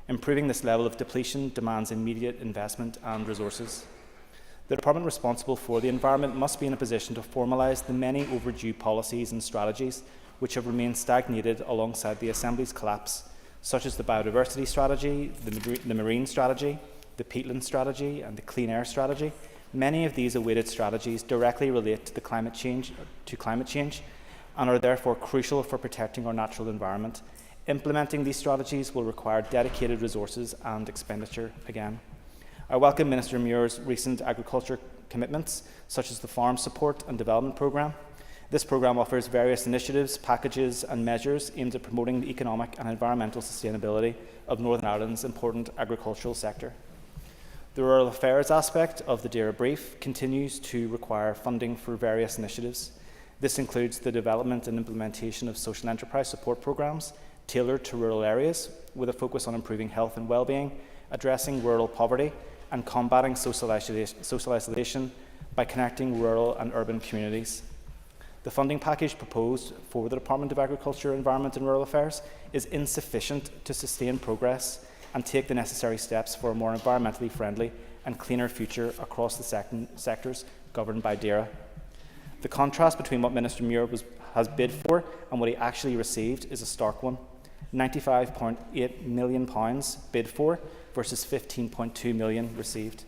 Improving this level of depletion demands immediate investment and resources. The department responsible for the environment must be in a position to formalise the many overdue policies and strategies which have remained stagnated alongside the Assembly's collapse, such as the biodiversity strategy, the marine strategy, the peatland strategy and the clean air strategy. Many of these awaited strategies directly relate to climate change and are therefore crucial for protecting our natural environment. Implementing these strategies will require dedicated resources and expenditure again. I welcome Minister Muir's recent agriculture commitments, such as the Farm Support and Development Programme. This programme offers various initiatives, packages and measures aimed at promoting the economic and environmental sustainability of Northern Ireland's important agricultural sector. The Rural Affairs aspect of the DAERA brief continues to require funding for various initiatives. This includes the development and implementation of social enterprise support programmes tailored to rural areas, with a focus on improving health and well-being, addressing rural poverty and combating social isolation by connecting rural and urban communities. The funding package proposed for the Department of Agriculture, Environment and Rural Affairs is insufficient to sustain progress and take the necessary steps for a more environmentally friendly and cleaner future across the sectors governed by DAERA. The contrast between what Minister Muir has bid for and what he actually received is a stark one. £95.8 million bid for versus £15.2 million received.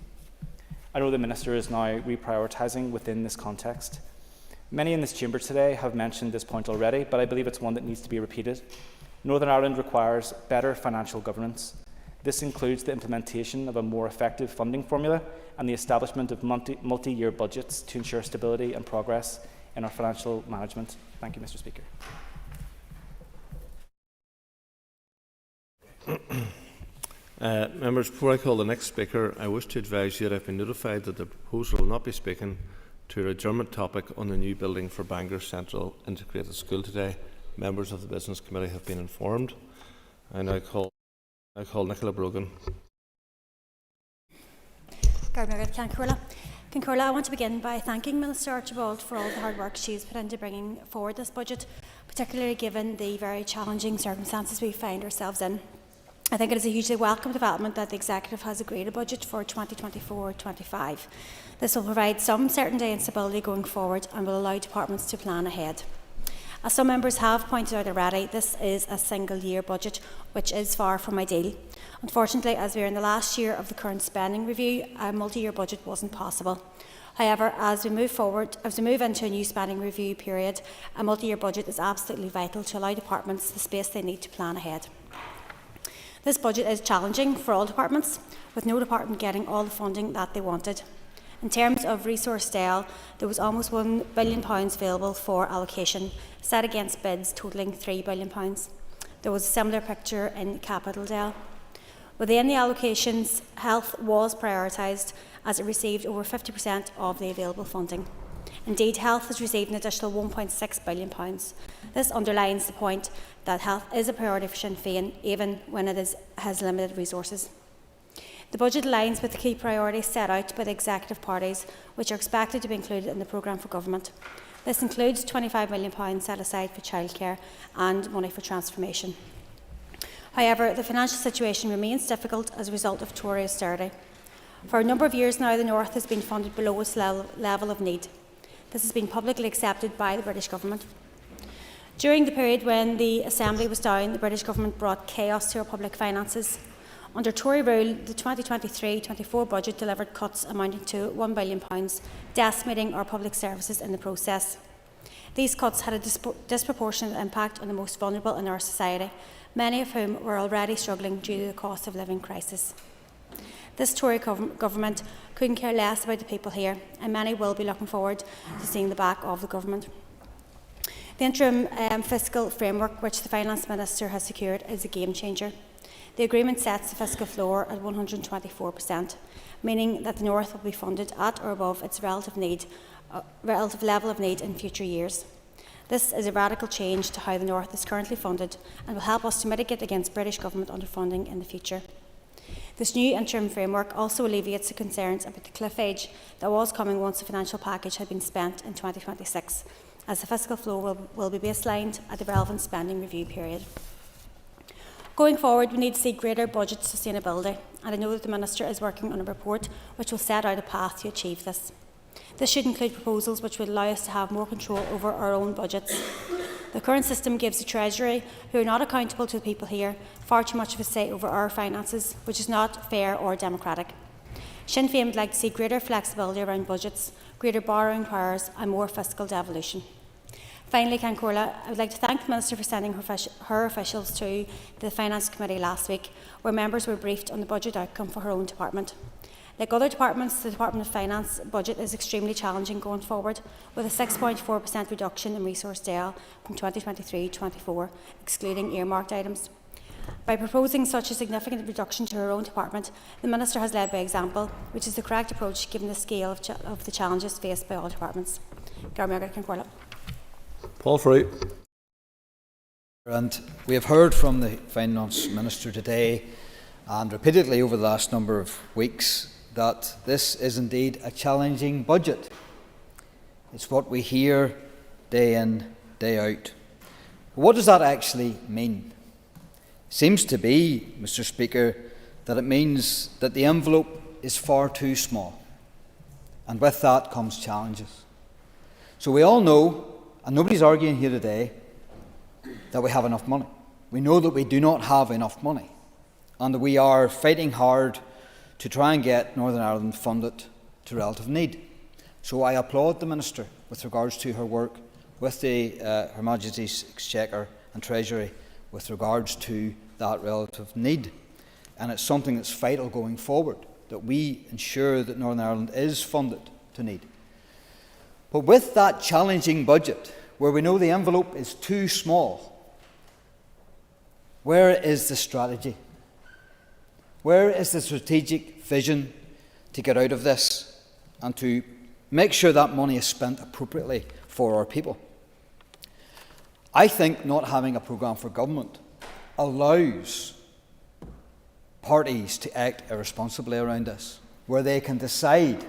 I know the Minister is now reprioritising within this context. Many in this chamber today have mentioned this point already, but I believe it's one that needs to be repeated. Northern Ireland requires better financial governance. This includes the implementation of a more effective funding formula and the establishment of multi-year budgets to ensure stability and progress in our financial management. Thank you, Mr. Speaker. Members, before I call the next speaker, I wish to advise you that I've been notified that the proposer will not be speaking to an adjournment topic on the new building for Bangor Central Integrated School today. Members of the Business Committee have been informed. I now call Nicola Brogan. Concurla, I want to begin by thanking Minister Archibald for all the hard work she has put into bringing forward this budget, particularly given the very challenging circumstances we find ourselves in. I think it is a hugely welcome development that the Executive has agreed a budget for 2024-25. This will provide some certainty and stability going forward and will allow departments to plan ahead. As some members have pointed out already, this is a single-year budget, which is far from ideal. Unfortunately, as we are in the last year of the current spending review, a multi-year budget wasn't possible. However, as we move into a new spending review period, a multi-year budget is absolutely vital to allow departments the space they need to plan ahead. This budget is challenging for all departments, with no department getting all the funding that they wanted. In terms of resource DAEL, there was almost £1 billion available for allocation, set against bids totalling £3 billion. There was a similar picture in capital DAEL. Within the allocations, health was prioritised as it received over 50% of the available funding. Indeed, health has received an additional £1.6 billion. This underlines the point that health is a priority for Sinn Féin, even when it has limited resources. The budget aligns with the key priorities set out by the executive parties, which are expected to be included in the programme for government. This includes £25 million set aside for childcare and money for transformation. However, the financial situation remains difficult as a result of Tory austerity. For a number of years now, the North has been funded below its level of need. This has been publicly accepted by the British Government. During the period when the Assembly was down, the British Government brought chaos to our public finances. Under Tory rule, the 2023-24 budget delivered cuts amounting to £1 billion, decimating our public services in the process. These cuts had a disproportionate impact on the most vulnerable in our society, many of whom were already struggling due to the cost of living crisis. This Tory government couldn't care less about the people here, and many will be looking forward to seeing the back of the government. The interim fiscal framework which the Finance Minister has secured is a game changer. The agreement sets the fiscal floor at 124%, meaning that the North will be funded at or above its relative level of need in future years. This is a radical change to how the North is currently funded and will help us to mitigate against British Government underfunding in the future. This new interim framework also alleviates the concerns about the cliff edge that was coming once the financial package had been spent in 2026, as the fiscal flow will be baselined at the relevant spending review period. Going forward, we need to see greater budget sustainability, and I know that the Minister is working on a report which will set out a path to achieve this. This should include proposals which would allow us to have more control over our own budgets. The current system gives the Treasury, who are not accountable to the people here, far too much of a say over our finances, which is not fair or democratic. Sinn Féin would like to see greater flexibility around budgets, greater borrowing powers and more fiscal devolution. Finally, Cancórla, I would like to thank the Minister for sending her officials to the Finance Committee last week, where members were briefed on the budget outcome for her own department. Like other departments, the Department of Finance budget is extremely challenging going forward, with a 6.4% reduction in resource DL from 2023-24, excluding earmarked items. By proposing such a significant reduction to her own department, the Minister has led by example, which is the correct approach given the scale of the challenges faced by all departments. Maguirc, Cancórla. Paul Free. And we have heard from the Finance Minister today and repeatedly over the last number of weeks that this is indeed a challenging budget. It's what we hear day in, day out. But what does that actually mean? It seems to be, Mr. Speaker, that it means that the envelope is far too small. And with that comes challenges. So we all know, and nobody's arguing here today, that we have enough money. We know that we do not have enough money, and that we are fighting hard to try and get Northern Ireland funded to relative need. So I applaud the Minister with regards to her work with Her Majesty's Exchequer and Treasury with regards to that relative need. And it's something that's vital going forward, that we ensure that Northern Ireland is funded to need. But with that challenging budget, where we know the envelope is too small, where is the strategy? Where is the strategic vision to get out of this and to make sure that money is spent appropriately for our people? I think not having a programme for government allows parties to act irresponsibly around this, where they can decide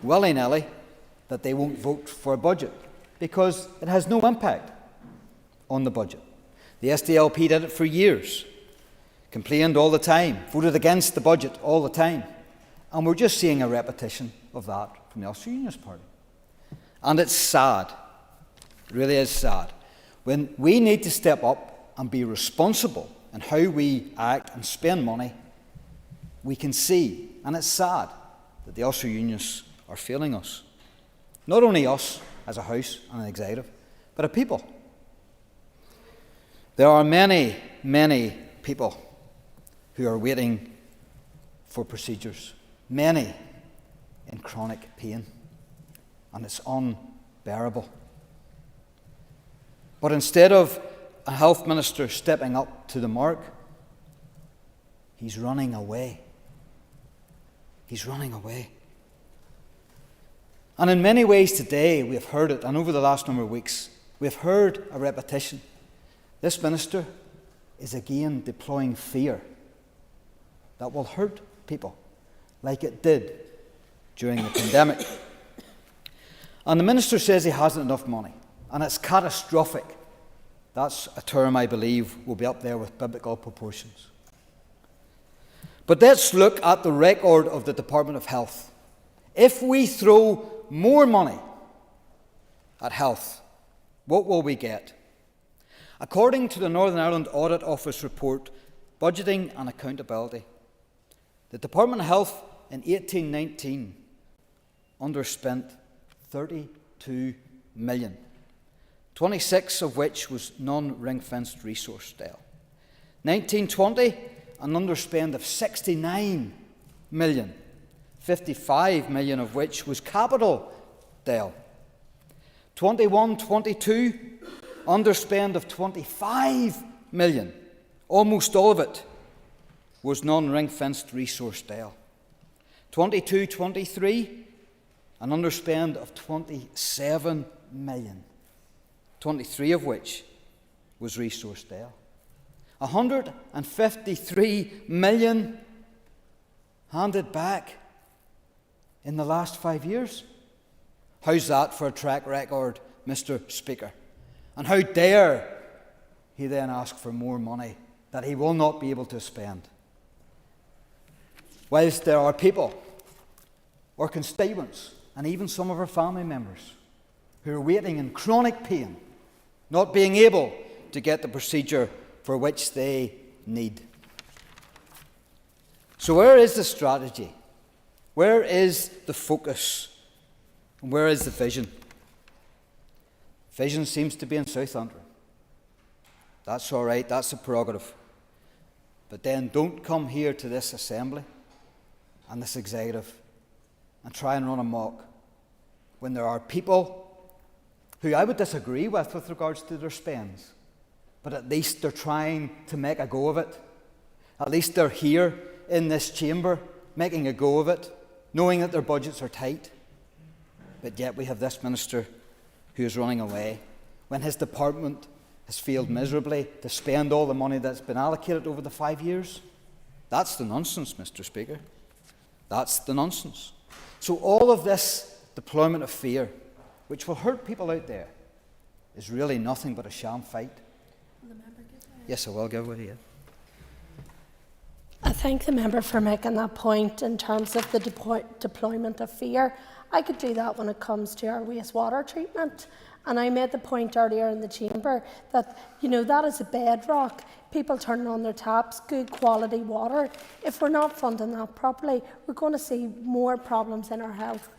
willy-nilly that they won't vote for a budget because it has no impact on the budget. The SDLP did it for years, complained all the time, voted against the budget all the time, and we're just seeing a repetition of that from the Ulster Unionist Party. And it's sad, it really is sad, when we need to step up and be responsible in how we act and spend money. We can see, and it's sad, that the Ulster Unionists are failing us. Not only us as a House and an Executive, but a people. There are many, many people who are waiting for procedures, many in chronic pain, and it's unbearable. But instead of a health minister stepping up to the mark, he's running away. He's running away. And in many ways today, we have heard it, and over the last number of weeks, we have heard a repetition. This minister is again deploying fear that will hurt people like it did during the pandemic. And the minister says he hasn't enough money, and it's catastrophic. That's a term I believe will be up there with biblical proportions. But let's look at the record of the Department of Health. If we throw more money at health, what will we get? According to the Northern Ireland Audit Office report, Budgeting and Accountability, the Department of Health in 1819 underspent 32 million, 26 of which was non-ring-fenced resource DEL. 1920, an underspend of 69 million, 55 million of which was capital DEL. 21-22, underspend of 25 million, almost all of it was non-ring-fenced resource DEL. 22-23, an underspend of 27 million, 23 of which was Resource Dale. 153 million handed back in the last 5 years. How's that for a track record, Mr. Speaker? And how dare he then ask for more money that he will not be able to spend? Whilst there are people, or constituents, and even some of our family members who are waiting in chronic pain, not being able to get the procedure for which they need. So where is the strategy? Where is the focus? And where is the vision? Vision seems to be in South Antrim. That's all right, that's a prerogative. But then don't come here to this assembly and this executive and try and run amok when there are people who I would disagree with regards to their spends, but at least they're trying to make a go of it. At least they're here in this chamber making a go of it, knowing that their budgets are tight. But yet we have this minister who is running away when his department has failed miserably to spend all the money that's been allocated over the 5 years. That's the nonsense, Mr. Speaker. That's the nonsense. So all of this deployment of fear, which will hurt people out there, is really nothing but a sham fight. Yes, I will give way, yeah. I thank the member for making that point in terms of the deployment of fear. I could do that when it comes to our wastewater treatment. And I made the point earlier in the chamber that, that is a bedrock. People turning on their taps, good quality water. If we're not funding that properly, we're going to see more problems in our health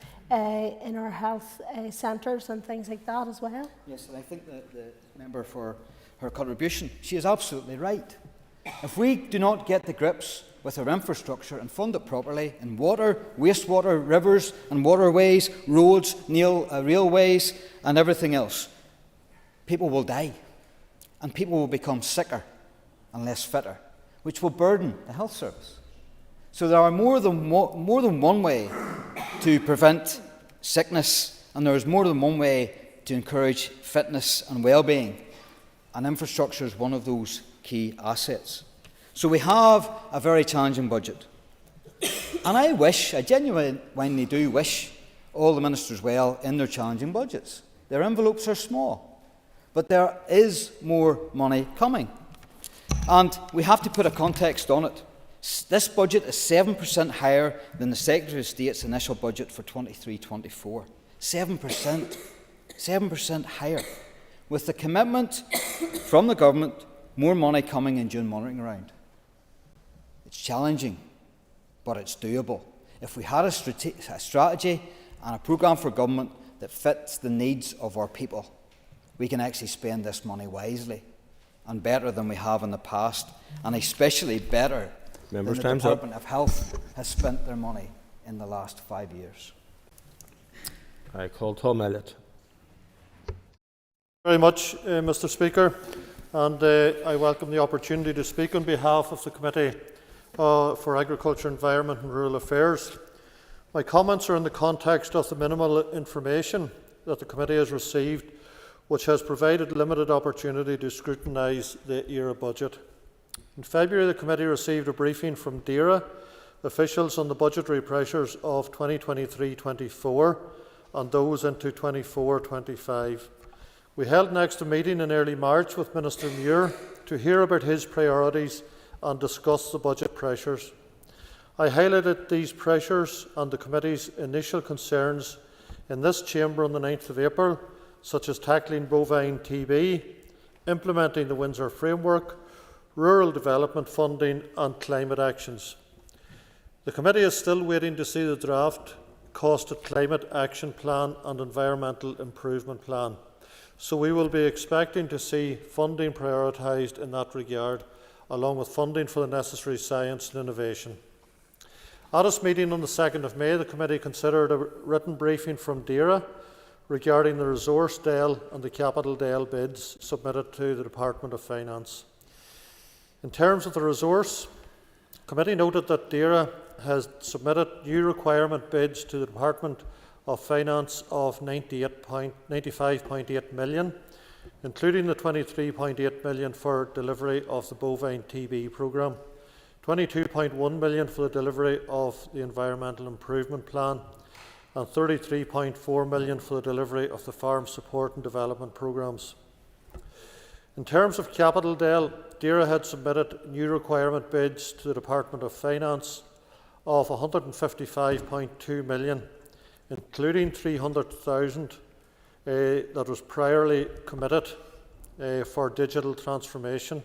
centres and things like that as well. Yes, and I think the member for her contribution, she is absolutely right. If we do not get the grips with our infrastructure and fund it properly in water, wastewater, rivers and waterways, roads, railways and everything else, people will die and people will become sicker and less fitter, which will burden the health service. So there are more than one way to prevent sickness, and there is more than one way to encourage fitness and well-being, and infrastructure is one of those key assets. So we have a very challenging budget. And I genuinely do wish all the ministers well in their challenging budgets. Their envelopes are small, but there is more money coming. And we have to put a context on it. This budget is 7% higher than the Secretary of State's initial budget for 23-24. 7%. 7% higher. With the commitment from the government, more money coming in June monitoring round. It's challenging, but it's doable. If we had a strategy and a programme for government that fits the needs of our people, we can actually spend this money wisely and better than we have in the past, and especially better than the Department of Health has spent their money in the last 5 years. I call Tom Elliott. Very much, Mr. Speaker, and I welcome the opportunity to speak on behalf of the Committee for Agriculture, Environment and Rural Affairs. My comments are in the context of the minimal information that the Committee has received, which has provided limited opportunity to scrutinise the ERA budget. In February, the Committee received a briefing from DERA officials on the budgetary pressures of 2023-24 and those into 24-25. We held next a meeting in early March with Minister Maguirc to hear about his priorities and discuss the budget pressures. I highlighted these pressures and the Committee's initial concerns in this chamber on the 9th of April, such as tackling bovine TB, implementing the Windsor Framework, rural development funding and climate actions. The Committee is still waiting to see the draft Costed Climate Action Plan and Environmental Improvement Plan, so we will be expecting to see funding prioritised in that regard, along with funding for the necessary science and innovation. At its meeting on the 2nd of May, the Committee considered a written briefing from DERA regarding the Resource DEL and the Capital DEL bids submitted to the Department of Finance. In terms of the resource, the Committee noted that DERA has submitted new requirement bids to the Department of Finance of 95.8 million, including the $23.8 million for delivery of the bovine TB programme, $22.1 million for the delivery of the Environmental Improvement Plan, and $33.4 million for the delivery of the Farm Support and Development programmes. In terms of capital, DAERA had submitted new requirement bids to the Department of Finance of $155.2 million, including $300,000 that was priorly committed for digital transformation,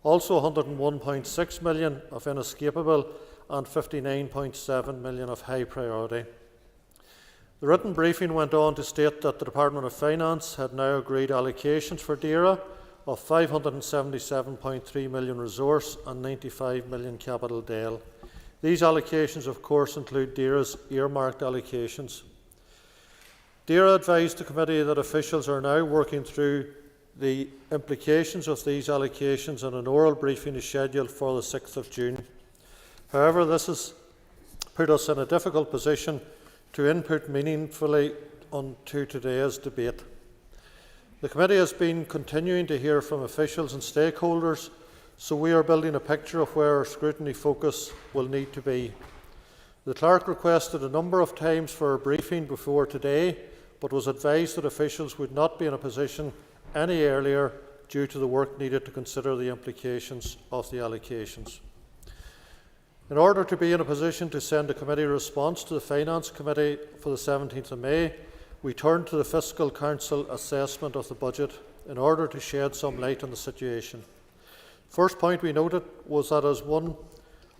also $101.6 million of inescapable and $59.7 million of high priority. The written briefing went on to state that the Department of Finance had now agreed allocations for DAERA of $577.3 million resource and $95 million capital DAEL. These allocations, of course, include DAERA's earmarked allocations. DAERA advised the committee that officials are now working through the implications of these allocations, and an oral briefing is scheduled for the 6th of June. However, this has put us in a difficult position to input meaningfully onto today's debate. The committee has been continuing to hear from officials and stakeholders, so we are building a picture of where our scrutiny focus will need to be. The clerk requested a number of times for a briefing before today, but was advised that officials would not be in a position any earlier due to the work needed to consider the implications of the allocations. In order to be in a position to send a committee response to the Finance Committee for the 17th of May, we turned to the Fiscal Council assessment of the budget in order to shed some light on the situation. First point we noted was that as one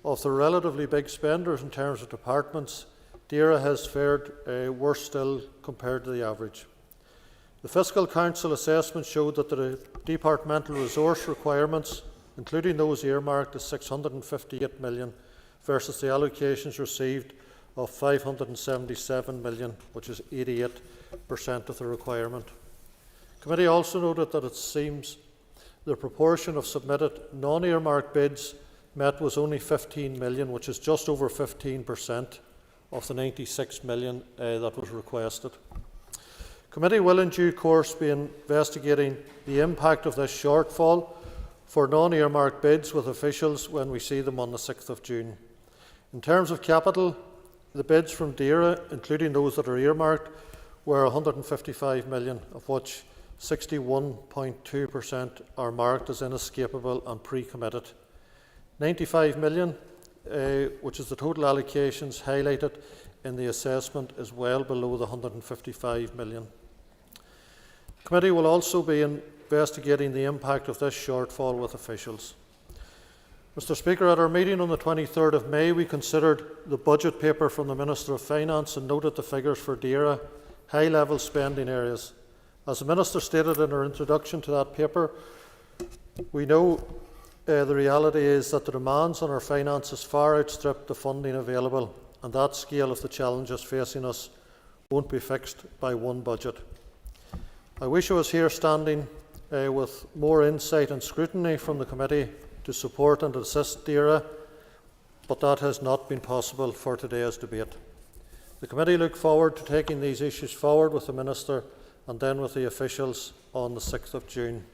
of the relatively big spenders in terms of departments, DAERA has fared worse still compared to the average. The Fiscal Council assessment showed that the departmental resource requirements, including those earmarked, is $658 million versus the allocations received of $577 million, which is 88% of the requirement. The committee also noted that it seems the proportion of submitted non-earmarked bids met was only $15 million, which is just over 15% of the $96 million that was requested. The committee will in due course be investigating the impact of this shortfall for non-earmarked bids with officials when we see them on the 6th of June. In terms of capital, the bids from DAERA, including those that are earmarked, were $155 million, of which 61.2% are marked as inescapable and pre-committed. $95 million, which is the total allocations highlighted in the assessment, is well below the $155 million. The committee will also be investigating the impact of this shortfall with officials. Mr. Speaker, at our meeting on the 23rd of May, we considered the budget paper from the Minister of Finance and noted the figures for DAERA high-level spending areas. As the Minister stated in her introduction to that paper, we know the reality is that the demands on our finances far outstrip the funding available, and that scale of the challenges facing us won't be fixed by one budget. I wish I was here standing with more insight and scrutiny from the committee to support and assist DAERA, but that has not been possible for today's debate. The committee look forward to taking these issues forward with the Minister and then with the officials on the 6th of June.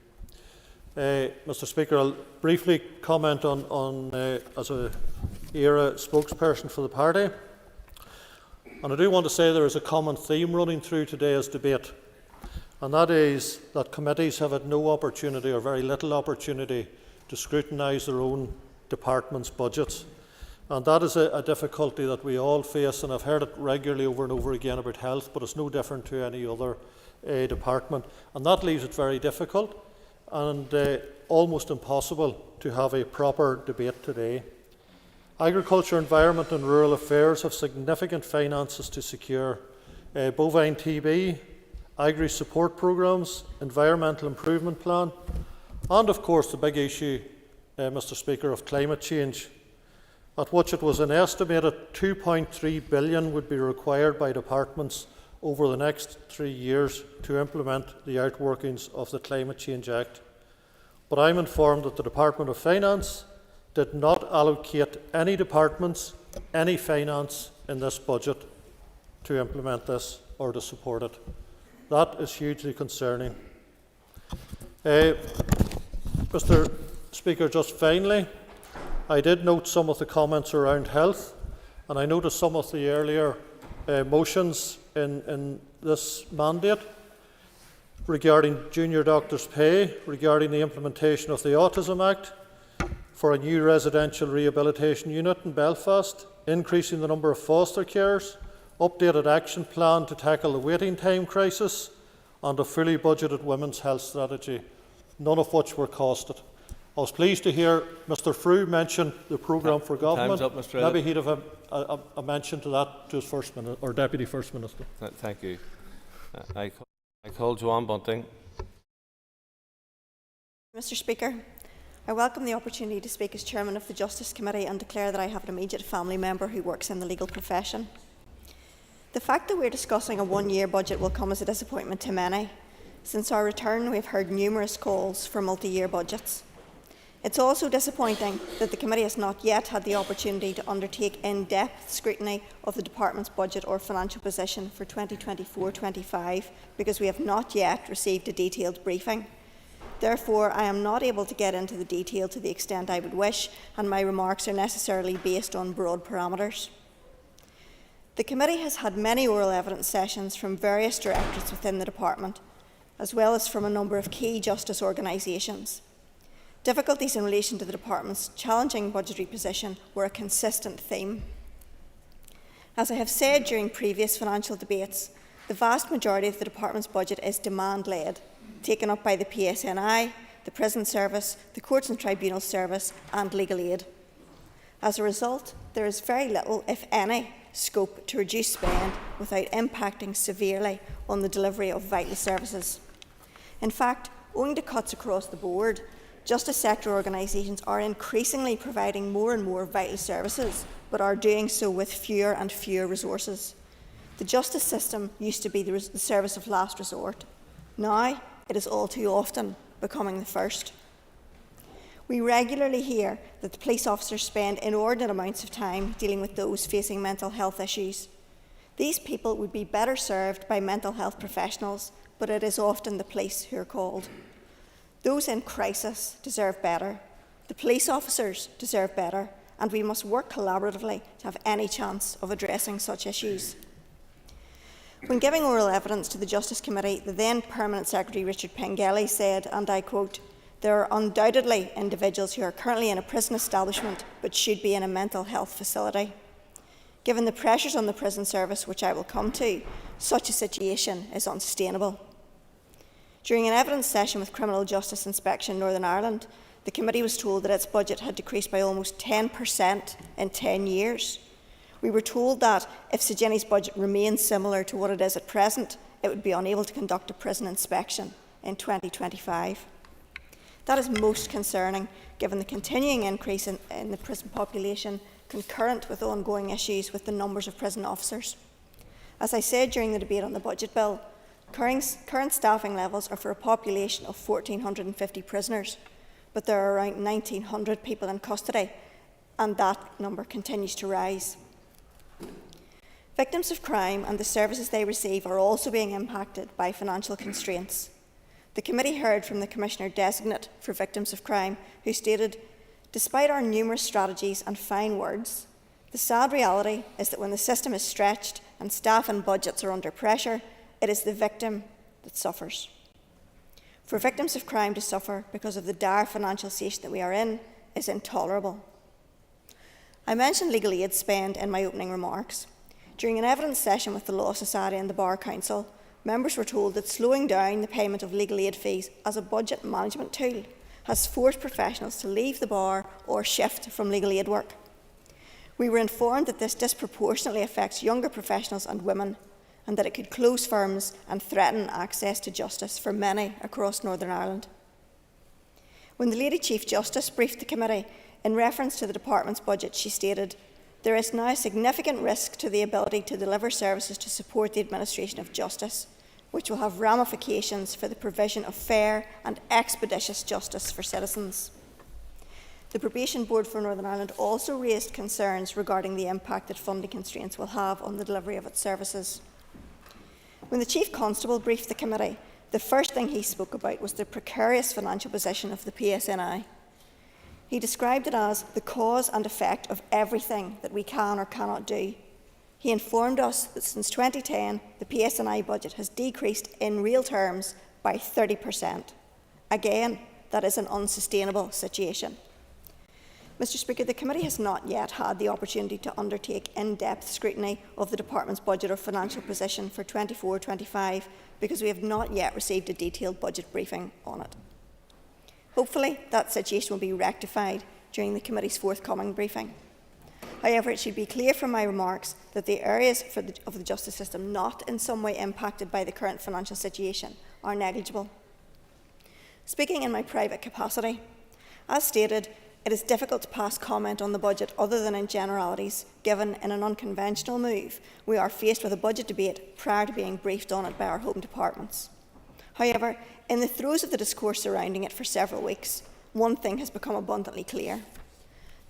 Mr. Speaker, I'll briefly comment on as a ERA spokesperson for the party. And I do want to say there is a common theme running through today's debate, and that is that committees have had no opportunity or very little opportunity to scrutinise their own department's budgets. And that is a difficulty that we all face, and I've heard it regularly over and over again about health, but it's no different to any other department. And that leaves it very difficult and almost impossible to have a proper debate today. Agriculture, Environment and Rural Affairs have significant finances to secure. Bovine TB, agri support programmes, Environmental Improvement Plan, and of course the big issue, Mr. Speaker, of climate change, at which it was an estimated $2.3 billion would be required by departments over the next 3 years to implement the outworkings of the Climate Change Act. But I'm informed that the Department of Finance did not allocate any departments any finance in this budget to implement this or to support it. That is hugely concerning. Mr. Speaker, just finally, I did note some of the comments around health, and I noticed some of the earlier motions in this mandate regarding junior doctors' pay, regarding the implementation of the Autism Act, for a new residential rehabilitation unit in Belfast, increasing the number of foster carers, updated action plan to tackle the waiting time crisis, and a fully budgeted women's health strategy, none of which were costed. I was pleased to hear Mr. Frew mention the programme for government. Time's up, Mr. Maybe he'd have a mention to that to his Deputy First Minister. Thank you. I call Joanne Bunting. Mr. Speaker, I welcome the opportunity to speak as Chairman of the Justice Committee and declare that I have an immediate family member who works in the legal profession. The fact that we are discussing a one-year budget will come as a disappointment to many. Since our return, we have heard numerous calls for multi-year budgets. It's also disappointing that the committee has not yet had the opportunity to undertake in-depth scrutiny of the department's budget or financial position for 2024-25 because we have not yet received a detailed briefing. Therefore, I am not able to get into the detail to the extent I would wish, and my remarks are necessarily based on broad parameters. The committee has had many oral evidence sessions from various directorates within the department, as well as from a number of key justice organisations. Difficulties in relation to the department's challenging budgetary position were a consistent theme. As I have said during previous financial debates, the vast majority of the department's budget is demand-led, taken up by the PSNI, the Prison Service, the Courts and Tribunals Service and Legal Aid. As a result, there is very little, if any, scope to reduce spend without impacting severely on the delivery of vital services. In fact, owing to cuts across the board, justice sector organisations are increasingly providing more and more vital services, but are doing so with fewer and fewer resources. The justice system used to be the service of last resort. Now, it is all too often becoming the first. We regularly hear that the police officers spend inordinate amounts of time dealing with those facing mental health issues. These people would be better served by mental health professionals, but it is often the police who are called. Those in crisis deserve better, the police officers deserve better, and we must work collaboratively to have any chance of addressing such issues. When giving oral evidence to the Justice Committee, the then Permanent Secretary Richard Pengelly said, and I quote, "There are undoubtedly individuals who are currently in a prison establishment but should be in a mental health facility. Given the pressures on the prison service, which I will come to, such a situation is unsustainable." During an evidence session with Criminal Justice Inspection Northern Ireland, the committee was told that its budget had decreased by almost 10% in 10 years. We were told that if Sagini's budget remained similar to what it is at present, it would be unable to conduct a prison inspection in 2025. That is most concerning, given the continuing increase in the prison population concurrent with ongoing issues with the numbers of prison officers. As I said during the debate on the budget bill, current staffing levels are for a population of 1,450 prisoners, but there are around 1,900 people in custody, and that number continues to rise. Victims of crime and the services they receive are also being impacted by financial constraints. The committee heard from the Commissioner-designate for Victims of Crime, who stated, "Despite our numerous strategies and fine words, the sad reality is that when the system is stretched and staff and budgets are under pressure, it is the victim that suffers. For victims of crime to suffer because of the dire financial situation that we are in is intolerable." I mentioned legal aid spend in my opening remarks. During an evidence session with the Law Society and the Bar Council, members were told that slowing down the payment of legal aid fees as a budget management tool has forced professionals to leave the bar or shift from legal aid work. We were informed that this disproportionately affects younger professionals and women, and that it could close firms and threaten access to justice for many across Northern Ireland. When the Lady Chief Justice briefed the committee in reference to the department's budget, she stated, "There is now significant risk to the ability to deliver services to support the administration of justice, which will have ramifications for the provision of fair and expeditious justice for citizens." The Probation Board for Northern Ireland also raised concerns regarding the impact that funding constraints will have on the delivery of its services. When the Chief Constable briefed the committee, the first thing he spoke about was the precarious financial position of the PSNI. He described it as the cause and effect of everything that we can or cannot do. He informed us that since 2010, the PSNI budget has decreased in real terms by 30%. Again, that is an unsustainable situation. Mr. Speaker, the committee has not yet had the opportunity to undertake in-depth scrutiny of the department's budget or financial position for 24-25 because we have not yet received a detailed budget briefing on it. Hopefully, that situation will be rectified during the committee's forthcoming briefing. However, it should be clear from my remarks that the areas of the justice system not in some way impacted by the current financial situation are negligible. Speaking in my private capacity, as stated, it is difficult to pass comment on the budget other than in generalities, given in an unconventional move we are faced with a budget debate prior to being briefed on it by our home departments. However, in the throes of the discourse surrounding it for several weeks, one thing has become abundantly clear.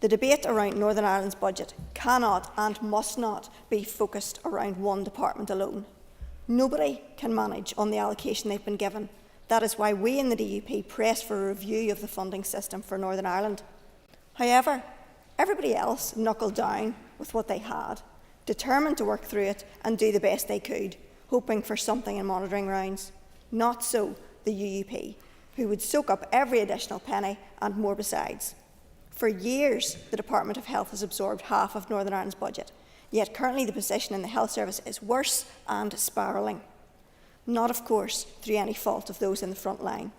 The debate around Northern Ireland's budget cannot and must not be focused around one department alone. Nobody can manage on the allocation they've been given. That is why we in the DUP pressed for a review of the funding system for Northern Ireland. However, everybody else knuckled down with what they had, determined to work through it and do the best they could, hoping for something in monitoring rounds. Not so the UUP, who would soak up every additional penny and more besides. For years, the Department of Health has absorbed half of Northern Ireland's budget, yet currently the position in the health service is worse and spiralling. Not, of course, through any fault of those in the front line.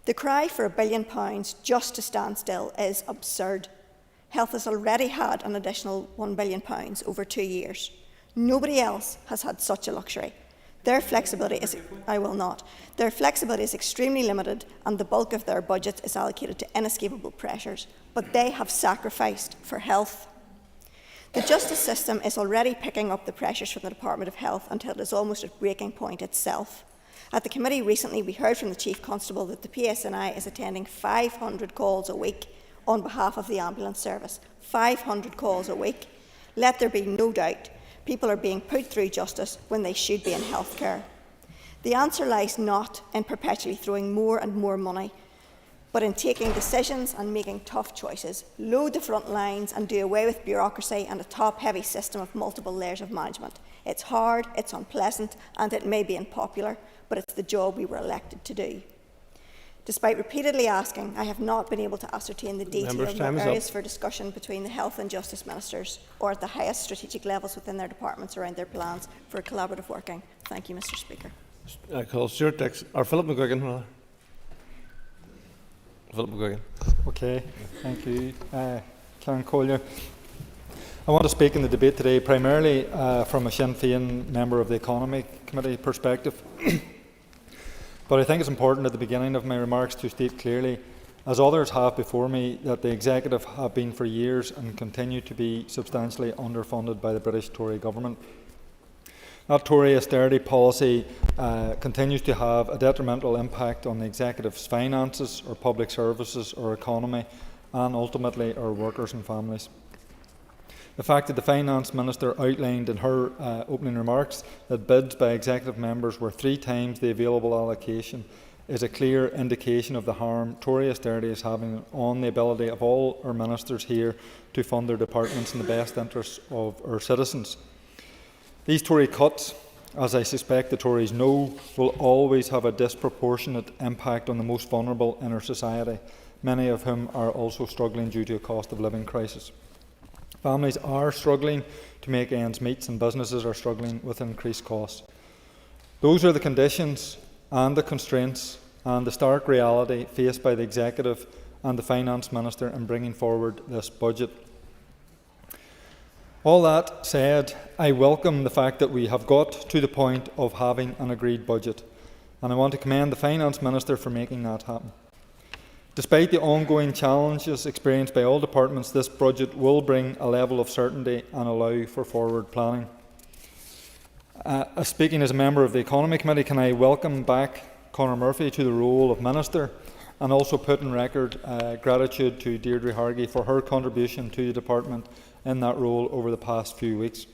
The cry for £1 billion just to stand still is absurd. Health has already had an additional £1 billion over 2 years. Nobody else has had such a luxury. Their flexibility is, Their flexibility is extremely limited and the bulk of their budget is allocated to inescapable pressures, but they have sacrificed for health. The justice system is already picking up the pressures from the Department of Health until it is almost at breaking point itself. At the committee recently, we heard from the Chief Constable that the PSNI is attending 500 calls a week on behalf of the ambulance service. 500 calls a week. Let there be no doubt, people are being put through justice when they should be in healthcare. The answer lies not in perpetually throwing more and more money, but in taking decisions and making tough choices. Load the front lines and do away with bureaucracy and a top-heavy system of multiple layers of management. It's hard, it's unpleasant, and it may be unpopular, but it's the job we were elected to do. Despite repeatedly asking, I have not been able to ascertain the detail of the areas for discussion between the Health and Justice Ministers or at the highest strategic levels within their departments around their plans for collaborative working. Thank you, Mr. Speaker. I call Stuart Dix, or Philip McGuigan, rather. Philip McGuigan. Okay, thank you, Karen Collier. I want to speak in the debate today primarily from a Sinn Féin member of the Economy Committee perspective. But I think it's important at the beginning of my remarks to state clearly, as others have before me, that the Executive have been for years and continue to be substantially underfunded by the British Tory government. That Tory austerity policy continues to have a detrimental impact on the Executive's finances, our public services, our economy, and ultimately our workers and families. The fact that the Finance Minister outlined in her opening remarks that bids by Executive members were 3 times the available allocation is a clear indication of the harm Tory austerity is having on the ability of all our ministers here to fund their departments in the best interests of our citizens. These Tory cuts, as I suspect the Tories know, will always have a disproportionate impact on the most vulnerable in our society, many of whom are also struggling due to a cost of living crisis. Families are struggling to make ends meet and businesses are struggling with increased costs. Those are the conditions and the constraints and the stark reality faced by the Executive and the Finance Minister in bringing forward this budget. All that said, I welcome the fact that we have got to the point of having an agreed budget, and I want to commend the Finance Minister for making that happen. Despite the ongoing challenges experienced by all departments, this budget will bring a level of certainty and allow for forward planning. Speaking as a member of the Economy Committee, can I welcome back Conor Murphy to the role of Minister and also put on record gratitude to Deirdre Hargey for her contribution to the department in that role over the past few weeks.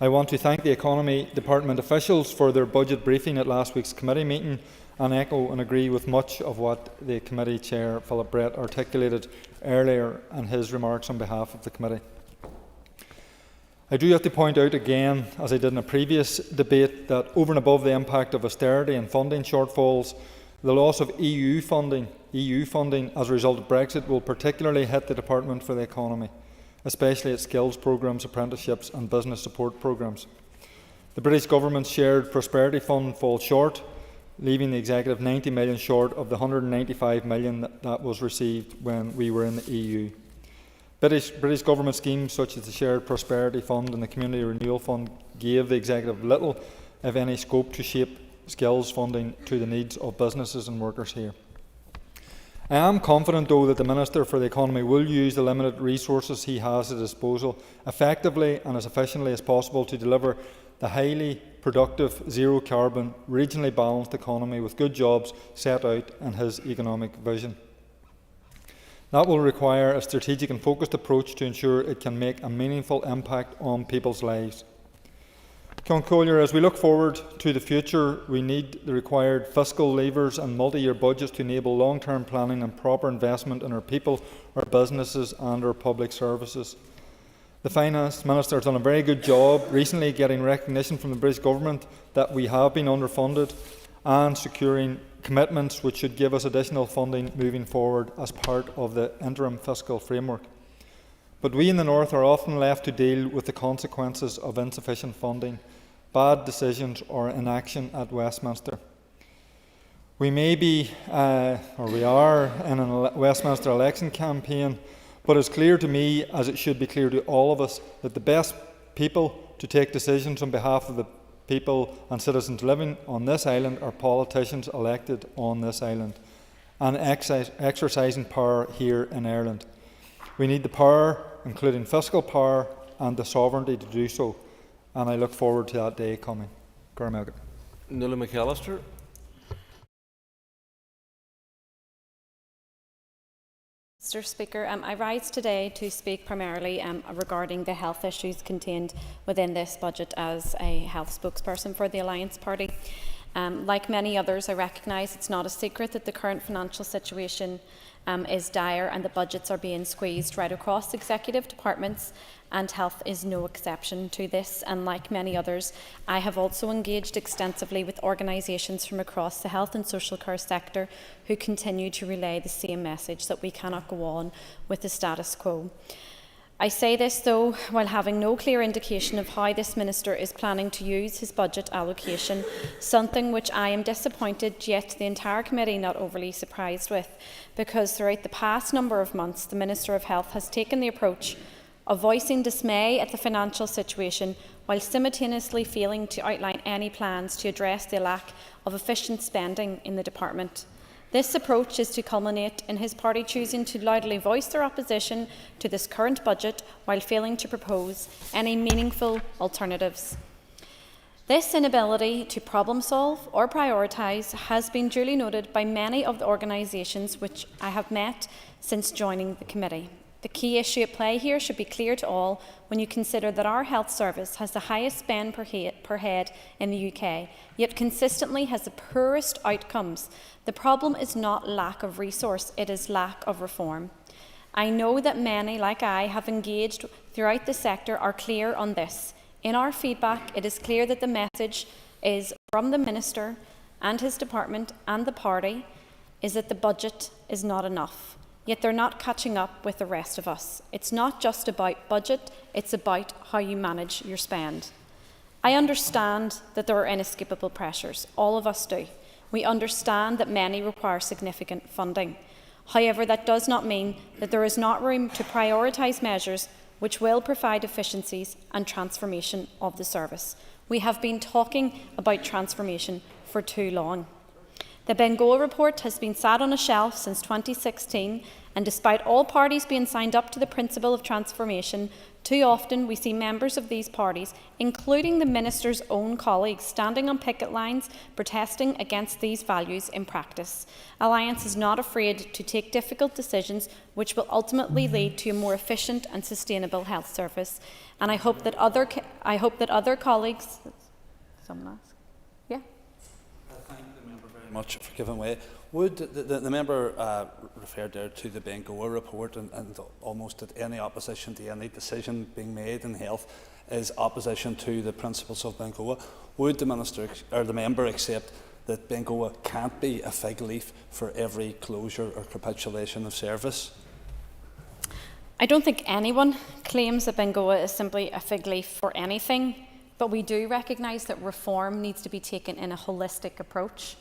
I want to thank the Economy Department officials for their budget briefing at last week's committee meeting and echo and agree with much of what the committee chair, Philip Brett, articulated earlier in his remarks on behalf of the committee. I do have to point out again, as I did in a previous debate, that over and above the impact of austerity and funding shortfalls, the loss of EU funding as a result of Brexit will particularly hit the Department for the Economy, especially its skills programmes, apprenticeships and business support programmes. The British Government's Shared Prosperity Fund falls short, leaving the Executive 90 million short of the 195 million that was received when we were in the EU. British Government schemes such as the Shared Prosperity Fund and the Community Renewal Fund gave the Executive little, if any, scope to shape skills funding to the needs of businesses and workers here. I am confident, though, that the Minister for the Economy will use the limited resources he has at his disposal effectively and as efficiently as possible to deliver the highly productive, zero-carbon, regionally balanced economy with good jobs set out in his economic vision. That will require a strategic and focused approach to ensure it can make a meaningful impact on people's lives. Ceann Comhairle, as we look forward to the future, we need the required fiscal levers and multi-year budgets to enable long-term planning and proper investment in our people, our businesses and our public services. The Finance Minister has done a very good job recently getting recognition from the British Government that we have been underfunded and securing commitments which should give us additional funding moving forward as part of the interim fiscal framework. But we in the North are often left to deal with the consequences of insufficient funding, bad decisions or inaction at Westminster. We may be, or we are, in a Westminster election campaign, but it's clear to me, as it should be clear to all of us, that the best people to take decisions on behalf of the people and citizens living on this island are politicians elected on this island and exercising power here in Ireland. We need the power, including fiscal power, and the sovereignty to do so, and I look forward to that day coming. Nuala McAllister. Mr. Speaker, I rise today to speak primarily regarding the health issues contained within this budget as a health spokesperson for the Alliance Party. Like many others, I recognise it's not a secret that the current financial situation is dire and the budgets are being squeezed right across executive departments, and health is no exception to this. And like many others, I have also engaged extensively with organisations from across the health and social care sector who continue to relay the same message that we cannot go on with the status quo. I say this, though, while having no clear indication of how this Minister is planning to use his budget allocation, something which I am disappointed, yet the entire committee not overly surprised with, because throughout the past number of months, the Minister of Health has taken the approach of voicing dismay at the financial situation while simultaneously failing to outline any plans to address the lack of efficient spending in the department. This approach is to culminate in his party choosing to loudly voice their opposition to this current budget while failing to propose any meaningful alternatives. This inability to problem solve or prioritise has been duly noted by many of the organisations which I have met since joining the committee. The key issue at play here should be clear to all when you consider that our health service has the highest spend per head in the UK, yet consistently has the poorest outcomes. The problem is not lack of resource, it is lack of reform. I know that many, like I, have engaged throughout the sector are clear on this. In our feedback, it is clear that the message is from the Minister and his department and the party is that the budget is not enough. Yet they're not catching up with the rest of us. It's not just about budget, it's about how you manage your spend. I understand that there are inescapable pressures. All of us do. We understand that many require significant funding. However, that does not mean that there is not room to prioritise measures which will provide efficiencies and transformation of the service. We have been talking about transformation for too long. The Bangor report has been sat on a shelf since 2016, and despite all parties being signed up to the principle of transformation, Too often we see members of these parties, including the Minister's own colleagues, standing on picket lines protesting against these values in practice. Alliance is not afraid to take difficult decisions which will ultimately lead to a more efficient and sustainable health service. And I hope that other colleagues... Someone ask? Yeah? Thank the member very much for giving way. Would the member referred there to the Bangor report and almost that any opposition to any decision being made in health is opposition to the principles of Bangor? Would the minister or the member accept that Bangor can't be a fig leaf for every closure or capitulation of service? I don't think anyone claims that Bangor is simply a fig leaf for anything, but we do recognise that reform needs to be taken in a holistic approach.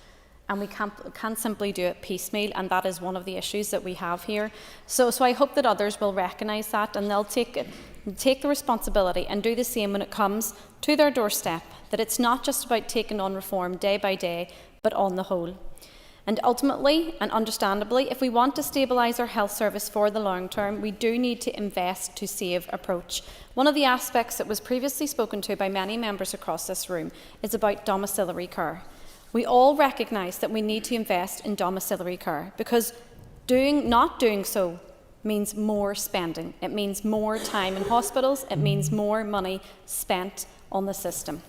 And we can't simply do it piecemeal, and that is one of the issues that we have here. So I hope that others will recognise that, and they'll take the responsibility and do the same when it comes to their doorstep, that it's not just about taking on reform day by day, but on the whole. And ultimately, and understandably, if we want to stabilise our health service for the long term, we do need to invest to save approach. One of the aspects that was previously spoken to by many members across this room is about domiciliary care. We all recognise that we need to invest in domiciliary care because not doing so means more spending. It means more time in hospitals. It means more money spent on the system.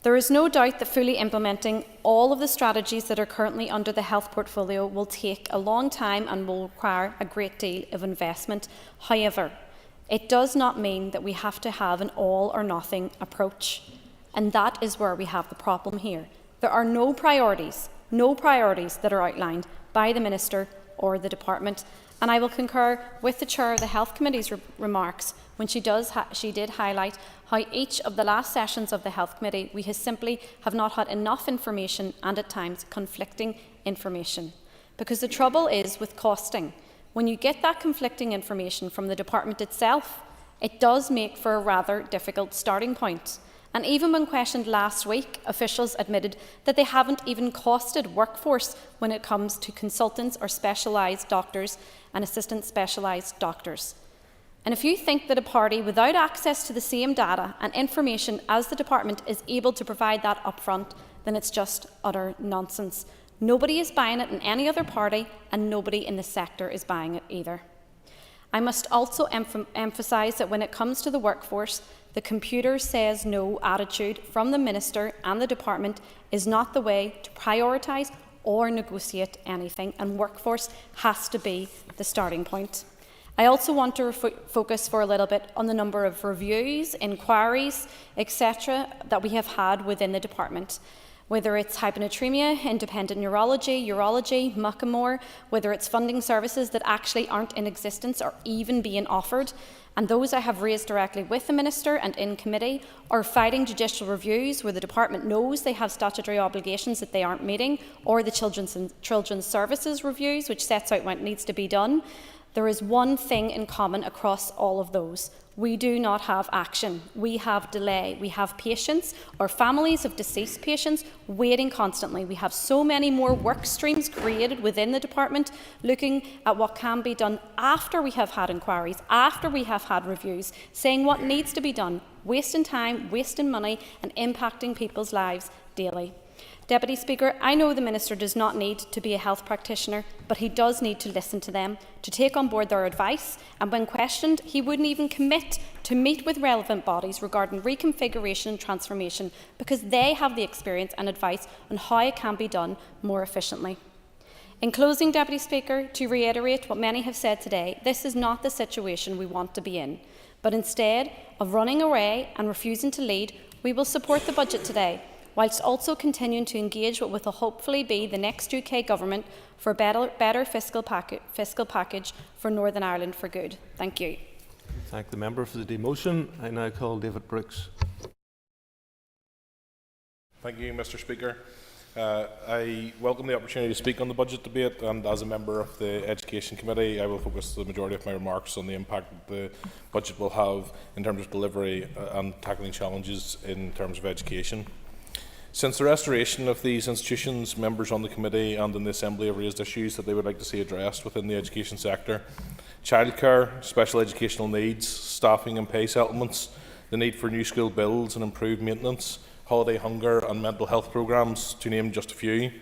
There is no doubt that fully implementing all of the strategies that are currently under the health portfolio will take a long time and will require a great deal of investment. However, it does not mean that we have to have an all or nothing approach. And that is where we have the problem here. There are no priorities that are outlined by the Minister or the Department. And I will concur with the Chair of the Health Committee's remarks when she did highlight how each of the last sessions of the Health Committee we simply have not had enough information and at times conflicting information. Because the trouble is with costing, when you get that conflicting information from the Department itself, it does make for a rather difficult starting point. And even when questioned last week, officials admitted that they haven't even costed workforce when it comes to consultants or specialised doctors and assistant specialised doctors. And if you think that a party without access to the same data and information as the department is able to provide that upfront, then it's just utter nonsense. Nobody is buying it in any other party, and nobody in the sector is buying it either. I must also emphasise that when it comes to the workforce, the computer says no attitude from the Minister and the Department is not the way to prioritise or negotiate anything, and workforce has to be the starting point. I also want to focus for a little bit on the number of reviews, inquiries, etc. that we have had within the Department. Whether it's hyponatremia, independent neurology, urology, muckamore, whether it's funding services that actually aren't in existence or even being offered, and those I have raised directly with the Minister and in committee, or fighting judicial reviews where the Department knows they have statutory obligations that they aren't meeting, or the Children's Services reviews, which sets out what needs to be done. There is one thing in common across all of those. We do not have action. We have delay. We have patients or families of deceased patients waiting constantly. We have so many more work streams created within the department looking at what can be done after we have had inquiries, after we have had reviews, saying what needs to be done, wasting time, wasting money and impacting people's lives daily. Deputy Speaker, I know the Minister does not need to be a health practitioner, but he does need to listen to them, to take on board their advice, and when questioned, he wouldn't even commit to meet with relevant bodies regarding reconfiguration and transformation because they have the experience and advice on how it can be done more efficiently. In closing, Deputy Speaker, to reiterate what many have said today, this is not the situation we want to be in, but instead of running away and refusing to lead, we will support the budget today, whilst also continuing to engage what will hopefully be the next UK Government for a better fiscal package for Northern Ireland for good. Thank you. Thank the member for the demotion. I now call David Brooks. Thank you, Mr. Speaker. I welcome the opportunity to speak on the budget debate, and as a member of the Education Committee, I will focus the majority of my remarks on the impact that the budget will have in terms of delivery and tackling challenges in terms of education. Since the restoration of these institutions, members on the committee and in the Assembly have raised issues that they would like to see addressed within the education sector. childcare, special educational needs, staffing and pay settlements, the need for new school builds and improved maintenance, holiday hunger and mental health programmes, to name just a few.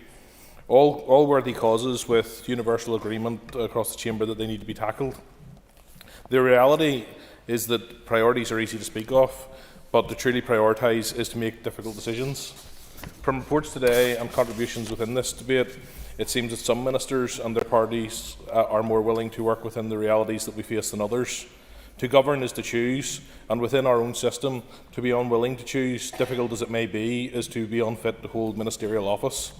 All worthy causes with universal agreement across the Chamber that they need to be tackled. The reality is that priorities are easy to speak of, but to truly prioritise is to make difficult decisions. From reports today and contributions within this debate, it seems that some ministers and their parties are more willing to work within the realities that we face than others. To govern is to choose, and within our own system, to be unwilling to choose, difficult as it may be, is to be unfit to hold ministerial office.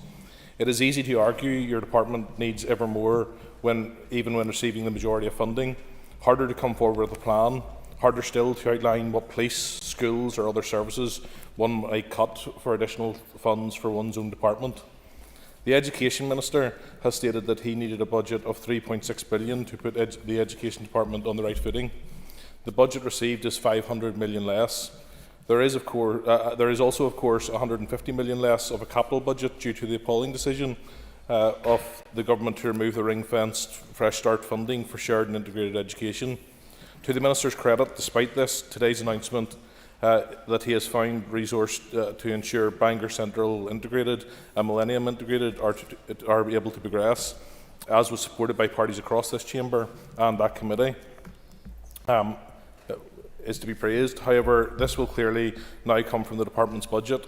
It is easy to argue your department needs ever more, even when receiving the majority of funding. Harder to come forward with a plan. Harder still to outline what police, schools or other services one might cut for additional funds for one's own department. The Education Minister has stated that he needed a budget of £3.6 billion to put the Education Department on the right footing. The budget received is £500 million less. There is also, of course, £150 million less of a capital budget due to the appalling decision of the Government to remove the ring-fenced Fresh Start funding for shared and integrated education. To the Minister's credit, despite this, today's announcement that he has found resource to ensure Bangor Central Integrated and Millennium Integrated are able to progress, as was supported by parties across this Chamber and that committee, is to be praised. However, this will clearly now come from the Department's budget.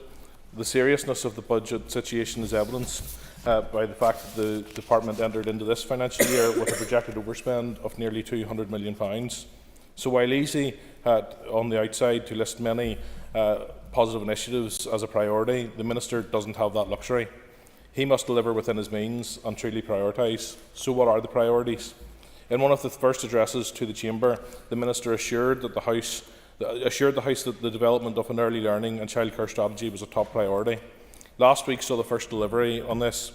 The seriousness of the budget situation is evidenced by the fact that the Department entered into this financial year with a projected overspend of nearly £200 million. So while easy on the outside to list many positive initiatives as a priority, the Minister doesn't have that luxury. He must deliver within his means and truly prioritise. So what are the priorities? In one of the first addresses to the Chamber, the Minister assured the House that the development of an early learning and childcare strategy was a top priority. Last week saw the first delivery on this.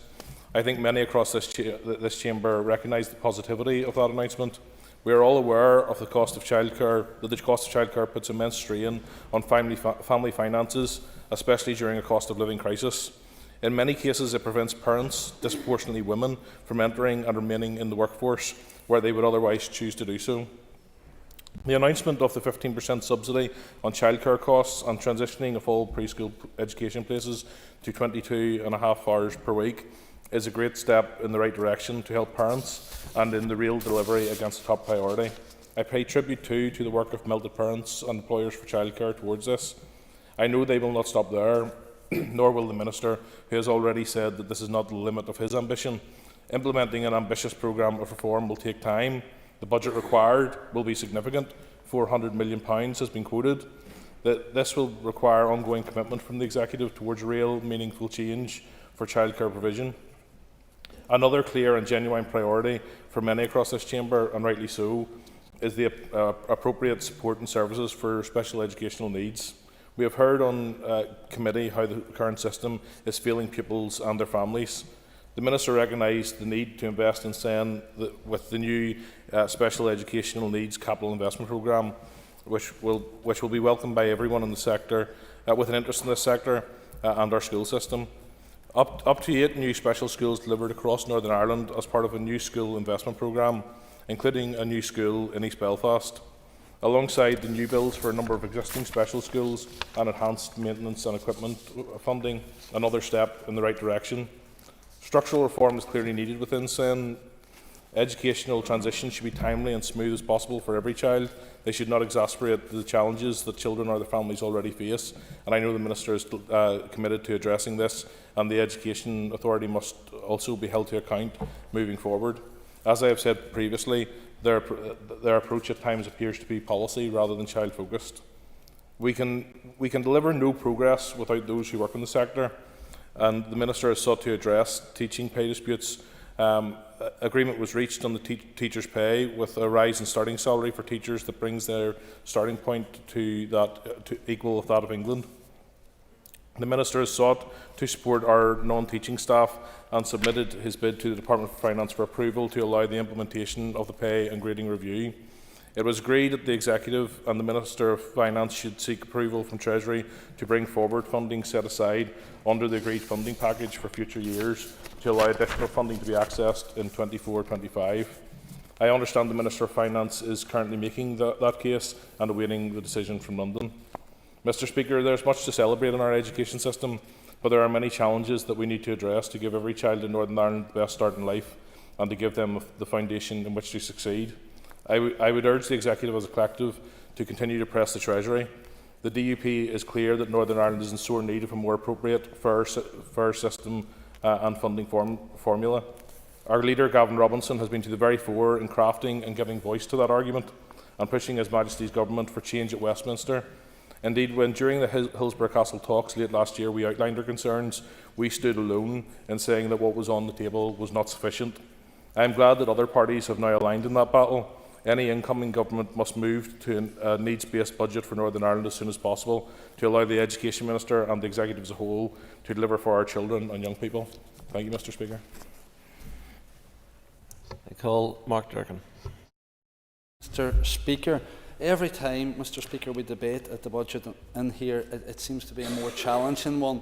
I think many across this Chamber recognise the positivity of that announcement. We are all aware of the cost of childcare, that the cost of childcare puts immense strain on family finances, especially during a cost of living crisis. In many cases, it prevents parents, disproportionately women, from entering and remaining in the workforce where they would otherwise choose to do so. The announcement of the 15% subsidy on childcare costs and transitioning of all preschool education places to 22.5 hours per week is a great step in the right direction to help parents and in the real delivery against a top priority. I pay tribute to the work of melted parents and employers for childcare towards this. I know they will not stop there, nor will the Minister, who has already said that this is not the limit of his ambition. Implementing an ambitious programme of reform will take time. The budget required will be significant. £400 million has been quoted. This will require ongoing commitment from the Executive towards real, meaningful change for childcare provision. Another clear and genuine priority for many across this Chamber, and rightly so, is the appropriate support and services for special educational needs. We have heard on committee how the current system is failing pupils and their families. The Minister recognised the need to invest in SEN with the new Special Educational Needs Capital Investment Programme, which will be welcomed by everyone in the sector with an interest in this sector and our school system. Up to 8 new special schools delivered across Northern Ireland as part of a new school investment programme, including a new school in East Belfast, alongside the new builds for a number of existing special schools and enhanced maintenance and equipment funding, another step in the right direction. Structural reform is clearly needed within SEN. Educational transition should be timely and smooth as possible for every child. They should not exacerbate the challenges that children or their families already face. And I know the Minister is committed to addressing this, and the Education Authority must also be held to account moving forward. As I have said previously, their approach at times appears to be policy rather than child-focused. We can deliver no progress without those who work in the sector, and the Minister has sought to address teaching pay disputes. Agreement was reached on the teachers' pay with a rise in starting salary for teachers that brings their starting point to equal with that of England. The Minister has sought to support our non-teaching staff and submitted his bid to the Department for Finance for approval to allow the implementation of the pay and grading review. It was agreed that the Executive and the Minister of Finance should seek approval from Treasury to bring forward funding set aside under the agreed funding package for future years to allow additional funding to be accessed in 24-25. I understand the Minister of Finance is currently making that case and awaiting the decision from London. Mr Speaker, there is much to celebrate in our education system, but there are many challenges that we need to address to give every child in Northern Ireland the best start in life and to give them the foundation in which to succeed. I would urge the Executive as a collective to continue to press the Treasury. The DUP is clear that Northern Ireland is in sore need of a more appropriate, fair system and funding formula. Our leader, Gavin Robinson, has been to the very fore in crafting and giving voice to that argument and pushing His Majesty's Government for change at Westminster. Indeed, when during the Hillsborough Castle talks late last year we outlined our concerns, we stood alone in saying that what was on the table was not sufficient. I am glad that other parties have now aligned in that battle. Any incoming government must move to a needs-based budget for Northern Ireland as soon as possible to allow the Education Minister and the Executive as a whole to deliver for our children and young people. Thank you, Mr Speaker. I call Mark Durkin. Mr Speaker, every time, Mr Speaker, we debate at the budget in here, it seems to be a more challenging one.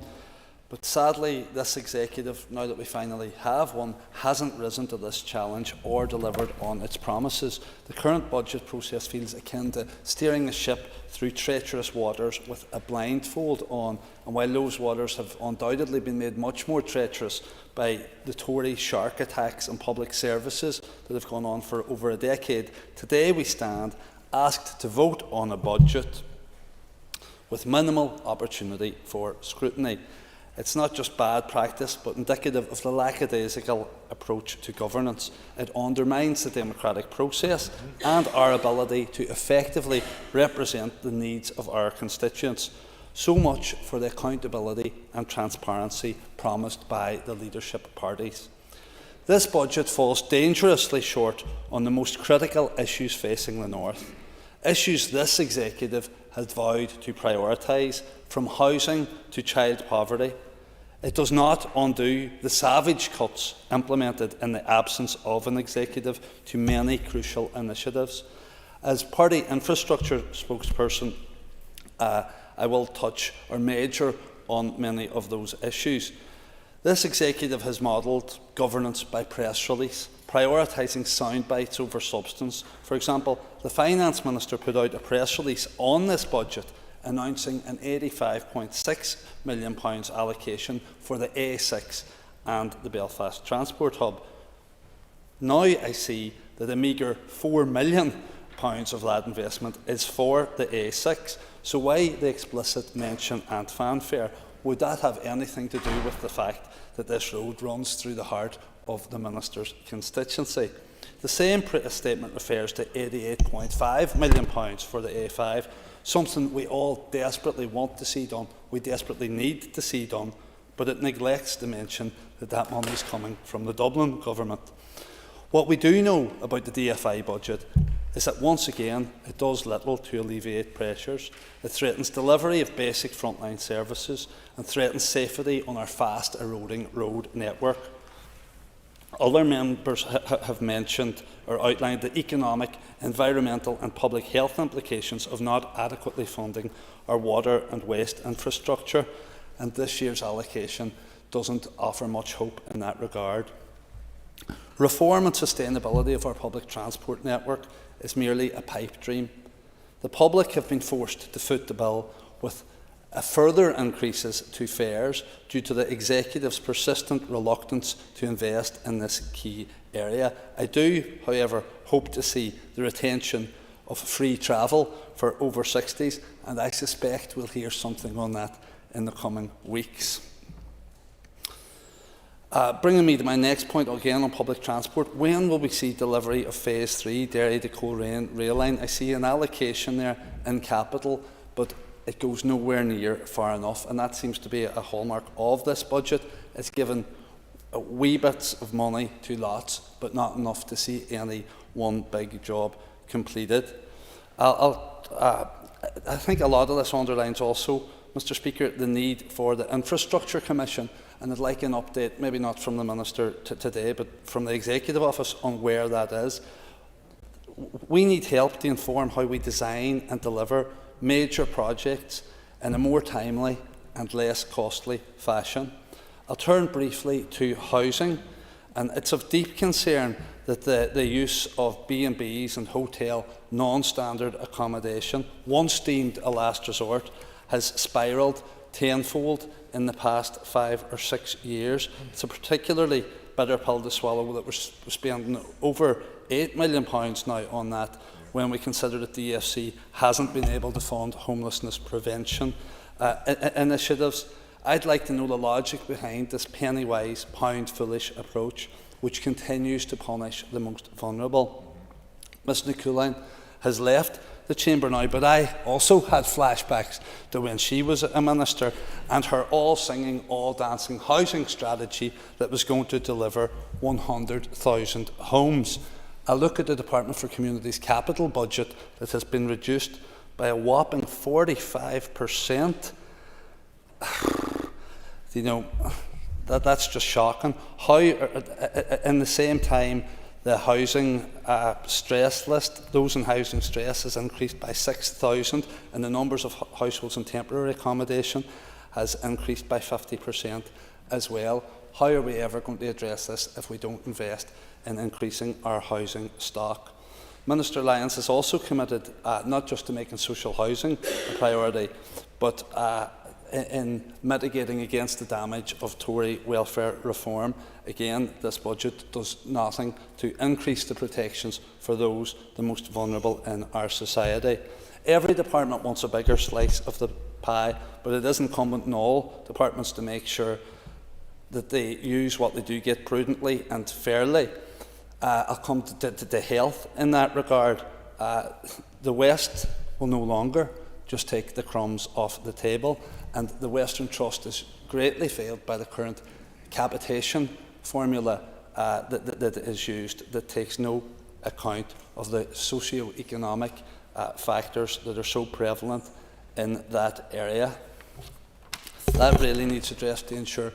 But sadly, this Executive, now that we finally have one, hasn't risen to this challenge or delivered on its promises. The current budget process feels akin to steering a ship through treacherous waters with a blindfold on, and while those waters have undoubtedly been made much more treacherous by the Tory shark attacks on public services that have gone on for over a decade, today we stand asked to vote on a budget with minimal opportunity for scrutiny. It's not just bad practice, but indicative of the lackadaisical approach to governance. It undermines the democratic process and our ability to effectively represent the needs of our constituents. So much for the accountability and transparency promised by the leadership parties. This budget falls dangerously short on the most critical issues facing the North. Issues this Executive has vowed to prioritise, from housing to child poverty. It does not undo the savage cuts implemented in the absence of an Executive to many crucial initiatives. As party infrastructure spokesperson, I will touch or major on many of those issues. This Executive has modelled governance by press release, prioritising sound bites over substance. For example, the Finance Minister put out a press release on this budget announcing an £85.6 million allocation for the A6 and the Belfast Transport Hub. Now I see that a meagre £4 million of that investment is for the A6. So why the explicit mention and fanfare? Would that have anything to do with the fact that this road runs through the heart of the Minister's constituency? The same statement refers to £88.5 million for the A5, something we all desperately want to see done, we desperately need to see done, but it neglects to mention that that money is coming from the Dublin government. What we do know about the DFI budget is that once again it does little to alleviate pressures. It threatens delivery of basic frontline services and threatens safety on our fast eroding road network. Other members have mentioned or outlined the economic, environmental and public health implications of not adequately funding our water and waste infrastructure, and this year's allocation doesn't offer much hope in that regard. Reform and sustainability of our public transport network is merely a pipe dream. The public have been forced to foot the bill with further increases to fares due to the Executive's persistent reluctance to invest in this key area. I do, however, hope to see the retention of free travel for over 60s, and I suspect we'll hear something on that in the coming weeks. Bringing me to my next point again on public transport, when will we see delivery of Phase 3 Derry to Coleraine rail line? I see an allocation there in capital, but it goes nowhere near far enough, and that seems to be a hallmark of this budget. It's given wee bits of money to lots, but not enough to see any one big job completed. I think a lot of this underlines also, Mr Speaker, the need for the Infrastructure Commission, and I'd like an update, maybe not from the Minister today, but from the Executive Office on where that is. We need help to inform how we design and deliver major projects in a more timely and less costly fashion. I'll turn briefly to housing. And it's of deep concern that the use of B&Bs and hotel non-standard accommodation, once deemed a last resort, has spiralled tenfold in the past 5 or 6 years. It's a particularly bitter pill to swallow that we're spending over £8 million now on that, when we consider that the EFC hasn't been able to fund homelessness prevention initiatives. I'd like to know the logic behind this penny-wise, pound-foolish approach, which continues to punish the most vulnerable. Ms Nicoline has left the chamber now, but I also had flashbacks to when she was a minister and her all-singing, all-dancing housing strategy that was going to deliver 100,000 homes. I look at the Department for Communities capital budget that has been reduced by a whopping 45%. You know, that's just shocking. How, in the same time, the housing stress list, those in housing stress, has increased by 6,000, and the numbers of households in temporary accommodation has increased by 50% as well. How are we ever going to address this if we don't invest in increasing our housing stock? Minister Lyons has also committed not just to making social housing a priority, but in mitigating against the damage of Tory welfare reform. Again, this budget does nothing to increase the protections for those the most vulnerable in our society. Every department wants a bigger slice of the pie, but it is incumbent on all departments to make sure that they use what they do get prudently and fairly. I'll come to health in that regard. The West will no longer just take the crumbs off the table, and the Western Trust is greatly failed by the current capitation formula that is used, that takes no account of the socio-economic factors that are so prevalent in that area. That really needs addressed to ensure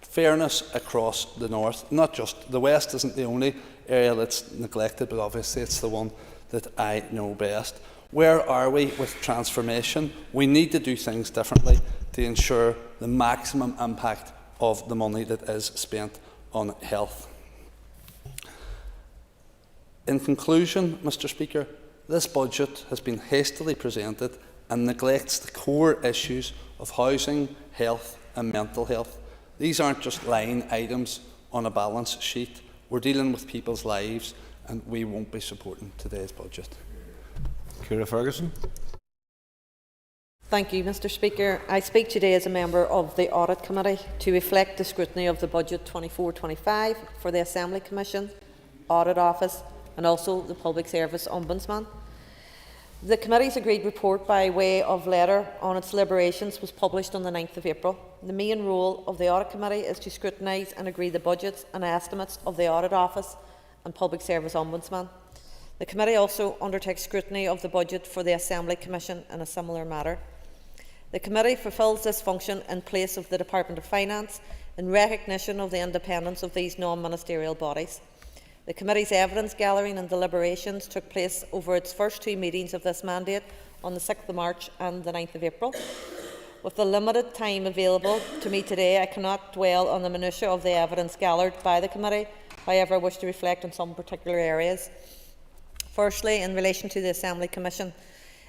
fairness across the North. Not just the West isn't the only area that's neglected, but obviously it's the one that I know best. Where are we with transformation? We need to do things differently to ensure the maximum impact of the money that is spent on health. In conclusion, Mr. Speaker, this budget has been hastily presented and neglects the core issues of housing, health and mental health. These aren't just line items on a balance sheet. We're dealing with people's lives, and we won't be supporting today's budget. Ciara Ferguson. Thank you, Mr. Speaker. I speak today as a member of the Audit Committee to reflect the scrutiny of the Budget 24-25 for the Assembly Commission, Audit Office and also the Public Service Ombudsman. The Committee's agreed report by way of letter on its deliberations was published on the 9th of April. The main role of the Audit Committee is to scrutinise and agree the budgets and estimates of the Audit Office and Public Service Ombudsman. The Committee also undertakes scrutiny of the budget for the Assembly Commission in a similar matter. The Committee fulfils this function in place of the Department of Finance in recognition of the independence of these non-ministerial bodies. The Committee's evidence gathering and deliberations took place over its first two meetings of this mandate on the 6th of March and the 9th of April. With the limited time available to me today, I cannot dwell on the minutiae of the evidence gathered by the Committee. However, I wish to reflect on some particular areas. Firstly, in relation to the Assembly Commission,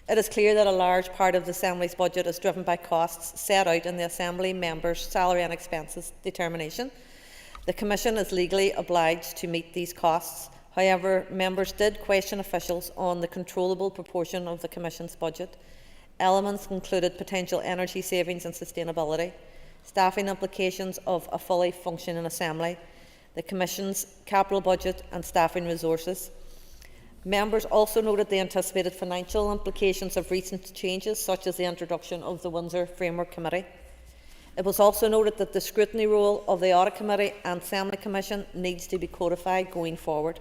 it is clear that a large part of the Assembly's budget is driven by costs set out in the Assembly members' salary and expenses determination. The Commission is legally obliged to meet these costs. However, members did question officials on the controllable proportion of the Commission's budget. Elements included potential energy savings and sustainability, staffing implications of a fully functioning Assembly, the Commission's capital budget and staffing resources. Members also noted the anticipated financial implications of recent changes, such as the introduction of the Windsor Framework Committee. It was also noted that the scrutiny role of the Audit Committee and Assembly Commission needs to be codified going forward.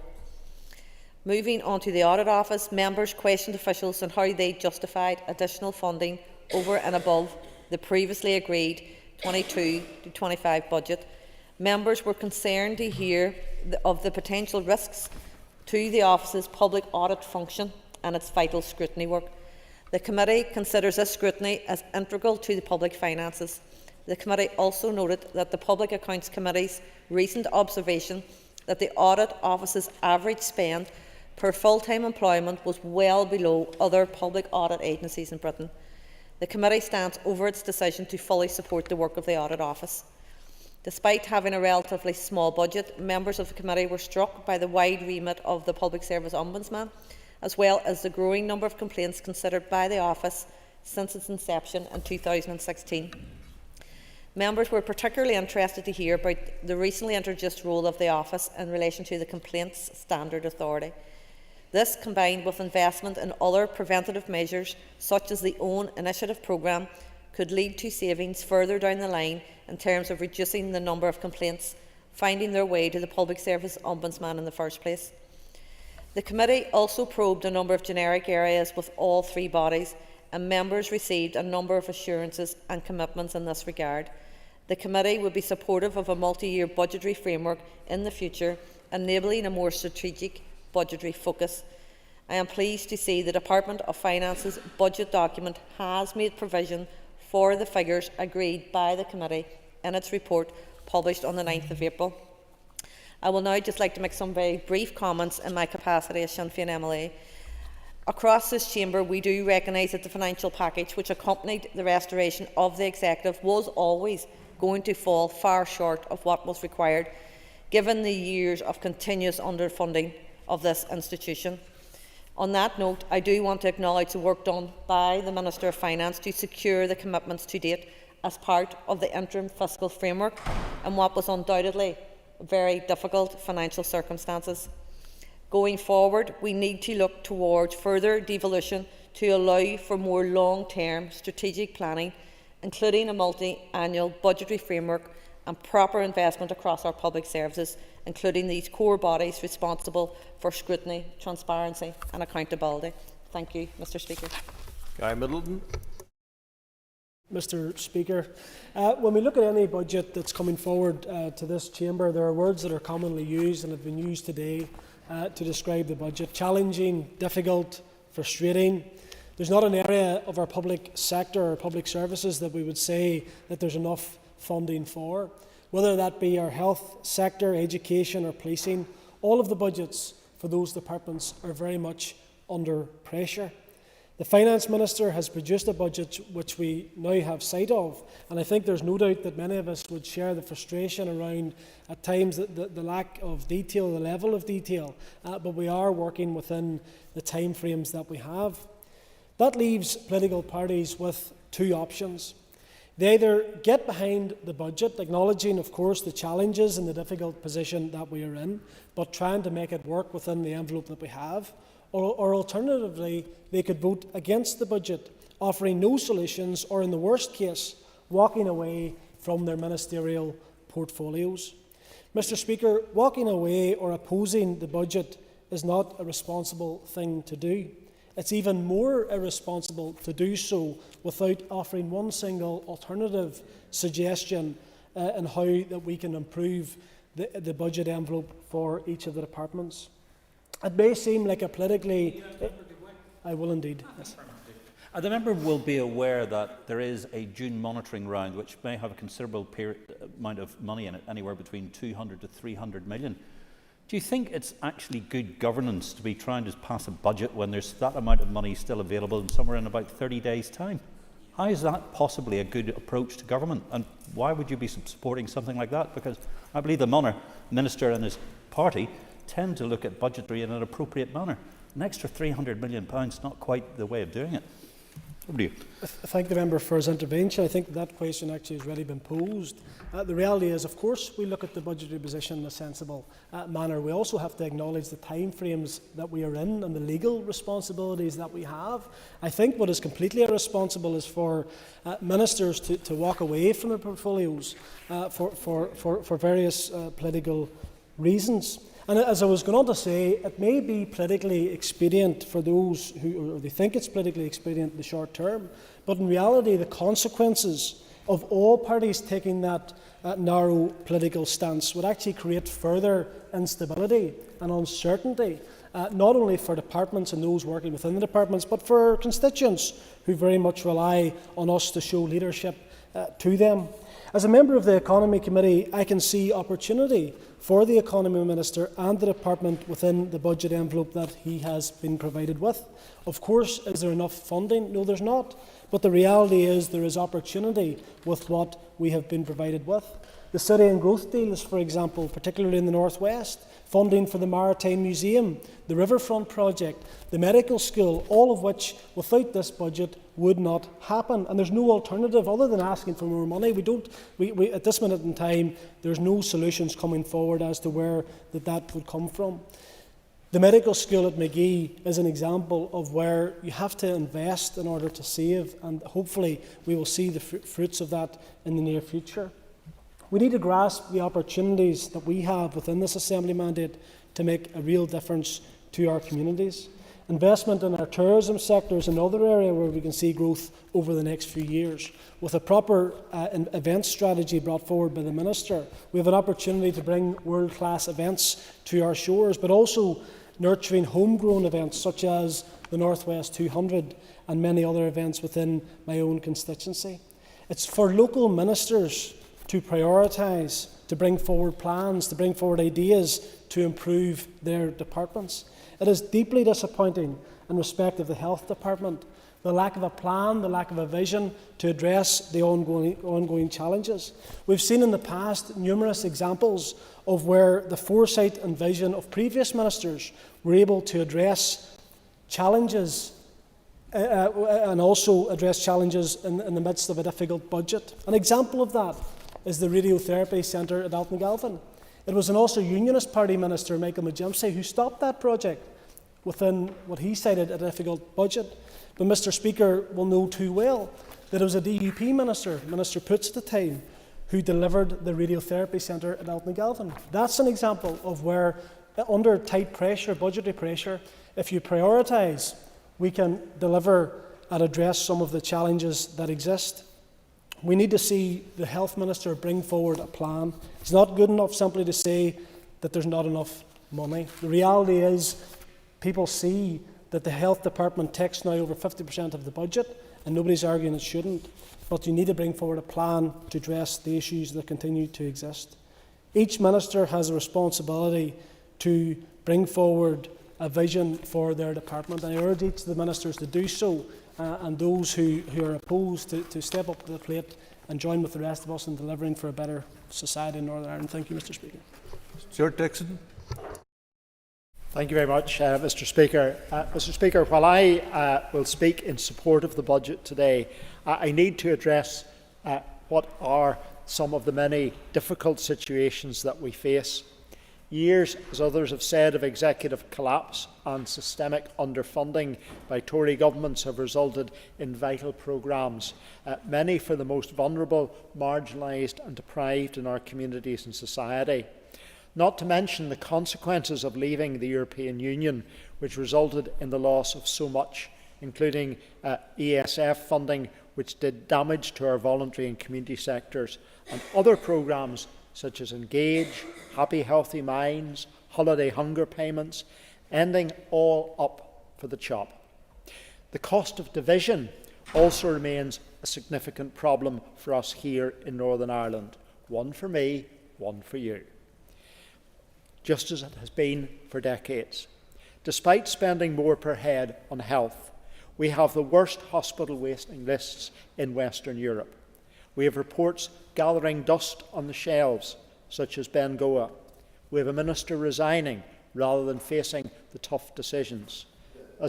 Moving on to the Audit Office, members questioned officials on how they justified additional funding over and above the previously agreed 22-25 budget. Members were concerned to hear of the potential risks to the Office's public audit function and its vital scrutiny work. The Committee considers this scrutiny as integral to the public finances. The Committee also noted that the Public Accounts Committee's recent observation that the Audit Office's average spend per full-time employment was well below other public audit agencies in Britain. The Committee stands over its decision to fully support the work of the Audit Office. Despite having a relatively small budget, members of the Committee were struck by the wide remit of the Public Service Ombudsman, as well as the growing number of complaints considered by the Office since its inception in 2016. Members were particularly interested to hear about the recently introduced role of the Office in relation to the Complaints Standard Authority. This, combined with investment in other preventative measures, such as the Own Initiative programme, could lead to savings further down the line in terms of reducing the number of complaints finding their way to the Public Service Ombudsman in the first place. The Committee also probed a number of generic areas with all three bodies, and members received a number of assurances and commitments in this regard. The Committee would be supportive of a multi-year budgetary framework in the future, enabling a more strategic budgetary focus. I am pleased to see the Department of Finance's budget document has made provision for the figures agreed by the Committee in its report published on the 9th of April. I will now just like to make some very brief comments in my capacity as Sinn Féin MLA. Across this chamber, we do recognise that the financial package which accompanied the restoration of the Executive was always going to fall far short of what was required, given the years of continuous underfunding of this institution. On that note, I do want to acknowledge the work done by the Minister of Finance to secure the commitments to date as part of the interim fiscal framework and what was undoubtedly very difficult financial circumstances. Going forward, we need to look towards further devolution to allow for more long-term strategic planning, including a multi-annual budgetary framework and proper investment across our public services, including these core bodies responsible for scrutiny, transparency and accountability. Thank you, Mr. Speaker. Guy Middleton. Mr. Speaker, when we look at any budget that's coming forward to this chamber, there are words that are commonly used and have been used today to describe the budget: challenging, difficult, frustrating. There's not an area of our public sector or public services that we would say that there's enough funding for, whether that be our health sector, education or policing. All of the budgets for those departments are very much under pressure. The Finance Minister has produced a budget which we now have sight of, and I think there's no doubt that many of us would share the frustration around, at times, the lack of detail, the level of detail, but we are working within the timeframes that we have. That leaves political parties with two options. They either get behind the budget, acknowledging, of course, the challenges and the difficult position that we are in, but trying to make it work within the envelope that we have, or alternatively, they could vote against the budget, offering no solutions, or in the worst case, walking away from their ministerial portfolios. Mr. Speaker, walking away or opposing the budget is not a responsible thing to do. It's even more irresponsible to do so without offering one single alternative suggestion on how that we can improve the budget envelope for each of the departments. It may seem like a politically... I will indeed. Yes. The member will be aware that there is a June monitoring round which may have a considerable amount of money in it, anywhere between 200 to 300 million. Do you think it's actually good governance to be trying to pass a budget when there's that amount of money still available and somewhere in about 30 days' time? How is that possibly a good approach to government? And why would you be supporting something like that? Because I believe the Minister and his party tend to look at budgetary in an appropriate manner. An extra £300 million is not quite the way of doing it. Over to you. I thank the member for his intervention. I think that question actually has already been posed. The reality is, of course, we look at the budgetary position in a sensible manner. We also have to acknowledge the timeframes that we are in and the legal responsibilities that we have. I think what is completely irresponsible is for ministers to walk away from their portfolios for various political reasons. And as I was going on to say, it may be politically expedient for those who they think it's politically expedient in the short term, but in reality the consequences of all parties taking that narrow political stance would actually create further instability and uncertainty, not only for departments and those working within the departments, but for constituents who very much rely on us to show leadership to them. As a member of the Economy Committee, I can see opportunity for the Economy Minister and the Department within the budget envelope that he has been provided with. Of course, is there enough funding? No, there's not. But the reality is there is opportunity with what we have been provided with. The City and Growth deals, for example, particularly in the North West, funding for the Maritime Museum, the Riverfront project, the medical school, all of which without this budget would not happen. And there's no alternative other than asking for more money. At this minute in time, there's no solutions coming forward as to where that would come from. The medical school at Magee is an example of where you have to invest in order to save, and hopefully we will see the fruits of that in the near future. We need to grasp the opportunities that we have within this Assembly mandate to make a real difference to our communities. Investment in our tourism sector is another area where we can see growth over the next few years. With a proper event strategy brought forward by the Minister, we have an opportunity to bring world-class events to our shores, but also nurturing homegrown events such as the North West 200 and many other events within my own constituency. It's for local ministers to prioritise, to bring forward plans, to bring forward ideas to improve their departments. It is deeply disappointing in respect of the Health Department, the lack of a plan, the lack of a vision to address the ongoing challenges. We've seen in the past numerous examples of where the foresight and vision of previous ministers were able to address challenges and also address challenges in the midst of a difficult budget. An example of that is the radiotherapy centre at Altnagalvin. It was an Ulster Unionist Party minister, Michael McGimpsey, who stopped that project within what he cited a difficult budget. But Mr Speaker will know too well that it was a DUP minister, Minister Poots at the time, who delivered the radiotherapy centre at Altnagalvin. That's an example of where, under tight pressure, budgetary pressure, if you prioritise, we can deliver and address some of the challenges that exist. We need to see the Health Minister bring forward a plan. It's not good enough simply to say that there's not enough money. The reality is people see that the Health Department takes now over 50% of the budget, and nobody's arguing it shouldn't. But you need to bring forward a plan to address the issues that continue to exist. Each minister has a responsibility to bring forward a vision for their department. I urge each of the ministers to do so, and those who are opposed to step up to the plate and join with the rest of us in delivering for a better society in Northern Ireland. Thank you, Mr Speaker. Stuart Dixon. Thank you very much, Mr Speaker. Mr Speaker, while I will speak in support of the budget today, I need to address what are some of the many difficult situations that we face. Years, as others have said, of executive collapse and systemic underfunding by Tory governments have resulted in vital programmes, many for the most vulnerable, marginalised and deprived in our communities and society. Not to mention the consequences of leaving the European Union, which resulted in the loss of so much, including ESF funding, which did damage to our voluntary and community sectors, and other programmes such as Engage, Happy Healthy Minds, Holiday Hunger Payments, ending all up for the chop. The cost of division also remains a significant problem for us here in Northern Ireland. One for me, one for you. Just as it has been for decades. Despite spending more per head on health, we have the worst hospital waiting lists in Western Europe. We have reports gathering dust on the shelves, such as Bangor. We have a minister resigning rather than facing the tough decisions. I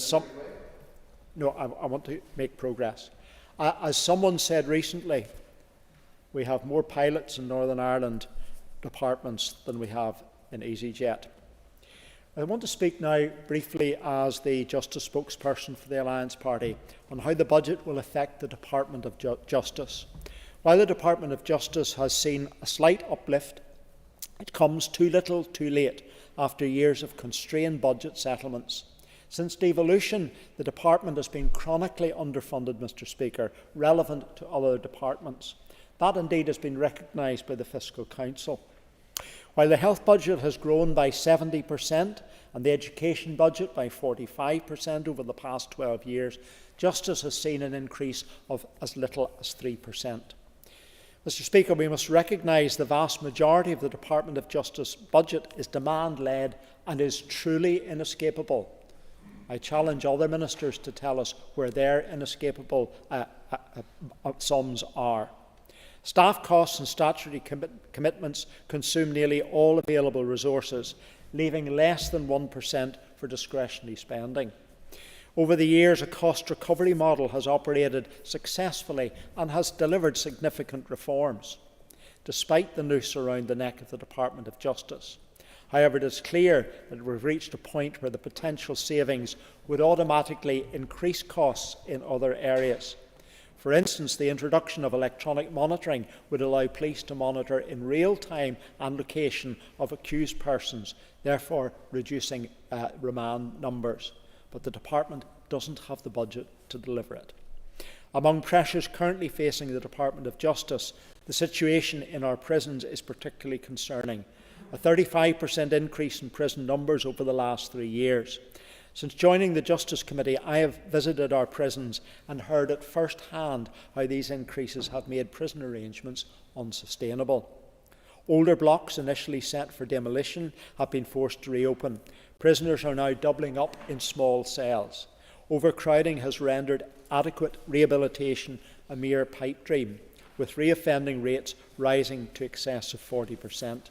want to make progress. As someone said recently, we have more pilots in Northern Ireland departments than we have in EasyJet. I want to speak now briefly as the Justice spokesperson for the Alliance Party on how the budget will affect the Department of Justice. While the Department of Justice has seen a slight uplift, it comes too little too late after years of constrained budget settlements. Since devolution, the department has been chronically underfunded, Mr Speaker, relevant to other departments. That indeed has been recognised by the Fiscal Council. While the health budget has grown by 70% and the education budget by 45% over the past 12 years, Justice has seen an increase of as little as 3%. Mr. Speaker, we must recognise the vast majority of the Department of Justice budget is demand-led and is truly inescapable. I challenge other ministers to tell us where their inescapable sums are. Staff costs and statutory commitments consume nearly all available resources, leaving less than 1% for discretionary spending. Over the years, a cost recovery model has operated successfully and has delivered significant reforms, despite the noose around the neck of the Department of Justice. However, it is clear that we've reached a point where the potential savings would automatically increase costs in other areas. For instance, the introduction of electronic monitoring would allow police to monitor in real time and location of accused persons, therefore reducing remand numbers. But the Department doesn't have the budget to deliver it. Among pressures currently facing the Department of Justice, the situation in our prisons is particularly concerning. A 35% increase in prison numbers over the last 3 years. Since joining the Justice Committee, I have visited our prisons and heard at first hand how these increases have made prison arrangements unsustainable. Older blocks initially set for demolition have been forced to reopen. Prisoners are now doubling up in small cells. Overcrowding has rendered adequate rehabilitation a mere pipe dream, with reoffending rates rising to excess of 40%.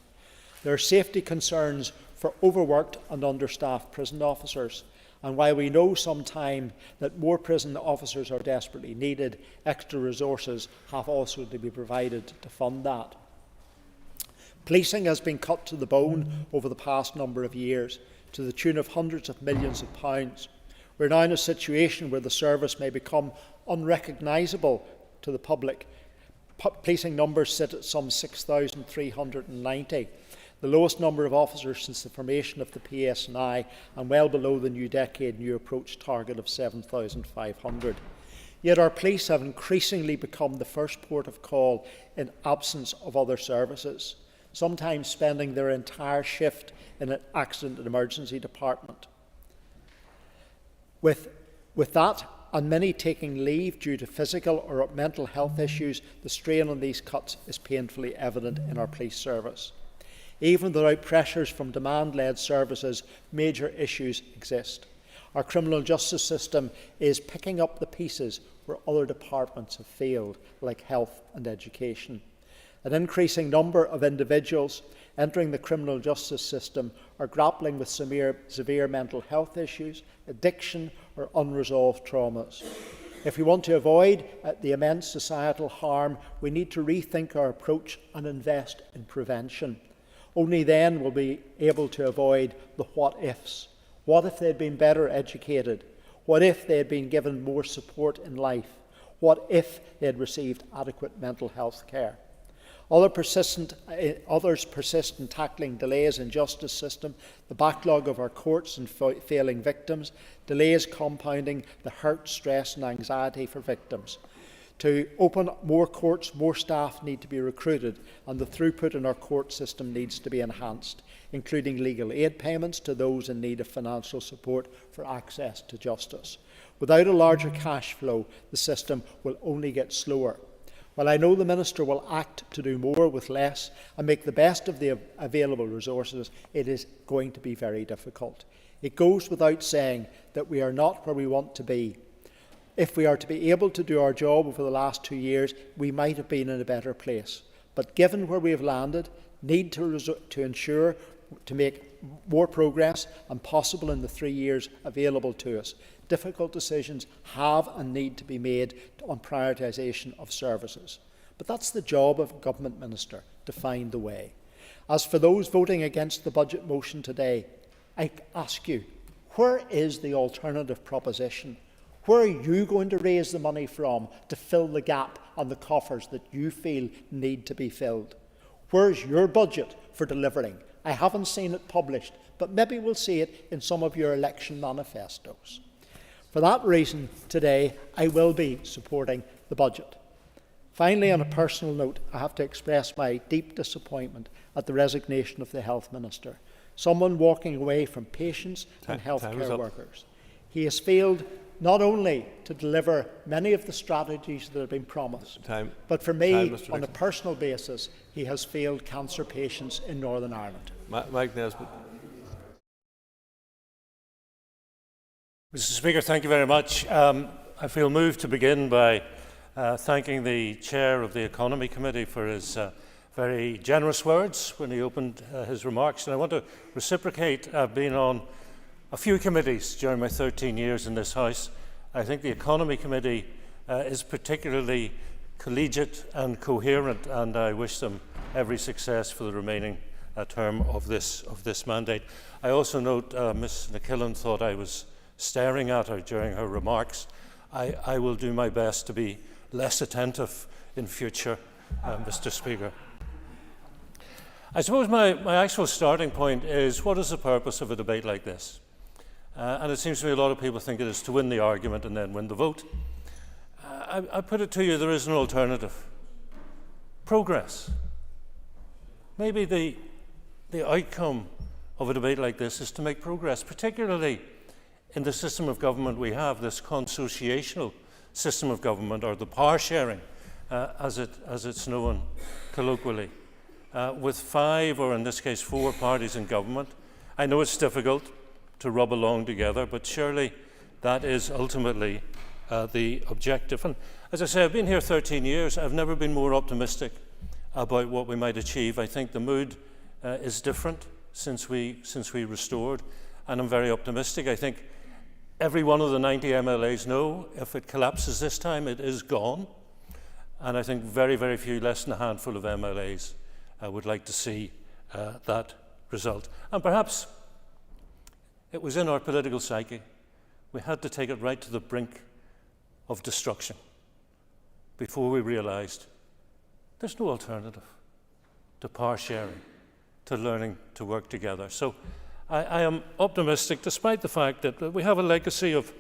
There are safety concerns for overworked and understaffed prison officers, and while we know sometime that more prison officers are desperately needed, extra resources have also to be provided to fund that. Policing has been cut to the bone over the past number of years, to the tune of hundreds of millions of pounds. We're now in a situation where the service may become unrecognisable to the public. Policing numbers sit at some 6,390. The lowest number of officers since the formation of the PSNI, and well below the New Decade New Approach target of 7,500. Yet our police have increasingly become the first port of call in absence of other services, sometimes spending their entire shift in an accident and emergency department. With that, and many taking leave due to physical or mental health issues, the strain on these cuts is painfully evident in our police service. Even without pressures from demand-led services, major issues exist. Our criminal justice system is picking up the pieces where other departments have failed, like health and education. An increasing number of individuals entering the criminal justice system are grappling with severe mental health issues, addiction or unresolved traumas. If we want to avoid the immense societal harm, we need to rethink our approach and invest in prevention. Only then will we be able to avoid the what-ifs. What if they had been better educated? What if they had been given more support in life? What if they had received adequate mental health care? Others persist in tackling delays in justice system, the backlog of our courts and failing victims, delays compounding the hurt, stress and anxiety for victims. To open more courts, more staff need to be recruited, and the throughput in our court system needs to be enhanced, including legal aid payments to those in need of financial support for access to justice. Without a larger cash flow, the system will only get slower. While I know the Minister will act to do more with less and make the best of the available resources, it is going to be very difficult. It goes without saying that we are not where we want to be. If we are to be able to do our job over the last 2 years, we might have been in a better place. But given where we have landed, need to ensure to make more progress and possible in the 3 years available to us. Difficult decisions have and need to be made on prioritisation of services. But that's the job of a government minister, to find the way. As for those voting against the budget motion today, I ask you, where is the alternative proposition? Where are you going to raise the money from to fill the gap on the coffers that you feel need to be filled? Where's your budget for delivering? I haven't seen it published, but maybe we'll see it in some of your election manifestos. For that reason, today, I will be supporting the budget. Finally, on a personal note, I have to express my deep disappointment at the resignation of the Health Minister, someone walking away from patients and healthcare workers. He has failed not only to deliver many of the strategies that have been promised, but for me, on a personal basis, he has failed cancer patients in Northern Ireland. Mike Nesbitt. Mr. Speaker, thank you very much. I feel moved to begin by thanking the Chair of the Economy Committee for his very generous words when he opened his remarks. And I want to reciprocate. I've been on a few committees during my 13 years in this House. I think the Economy Committee is particularly collegiate and coherent, and I wish them every success for the remaining term of this mandate. I also note Ms McKillen thought I was staring at her during her remarks. I will do my best to be less attentive in future, Mr. Speaker. I suppose my actual starting point is, what is the purpose of a debate like this? And it seems to me a lot of people think it is to win the argument and then win the vote. I put it to you, there is an alternative. Progress. Maybe the outcome of a debate like this is to make progress, particularly in the system of government we have, this consociational system of government, or the power sharing, as it's known colloquially, with 5, or in this case 4 parties in government. I know it's difficult to rub along together, but surely that is ultimately the objective. And as I say, I've been here 13 years. I've never been more optimistic about what we might achieve. I think the mood is different since we restored, and I'm very optimistic. I think every one of the 90 MLAs know if it collapses this time, it is gone. And I think very, very few, less than a handful of MLAs would like to see that result. And perhaps it was in our political psyche. We had to take it right to the brink of destruction before we realised there's no alternative to power sharing, to learning to work together. So I am optimistic, despite the fact that we have a legacy of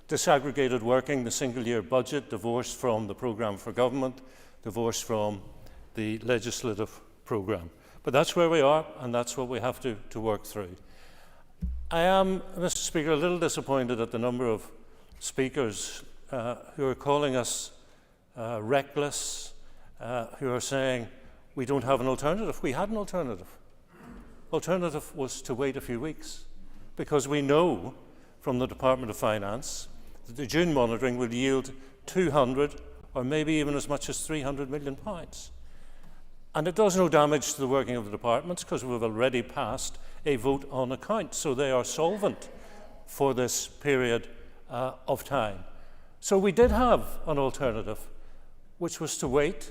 disaggregated working, the single-year budget, divorced from the programme for government, divorced from the legislative programme. But that's where we are, and that's what we have to work through. I am, Mr. Speaker, a little disappointed at the number of speakers who are calling us reckless, who are saying we don't have an alternative. We had an alternative. Alternative was to wait a few weeks, because we know from the Department of Finance that the June monitoring will yield 200 or maybe even as much as £300 million. And it does no damage to the working of the departments, because we've already passed a vote on account, so they are solvent for this period of time. So we did have an alternative, which was to wait,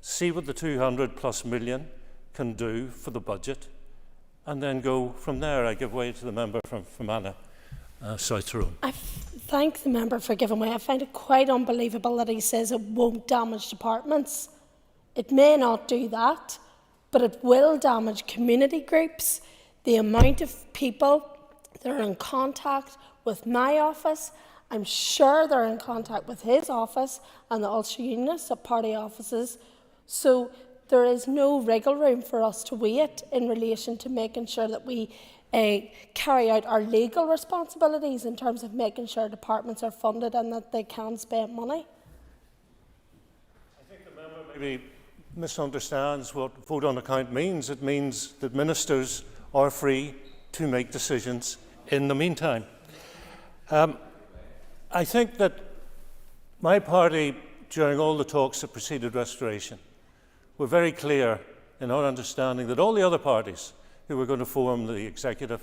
see what the 200 plus million can do for the budget, and then go from there. I give way to the member from Fermanagh, South Tyrone. I thank the member for giving way. I find it quite unbelievable that he says it won't damage departments. It may not do that, but it will damage community groups. The amount of people that are in contact with my office, I'm sure they're in contact with his office and the Ulster Unionists at party offices. So there is no wriggle room for us to wait in relation to making sure that we carry out our legal responsibilities in terms of making sure departments are funded and that they can spend money. I think the member maybe misunderstands what vote on account means. It means that ministers are free to make decisions in the meantime. I think that my party, during all the talks that preceded restoration, were very clear in our understanding that all the other parties who were going to form the executive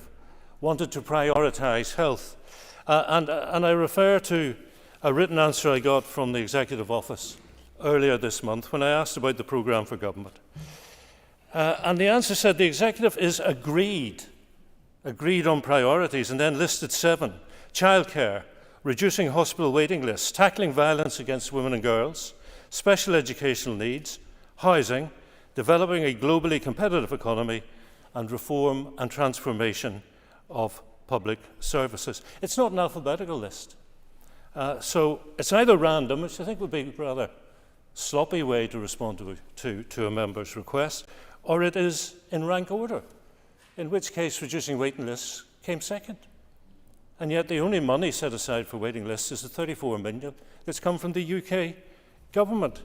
wanted to prioritise health. And I refer to a written answer I got from the executive office earlier this month when I asked about the programme for government. And the answer said the executive is agreed on priorities, and then listed 7: childcare, reducing hospital waiting lists, tackling violence against women and girls, special educational needs, housing, developing a globally competitive economy, and reform and transformation of public services. It's not an alphabetical list. So it's either random, which I think would be a rather sloppy way to respond to a member's request, or it is in rank order, in which case reducing waiting lists came second. And yet the only money set aside for waiting lists is the 34 million that's come from the UK government.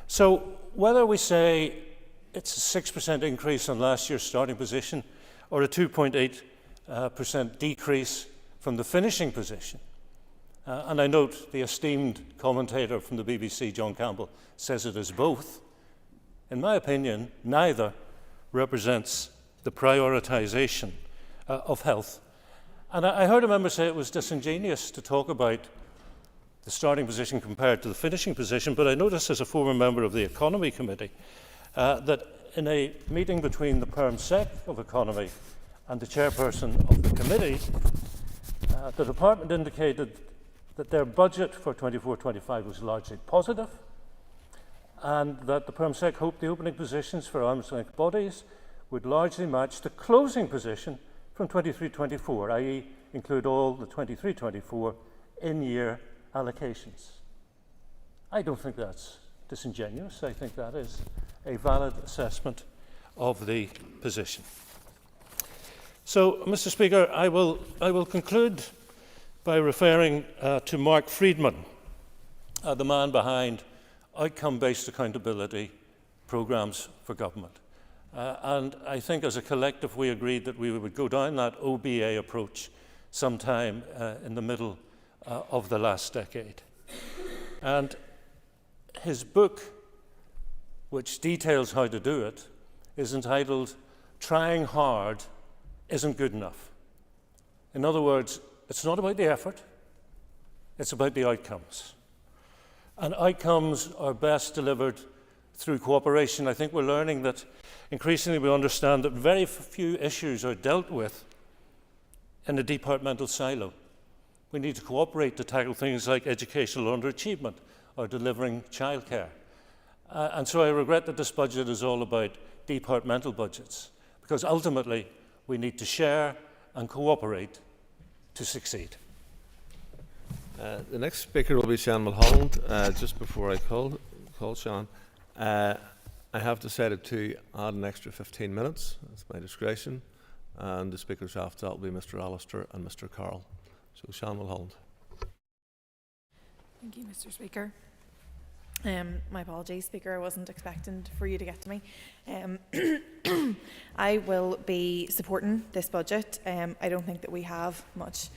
So whether we say it's a 6% increase on last year's starting position or a 2.8% decrease from the finishing position, and I note the esteemed commentator from the BBC, John Campbell, says it is both. In my opinion, neither represents the prioritisation of health. And I heard a member say it was disingenuous to talk about the starting position compared to the finishing position, but I noticed as a former member of the Economy Committee that in a meeting between the Perm Sec of Economy and the chairperson of the committee, the department indicated that their budget for 24-25 was largely positive, and that the Perm Sec hoped the opening positions for arm's length bodies would largely match the closing position from 23-24, i.e. include all the 23-24 in-year allocations. I don't think that's disingenuous. I think that is a valid assessment of the position. So, Mr. Speaker, I will conclude by referring to Mark Friedman, the man behind outcome-based accountability programmes for government. And I think as a collective we agreed that we would go down that OBA approach sometime in the middle of the last decade. And his book, which details how to do it, is entitled "Trying Hard Isn't Good Enough." In other words, it's not about the effort, it's about the outcomes. And outcomes are best delivered through cooperation. I think we're learning that increasingly we understand that very few issues are dealt with in a departmental silo. We need to cooperate to tackle things like educational underachievement or delivering childcare. And so I regret that this budget is all about departmental budgets, because ultimately we need to share and cooperate to succeed. The next speaker will be Sean Mulholland. Just before I call Sean, I have decided to add an extra 15 minutes. That's my discretion. And the speakers after that will be Mr. Allister and Mr. Carroll. So Sean Mulholland. Thank you, Mr. Speaker. My apologies, Speaker. I wasn't expecting for you to get to me. I will be supporting this budget. I don't think that we have much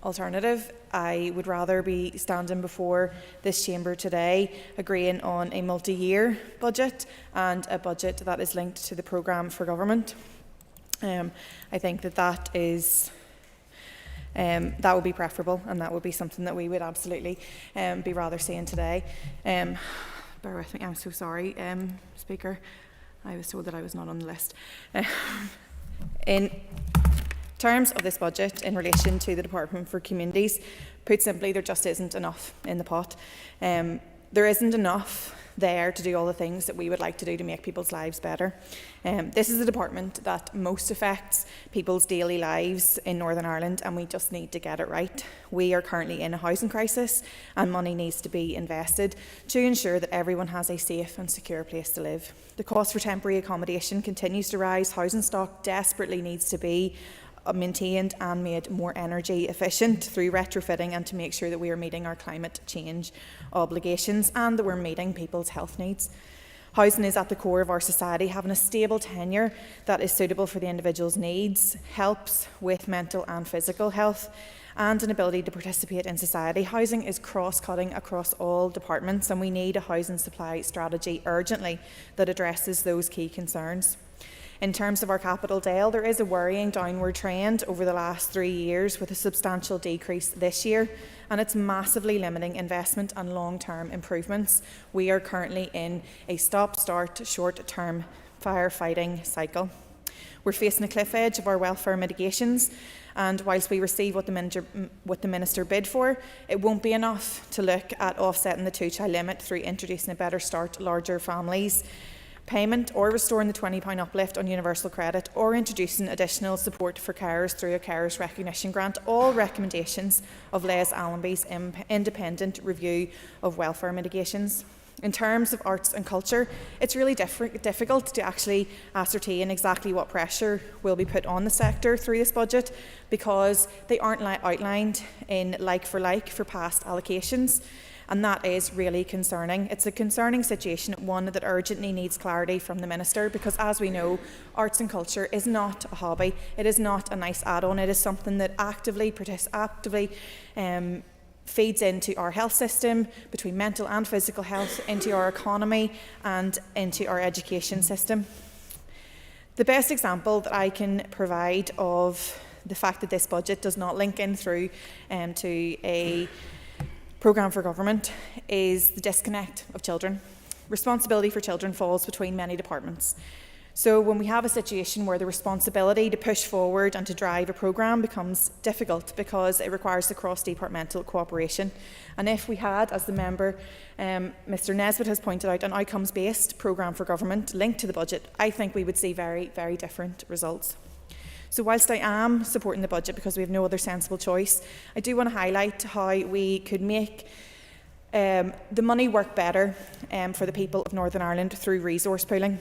alternative. I would rather be standing before this chamber today agreeing on a multi-year budget and a budget that is linked to the programme for government. I think that is that would be preferable, and that would be something that we would absolutely be rather seeing today. Bear with me, I'm so sorry, Speaker. I was told that I was not on the list. In terms of this budget in relation to the Department for Communities, put simply, there just isn't enough in the pot. There isn't enough there to do all the things that we would like to do to make people's lives better. This is a department that most affects people's daily lives in Northern Ireland, and we just need to get it right. We are currently in a housing crisis, and money needs to be invested to ensure that everyone has a safe and secure place to live. The cost for temporary accommodation continues to rise. Housing stock desperately needs to be maintained and made more energy efficient through retrofitting, and to make sure that we are meeting our climate change obligations and that we're meeting people's health needs. Housing is at the core of our society. Having a stable tenure that is suitable for the individual's needs helps with mental and physical health and an ability to participate in society. Housing is cross-cutting across all departments, and we need a housing supply strategy urgently that addresses those key concerns. In terms of our capital DALE, there is a worrying downward trend over the last 3 years, with a substantial decrease this year, and it's massively limiting investment and long-term improvements. We are currently in a stop-start, short-term firefighting cycle. We're facing a cliff edge of our welfare mitigations, and whilst we receive what the Minister bid for, it won't be enough to look at offsetting the two-child limit through introducing a Better Start larger families payment, or restoring the £20 uplift on universal credit, or introducing additional support for carers through a carers recognition grant, all recommendations of Les Allenby's independent review of welfare mitigations. In terms of arts and culture, it's really difficult to actually ascertain exactly what pressure will be put on the sector through this budget, because they aren't outlined in like for past allocations, and that is really concerning. It's a concerning situation, one that urgently needs clarity from the Minister, because as we know, arts and culture is not a hobby, it is not a nice add-on, it is something that actively feeds into our health system, between mental and physical health, into our economy and into our education system. The best example that I can provide of the fact that this budget does not link in through to a programme for government is the disconnect of children. Responsibility for children falls between many departments. So when we have a situation where the responsibility to push forward and to drive a programme becomes difficult because it requires the cross-departmental cooperation. And if we had, as the member, Mr Nesbitt has pointed out, an outcomes-based programme for government linked to the budget, I think we would see very, very different results. So whilst I am supporting the budget because we have no other sensible choice, I do want to highlight how we could make the money work better for the people of Northern Ireland through resource pooling.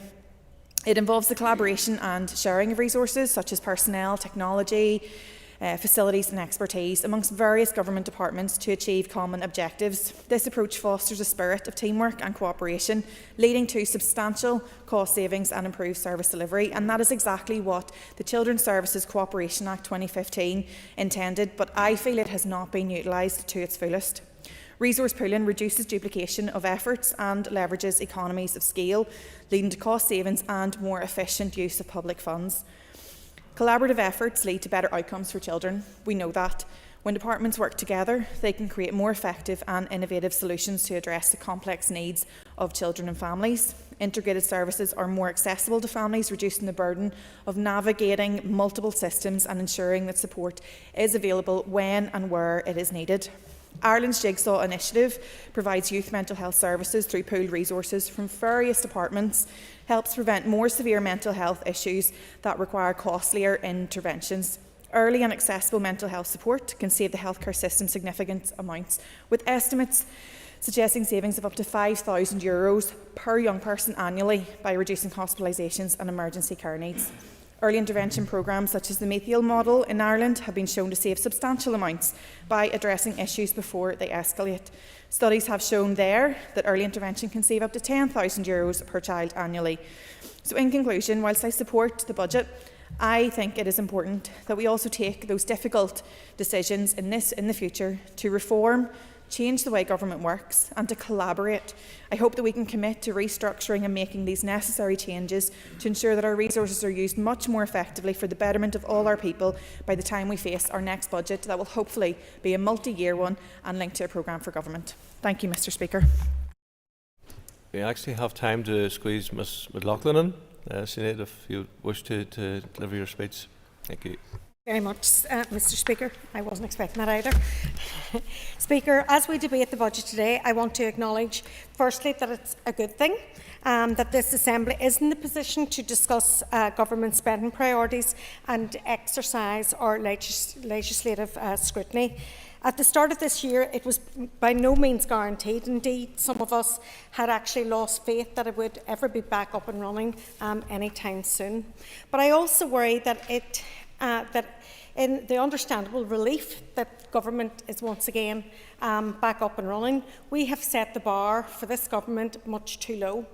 It involves the collaboration and sharing of resources such as personnel, technology, facilities and expertise amongst various government departments to achieve common objectives. This approach fosters a spirit of teamwork and cooperation, leading to substantial cost savings and improved service delivery, and that is exactly what the Children's Services Cooperation Act 2015 intended, but I feel it has not been utilised to its fullest. Resource pooling reduces duplication of efforts and leverages economies of scale, leading to cost savings and more efficient use of public funds. Collaborative efforts lead to better outcomes for children. We know that. When departments work together, they can create more effective and innovative solutions to address the complex needs of children and families. Integrated services are more accessible to families, reducing the burden of navigating multiple systems and ensuring that support is available when and where it is needed. Ireland's Jigsaw initiative provides youth mental health services through pooled resources from various departments, helps prevent more severe mental health issues that require costlier interventions. Early and accessible mental health support can save the healthcare system significant amounts, with estimates suggesting savings of up to €5,000 per young person annually by reducing hospitalisations and emergency care needs. Early intervention programmes such as the Methiel model in Ireland have been shown to save substantial amounts by addressing issues before they escalate. Studies have shown there that early intervention can save up to €10,000 per child annually. So in conclusion, whilst I support the budget, I think it is important that we also take those difficult decisions in the future to reform, change the way government works and to collaborate. I hope that we can commit to restructuring and making these necessary changes to ensure that our resources are used much more effectively for the betterment of all our people by the time we face our next budget that will hopefully be a multi-year one and linked to a programme for government. Thank you, Mr Speaker. We actually have time to squeeze Ms McLaughlin in, Sinead, if you wish to deliver your speech. Thank you. Very much, Mr Speaker. I wasn't expecting that either. Speaker, as we debate the budget today, I want to acknowledge firstly that it's a good thing that this Assembly is in the position to discuss government spending priorities and exercise our legislative scrutiny. At the start of this year, it was by no means guaranteed. Indeed, some of us had actually lost faith that it would ever be back up and running anytime soon. But I also worry that in the understandable relief that government is once again back up and running, we have set the bar for this government much too low.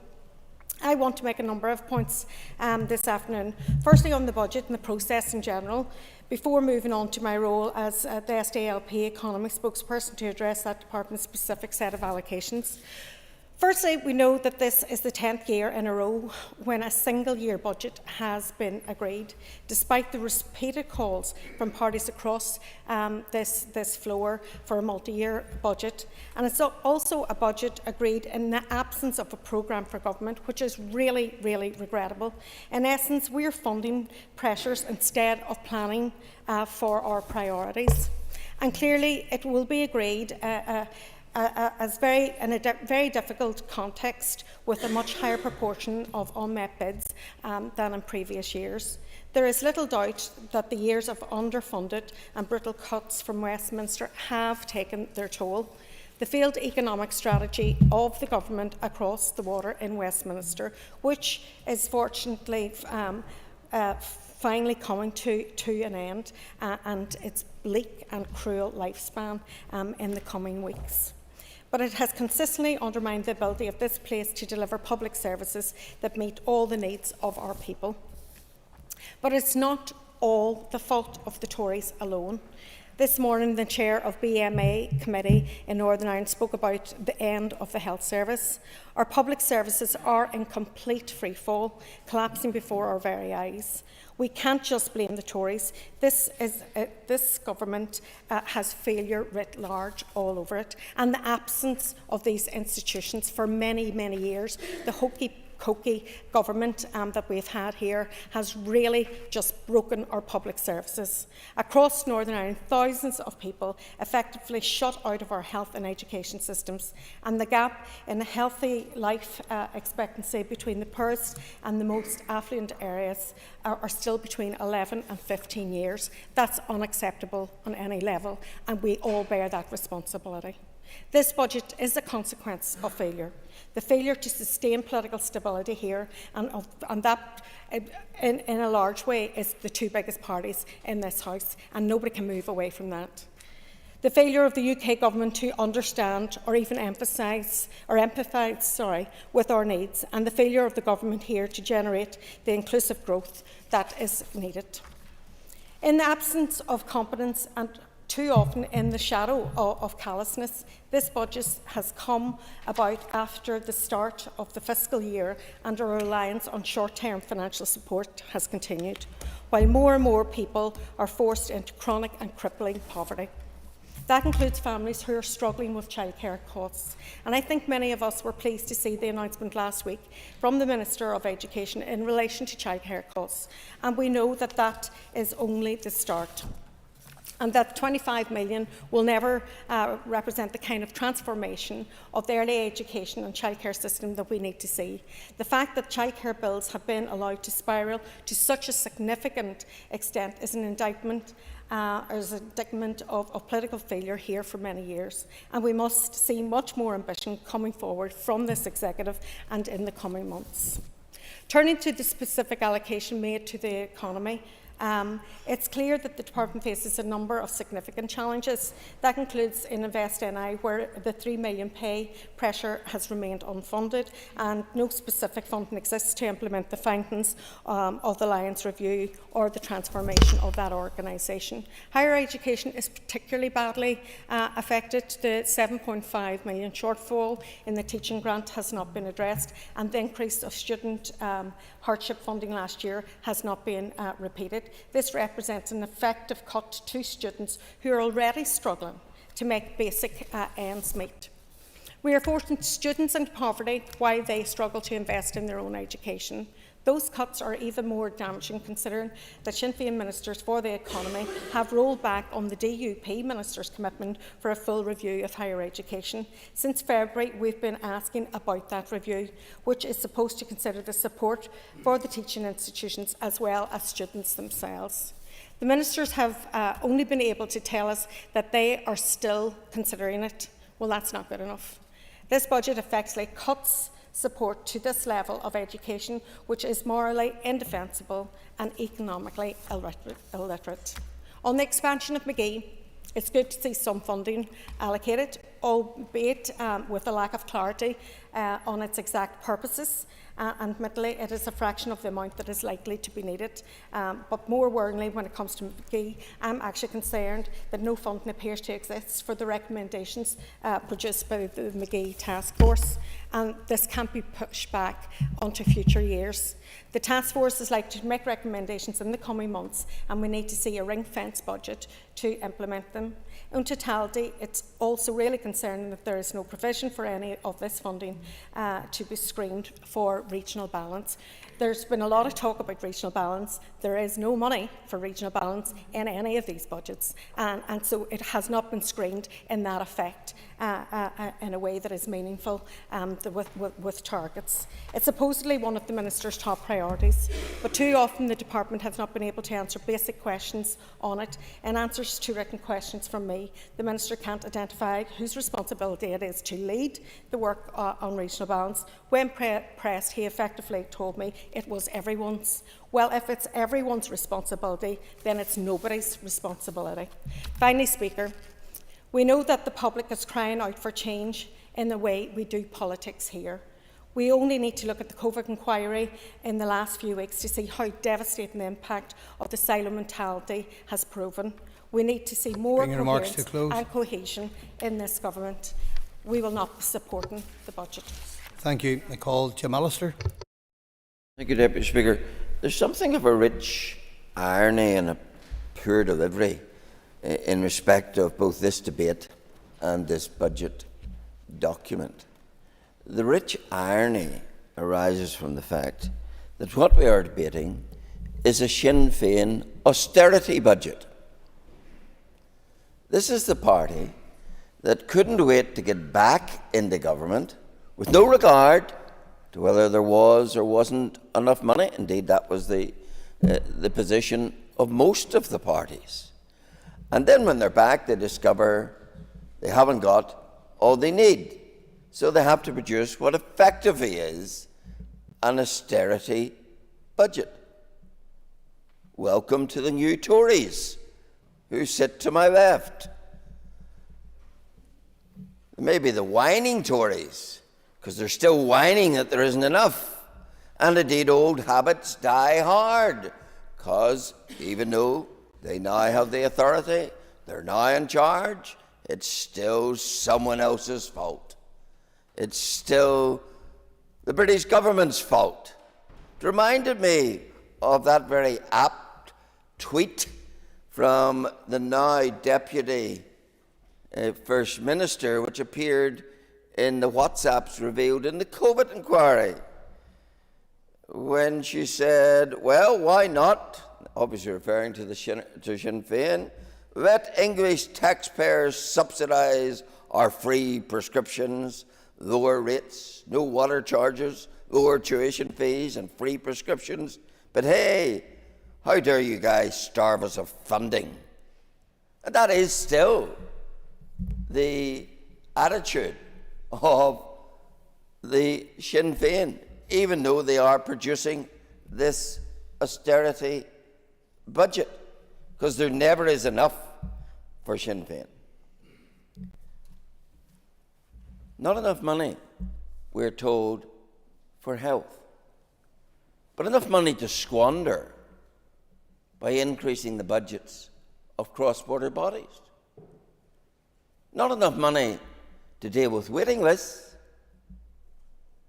I want to make a number of points this afternoon. Firstly, on the budget and the process in general, before moving on to my role as the SDLP economy spokesperson to address that department's specific set of allocations. Firstly, we know that this is the 10th year in a row when a single-year budget has been agreed, despite the repeated calls from parties across this floor for a multi-year budget. And it's also a budget agreed in the absence of a programme for government, which is really, really regrettable. In essence, we are funding pressures instead of planning for our priorities. And clearly, it will be agreed in a very difficult context with a much higher proportion of unmet bids than in previous years. There is little doubt that the years of underfunded and brutal cuts from Westminster have taken their toll. the failed economic strategy of the government across the water in Westminster, which is fortunately finally coming to an end, and its bleak and cruel lifespan in the coming weeks. But it has consistently undermined the ability of this place to deliver public services that meet all the needs of our people. But it's not all the fault of the Tories alone. This morning, the chair of BMA committee in Northern Ireland spoke about the end of the health service. Our public services are in complete freefall, collapsing before our very eyes. We can't just blame the Tories. This government has failure writ large all over it, and the absence of these institutions for many, many years, the hokey-cokey government that we've had here, has really just broken our public services. Across Northern Ireland, thousands of people effectively shut out of our health and education systems, and the gap in a healthy life expectancy between the poorest and the most affluent areas are still between 11 and 15 years. That's unacceptable on any level, and we all bear that responsibility. This budget is a consequence of failure. The failure to sustain political stability here, and that in a large way is the two biggest parties in this House, and nobody can move away from that. The failure of the UK government to understand or even empathise with our needs, and the failure of the government here to generate the inclusive growth that is needed. In the absence of competence and too often in the shadow of callousness, this budget has come about after the start of the fiscal year, and our reliance on short-term financial support has continued, while more and more people are forced into chronic and crippling poverty. That includes families who are struggling with childcare costs. And I think many of us were pleased to see the announcement last week from the Minister of Education in relation to childcare costs. And we know that that is only the start, and that 25 million will never represent the kind of transformation of the early education and childcare system that we need to see. The fact that childcare bills have been allowed to spiral to such a significant extent is an indictment of political failure here for many years, and we must see much more ambition coming forward from this executive and in the coming months. Turning to the specific allocation made to the economy, it's clear that the department faces a number of significant challenges. That includes in Invest NI, where the £3 million pay pressure has remained unfunded, and no specific funding exists to implement the findings of the Lyons Review or the transformation of that organisation. Higher education is particularly badly affected. The £7.5 million shortfall in the teaching grant has not been addressed, and the increase of student hardship funding last year has not been repeated. This represents an effective cut to students who are already struggling to make basic ends meet. We are forcing students into poverty while they struggle to invest in their own education. Those cuts are even more damaging considering that Sinn Féin ministers for the economy have rolled back on the DUP minister's commitment for a full review of higher education. Since February, we've been asking about that review, which is supposed to consider the support for the teaching institutions as well as students themselves. The ministers have only been able to tell us that they are still considering it. Well, that's not good enough. This budget effectively cuts support to this level of education, which is morally indefensible and economically illiterate. On the expansion of Magee, it's good to see some funding allocated, albeit with a lack of clarity on its exact purposes. Admittedly, it is a fraction of the amount that is likely to be needed. But more worryingly, when it comes to Magee, I'm actually concerned that no funding appears to exist for the recommendations produced by the Magee Task Force, and this can't be pushed back onto future years. The task force is likely to make recommendations in the coming months, and we need to see a ring-fence budget to implement them. In totality, it's also really concerning that there is no provision for any of this funding to be screened for regional balance. There's been a lot of talk about regional balance. There is no money for regional balance in any of these budgets, and so it has not been screened in that effect in a way that is meaningful with targets. It's supposedly one of the Minister's top priorities, but too often the Department has not been able to answer basic questions on it. In answers to written questions from me, the Minister can't identify whose responsibility it is to lead the work on regional balance. When pressed, he effectively told me it was everyone's. Well, if it's everyone's responsibility, then it's nobody's responsibility. Finally, Speaker, we know that the public is crying out for change in the way we do politics here. We only need to look at the COVID inquiry in the last few weeks to see how devastating the impact of the silo mentality has proven. We need to see more coherence and cohesion in this government. We will not be supporting the budget. Thank you. I call Jim Allister. Thank you, Deputy Speaker. There's something of a rich irony and a poor delivery in respect of both this debate and this budget document. The rich irony arises from the fact that what we are debating is a Sinn Féin austerity budget. This is the party that couldn't wait to get back into government with no regard to whether there was or wasn't enough money. Indeed, that was the position of most of the parties. And then when they're back, they discover they haven't got all they need. So they have to produce what effectively is an austerity budget. Welcome to the new Tories who sit to my left. Maybe the whining Tories, because they're still whining that there isn't enough. And indeed, old habits die hard, because even though they now have the authority, they're now in charge, it's still someone else's fault. It's still the British government's fault. It reminded me of that very apt tweet from the now Deputy First Minister, which appeared in the WhatsApps revealed in the COVID inquiry, when she said, well, why not, obviously referring to Sinn Féin, let English taxpayers subsidise our free prescriptions, lower rates, no water charges, lower tuition fees and free prescriptions. But hey, how dare you guys starve us of funding? And that is still the attitude of the Sinn Féin, even though they are producing this austerity budget, because there never is enough for Sinn Féin. Not enough money, we're told, for health, but enough money to squander by increasing the budgets of cross-border bodies. Not enough money to deal with waiting lists,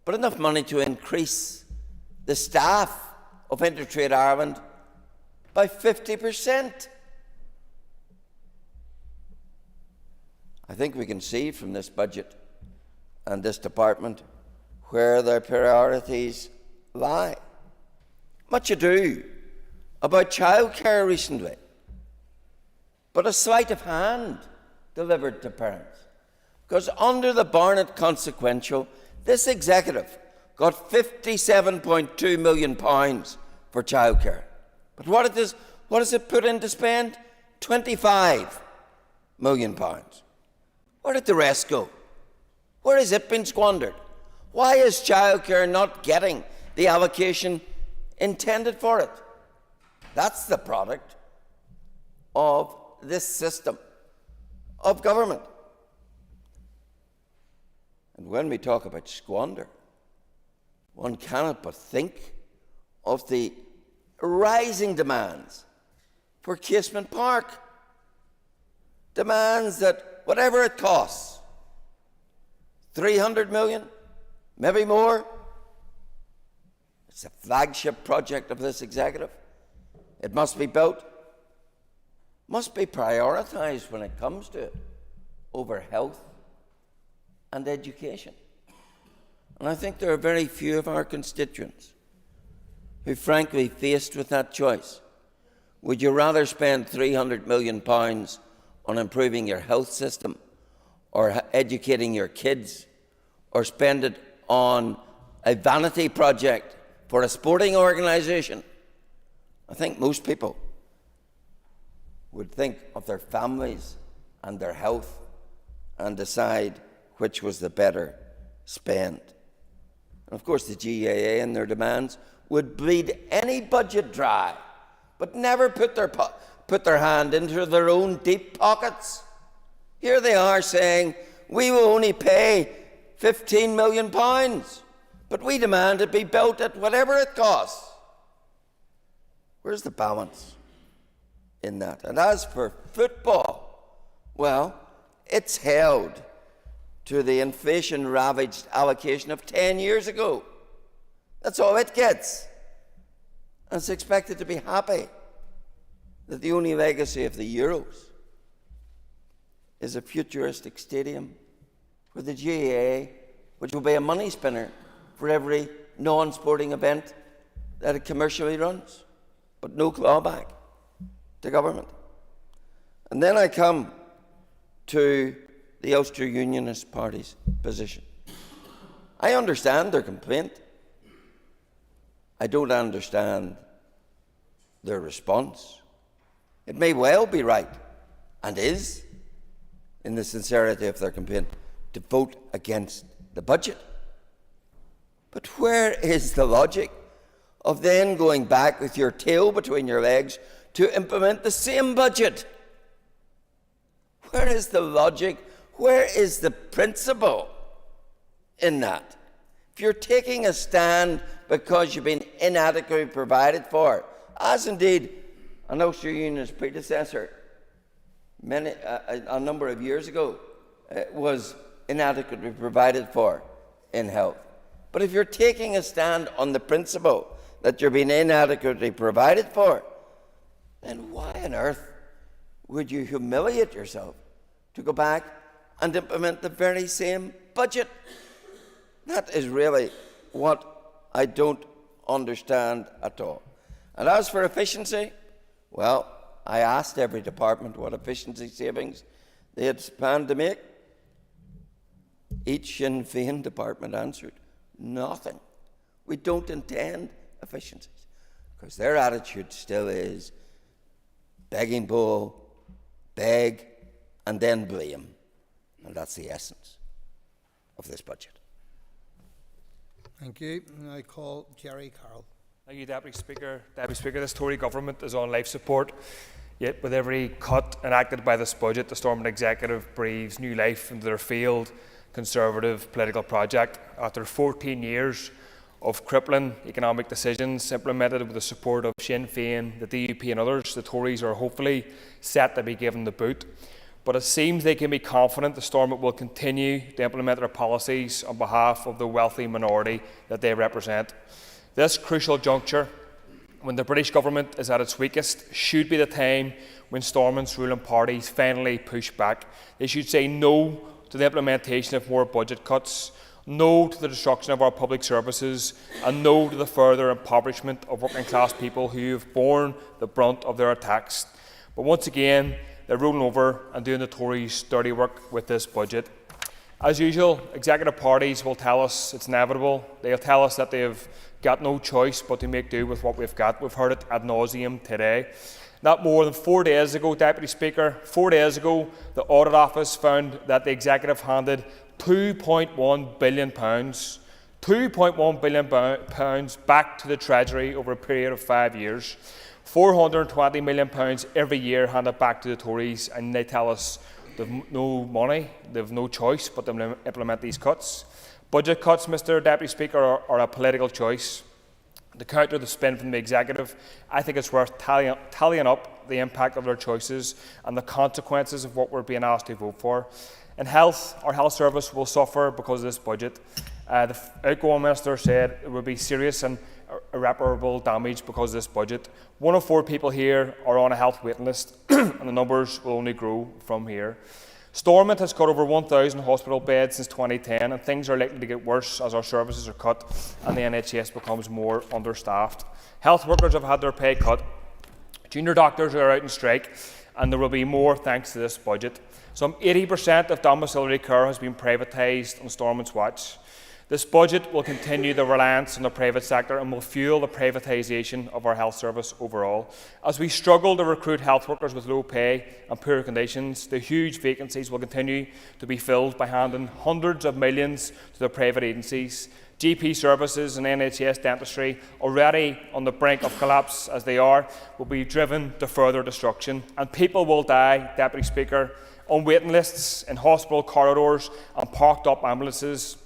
but enough money to increase the staff of Intertrade Ireland by 50%. I think we can see from this budget and this department where their priorities lie. Much ado about childcare recently, but a sleight of hand delivered to parents. Because under the Barnett consequential, this executive got £57.2 million for childcare. But what does it put in to spend? £25 million. Where did the rest go? Where has it been squandered? Why is childcare not getting the allocation intended for it? That's the product of this system of government. And when we talk about squander, one cannot but think of the rising demands for Casement Park. Demands that whatever it costs, 300 million, maybe more. It's a flagship project of this executive. It must be built, must be prioritised when it comes to it over health and education. And I think there are very few of our constituents who, frankly, faced with that choice, would you rather spend £300 million on improving your health system or educating your kids, or spend it on a vanity project for a sporting organisation? I think most people would think of their families and their health and decide which was the better spend. And of course, the GAA and their demands would bleed any budget dry, but never put their hand into their own deep pockets. Here they are saying, we will only pay £15 million, but we demand it be built at whatever it costs. Where's the balance in that? And as for football, well, it's held to the inflation-ravaged allocation of 10 years ago. That's all it gets. And it's expected to be happy that the only legacy of the Euros is a futuristic stadium where the GAA, which will be a money spinner for every non-sporting event that it commercially runs, but no clawback to government. And then I come to the Ulster Unionist Party's position. I understand their complaint. I don't understand their response. It may well be right, and is, in the sincerity of their complaint, to vote against the budget. But where is the logic of then going back with your tail between your legs to implement the same budget? Where is the logic? Where is the principle in that? If you're taking a stand because you've been inadequately provided for, as indeed an Ulster Unionist predecessor a number of years ago was inadequately provided for in health. But if you're taking a stand on the principle that you're being inadequately provided for, then why on earth would you humiliate yourself to go back and implement the very same budget? That is really what I don't understand at all. And as for efficiency, well, I asked every department what efficiency savings they had planned to make. Each Sinn Féin department answered, nothing. We don't intend efficiencies. Because their attitude still is begging bowl, beg, and then blame. And that's the essence of this budget. Thank you. And I call Jerry Carroll. Thank you, Deputy Speaker. Deputy Speaker, this Tory government is on life support. Yet with every cut enacted by this budget, the Stormont Executive breathes new life into their failed Conservative political project. After 14 years of crippling economic decisions implemented with the support of Sinn Féin, the DUP and others, the Tories are hopefully set to be given the boot. But it seems they can be confident the Stormont will continue to implement their policies on behalf of the wealthy minority that they represent. This crucial juncture, when the British government is at its weakest, should be the time when Stormont's ruling parties finally push back. They should say no to the implementation of more budget cuts, no to the destruction of our public services, and no to the further impoverishment of working class people who have borne the brunt of their attacks. But once again, they're rolling over and doing the Tories' dirty work with this budget. As usual, executive parties will tell us it's inevitable. They'll tell us that they've got no choice but to make do with what we've got. We've heard it ad nauseum today. Not more than 4 days ago, Deputy Speaker, 4 days ago, the Audit Office found that the Executive handed £2.1 billion, £2.1 billion back to the Treasury over a period of 5 years. £420 million every year handed back to the Tories, and they tell us they've no money, they've no choice but to implement these cuts. Budget cuts, Mr Deputy Speaker, are a political choice. To counter the spin from the Executive, I think it's worth tallying up the impact of their choices and the consequences of what we're being asked to vote for. In health, our health service will suffer because of this budget. The outgoing Minister said it would be serious and irreparable damage because of this budget. 1 of 4 people here are on a health waiting list, and the numbers will only grow from here. Stormont has cut over 1,000 hospital beds since 2010, and things are likely to get worse as our services are cut and the NHS becomes more understaffed. Health workers have had their pay cut, junior doctors are out on strike, and there will be more thanks to this budget. Some 80% of domiciliary care has been privatised on Stormont's watch. This budget will continue the reliance on the private sector and will fuel the privatisation of our health service overall. As we struggle to recruit health workers with low pay and poor conditions, the huge vacancies will continue to be filled by handing hundreds of millions to the private agencies. GP services and NHS dentistry, already on the brink of collapse as they are, will be driven to further destruction, and people will die, Deputy Speaker, on waiting lists, in hospital corridors and parked up ambulances.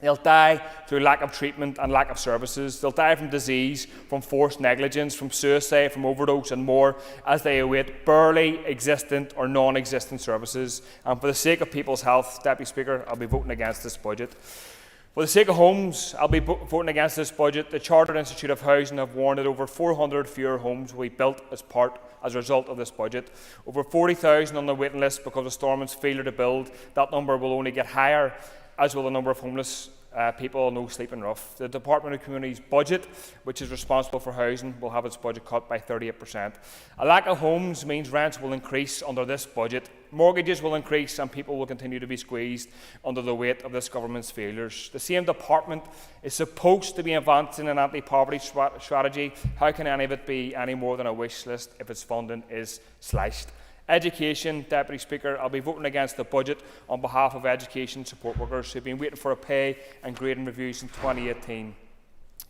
They'll die through lack of treatment and lack of services. They'll die from disease, from forced negligence, from suicide, from overdose and more, as they await barely existent or non-existent services. And for the sake of people's health, Deputy Speaker, I'll be voting against this budget. For the sake of homes, I'll be voting against this budget. The Chartered Institute of Housing have warned that over 400 fewer homes will be built as a result of this budget. Over 40,000 on the waiting list because of Stormont's failure to build. That number will only get higher, as will the number of homeless people no sleeping rough. The Department of Communities budget, which is responsible for housing, will have its budget cut by 38%. A lack of homes means rents will increase under this budget, mortgages will increase, and people will continue to be squeezed under the weight of this government's failures. The same department is supposed to be advancing an anti-poverty strategy. How can any of it be any more than a wish list if its funding is slashed? Education, Deputy Speaker, I'll be voting against the budget on behalf of education support workers who have been waiting for a pay and grading review since 2018.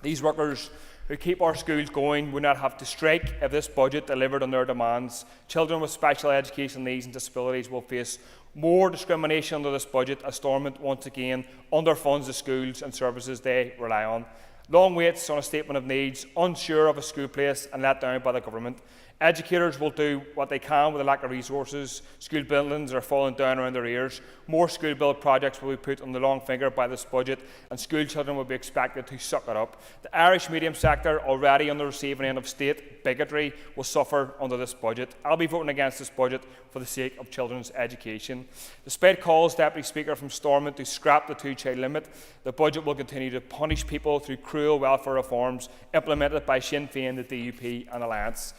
These workers who keep our schools going would not have to strike if this budget delivered on their demands. Children with special education needs and disabilities will face more discrimination under this budget as Stormont once again underfunds the schools and services they rely on. Long waits on a statement of needs, unsure of a school place and let down by the government. Educators will do what they can with a lack of resources. School buildings are falling down around their ears. More school build projects will be put on the long finger by this budget, and school children will be expected to suck it up. The Irish medium sector, already on the receiving end of state bigotry, will suffer under this budget. I'll be voting against this budget for the sake of children's education. Despite calls, Deputy Speaker, from Stormont to scrap the two-child limit, the budget will continue to punish people through cruel welfare reforms implemented by Sinn Féin, the DUP and Alliance.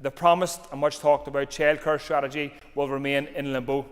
The promised and much talked about childcare strategy will remain in limbo,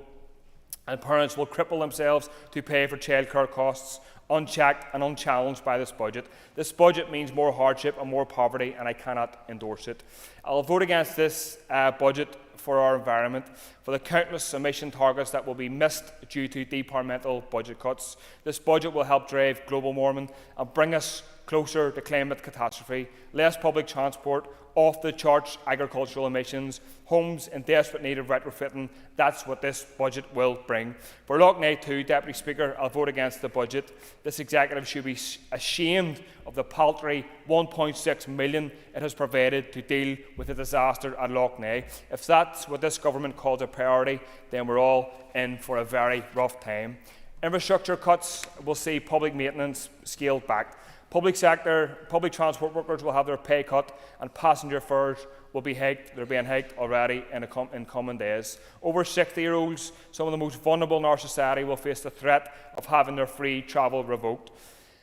and parents will cripple themselves to pay for childcare costs, unchecked and unchallenged by this budget. This budget means more hardship and more poverty, and I cannot endorse it. I'll vote against this budget for our environment, for the countless emission targets that will be missed due to departmental budget cuts. This budget will help drive global warming and bring us closer to climate catastrophe. Less public transport, off-the-charts agricultural emissions, homes in desperate need of retrofitting. That's what this budget will bring. For Loughnane 2, Deputy Speaker, I'll vote against the budget. This executive should be ashamed of the paltry $1.6 million it has provided to deal with the disaster at Loughnane. If that's what this government calls a priority, then we're all in for a very rough time. Infrastructure cuts will see public maintenance scaled back. Public transport workers will have their pay cut, and passenger fares will be hiked. They're being hiked already in coming days. Over 60-year-olds, some of the most vulnerable in our society, will face the threat of having their free travel revoked.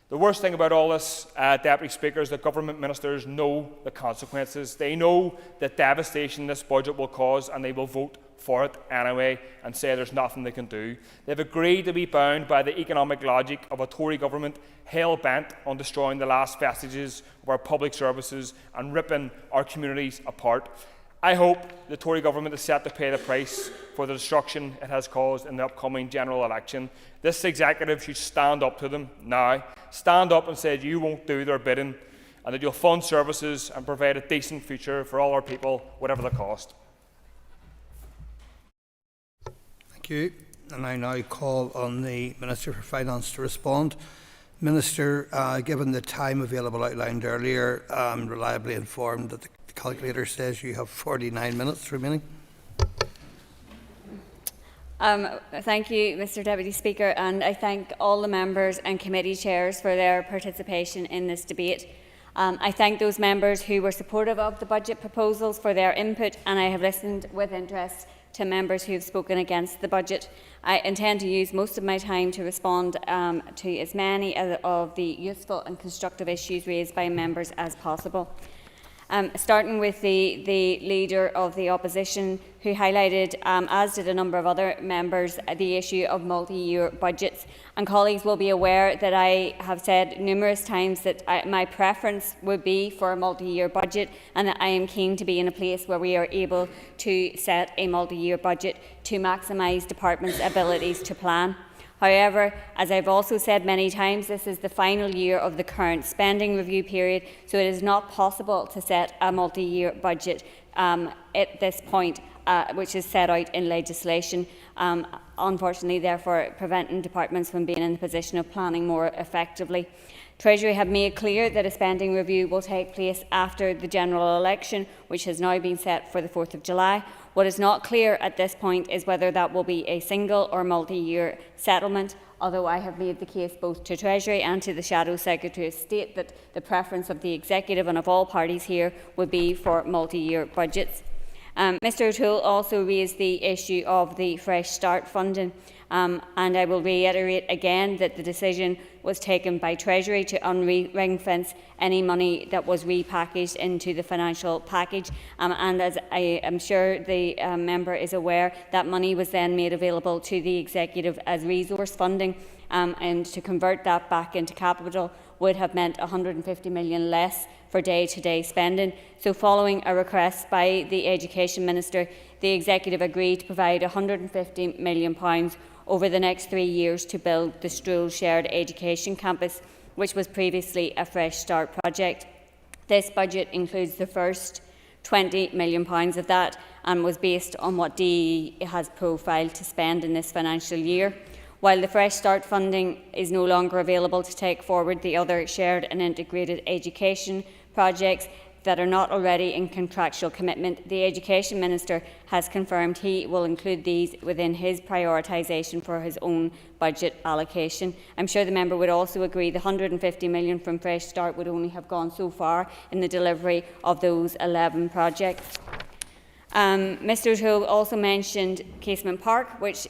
The worst thing about all this, Deputy Speaker, is that government ministers know the consequences. They know the devastation this budget will cause, and they will vote for it anyway and say there's nothing they can do. They've agreed to be bound by the economic logic of a Tory government hell-bent on destroying the last vestiges of our public services and ripping our communities apart. I hope the Tory government is set to pay the price for the destruction it has caused in the upcoming general election. This executive should stand up to them now. Stand up and say you won't do their bidding, and that you'll fund services and provide a decent future for all our people, whatever the cost. Thank you. And I now call on the Minister for Finance to respond. Minister, given the time available outlined earlier, I'm reliably informed that the calculator says you have 49 minutes remaining. Thank you, Mr Deputy Speaker, and I thank all the members and committee chairs for their participation in this debate. I thank those members who were supportive of the budget proposals for their input, and I have listened with interest to members who have spoken against the budget. I intend to use most of my time to respond to as many of the useful and constructive issues raised by members as possible. Starting with the Leader of the Opposition, who highlighted, as did a number of other members, the issue of multi-year budgets. And colleagues will be aware that I have said numerous times that my preference would be for a multi-year budget, and that I am keen to be in a place where we are able to set a multi-year budget to maximise departments' abilities to plan. However, as I've also said many times, this is the final year of the current spending review period, so it is not possible to set a multi-year budget at this point, which is set out in legislation, unfortunately therefore preventing departments from being in the position of planning more effectively. Treasury have made clear that a spending review will take place after the general election, which has now been set for the 4th of July. What is not clear at this point is whether that will be a single or multi-year settlement, although I have made the case both to Treasury and to the Shadow Secretary of State that the preference of the Executive and of all parties here would be for multi-year budgets. Mr O'Toole also raised the issue of the Fresh Start funding, and I will reiterate again that the decision was taken by Treasury to unring-fence any money that was repackaged into the financial package, and as I am sure the member is aware, that money was then made available to the Executive as resource funding, and to convert that back into capital would have meant 150 million less for day-to-day spending. So following a request by the Education Minister, the Executive agreed to provide £150 million over the next 3 years to build the Stroll Shared Education Campus, which was previously a Fresh Start project. This budget includes the first £20 million of that and was based on what DE has profiled to spend in this financial year. While the Fresh Start funding is no longer available to take forward the other shared and integrated education projects that are not already in contractual commitment, the Education Minister has confirmed he will include these within his prioritisation for his own budget allocation. I'm sure the member would also agree the £150 million from Fresh Start would only have gone so far in the delivery of those 11 projects. Mr O'Toole also mentioned Casement Park, which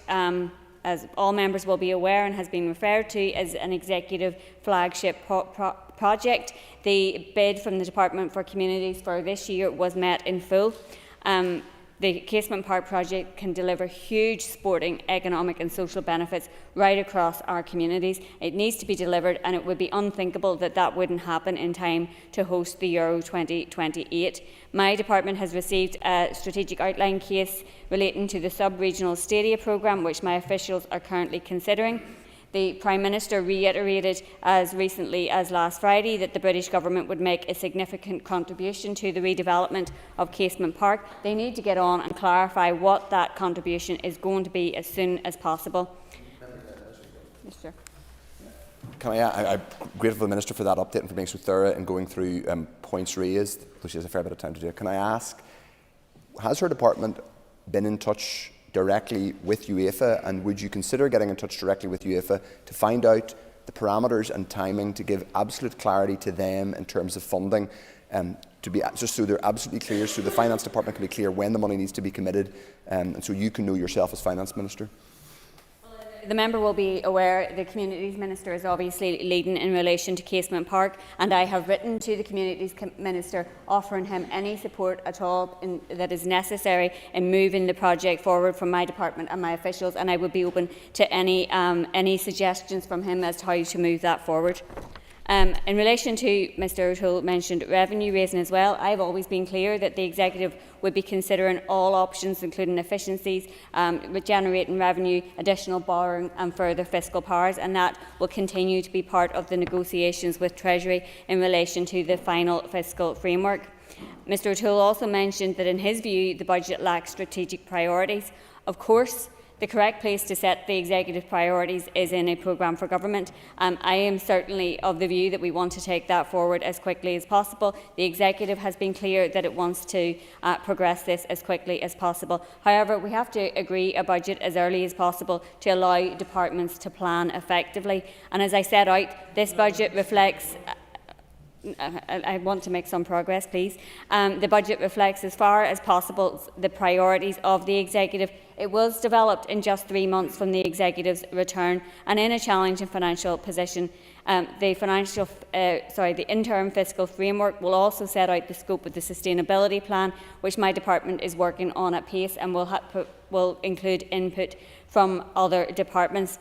as all members will be aware and has been referred to as an Executive flagship project. The bid from the Department for Communities for this year was met in full. The Casement Park project can deliver huge sporting, economic and social benefits right across our communities. It needs to be delivered, and it would be unthinkable that that wouldn't happen in time to host the Euro 2028. My department has received a strategic outline case relating to the sub-regional stadia programme, which my officials are currently considering. The Prime Minister reiterated as recently as last Friday that the British Government would make a significant contribution to the redevelopment of Casement Park. They need to get on and clarify what that contribution is going to be as soon as possible. Mr. I'm grateful to the Minister for that update and for being so thorough and going through points raised, which is a fair bit of time to do. Can I ask, has her department been in touch directly with UEFA, and would you consider getting in touch directly with UEFA to find out the parameters and timing to give absolute clarity to them in terms of funding, to be just so they're absolutely clear, so the Finance Department can be clear when the money needs to be committed, and so you can know yourself as Finance Minister? The member will be aware the Communities Minister is obviously leading in relation to Casement Park, and I have written to the Communities Minister offering him any support at all that is necessary in moving the project forward from my department and my officials, and I would be open to any suggestions from him as to how to move that forward. In relation to Mr O'Toole mentioned revenue raising as well, I have always been clear that the Executive would be considering all options, including efficiencies, generating revenue, additional borrowing and further fiscal powers, and that will continue to be part of the negotiations with Treasury in relation to the final fiscal framework. Mr O'Toole also mentioned that in his view the budget lacks strategic priorities. Of course, the correct place to set the Executive priorities is in a programme for government. I am certainly of the view that we want to take that forward as quickly as possible. The Executive has been clear that it wants to progress this as quickly as possible. However, we have to agree a budget as early as possible to allow departments to plan effectively. And as I set out, this budget reflects I want to make some progress, please. The budget reflects as far as possible the priorities of the Executive. It was developed in just 3 months from the Executive's return and in a challenging financial position. The interim fiscal framework will also set out the scope of the sustainability plan, which my department is working on at pace and will include input from other departments.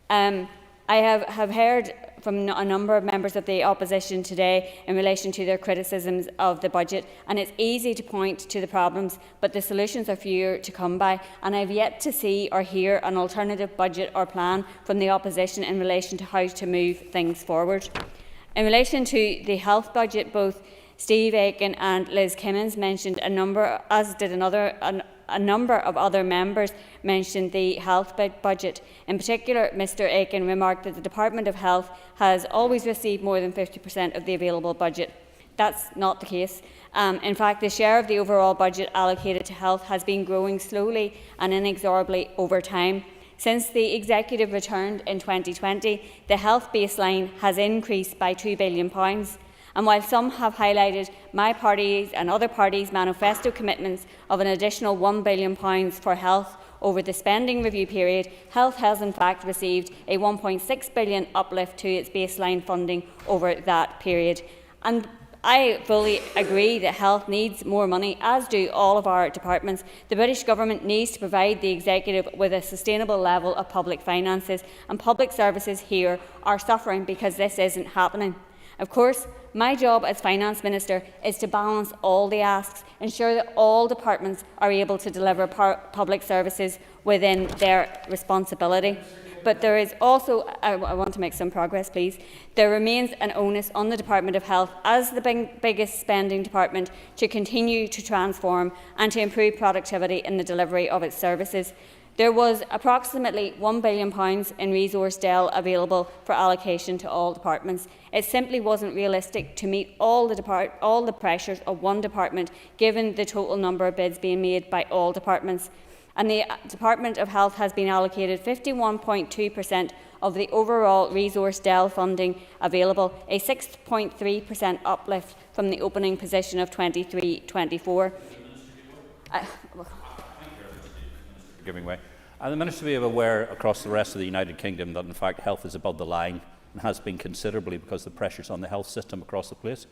I have heard from a number of members of the opposition today in relation to their criticisms of the budget, and it's easy to point to the problems, but the solutions are fewer to come by, and I've yet to see or hear an alternative budget or plan from the opposition in relation to how to move things forward. In relation to the health budget, both Steve Aiken and Liz Kimmins mentioned a number, as did a number of other members mentioned the health budget. In particular, Mr Aiken remarked that the Department of Health has always received more than 50% of the available budget. That's not the case. In fact, the share of the overall budget allocated to health has been growing slowly and inexorably over time. Since the Executive returned in 2020, the health baseline has increased by £2 billion. And while some have highlighted my party's and other parties' manifesto commitments of an additional £1 billion for health over the spending review period, health has in fact received a £1.6 billion uplift to its baseline funding over that period. And I fully agree that health needs more money, as do all of our departments. The British Government needs to provide the Executive with a sustainable level of public finances, and public services here are suffering because this isn't happening. Of course, my job as Finance Minister is to balance all the asks, ensure that all departments are able to deliver public services within their responsibility. But there is also, I want to make some progress please, there remains an onus on the Department of Health as the biggest spending department to continue to transform and to improve productivity in the delivery of its services. There was approximately £1 billion in resource DEL available for allocation to all departments. It simply wasn't realistic to meet all the pressures of one department, given the total number of bids being made by all departments. And the Department of Health has been allocated 51.2% of the overall resource DEL funding available, a 6.3% uplift from the opening position of 23-24. Giving way. And the Minister be aware across the rest of the United Kingdom that in fact health is above the line and has been considerably because of the pressures on the health system across the place.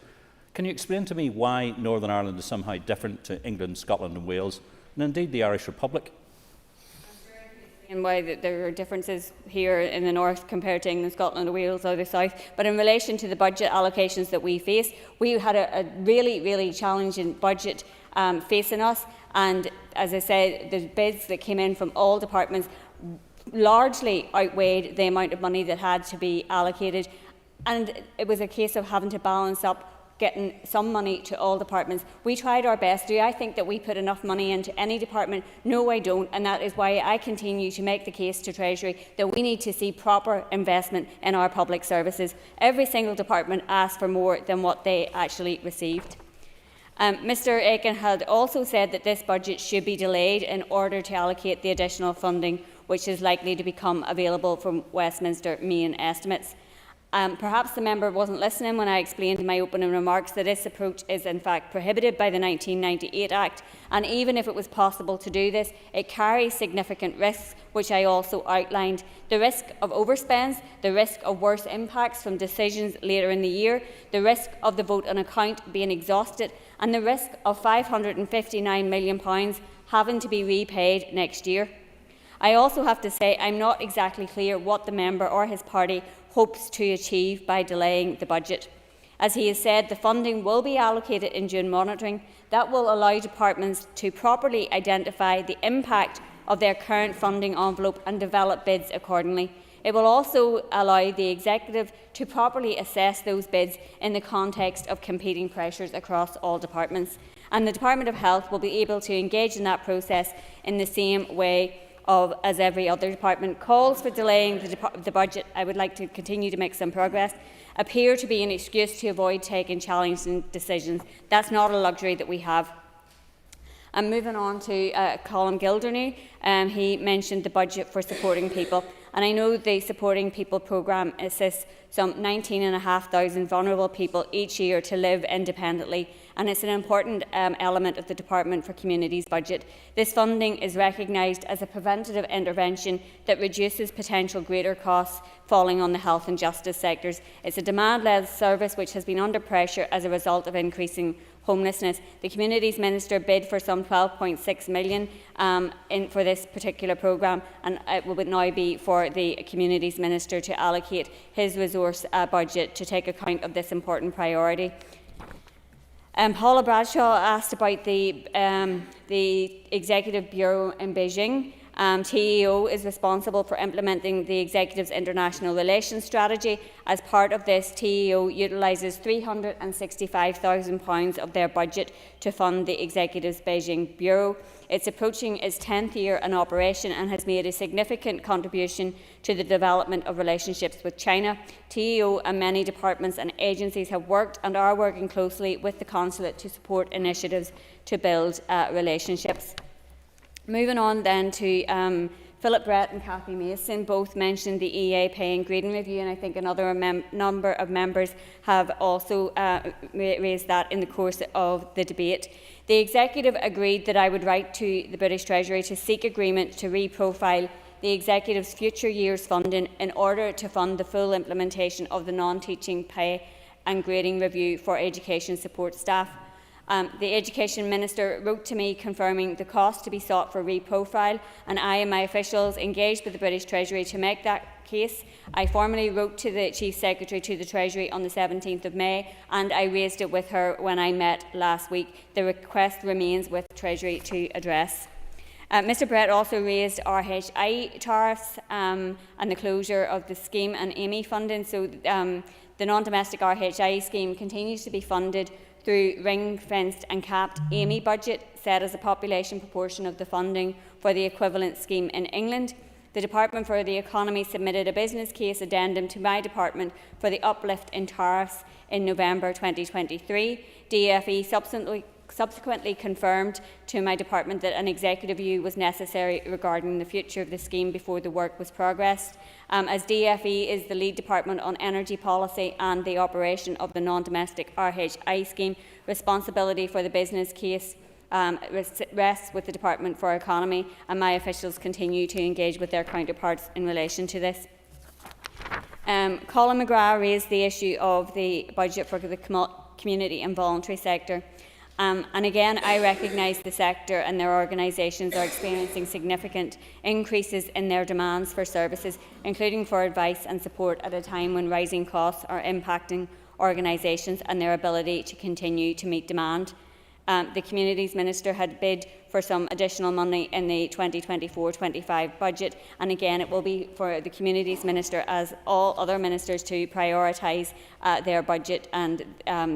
Can you explain to me why Northern Ireland is somehow different to England, Scotland and Wales, and indeed the Irish Republic? And why there are differences here in the north compared to England, Scotland, Wales or the south. But in relation to the budget allocations that we face, we had a really, really challenging budget facing us. And as I said, the bids that came in from all departments largely outweighed the amount of money that had to be allocated. And it was a case of having to balance up getting some money to all departments. We tried our best. Do I think that we put enough money into any department? No, I don't, and that is why I continue to make the case to Treasury that we need to see proper investment in our public services. Every single department asked for more than what they actually received. Mr Aiken had also said that this budget should be delayed in order to allocate the additional funding which is likely to become available from Westminster main estimates. Perhaps the member wasn't listening when I explained in my opening remarks that this approach is in fact prohibited by the 1998 Act, and even if it was possible to do this, it carries significant risks, which I also outlined. The risk of overspends, the risk of worse impacts from decisions later in the year, the risk of the vote on account being exhausted, and the risk of £559 million having to be repaid next year. I also have to say I'm not exactly clear what the member or his party hopes to achieve by delaying the budget. As he has said, the funding will be allocated in June monitoring. That will allow departments to properly identify the impact of their current funding envelope and develop bids accordingly. It will also allow the Executive to properly assess those bids in the context of competing pressures across all departments. And the Department of Health will be able to engage in that process in the same way as every other department. Calls for delaying the budget, I would like to continue to make some progress, appear to be an excuse to avoid taking challenging decisions. That's not a luxury that we have. And moving on to Colin Gildernew, he mentioned the budget for supporting people. and I know the Supporting People programme assists some 19,500 vulnerable people each year to live independently, and it's an important element of the Department for Communities budget. This funding is recognised as a preventative intervention that reduces potential greater costs falling on the health and justice sectors. It's a demand-led service which has been under pressure as a result of increasing homelessness. The Communities Minister bid for some £12.6 million for this particular programme, and it would now be for the Communities Minister to allocate his resource budget to take account of this important priority. Paula Bradshaw asked about the Executive Bureau in Beijing. TEO is responsible for implementing the Executive's international relations strategy. As part of this, TEO utilises £365,000 of their budget to fund the Executive's Beijing Bureau. It's approaching its 10th year in operation and has made a significant contribution to the development of relationships with China. TEO and many departments and agencies have worked and are working closely with the Consulate to support initiatives to build relationships. Moving on then to Philip Brett and Cathy Mason, both mentioned the EA pay and grading review, and I think another number of members have also raised that in the course of the debate. The Executive agreed that I would write to the British Treasury to seek agreement to reprofile the Executive's future years funding in order to fund the full implementation of the non-teaching pay and grading review for education support staff. The Education Minister wrote to me confirming the cost to be sought for reprofile, and I and my officials engaged with the British Treasury to make that case. I formally wrote to the Chief Secretary to the Treasury on the 17th of May, and I raised it with her when I met last week. The request remains with Treasury to address. Mr Brett also raised RHI tariffs and the closure of the scheme and AMI funding. So the non-domestic RHI scheme continues to be funded through ring-fenced and capped AMI budget set as a population proportion of the funding for the equivalent scheme in England. The Department for the Economy submitted a business case addendum to my department for the uplift in tariffs in November 2023. DFE subsequently confirmed to my department that an executive review was necessary regarding the future of the scheme before the work was progressed. As DFE is the lead department on energy policy and the operation of the non-domestic RHI scheme, responsibility for the business case rests with the Department for Economy, and my officials continue to engage with their counterparts in relation to this. Colin McGrath raised the issue of the budget for the community and voluntary sector. And again, I recognise the sector and their organisations are experiencing significant increases in their demands for services, including for advice and support at a time when rising costs are impacting organisations and their ability to continue to meet demand. The Communities Minister had bid for some additional money in the 2024-25 budget, and again it will be for the Communities Minister, as all other ministers, to prioritise their budget and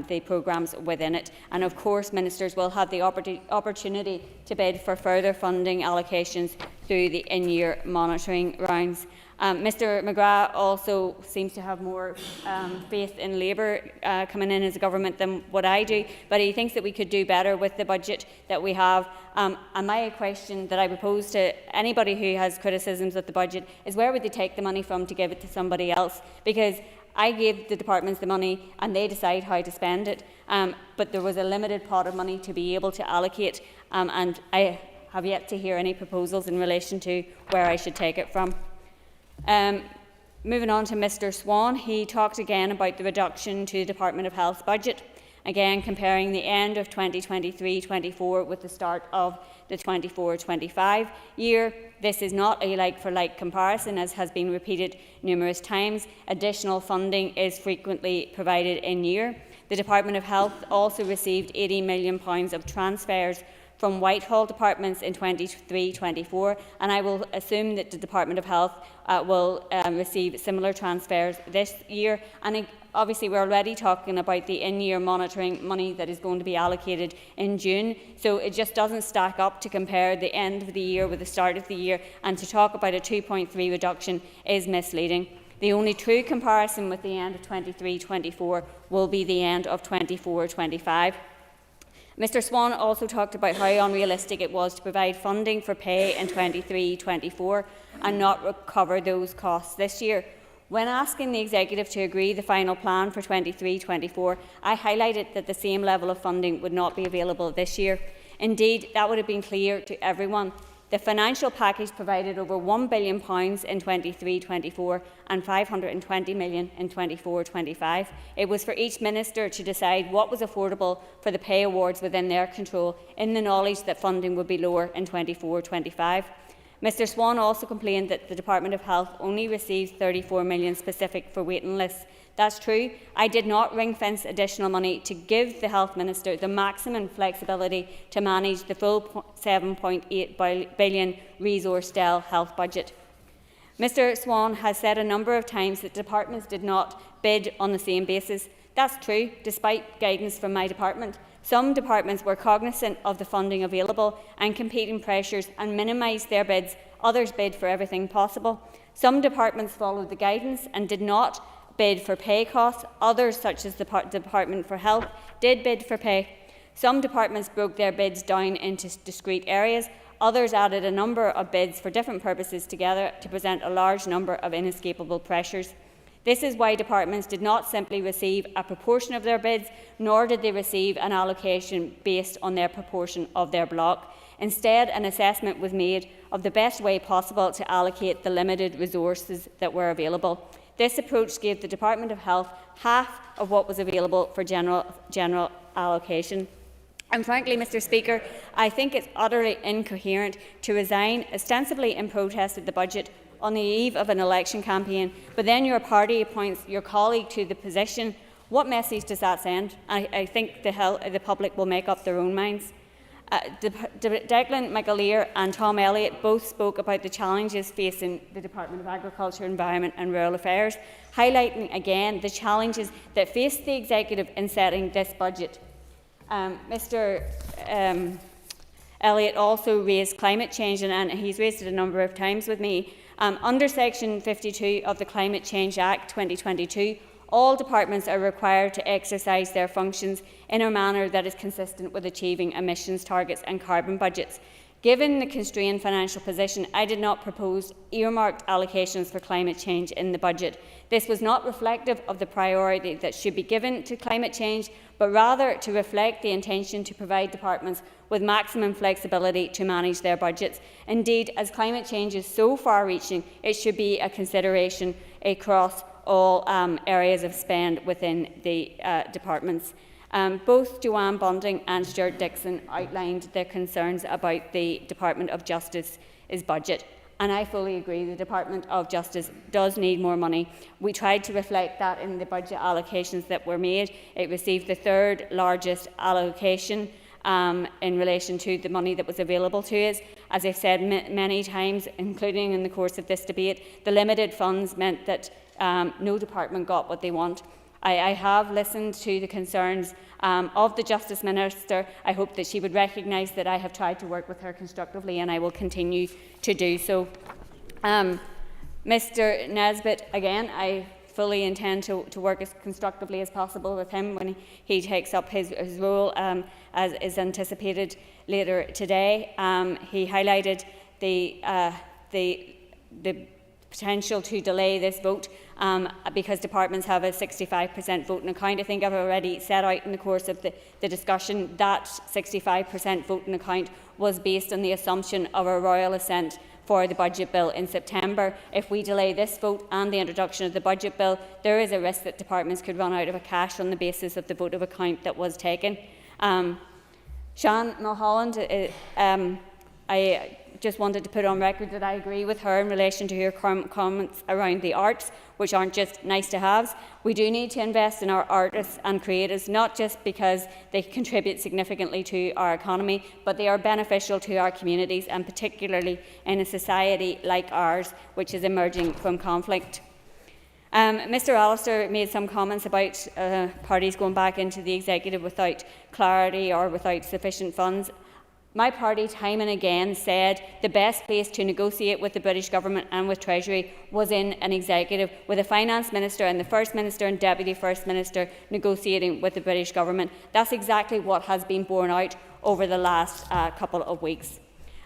the programmes within it. And of course ministers will have the opportunity to bid for further funding allocations through the in-year monitoring rounds. Mr McGrath also seems to have more faith in Labour coming in as a government than what I do, but he thinks that we could do better with the budget that we have. And my question that I would pose to anybody who has criticisms of the budget is, where would they take the money from to give it to somebody else? Because I gave the departments the money and they decide how to spend it, but there was a limited pot of money to be able to allocate, and I have yet to hear any proposals in relation to where I should take it from. Moving on to Mr Swan, he talked again about the reduction to the Department of Health's budget, again comparing the end of 2023-24 with the start of the 24-25 year. This is not a like-for-like comparison, as has been repeated numerous times. Additional funding is frequently provided in year. The Department of Health also received £80 million of transfers from Whitehall departments in 23-24, and I will assume that the Department of Health will receive similar transfers this year. And obviously we're already talking about the in-year monitoring money that is going to be allocated in June, so it just doesn't stack up to compare the end of the year with the start of the year, and to talk about a 2.3 reduction is misleading. The only true comparison with the end of 23-24 will be the end of 24-25. Mr Swan also talked about how unrealistic it was to provide funding for pay in 23-24 and not recover those costs this year. When asking the Executive to agree the final plan for 23-24, I highlighted that the same level of funding would not be available this year. Indeed, that would have been clear to everyone. The financial package provided over £1 billion in 23-24 and £520 million in 24-25. It was for each minister to decide what was affordable for the pay awards within their control, in the knowledge that funding would be lower in 24-25. Mr Swan also complained that the Department of Health only received £34 million specific for waiting lists. That's true. I did not ring-fence additional money to give the Health Minister the maximum flexibility to manage the full £7.8 billion resource-style health budget. Mr Swan has said a number of times that departments did not bid on the same basis. That's true, despite guidance from my department. Some departments were cognisant of the funding available and competing pressures and minimised their bids. Others bid for everything possible. Some departments followed the guidance and did not bid for pay costs. Others, such as the Department for Health, did bid for pay. Some departments broke their bids down into discrete areas. Others added a number of bids for different purposes together to present a large number of inescapable pressures. This is why departments did not simply receive a proportion of their bids, nor did they receive an allocation based on their proportion of their block. Instead, an assessment was made of the best way possible to allocate the limited resources that were available. This approach gave the Department of Health half of what was available for general allocation. And frankly, Mr Speaker, I think it's utterly incoherent to resign ostensibly in protest of the budget on the eve of an election campaign, but then your party appoints your colleague to the position. What message does that send? I think the public will make up their own minds. Declan Maguirc and Tom Elliott both spoke about the challenges facing the Department of Agriculture, Environment and Rural Affairs, highlighting again the challenges that face the Executive in setting this budget. Mr Elliott also raised climate change, and he's raised it a number of times with me. Under Section 52 of the Climate Change Act 2022, all departments are required to exercise their functions in a manner that is consistent with achieving emissions targets and carbon budgets. Given the constrained financial position, I did not propose earmarked allocations for climate change in the budget. This was not reflective of the priority that should be given to climate change, but rather to reflect the intention to provide departments with maximum flexibility to manage their budgets. Indeed, as climate change is so far-reaching, it should be a consideration across all areas of spend within the departments. Both Joanne Bunting and Stuart Dixon outlined their concerns about the Department of Justice's budget, and I fully agree the Department of Justice does need more money. We tried to reflect that in the budget allocations that were made. It received the third largest allocation in relation to the money that was available to us. As I've said many times, including in the course of this debate, the limited funds meant that no department got what they want. I have listened to the concerns of the Justice Minister. I hope that she would recognise that I have tried to work with her constructively, and I will continue to do so. Mr Nesbitt, again, I fully intend to work as constructively as possible with him when he takes up his role as is anticipated later today. He highlighted the potential to delay this vote because departments have a 65% vote in account. I think I've already set out in the course of the discussion that 65% vote in account was based on the assumption of a royal assent for the budget bill in September. If we delay this vote and the introduction of the budget bill, there is a risk that departments could run out of cash on the basis of the vote of account that was taken. Sian Mulholland, I just wanted to put on record that I agree with her in relation to her comments around the arts, which aren't just nice to haves. We do need to invest in our artists and creatives, not just because they contribute significantly to our economy, but they are beneficial to our communities, and particularly in a society like ours, which is emerging from conflict. Mr Allister made some comments about parties going back into the Executive without clarity or without sufficient funds. My party time and again said the best place to negotiate with the British Government and with Treasury was in an executive, with the Finance Minister and the First Minister and Deputy First Minister negotiating with the British Government. That's exactly what has been borne out over the last couple of weeks.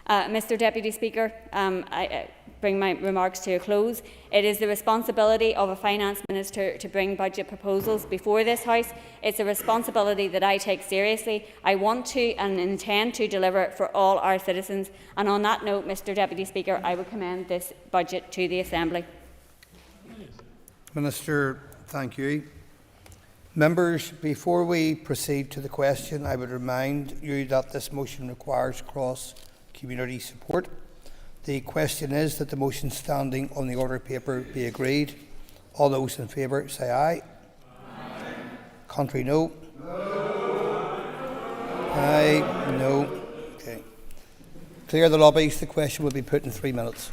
Mr Deputy Speaker, I bring my remarks to a close. It is the responsibility of a Finance Minister to bring budget proposals before this House. It's a responsibility that I take seriously. I want to and intend to deliver for all our citizens. And on that note, Mr Deputy Speaker, I would commend this budget to the Assembly. Minister, thank you. Members, before we proceed to the question, I would remind you that this motion requires cross-community support. The question is that the motion standing on the order paper be agreed. All those in favour say aye. Aye. Contrary, no. No. Aye, no. Okay. Clear the lobbies. The question will be put in 3 minutes.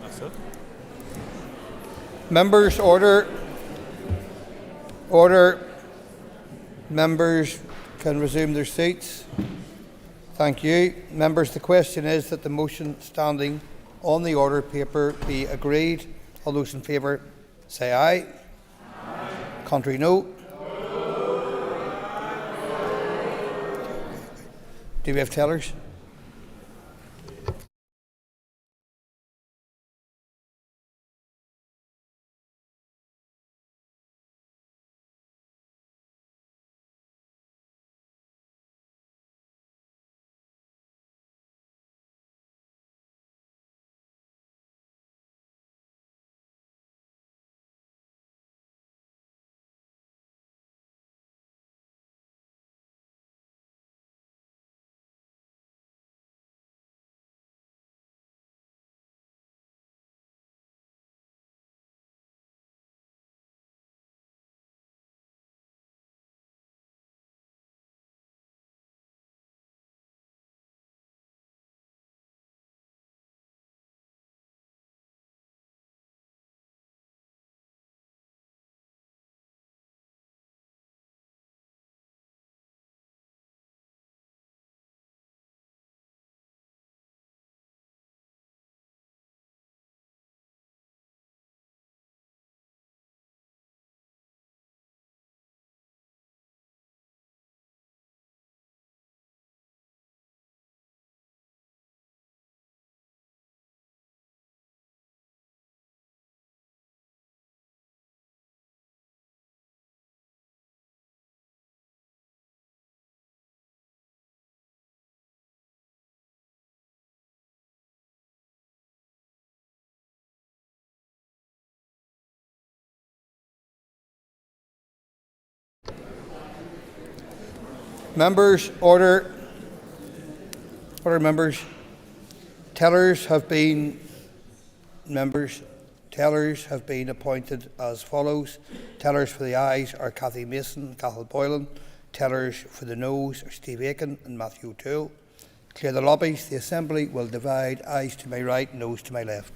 That's it. Members, order. Order. Members can resume their seats. Thank you. Members, the question is that the motion standing on the order paper be agreed. All those in favour say aye. Aye. Contrary, no. Do we have tellers? Members, order. Order, members. Tellers have been appointed as follows. Tellers for the ayes are Cathy Mason, Cathal Boylan. Tellers for the noes are Steve Aiken and Matthew O'Toole. Clear the lobbies. The Assembly will divide ayes to my right, noes to my left.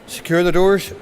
Secure the doors.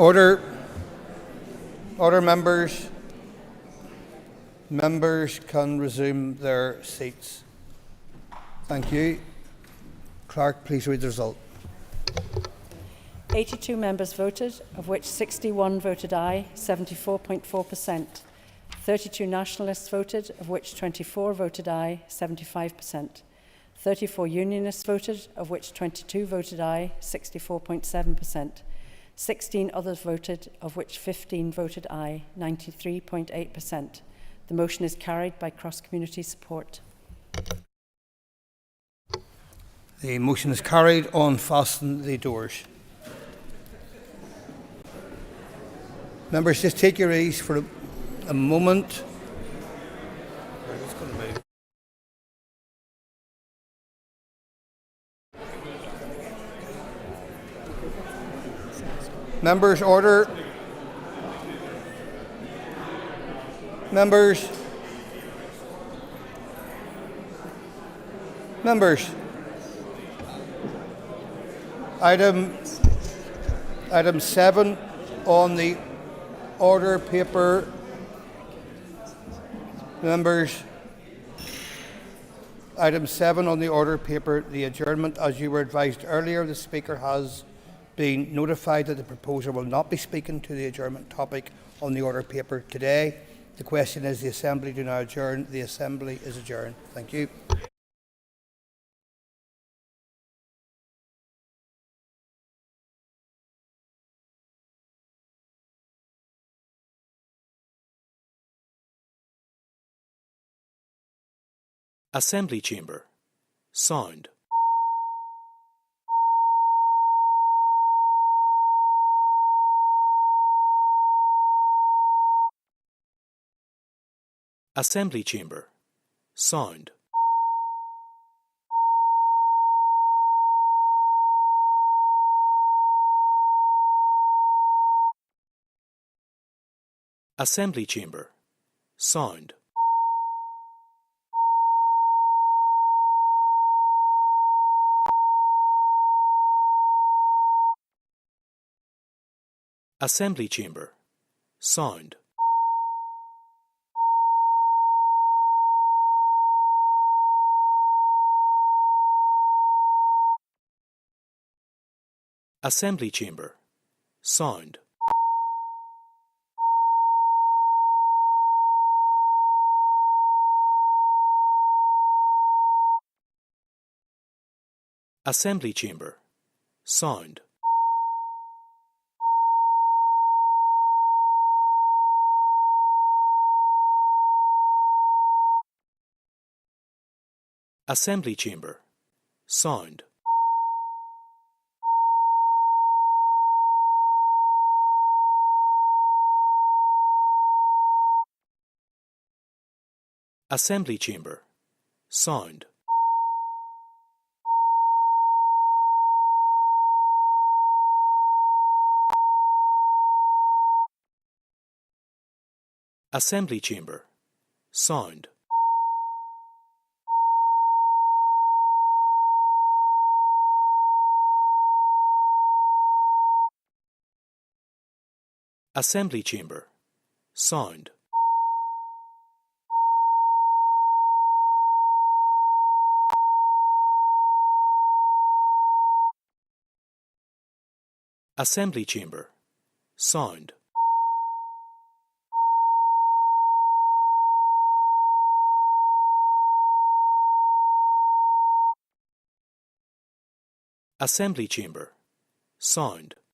Order. Order, members. Members can resume their seats. Thank you. Clerk, please read the result. 82 members voted, of which 61 voted aye, 74.4%. 32 nationalists voted, of which 24 voted aye, 75%. 34 unionists voted, of which 22 voted aye, 64.7%. 16 others voted, of which 15 voted aye, 93.8%. The motion is carried by cross-community support. The motion is carried. Unfasten the doors. Members, just take your ease for a moment. Members, order. Members. Members. Item 7 on the order paper. Members. Item 7 on the order paper, the adjournment. As you were advised earlier, the Speaker has been notified that the proposer will not be speaking to the adjournment topic on the order paper today. The question is, the Assembly do now adjourn. The Assembly is adjourned. Thank you. Assembly Chamber. Sound. Assembly Chamber. Sound. Assembly Chamber. Sound. Assembly Chamber. Sound. Assembly Chamber. Sound. Assembly Chamber. Sound. Assembly Chamber. Sound. Assembly Chamber. Sound. Assembly Chamber. Sound. Assembly Chamber. Sound. Assembly Chamber. Sound. Assembly Chamber. Sound.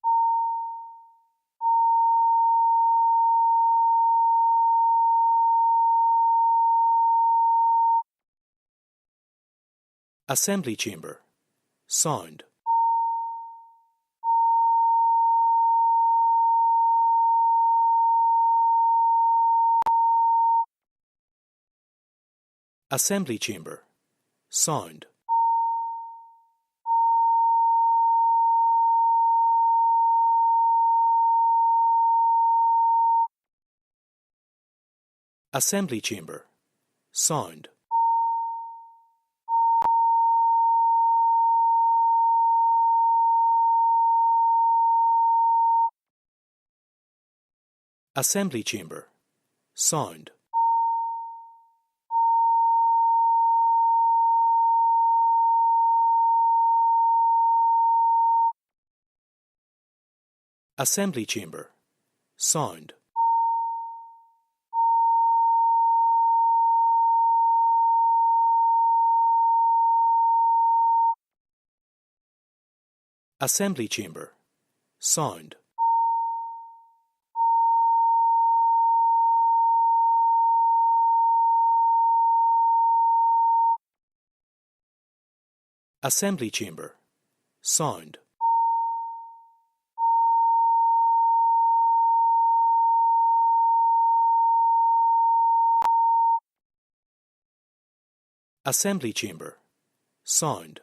Assembly Chamber. Sound. Assembly Chamber. Sound. Assembly Chamber. Sound. Assembly chamber. Sound. Assembly chamber. Sound. Assembly chamber. Sound. Assembly chamber. Sound. Assembly chamber. Sound.